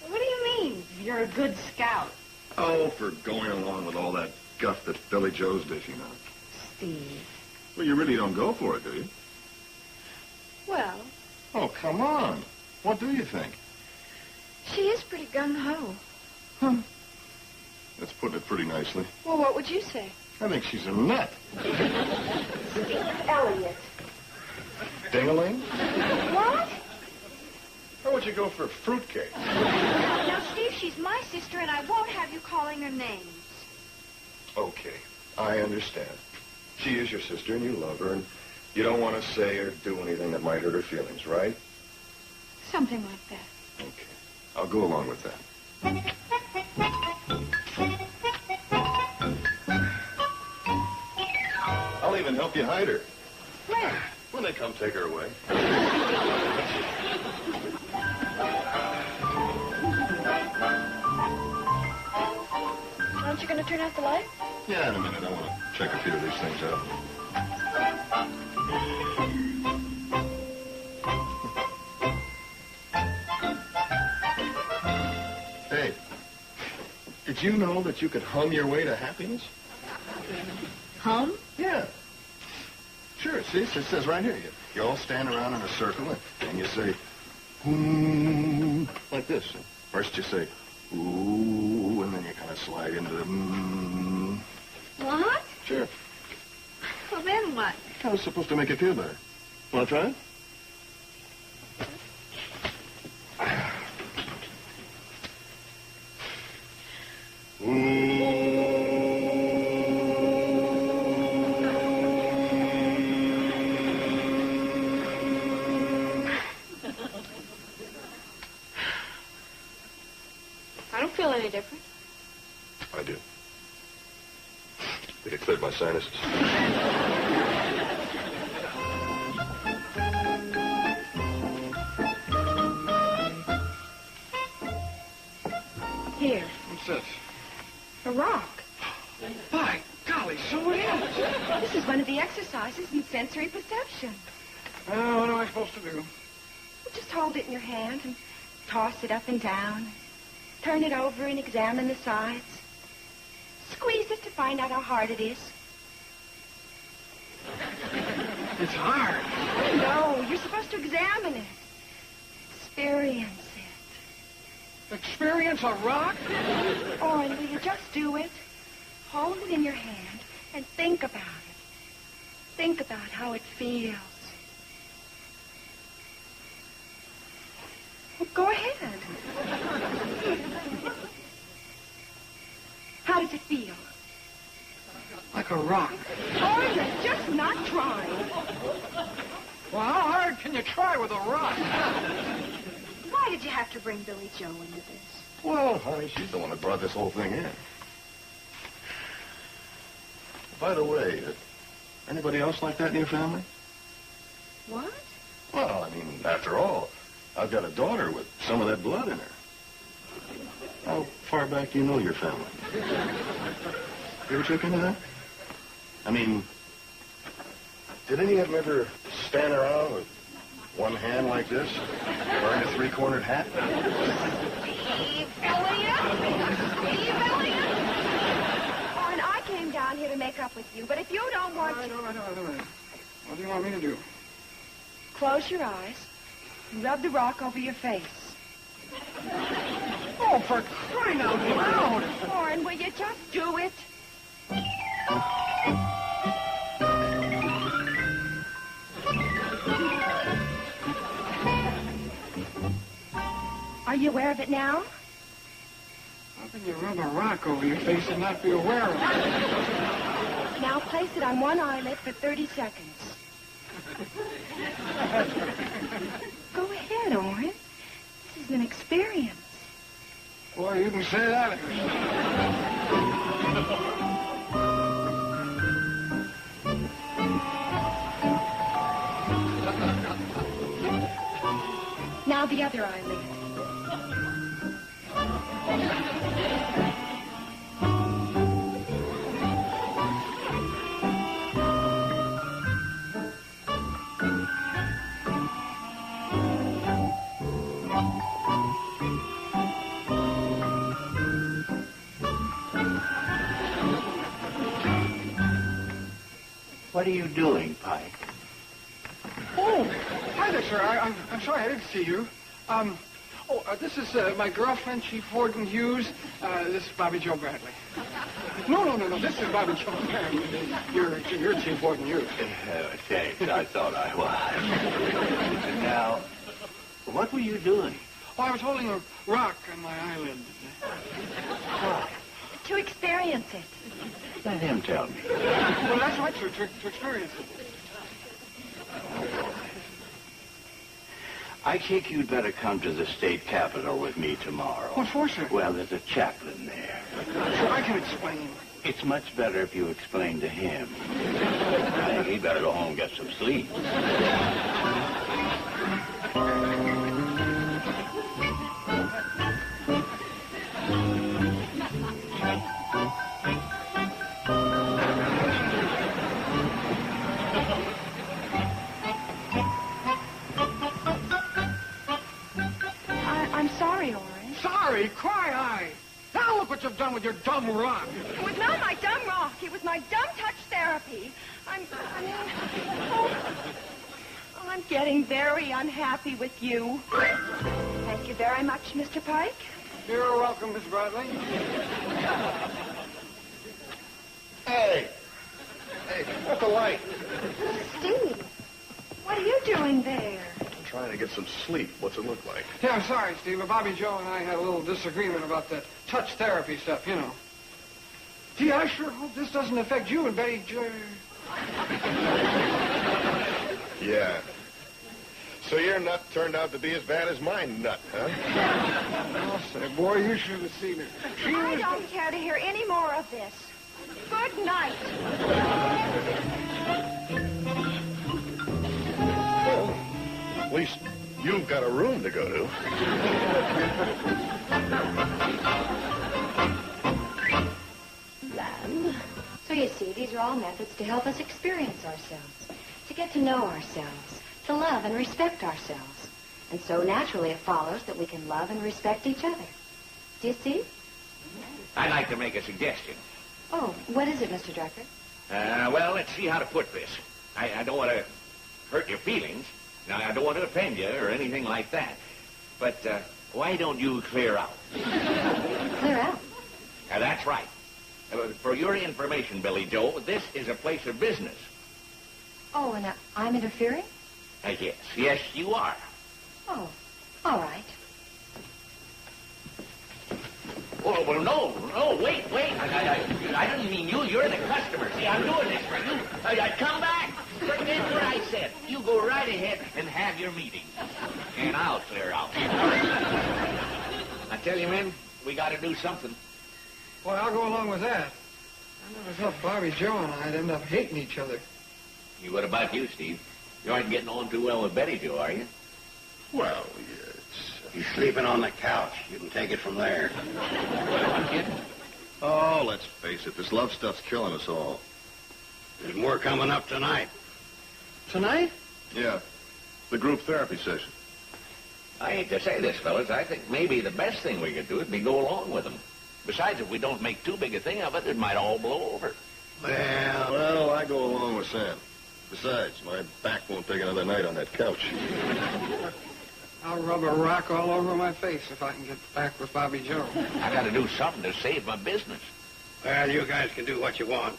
What do you mean, you're a good scout? Oh, for going along with all that guff that Billy Joe's dishing out. Steve. Well, you really don't go for it, do you? Well, Oh, come on. What do you think? she is pretty gung-ho. That's putting it pretty nicely. Well, what would you say? I think she's a nut. Steve Elliott. Ding-a-ling? What? How would you go for fruitcake? Now, Steve, she's my sister, and I won't have you calling her names. Okay, I understand. She is your sister, and you love her, and you don't want to say or do anything that might hurt her feelings, right? Something like that. Okay, I'll go along with that. I'll even help you hide her. Where? When they come take her away. Aren't you going to turn out the light? Yeah, in a minute. I want to check a few of these things out. Hey, did you know that you could hum your way to happiness? Hum? Yeah. Sure, see, it says right here. You all stand around in a circle and you say, ooh, like this. First you say, ooh, and then you kind of slide into the What? Sure. Well, then what? I was supposed to make you feel better. Want to try it? I don't feel any different. I do. It cleared my sinuses. Here, What's this? a rock. By golly, so it is. This is one of the exercises in sensory perception. What am I supposed to do? You just hold it in your hand and toss it up and down. Turn it over and examine the sides. Squeeze it to find out how hard it is. It's hard. No, you're supposed to examine it. Experience it. Experience a rock? Or will you just do it? Hold it in your hand and think about it. Think about how it feels. Well, go ahead. How does it feel? Like a rock. Or you're just not trying. Well, how hard can you try with a rock? Why did you have to bring Billy Joe into this? Well, honey, she's the one that brought this whole thing in. By the way, anybody else like that in your family? What? Well, I mean, after all, I've got a daughter with some of that blood in her. How far back do you know your family? You ever check into that? I mean, did any of them ever stand around with one hand like this, wearing a three-cornered hat? Steve Elliott! Steve Elliott! Oh, and I came down here to make up with you, but if you don't want to... All right. What do you want me to do? close your eyes and rub the rock over your face. Oh, for crying out loud! Orrin, will you just do it? Are you aware of it now? How can you rub a rock over your face and not be aware of it? Now place it on one eyelid for 30 seconds. Go ahead, Orrin. This is an experience. Boy, you can say that. Now the other eyelid. What are you doing, Pike? Oh, hi there, sir. I'm sorry I didn't see you. This is my girlfriend, Chief Warden Hughes. This is Bobby Joe Bradley. No. This is Bobby Joe Bradley. You're Chief Warden Hughes. Thanks. I thought I was. Now, what were you doing? Oh, I was holding a rock on my eyelid. To experience it. Let him tell me. Well, that's right, sir, to experience it. I think you'd better come to the state capitol with me tomorrow. What for, sir? Well, there's a chaplain there. Sure, I can explain. It's much better if you explain to him. I think he'd better go home and get some sleep. I'm sorry, Orrin. Sorry? Cry I. Now look what you've done with your dumb rock. It was not my dumb rock. It was my dumb touch therapy. I'm getting very unhappy with you. Thank you very much, Mr. Pike. You're welcome, Miss Bradley. Hey, what's the light? Steve, what are you doing there? I'm trying to get some sleep. What's it look like? Yeah, I'm sorry, Steve, but Bobby Joe and I had a little disagreement about that touch therapy stuff, you know. Gee, I sure hope this doesn't affect you and Betty Jo. Yeah. So your nut turned out to be as bad as my nut, huh? I'll say, boy, you should have seen it. I don't care to hear any more of this. Good night. Well, at least you've got a room to go to. So you see, these are all methods to help us experience ourselves, to get to know ourselves, to love and respect ourselves. And so naturally it follows that we can love and respect each other. Do you see? I'd like to make a suggestion. Oh, what is it, Mr. Drucker? Well, let's see how to put this. I don't want to hurt your feelings. Now, I don't want to offend you or anything like that. But why don't you clear out? Clear out? That's right. For your information, Billy Joe, this is a place of business. Oh, and I'm interfering? Yes, you are. Oh, all right. Oh, well, no, wait. I didn't mean you. You're the customer. See, I'm doing this for you. Come back. Forget what I said. You go right ahead and have your meeting. And I'll clear out. I tell you, men, we got to do something. Boy, I'll go along with that. I never thought Bobby Joe and I'd end up hating each other. What about you, Steve? You aren't getting on too well with Betty Joe, are you? Well, He's sleeping on the couch. You can take it from there. I'm kidding. Oh, let's face it. This love stuff's killing us all. There's more coming up tonight. Tonight? Yeah. The group therapy session. I hate to say this, fellas. I think maybe the best thing we could do would be go along with them. Besides, if we don't make too big a thing of it, it might all blow over. Well, I go along with Sam. Besides, my back won't take another night on that couch. I'll rub a rock all over my face if I can get back with Bobby Joe. I got to do something to save my business. Well, you guys can do what you want.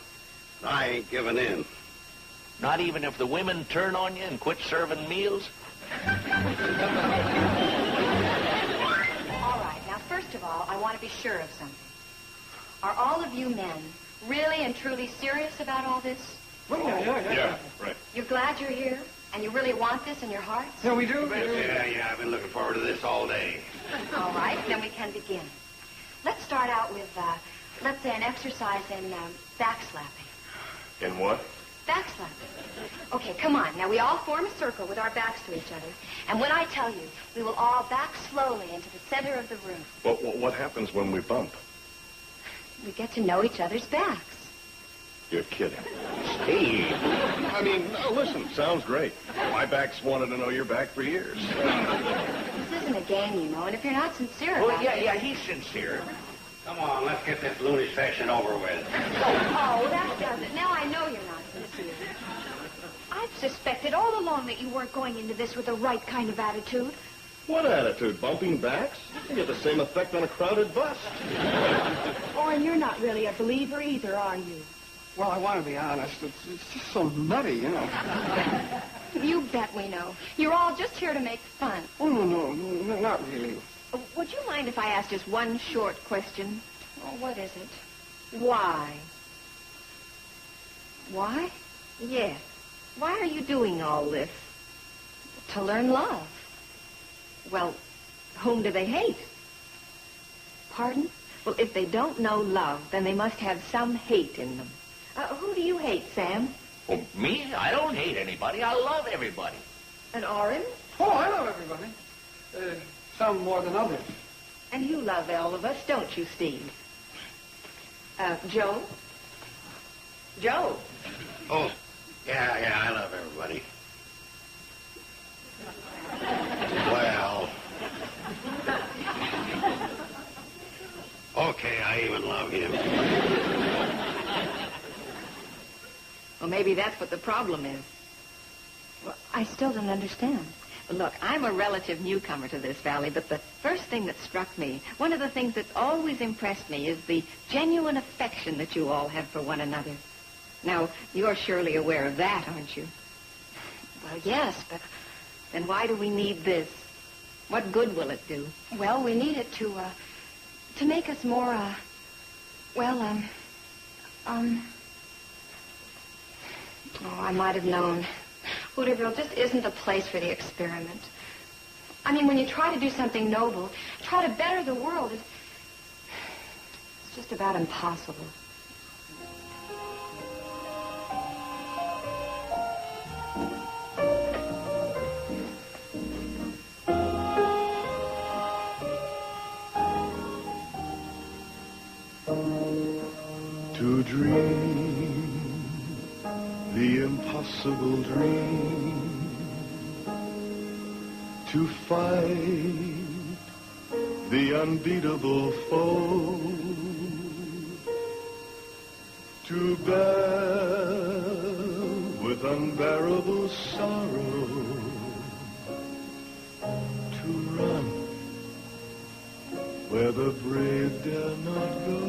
I ain't giving in. Not even if the women turn on you and quit serving meals? All right, now, first of all, I want to be sure of something. Are all of you men really and truly serious about all this? Yeah, right. You're glad you're here? And you really want this in your hearts? Yeah, we do. Yeah, I've been looking forward to this all day. All right, then we can begin. Let's start out with, let's say, an exercise in backslapping. In what? Backslapping. Okay, come on. Now, we all form a circle with our backs to each other. And when I tell you, we will all back slowly into the center of the room. Well, what happens when we bump? We get to know each other's backs. You're kidding. Steve. I mean, no, listen, sounds great. My back's wanted to know your back for years. This isn't a game, you know, and if you're not sincere Well, about it... yeah, he's sincere. Come on, let's get this loonish session over with. Oh, that does it. Now I know you're not sincere. I've suspected all along that you weren't going into this with the right kind of attitude. What attitude? Bumping backs? You get the same effect on a crowded bus. Orrin, you're not really a believer either, are you? Well, I want to be honest. It's just so nutty, you know. You bet we know. You're all just here to make fun. Oh, no, not really. Would you mind if I asked just one short question? Oh, what is it? Why? Why? Yes. Why are you doing all this? To learn love. Well, whom do they hate? Pardon? Well, if they don't know love, then they must have some hate in them. Who do you hate, Sam? Oh, me? I don't hate anybody. I love everybody. And Orrin? Oh, I love everybody. Some more than others. And you love all of us, don't you, Steve? Joe? Joe? Oh, yeah, I love everybody. Well... Okay, I even love him. Well, maybe that's what the problem is. Well, I still don't understand. Look, I'm a relative newcomer to this valley, but the first thing that struck me, one of the things that's always impressed me, is the genuine affection that you all have for one another. Now, you're surely aware of that, aren't you? Well, yes, but... Then why do we need this? What good will it do? Well, we need it to make us more, Oh, I might have known. Hooterville just isn't the place for the experiment. I mean, when you try to do something noble, try to better the world, it's just about impossible. To dream the impossible dream, to fight the unbeatable foe, to bear with unbearable sorrow, to run where the brave dare not go,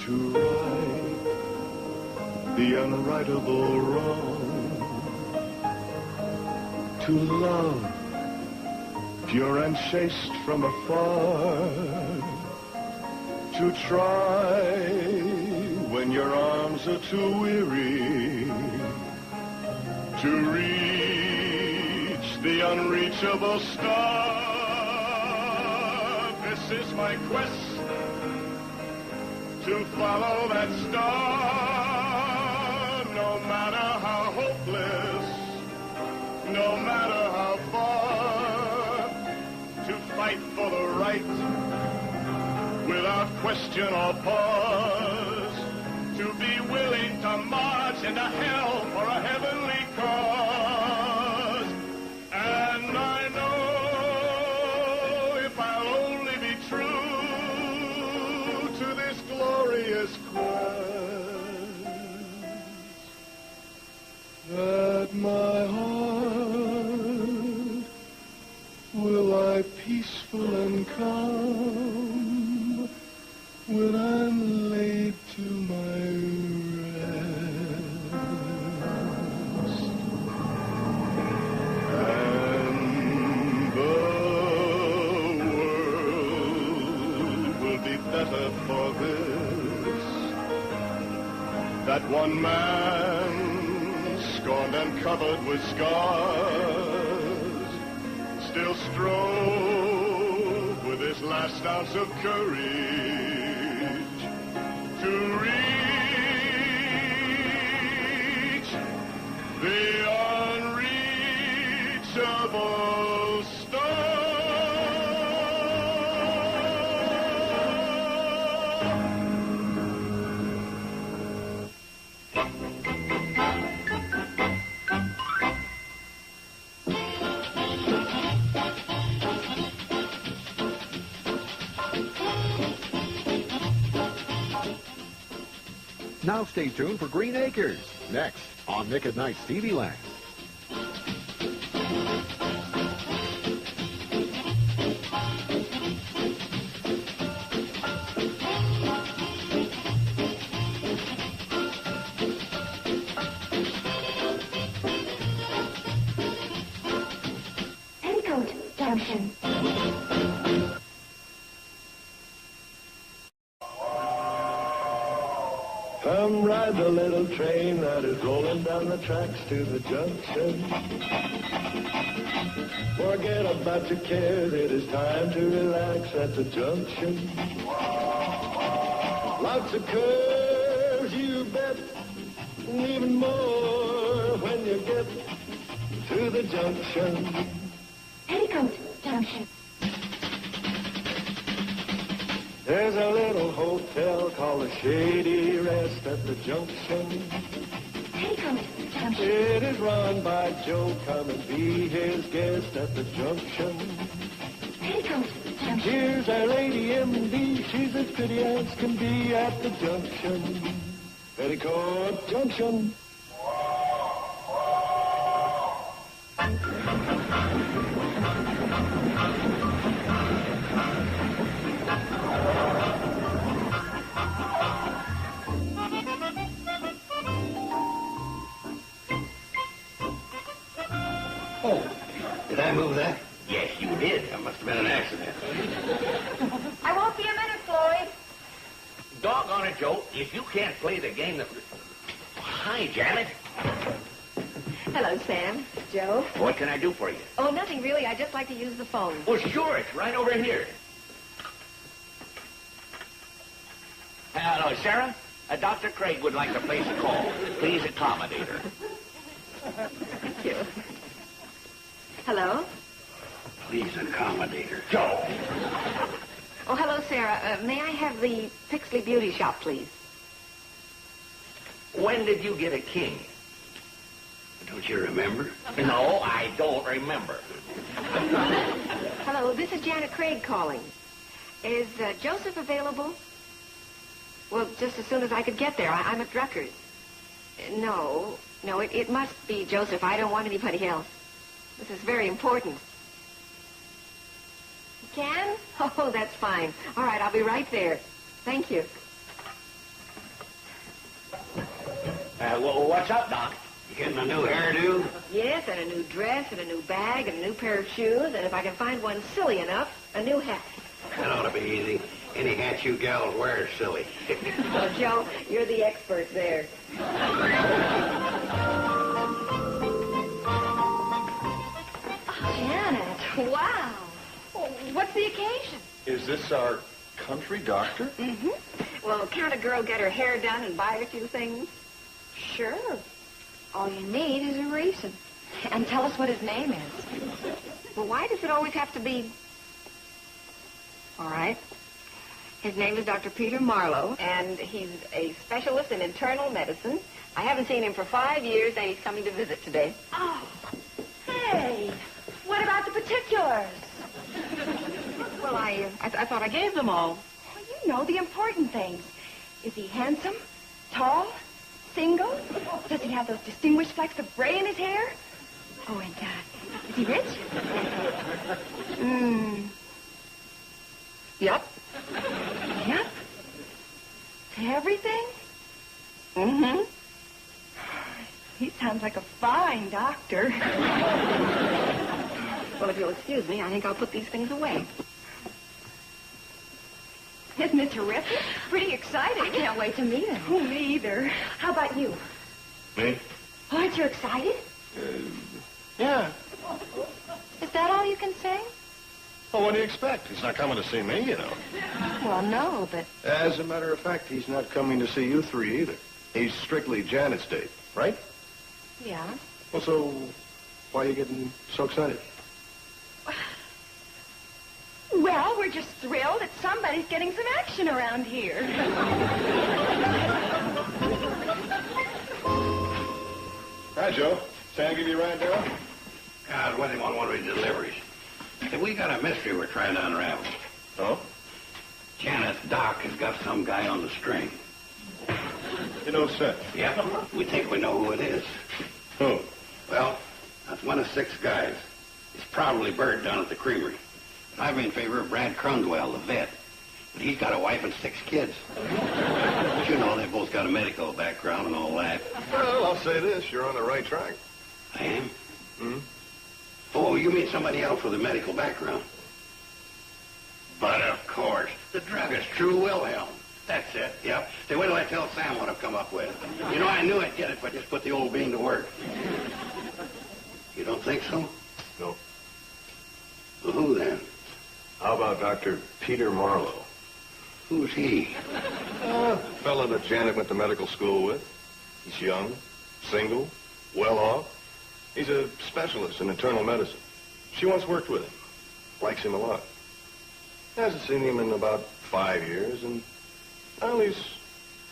to right the unrightable wrong, to love pure and chaste from afar, to try when your arms are too weary, to reach the unreachable star. This is my quest, to follow that star, no matter how hopeless, no matter how far, to fight for the right without question or pause, to be willing to march into hell for a heavenly cause. And I know if I'll only be true to this glorious quest, when I'm laid to my rest. And the world will be better for this. That one man, scorned and covered with scars, still strove with his last ounce of courage to reach the unreachable star. Now stay tuned for Green Acres, next on Nick at Night's TV Land. Petticoat Junction. Come ride the little train that is rolling down the tracks to the junction. Forget about your cares, it is time to relax at the junction. Lots of curves, you bet, and even more when you get to the junction. Petticoat Junction. There's a little hotel called the Shady Rest at the junction. Petticoat Junction. It is run by Joe. Come and be his guest at the junction. Petticoat Junction. Here's our lady M.D. She's as pretty as can be at the junction. Petticoat Junction. Oh, did I move that? Yes, you did. That must have been an accident. I won't be a minute, Floyd. Doggone it, Joe. If you can't play the game that... Hi, Janet. Hello, Sam. Joe. What can I do for you? Oh, nothing really. I'd just like to use the phone. Well, sure. It's right over here. Hello, Sarah. Dr. Craig would like to place a call. Please accommodate her. Thank you. Hello? Please accommodate her. Joe. Oh, hello, Sarah. May I have the Pixley Beauty Shop, please? When did you get a king? Don't you remember? No, I don't remember. Hello, this is Janet Craig calling. Is Joseph available? Well, just as soon as I could get there. I'm at Drucker's. No, it must be Joseph. I don't want anybody else. This is very important. You can? Oh, that's fine. All right, I'll be right there. Thank you. What's up, Doc? You getting a new hairdo? Yes, and a new dress, and a new bag, and a new pair of shoes, and if I can find one silly enough, a new hat. That ought to be easy. Any hat you gals wear is silly. Oh, Joe, you're the expert there. Janet, wow. What's the occasion? Is this our country doctor? Mm-hmm. Well, can't a girl get her hair done and buy a few things? Sure. All you need is a reason. And tell us what his name is. Well, why does it always have to be... All right. His name is Dr. Peter Marlowe, and he's a specialist in internal medicine. I haven't seen him for 5 years, and he's coming to visit today. Oh, hey, what about the particulars? Well, I thought I gave them all. Well, you know the important things. Is he handsome, tall, single? Does he have those distinguished flecks of gray in his hair? Oh, and is he rich? Yep. Yep. Everything? Mm-hmm. He sounds like a fine doctor. Well, if you'll excuse me, I think I'll put these things away. Isn't it terrific? Pretty exciting. I can't wait to meet him. Oh, me either. How about you? Me? Aren't you excited? Yeah. Is that all you can say? Well, what do you expect? He's not coming to see me, you know. Well, no, but... As a matter of fact, he's not coming to see you three either. He's strictly Janet's date, right? Yeah. Well, so why are you getting so excited? Well, we're just thrilled that somebody's getting some action around here. Hi, Joe. Sam give you a ride down? God, with him on one of his deliveries. Hey, we got a mystery we're trying to unravel. Oh? Janet's doc has got some guy on the string. You know, Seth? Yeah, we think we know who it is. Who? Well, that's one of 6 guys. He's probably Bird down at the creamery. I'm in favor of Brad Crundwell, the vet. But he's got a wife and 6 kids. But you know, they've both got a medical background and all that. Well, I'll say this. You're on the right track. I am? Hmm? Oh, you mean somebody else with a medical background? But of course, the druggist, True Wilhelm. That's it, yep. Say, wait till I tell Sam what I've come up with. You know, I knew I'd get it if I just put the old bean to work. You don't think so? No. Well, who then? How about Dr. Peter Marlowe? Who's he? Fellow that Janet went to medical school with. He's young, single, well off. He's a specialist in internal medicine. She once worked with him. Likes him a lot. Hasn't seen him in about 5 years, and, well, he's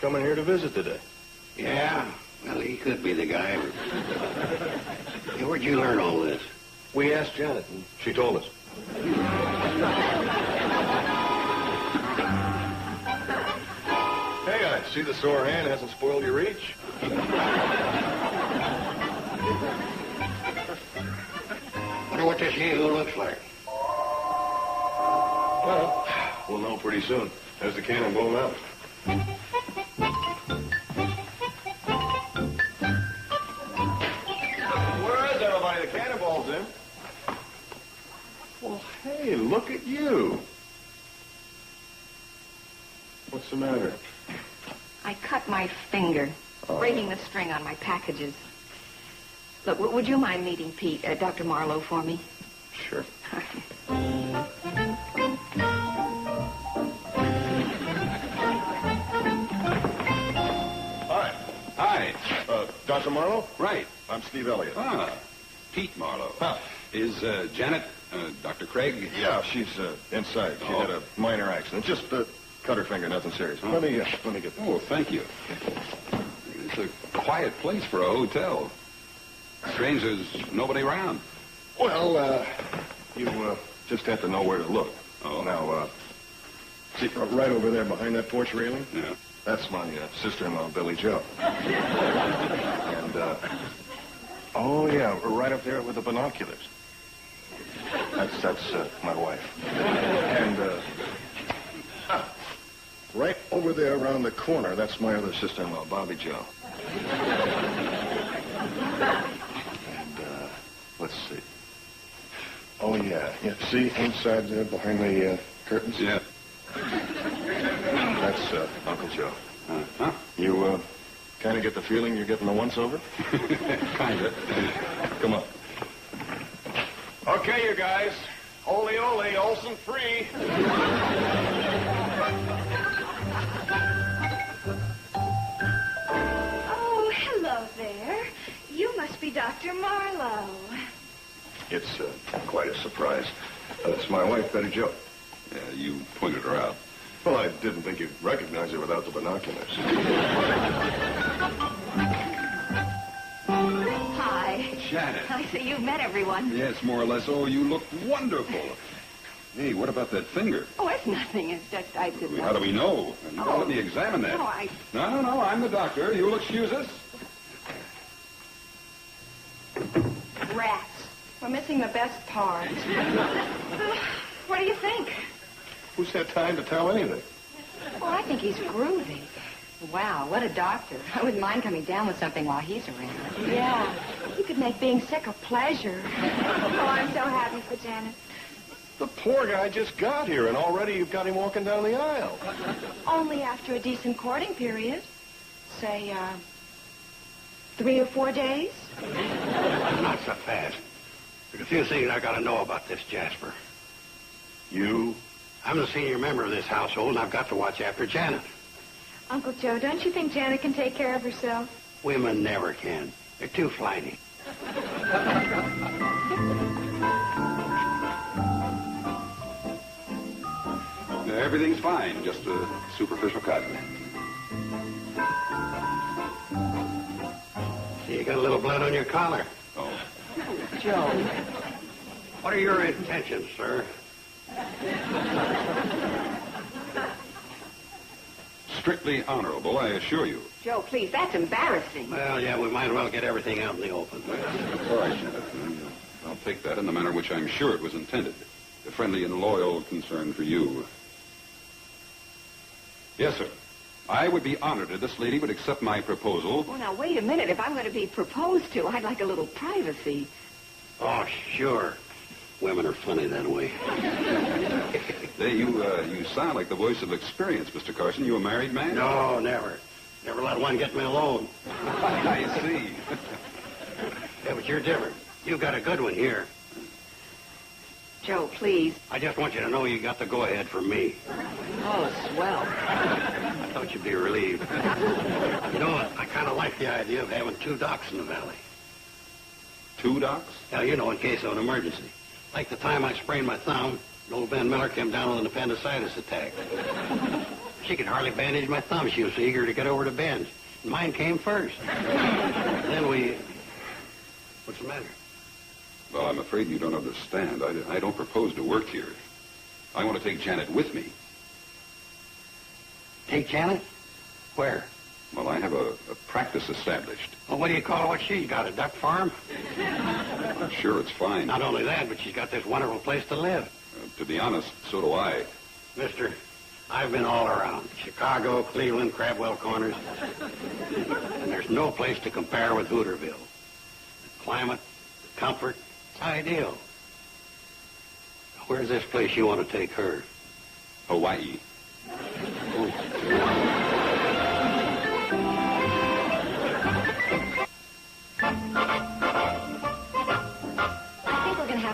coming here to visit today. Yeah, well, he could be the guy. Hey, where'd you learn all this? We asked Janet, and she told us. Hey, I see the sore hand hasn't spoiled your reach. Wonder what this Yahoo looks like. Well, we'll know pretty soon. There's the cannonball now. Where is everybody? The cannonball's in. Well, hey, look at you. What's the matter? I cut my finger, breaking the string on my packages. Look, would you mind meeting Pete, Dr. Marlowe, for me? Sure. Hi. Dr. Marlowe? Right. I'm Steve Elliott. Ah, Pete Marlowe. Huh. Is Janet, Dr. Craig? Yeah, she's inside. She had a minor accident. Just cut her finger, nothing serious. Let me get this. Oh, thank you. It's a quiet place for a hotel. Strange there's nobody around. Well, you just have to know where to look. Oh. Now, see, right over there behind that porch railing? Yeah. That's my sister-in-law, Billy Joe. And, oh, yeah, right up there with the binoculars. That's my wife. And, right over there around the corner, that's my other sister-in-law, Bobby Joe. And, let's see. Oh, yeah. See, inside there behind the curtains? Yeah. That's Uncle Joe. Huh? You kind of get the feeling you're getting the once-over? Kind of. Come on. Okay, you guys. Ole, Olsen free. Oh, hello there. You must be Dr. Marlowe. It's quite a surprise. It's my wife, Betty Jo. Yeah, you pointed her out. Well, I didn't think you'd recognize her without the binoculars. Hi. Janet. I see you've met everyone. Yes, more or less. Oh, you look wonderful. Hey, what about that finger? Oh, it's nothing. It's just I didn't. How do we know? You gotta let me examine that. No, No, I'm the doctor. You'll excuse us. Rats. We're missing the best part. What do you think? Who's had time to tell anything? Well, I think he's groovy. Wow, what a doctor. I wouldn't mind coming down with something while he's around. Yeah, you could make being sick a pleasure. Oh, I'm so happy for Janet. The poor guy just got here, and already you've got him walking down the aisle. Only after a decent courting period. Say, 3 or 4 days. Not so fast. There's a few things I got to know about this Jasper. You? I'm the senior member of this household, and I've got to watch after Janet. Uncle Joe, don't you think Janet can take care of herself? Women never can. They're too flighty. Everything's fine, just a superficial cut. See, you got a little blood on your collar. Oh. Joe. What are your intentions, sir? Strictly honorable, I assure you. Joe, please, that's embarrassing. Well, yeah, we might as well get everything out in the open. All right, Janet. I'll take that in the manner which I'm sure it was intended. A friendly and loyal concern for you. Yes, sir. I would be honored if this lady would accept my proposal. Well, now, wait a minute. If I'm going to be proposed to, I'd like a little privacy. Oh, sure. Women are funny that way. Hey, you sound like the voice of experience, Mr. Carson. You a married man? No, never. Never let one get me alone. I see. Yeah, but you're different. You've got a good one here. Joe, please. I just want you to know you got the go-ahead from me. Oh, swell. I thought you'd be relieved. You know, I kind of like the idea of having 2 docs in the valley. 2 docs? Yeah, you know, in case of an emergency. Like the time I sprained my thumb, and old Ben Miller came down with an appendicitis attack. She could hardly bandage my thumb. She was so eager to get over to Ben's. And mine came first. Then we... What's the matter? Well, I'm afraid you don't understand. I don't propose to work here. I want to take Janet with me. Take Janet? Where? Well, I have a practice established. Well, what do you call what she's got, a duck farm? I'm sure it's fine. Not only that, but she's got this wonderful place to live. To be honest, so do I. Mister, I've been all around. Chicago, Cleveland, Crabwell Corners. And there's no place to compare with Hooterville. The climate, the comfort, it's ideal. Where's this place you want to take her? Hawaii.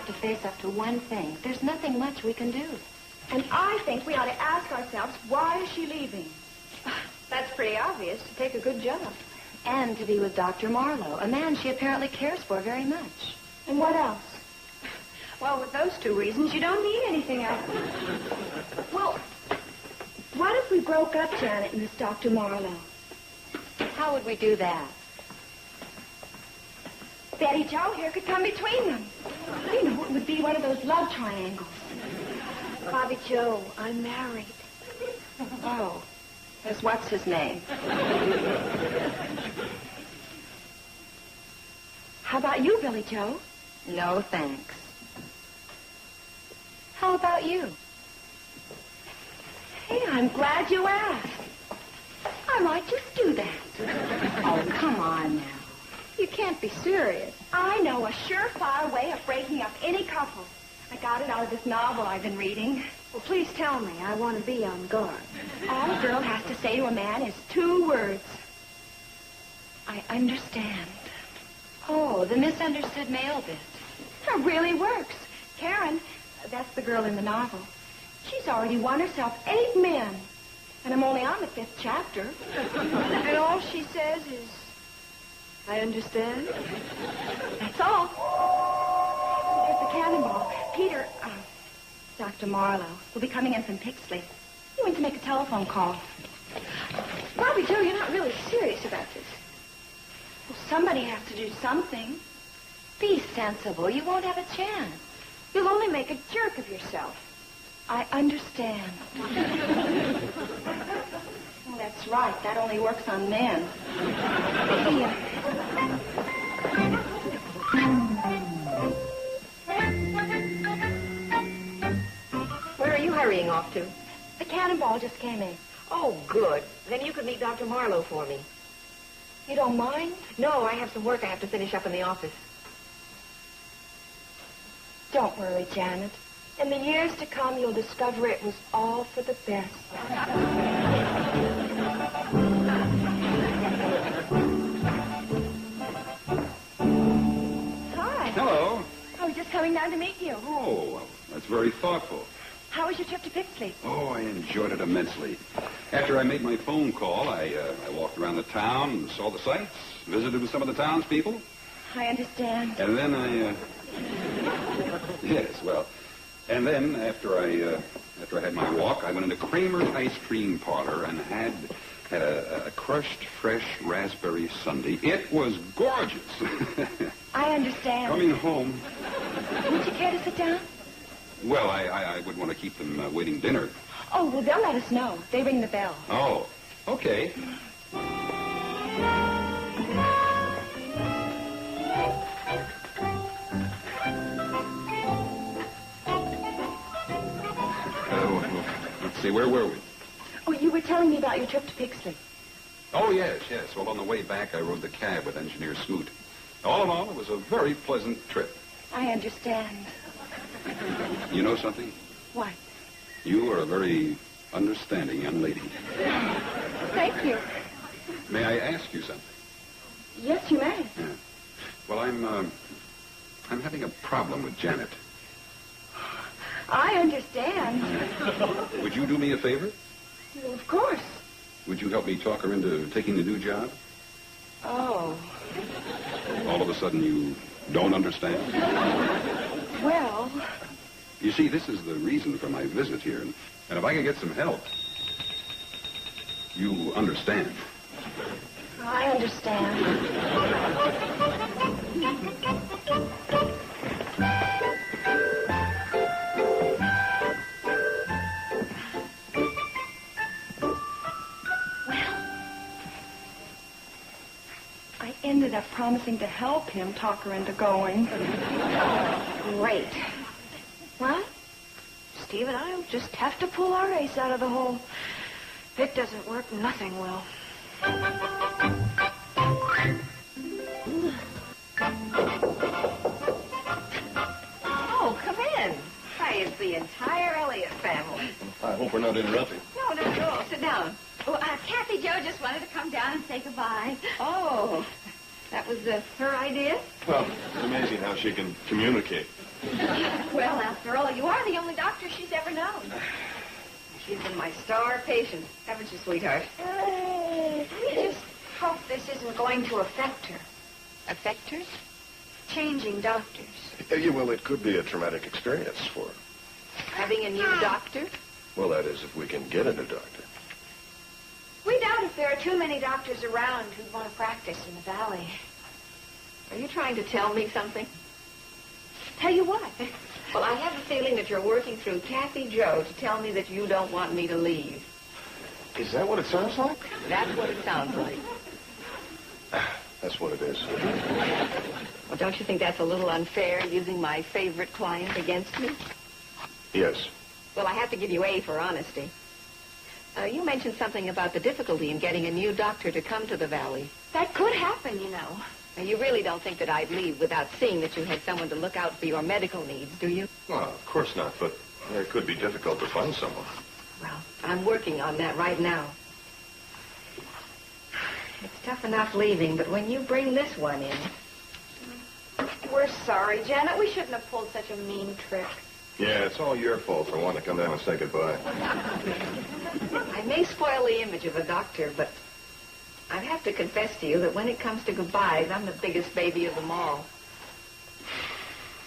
To face up to one thing. There's nothing much we can do. And I think we ought to ask ourselves, why is she leaving? That's pretty obvious. To take a good job. And to be with Dr. Marlowe, a man she apparently cares for very much. And what else? Well, with those 2 reasons, you don't need anything else. Well, what if we broke up Janet and this Dr. Marlowe? How would we do that? Betty Jo here could come between them. You know, it would be one of those love triangles. Bobby Joe, I'm married. Oh, as what's his name? How about you, Billy Joe? No, thanks. How about you? Hey, I'm glad you asked. I might just do that. Oh, come on now. You can't be serious. I know a surefire way of breaking up any couple. I got it out of this novel I've been reading. Well, please tell me. I want to be on guard. All a girl has to say to a man is 2 words. I understand. Oh, the misunderstood male bit. It really works. Karen, that's the girl in the novel. She's already won herself 8 men. And I'm only on the 5th chapter. And all she says is... I understand. That's all. There's the cannonball. Peter, Dr. Marlowe, will be coming in from Pixley. He went to make a telephone call. Bobby Joe, you're not really serious about this. Well, somebody has to do something. Be sensible. You won't have a chance. You'll only make a jerk of yourself. I understand. Well, that's right. That only works on men. Where are you hurrying off to? The cannonball just came in. Oh, good. Then you could meet Dr. Marlowe for me. You don't mind? No, I have some work I have to finish up in the office. Don't worry, Janet. In the years to come, you'll discover it was all for the best. Hi. Hello. I was just coming down to meet you. Oh, well, that's very thoughtful. How was your trip to Pixley? Oh, I enjoyed it immensely. After I made my phone call, I walked around the town and saw the sights, visited with some of the townspeople. I understand. And then yes, well, and then after I had my walk, I went into Kramer's ice cream parlor and had a crushed fresh raspberry sundae. It was gorgeous. I understand. Coming home. Would you care to sit down? Well, I would want to keep them waiting dinner. Oh, well, they'll let us know. They ring the bell. Oh, okay. Let's see, where were we? Oh, you were telling me about your trip to Pixley. Oh, yes. Well, on the way back, I rode the cab with Engineer Smoot. All in all, it was a very pleasant trip. I understand. You know something? What? You are a very understanding young lady. Thank you. May I ask you something? Yes, you may. Yeah. Well, I'm having a problem with Janet. I understand. Would you do me a favor? Well, of course. Would you help me talk her into taking the new job? Oh. All of a sudden, you don't understand? Well... You see, this is the reason for my visit here. And if I can get some help, you understand. I understand. I ended up promising to help him talk her into going. Great. What? Steve and I will just have to pull our ace out of the hole. If it doesn't work, nothing will. Oh, come in. Hi, it's the entire Elliott family. I hope we're not interrupting. No, not at all. Sit down. Well, Kathy Jo just wanted to come down and say goodbye. Oh, that was her idea? Well, it's amazing how she can communicate. Well, after all, you are the only doctor she's ever known. She's been my star patient, haven't you, sweetheart? I just hope this isn't going to affect her. Affect her? Changing doctors. Yeah, well, it could be a traumatic experience for her. Having a new doctor? Well, that is, if we can get a new doctor. We doubt if there are too many doctors around who'd want to practice in the valley. Are you trying to tell me something? Tell you what? Well, I have a feeling that you're working through Kathy Jo to tell me that you don't want me to leave. Is that what it sounds like? That's what it sounds like. That's what it is. Well, don't you think that's a little unfair, using my favorite client against me? Yes. Well, I have to give you A for honesty. You mentioned something about the difficulty in getting a new doctor to come to the valley. That could happen, you know. Now, you really don't think that I'd leave without seeing that you had someone to look out for your medical needs, do you? Well, of course not, but it could be difficult to find someone. Well, I'm working on that right now. It's tough enough leaving, but when you bring this one in... We're sorry, Janet. We shouldn't have pulled such a mean trick. Yeah, it's all your fault for wanting to come down and say goodbye. I may spoil the image of a doctor, but I have to confess to you that when it comes to goodbyes, I'm the biggest baby of them all.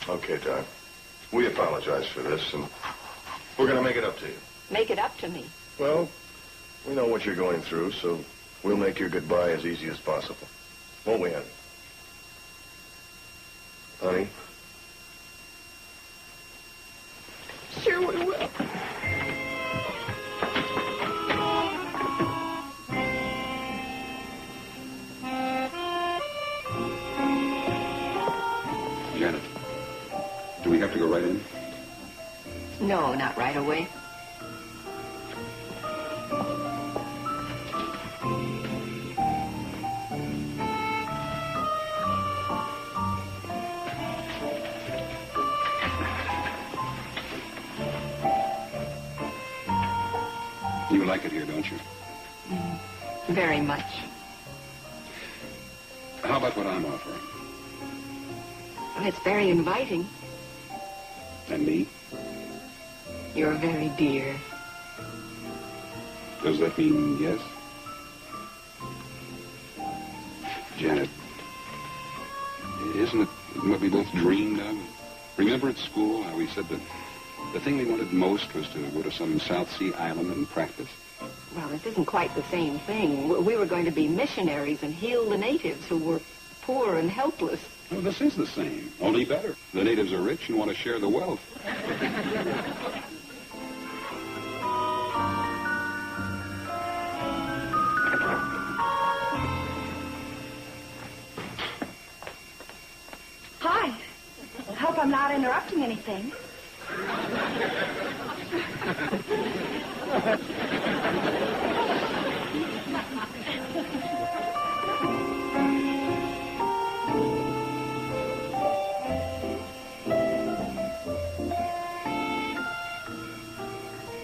Okay, Doc. We apologize for this, and we're going to make it up to you. Make it up to me. Well, we know what you're going through, so we'll make your goodbye as easy as possible. Won't we, honey? Honey? Sure we will. Janet, do we have to go right in? No, not right away. like it here, don't you? Very much. How about what I'm offering? Well, it's very inviting. And me? You're very dear. Does that mean yes? Janet, isn't it what we both dreamed of? Remember at school how we said that the thing we wanted most was to go to some South Sea island and practice? Well, this isn't quite the same thing. We were going to be missionaries and heal the natives who were poor and helpless. Well, this is the same, only better. The natives are rich and want to share the wealth. Hi. Hope I'm not interrupting anything.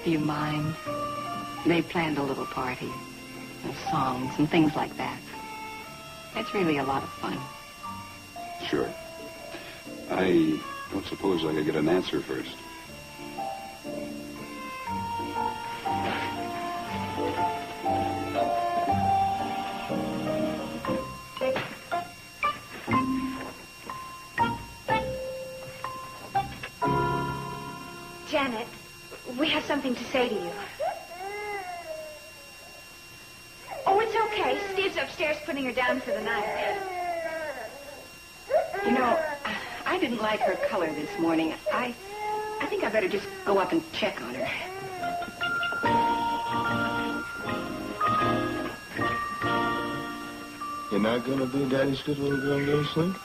Do you mind? They planned a little party, and songs and things like that. It's really a lot of fun. Sure. I don't suppose I could get an answer first. Janet, we have something to say to you. Oh, it's okay. Steve's upstairs putting her down for the night. You know, I didn't like her color this morning. I think I better just go up and check on her. You're not going to be Daddy's good little girl and go to sleep?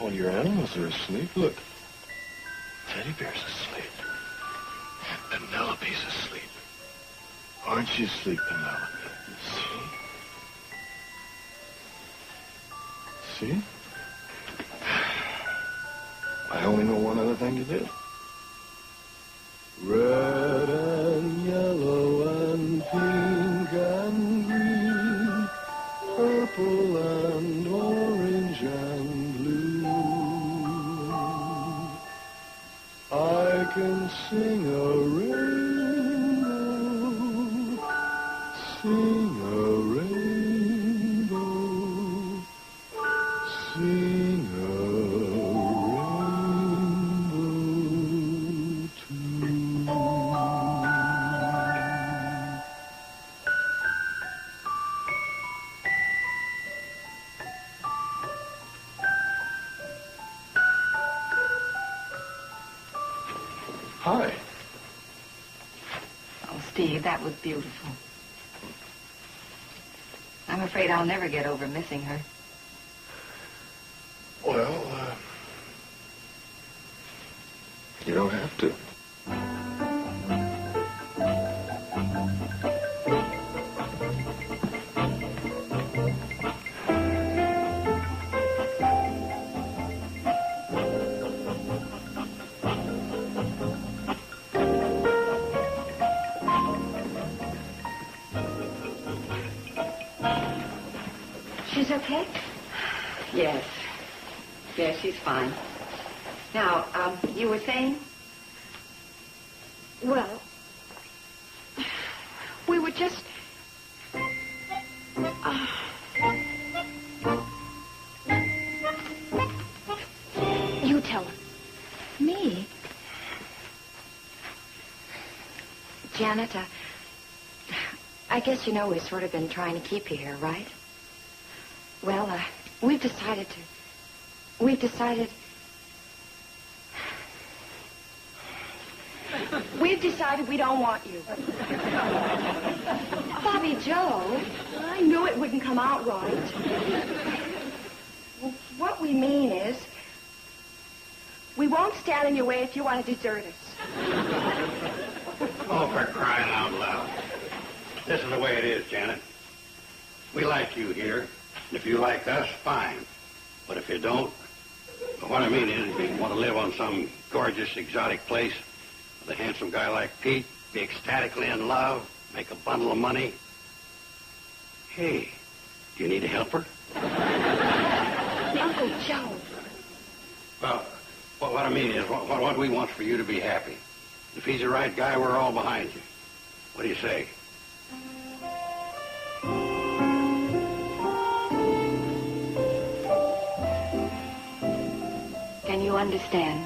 All your animals are asleep. Look. Teddy Bear's asleep. Penelope's asleep. Aren't you asleep, Penelope? See? See? I only know one other thing to do. Red and yellow and pink and green, purple and orange and blue. I can sing a rainbow, sing a rainbow, sing a rainbow too. Hi. Oh, Steve, that was beautiful. I'm afraid I'll never get over missing her. Well, you don't have to. She's okay? Yes. Yes, she's fine. Now, you were saying? Well, we were just... You tell her. Me? Janet, I guess you know we've sort of been trying to keep you here, right? Well, we've decided we don't want you. Bobby Joe, I knew it wouldn't come out right. What we mean is, we won't stand in your way if you want to desert us. Oh, for crying out loud. This is the way it is, Janet. We like you here. And if you like us, fine. But if you don't, what I mean is, if you want to live on some gorgeous, exotic place with a handsome guy like Pete, be ecstatically in love, make a bundle of money. Hey, do you need a helper? Uncle Joe. Well, what I mean is, what we want for you to be happy. If he's the right guy, we're all behind you. What do you say? Can you understand?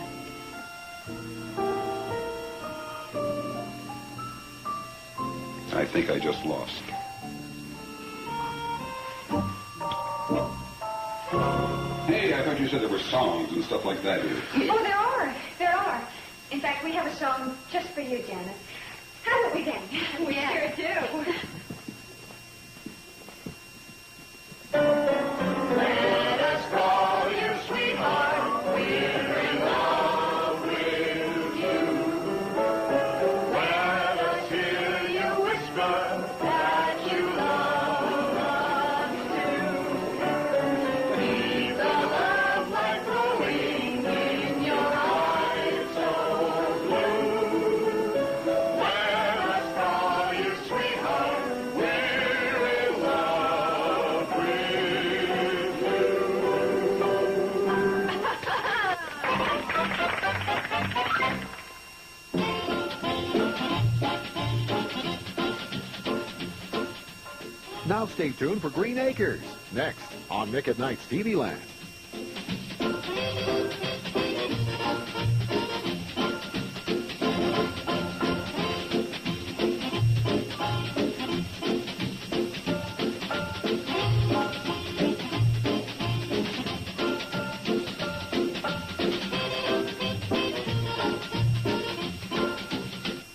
I think I just lost. Hey, I thought you said there were songs and stuff like that here. Oh, there are. There are. In fact, we have a song just for you, Janet. Haven't we, Dan? We sure do. Let us call you sweetheart. We're in love with you. Let us hear you whisper that you love us too. Leave the love light glowing in your eyes so blue. Let us call you sweetheart. We're in love with you. Now stay tuned for Green Acres, next on Nick at Night's TV Land.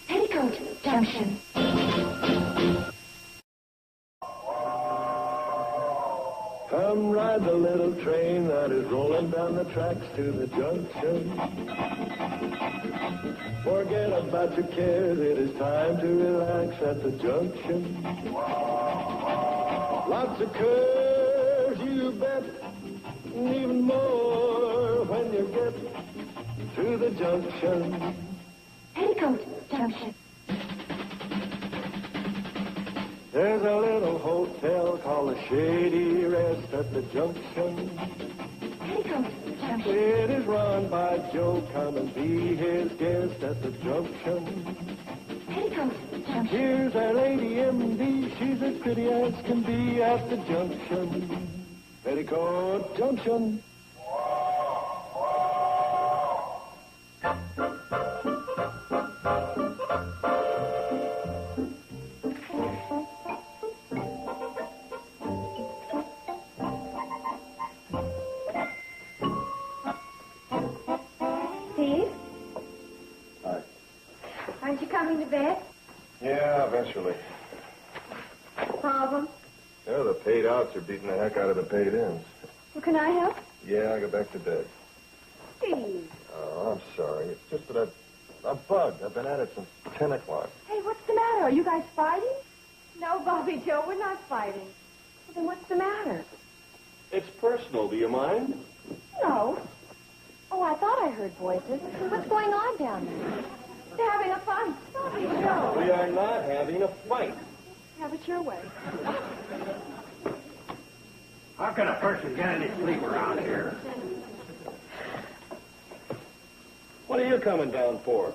Petticoat Junction. Come ride the little train that is rolling down the tracks to the junction. Forget about your cares, it is time to relax at the junction. Lots of curves, you bet, and even more when you get to the junction. Petticoat Junction. There's a little hotel called the Shady Rest at the junction. Petticoat Junction. It is run by Joe. Come and be his guest at the junction. Petticoat Junction. Here's our lady M.D. She's as pretty as can be at the junction. Petticoat Junction. Steve, Hi. aren't you coming to bed? Yeah, eventually. Problem? Yeah, the paid outs are beating the heck out of the paid ins. Well, can I help? Yeah, I go back to bed. Steve. Oh, I'm sorry. It's just that I'm bugged. I've been at it since 10 o'clock. Hey, what's the matter? Are you guys fighting? No, Bobby Joe, we're not fighting. Well, then what's the matter? It's personal. Do you mind? No. Oh, I thought I heard voices. What's going on down there? They're having a fight. Bobby Joe. We are not having a fight. Have it your way. How can a person get any sleep around here? What are you coming down for?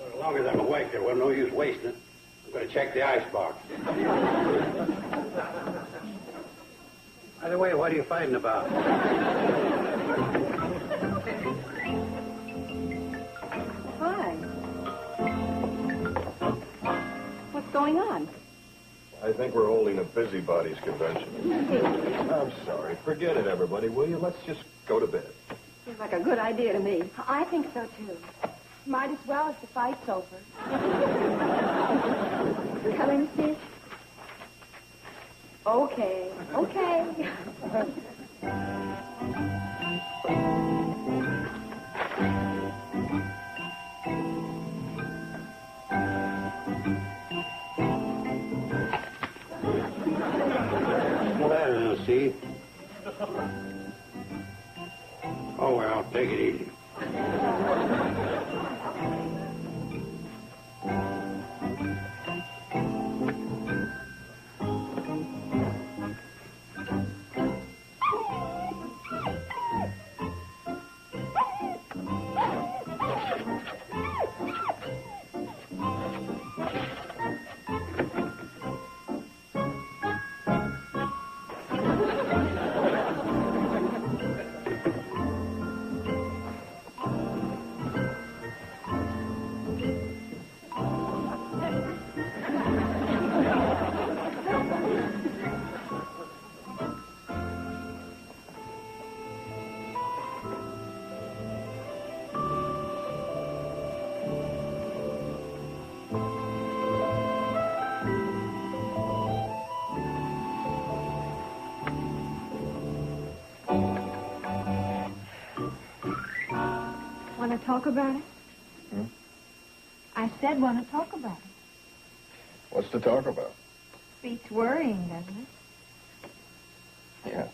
As long as I'm awake, there was no use wasting it. I'm going to check the icebox. By the way, what are you fighting about? Hi. What's going on? I think we're holding a busybodies convention. I'm sorry. Forget it, everybody, will you? Let's just go to bed. Seems like a good idea to me. I think so, too. Might as well if the fight's over. Come in, Steve. Okay. Okay. Well, that is, Steve. Oh, well, take it easy. Want to talk about it? Hmm? I said want to talk about it. What's to talk about? Beats worrying, doesn't it? Yeah.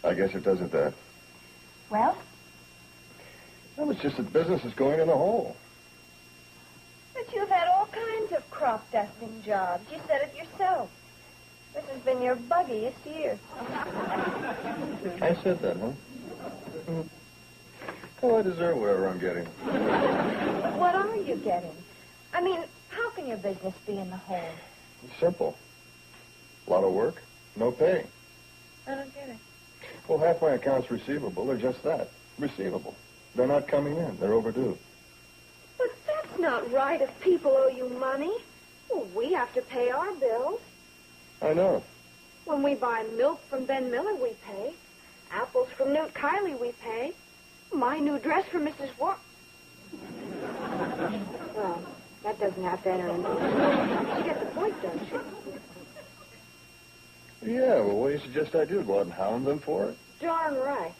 I guess it does at that. Well? Well, it's just that business is going in the hole. But you've had all kinds of crop dusting jobs. You said it yourself. This has been your buggiest year. I said that, huh? Well, I deserve whatever I'm getting. What are you getting? I mean, how can your business be in the hole? It's simple. A lot of work, no pay. I don't get it. Well, half my accounts receivable are just that, receivable. They're not coming in. They're overdue. But that's not right if people owe you money. Well, we have to pay our bills. I know. When we buy milk from Ben Miller, we pay. Apples from Newt Kiley, we pay. My new dress for Mrs. War... Well, that doesn't have to enter into it. She gets the point, doesn't she? Yeah, well, what do you suggest I do? Go out and hound them for it? Darn right.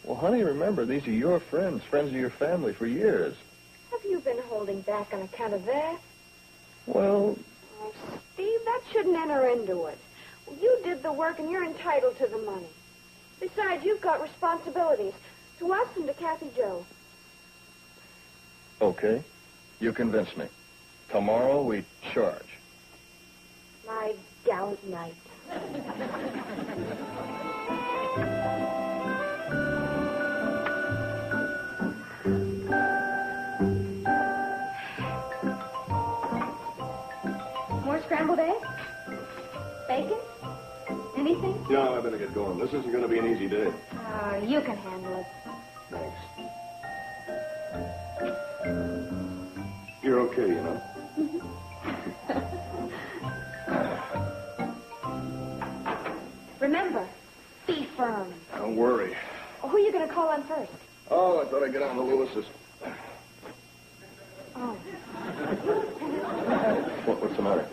Well, honey, remember, these are your friends, friends of your family for years. Have you been holding back on account of that? Well... Oh, Steve, that shouldn't enter into it. Well, you did the work and you're entitled to the money. Besides, you've got responsibilities to us and to Kathy Jo. Okay. You convinced me. Tomorrow we charge. My gallant knight. More scrambled eggs? Bacon? Anything? Yeah, I better get going. This isn't going to be an easy day. You can handle it. Thanks. You're okay, you know. Remember, be firm. Don't worry. Who are you going to call on first? Oh, I thought I'd get on to Lewis's. Oh, What's the matter?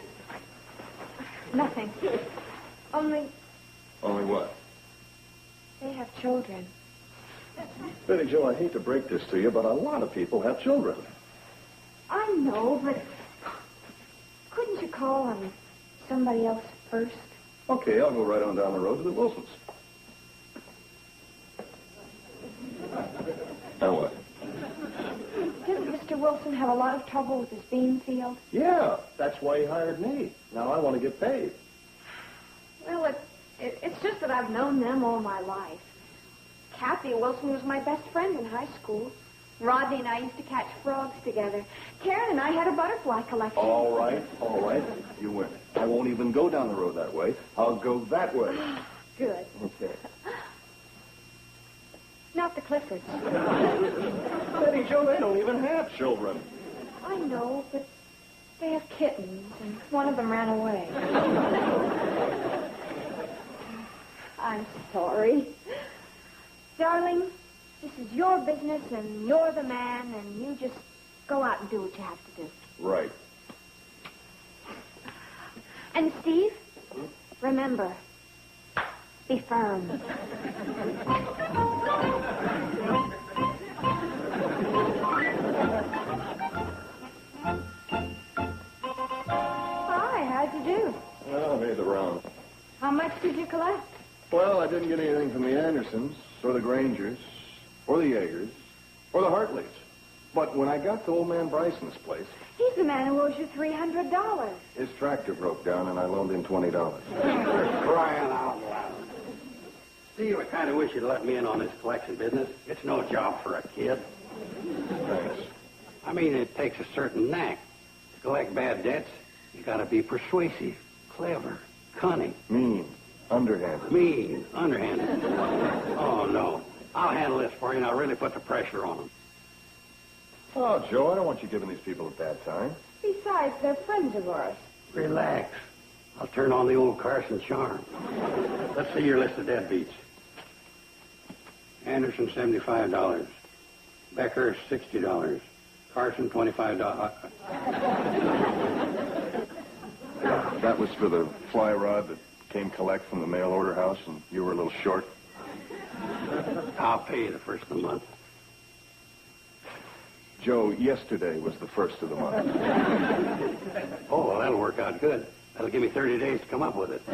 nothing. Only Only what? they have children. Betty Jo, I hate to break this to you, but a lot of people have children. I know, but couldn't you call on somebody else first? Okay, I'll go right on down the road to the Wilsons. Now what? Didn't Mr. Wilson have a lot of trouble with his bean field? Yeah, that's why he hired me. Now I want to get paid. Well, it's just that I've known them all my life. Kathy Wilson was my best friend in high school. Rodney and I used to catch frogs together. Karen and I had a butterfly collection. All right. You win. I won't even go down the road that way. I'll go that way. Good. Okay. Not the Cliffords. Betty Jo, they don't even have children. I know, but they have kittens, and one of them ran away. I'm sorry. Darling, this is your business, and you're the man, and you just go out and do what you have to do. Right. And Steve, remember, be firm. Hi, how'd you do? Well, I made the round. How much did you collect? Well, I didn't get anything from the Andersons, or the Grangers, or the Yeagers, or the Hartleys. But when I got to old man Bryson's place, He's the man who owes you $300. his tractor broke down and I loaned him $20. Crying out loud. Steve, I kind of wish you'd let me in on this collection business. It's no job for a kid. Thanks. I mean, it takes a certain knack. To collect bad debts, you got to be persuasive, clever, cunning. Mean, underhanded. Mean, underhanded. Oh, no. I'll handle this for you, and I'll really put the pressure on them. Oh, Joe, I don't want you giving these people a bad time. Besides, they're friends of ours. Relax. I'll turn on the old Carson charm. Let's see your list of deadbeats. Anderson, $75. Becker, $60. Carson, $25. That was for the fly rod that came collect from the mail order house, and you were a little short. I'll pay you the first of the month. Joe, yesterday was the first of the month. Oh, well, that'll work out good. That'll give me 30 days to come up with it.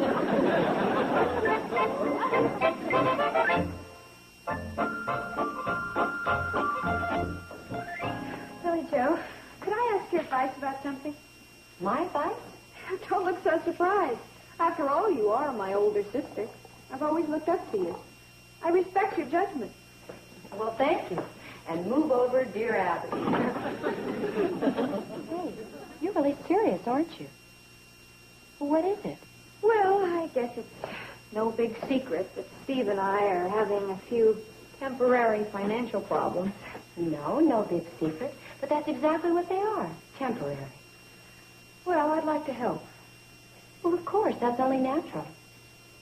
Billy Joe, could I ask your advice about something? My advice? Don't look so surprised. After all, you are my older sister. I've always looked up to you. I respect your judgment. Well, thank you. And move over, dear Abby. Hey, you're really serious, aren't you? Well, what is it? Well, I guess it's no big secret that Steve and I are having a few temporary financial problems. No big secret. But that's exactly what they are. Temporary. Well, I'd like to help. Well, of course, that's only natural.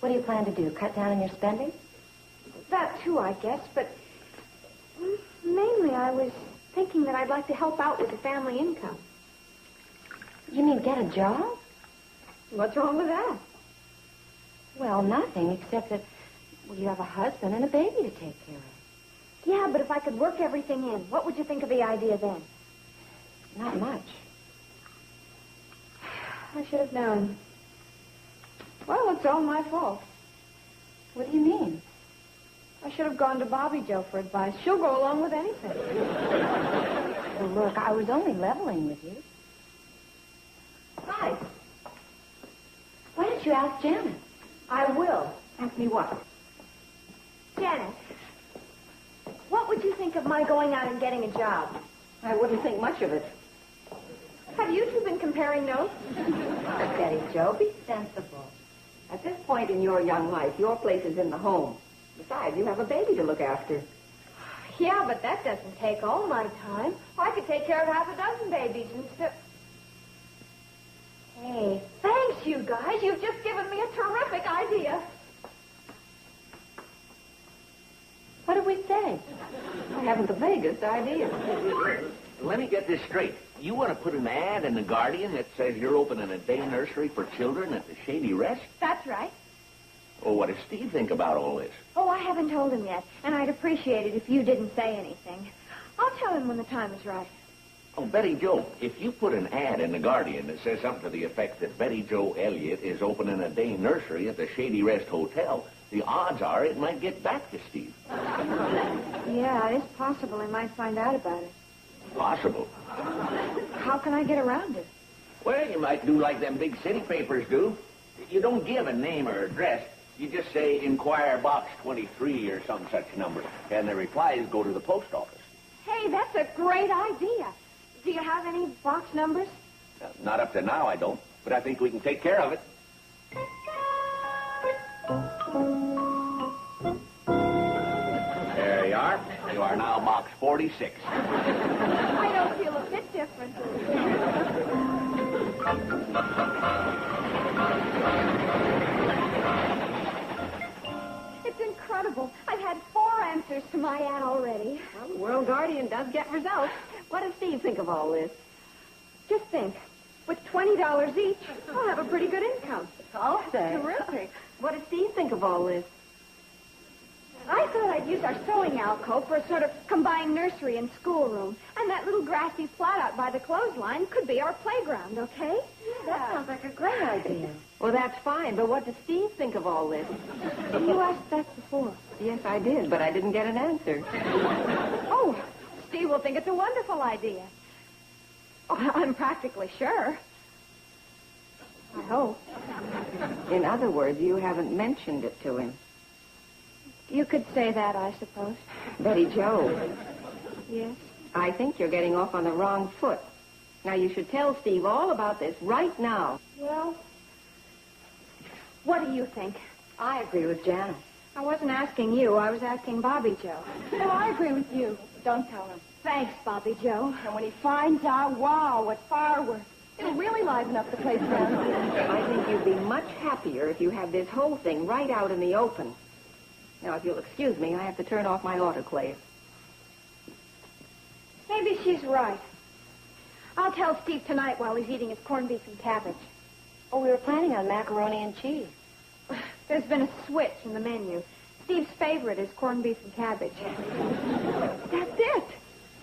What do you plan to do? Cut down on your spending? That, too, I guess, but mainly I was thinking that I'd like to help out with the family income. You mean get a job? What's wrong with that? Well, nothing, except that you have a husband and a baby to take care of. Yeah, but if I could work everything in, what would you think of the idea then? Not much. I should have known. Well, it's all my fault. What do you mean? I should have gone to Bobby Joe for advice. She'll go along with anything. Well, look, I was only leveling with you. Hi. Why don't you ask Janet? I will. Ask me what? Janet, what would you think of my going out and getting a job? I wouldn't think much of it. Have you two been comparing notes? Betty Joe, be sensible. At this point in your young life, your place is in the home. Besides, you have a baby to look after. Yeah, but that doesn't take all my time. I could take care of half a dozen babies instead. Hey, thanks, you guys. You've just given me a terrific idea. What did we say? I haven't the vaguest idea. Let me get this straight. You want to put an ad in the Guardian that says you're opening a day nursery for children at the Shady Rest? That's right. Well, what does Steve think about all this? Oh, I haven't told him yet, and I'd appreciate it if you didn't say anything. I'll tell him when the time is right. Oh, Betty Joe, if you put an ad in the Guardian that says something to the effect that Betty Joe Elliott is opening a day nursery at the Shady Rest Hotel, the odds are it might get back to Steve. Yeah, it is possible he might find out about it. Possible. How can I get around it? Well, you might do like them big city papers do. You don't give a name or address. You just say, Inquire Box 23 or some such number, and the replies go to the post office. Hey, that's a great idea. Do you have any box numbers? Not up to now, I don't, but I think we can take care of it. There you are. You are now Box 46. I don't feel a bit different. It's incredible. I've had 4 answers to my ad already. Well, the World Guardian does get results. What does Steve think of all this? Just think. With $20 each, I'll have a pretty good income. I'll say. Terrific. What does Steve think of all this? I thought I'd use our sewing alcove for a sort of combined nursery and schoolroom. And that little grassy flat out by the clothesline could be our playground, okay? That sounds like a great idea. Well, that's fine, but what does Steve think of all this? You asked that before. Yes, I did, but I didn't get an answer. Oh, Steve will think it's a wonderful idea. Oh, I'm practically sure. I hope. In other words, you haven't mentioned it to him. You could say that, I suppose. Betty Joe. Yes? I think you're getting off on the wrong foot. Now, you should tell Steve all about this right now. Well, what do you think? I agree with Janet. I wasn't asking you. I was asking Bobby Joe. Well, I agree with you. Don't tell him. Thanks, Bobby Joe. And when he finds out, wow, what fireworks. It'll really liven up the place down here. I think you'd be much happier if you had this whole thing right out in the open. Now, if you'll excuse me, I have to turn off my autoclave. Maybe she's right. I'll tell Steve tonight while he's eating his corned beef and cabbage. Oh, we were planning on macaroni and cheese. There's been a switch in the menu. Steve's favorite is corned beef and cabbage. That's it.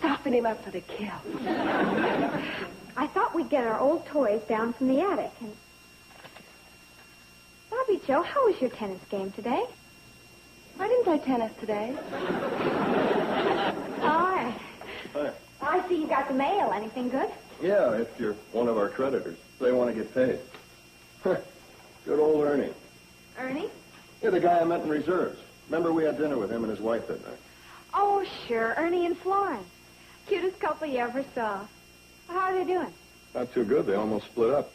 Now, toughen him up for the kill. I thought we'd get our old toys down from the attic. And Bobby Joe, how was your tennis game today? I didn't play tennis today. Oh, Hi. I see you got the mail. Anything good? Yeah, if you're one of our creditors. They want to get paid. Good old Ernie. Ernie? Yeah, the guy I met in reserves. Remember we had dinner with him and his wife that night? Oh, sure. Ernie and Florence. Cutest couple you ever saw. How are they doing? Not too good. They almost split up.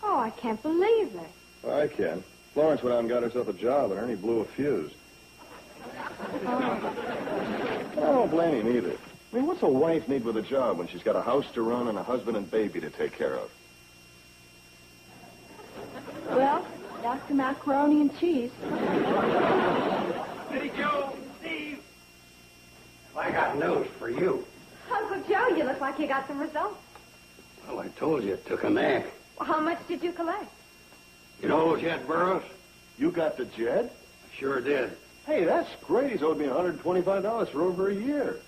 Oh, I can't believe it. Well, I can. Florence went out and got herself a job, and Ernie blew a fuse. I don't blame him either. I mean, what's a wife need with a job when she's got a house to run and a husband and baby to take care of? Well, that's the macaroni and cheese. Hey, Joe, Steve. I got news for you. Uncle Joe, you look like you got some results. Well, I told you it took a knack. Well, how much did you collect? You know Jed Burroughs? You got the Jed? I sure did. Hey, that's great. He's owed me $125 for over a year.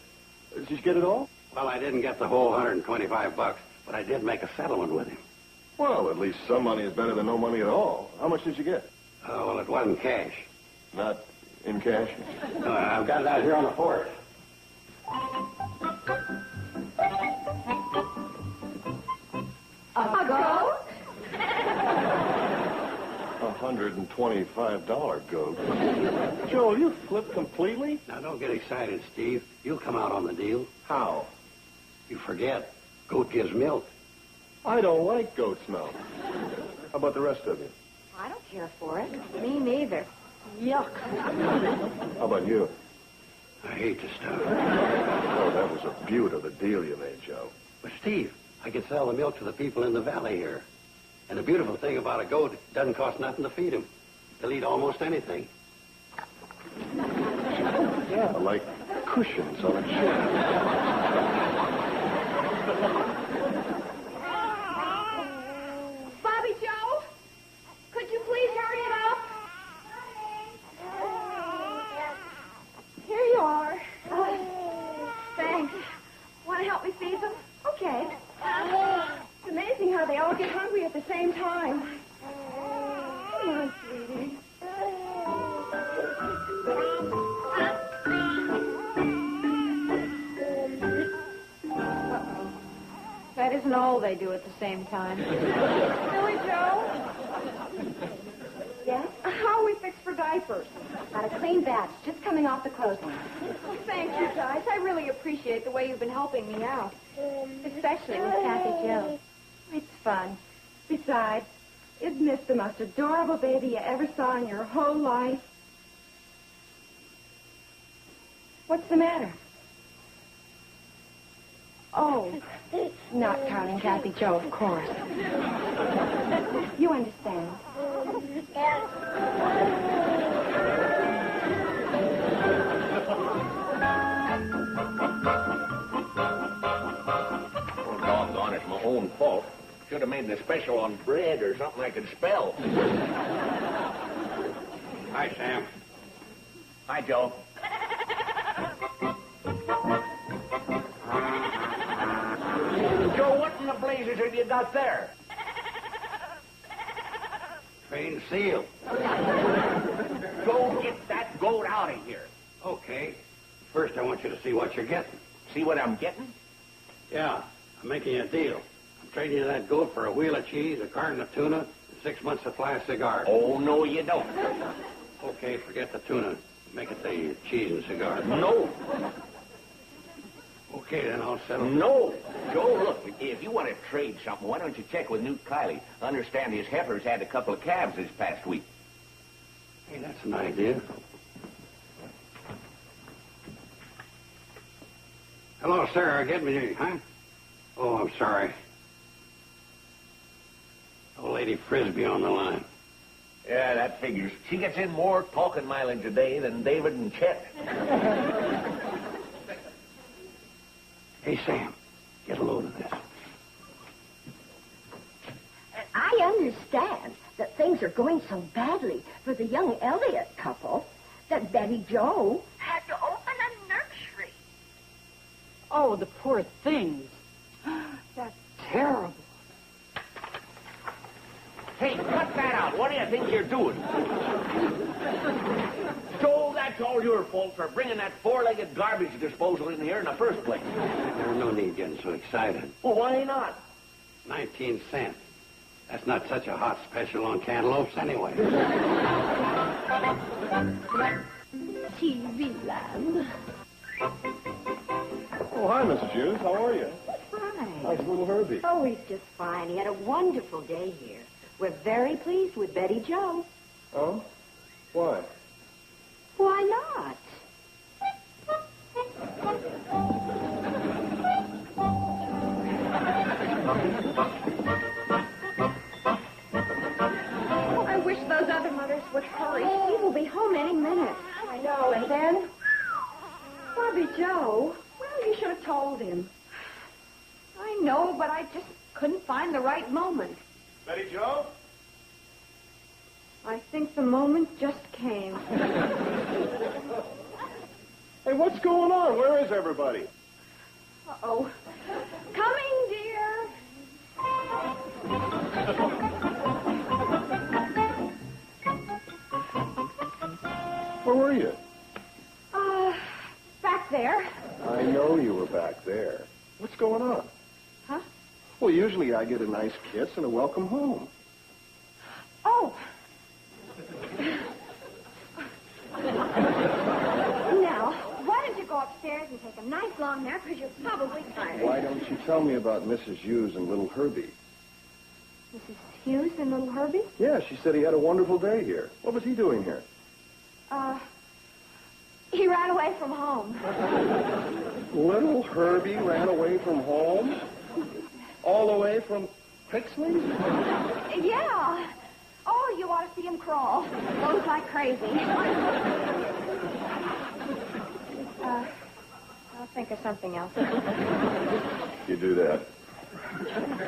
Did you get it all? Well, I didn't get the whole $125, but I did make a settlement with him. Well, at least some money is better than no money at all. How much did you get? Oh, well, it wasn't cash. Not in cash? I've got it out here on the porch. A goat? $125 goat. Joel, you flipped completely? Now, don't get excited, Steve. You'll come out on the deal. How? You forget. Goat gives milk. I don't like goat's milk. How about the rest of you? I don't care for it. Me neither. Yuck. How about you? I hate the stuff. Oh, that was a beaut of a deal you made, Joe. But, Steve, I could sell the milk to the people in the valley here. And the beautiful thing about a goat, it doesn't cost nothing to feed them. They'll eat almost anything. Yeah, like cushions on a chair. Bobby Joe, could you please hurry it up? Here you are. Thanks. Want to help me feed them? Okay. It's amazing how they all get hungry at the same time. Come on, sweetie. That isn't all they do at the same time. Billy Joe? Yes? How are we fixed for diapers? Got a clean batch, just coming off the clothesline. Thank you, guys. I really appreciate the way you've been helping me out. Especially with Kathy Joe. It's fun. Besides, isn't this the most adorable baby you ever saw in your whole life? What's the matter? Oh, not counting Kathy Joe, of course. You understand. Oh, doggone, it's my own fault. Should have made the special on bread or something I could spell. Hi, Sam. Hi, Joe. Joe, what in the blazes have you got there? Trained seal. Go get that goat out of here. Okay. First, I want you to see what you're getting. See what I'm getting? Yeah, I'm making you a deal. I'm trading you that goat for a wheel of cheese, a carton of tuna, and 6 months supply of cigars. Oh, no, you don't. Okay, forget the tuna. Make it the cheese and cigars. No. Okay, then I'll settle. No. Joe, look, if you want to trade something, why don't you check with Newt Kiley? I understand his heifers had a couple of calves this past week. Hey, that's an idea. Hello, Sarah. Get me, huh? Oh, I'm sorry. Old Lady Frisbee on the line. Yeah, that figures. She gets in more talking mileage a day than David and Chet. Hey, Sam, get a load of this. I understand that things are going so badly for the young Elliott couple that Betty Joe had to open a nursery. Oh, the poor things. That's terrible. Hey, cut that out. What do you think you're doing? Joe, that's all your fault for bringing that four-legged garbage disposal in here in the first place. There's no need getting so excited. Well, why not? 19 cents. That's not such a hot special on cantaloupes anyway. TV land. Oh, hi, Mrs. Hughes. How are you? Fine. How's little Herbie? Oh, he's just fine. He had a wonderful day here. We're very pleased with Betty Jo. Oh? Why? Why not? Oh, I wish those other mothers would hurry. He will be home any minute. I know, and then? Bobby Joe. Well, you should have told him. I know, but I just couldn't find the right moment. Betty Jo? I think the moment just came. Hey, what's going on? Where is everybody? Uh-oh. Coming, dear. Where were you? Back there. I know you were back there. What's going on? Huh? Well, usually I get a nice kiss and a welcome home. Oh. Now, why don't you go upstairs and take a nice long nap, because you're probably tired. Why don't you tell me about Mrs. Hughes and little Herbie? Mrs. Hughes and little Herbie? Yeah, she said he had a wonderful day here. What was he doing here? He ran away from home. Little Herbie ran away from home? All the way from Crixley? Yeah. Oh, you ought to see him crawl. Goes like crazy. I'll think of something else. You do that.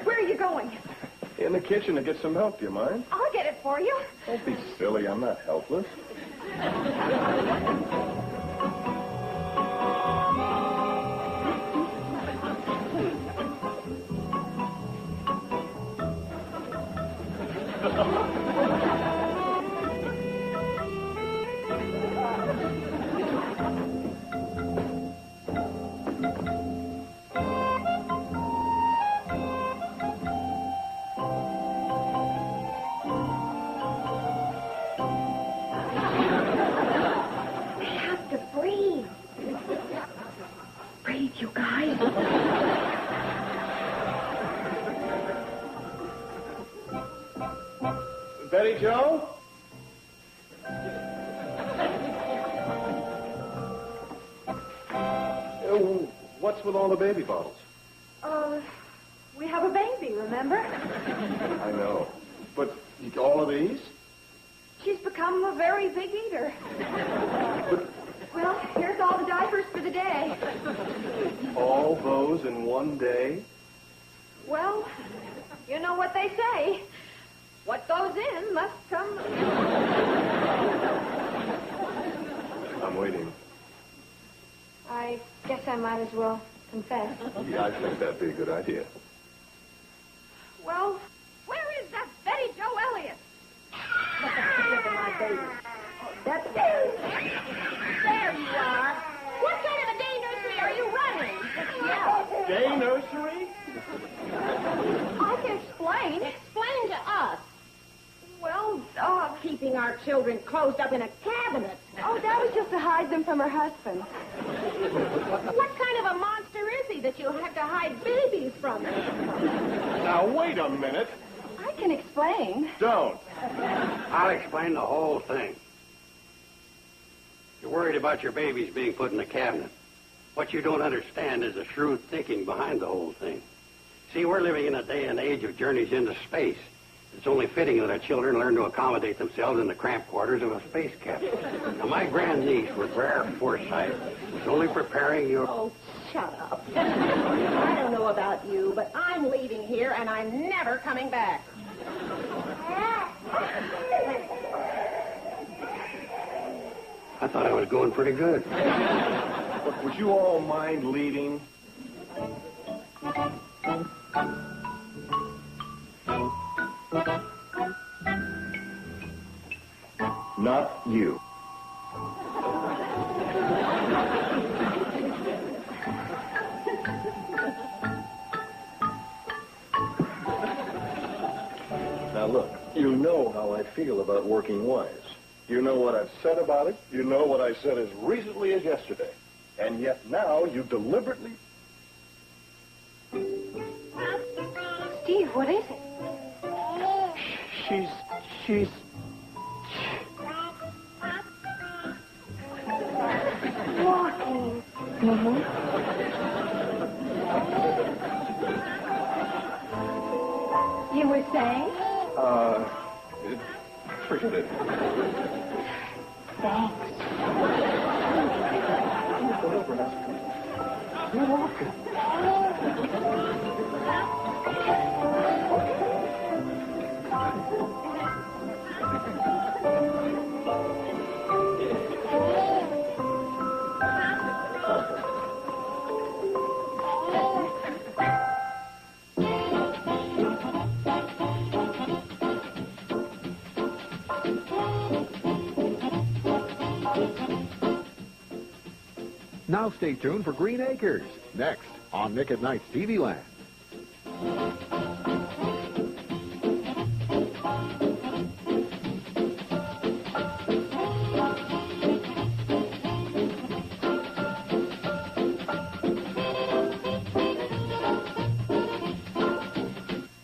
Where are you going? In the kitchen to get some help, do you mind? I'll get it for you. Don't be silly. I'm not helpless. Breathe, you guys. Betty Jo? What's with all the baby bottles? We have a baby, remember? I know. But all of these? She's become a very big eater. Well, here's all the diapers for the day. All those in one day? Well, you know what they say. What goes in must come. I'm waiting. I guess I might as well confess. Yeah, I think that'd be a good idea. Well, where is that Betty Jo Elliott? That's There you are. What kind of a day nursery are you running? Day nursery? I can explain. Explain to us. Well, Keeping our children closed up in a cabinet. oh, that was just to hide them from her husband. What kind of a monster is he that you have to hide babies from him? Now, wait a minute. I can explain. Don't. I'll explain the whole thing. You're worried about your babies being put in the cabinet. What you don't understand is the shrewd thinking behind the whole thing. See, we're living in a day and age of journeys into space. It's only fitting that our children learn to accommodate themselves in the cramped quarters of a space capsule. Now, my grandniece, with rare foresight, was only preparing your... Oh, shut up. I don't know about you, but I'm leaving here and I'm never coming back. I thought I was going pretty good. Look, would you all mind leaving? not you. Now look, you know how I feel about working wise. You know what I've said about it. You know what I said as recently as yesterday. And yet now you deliberately... Steve, what is it? She's... Walking. Mm-hmm. You were saying? Forget it. Thanks. You're welcome. Now stay tuned for Green Acres, next on Nick at Night's TV Land.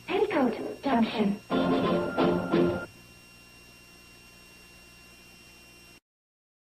Petticoat Junction.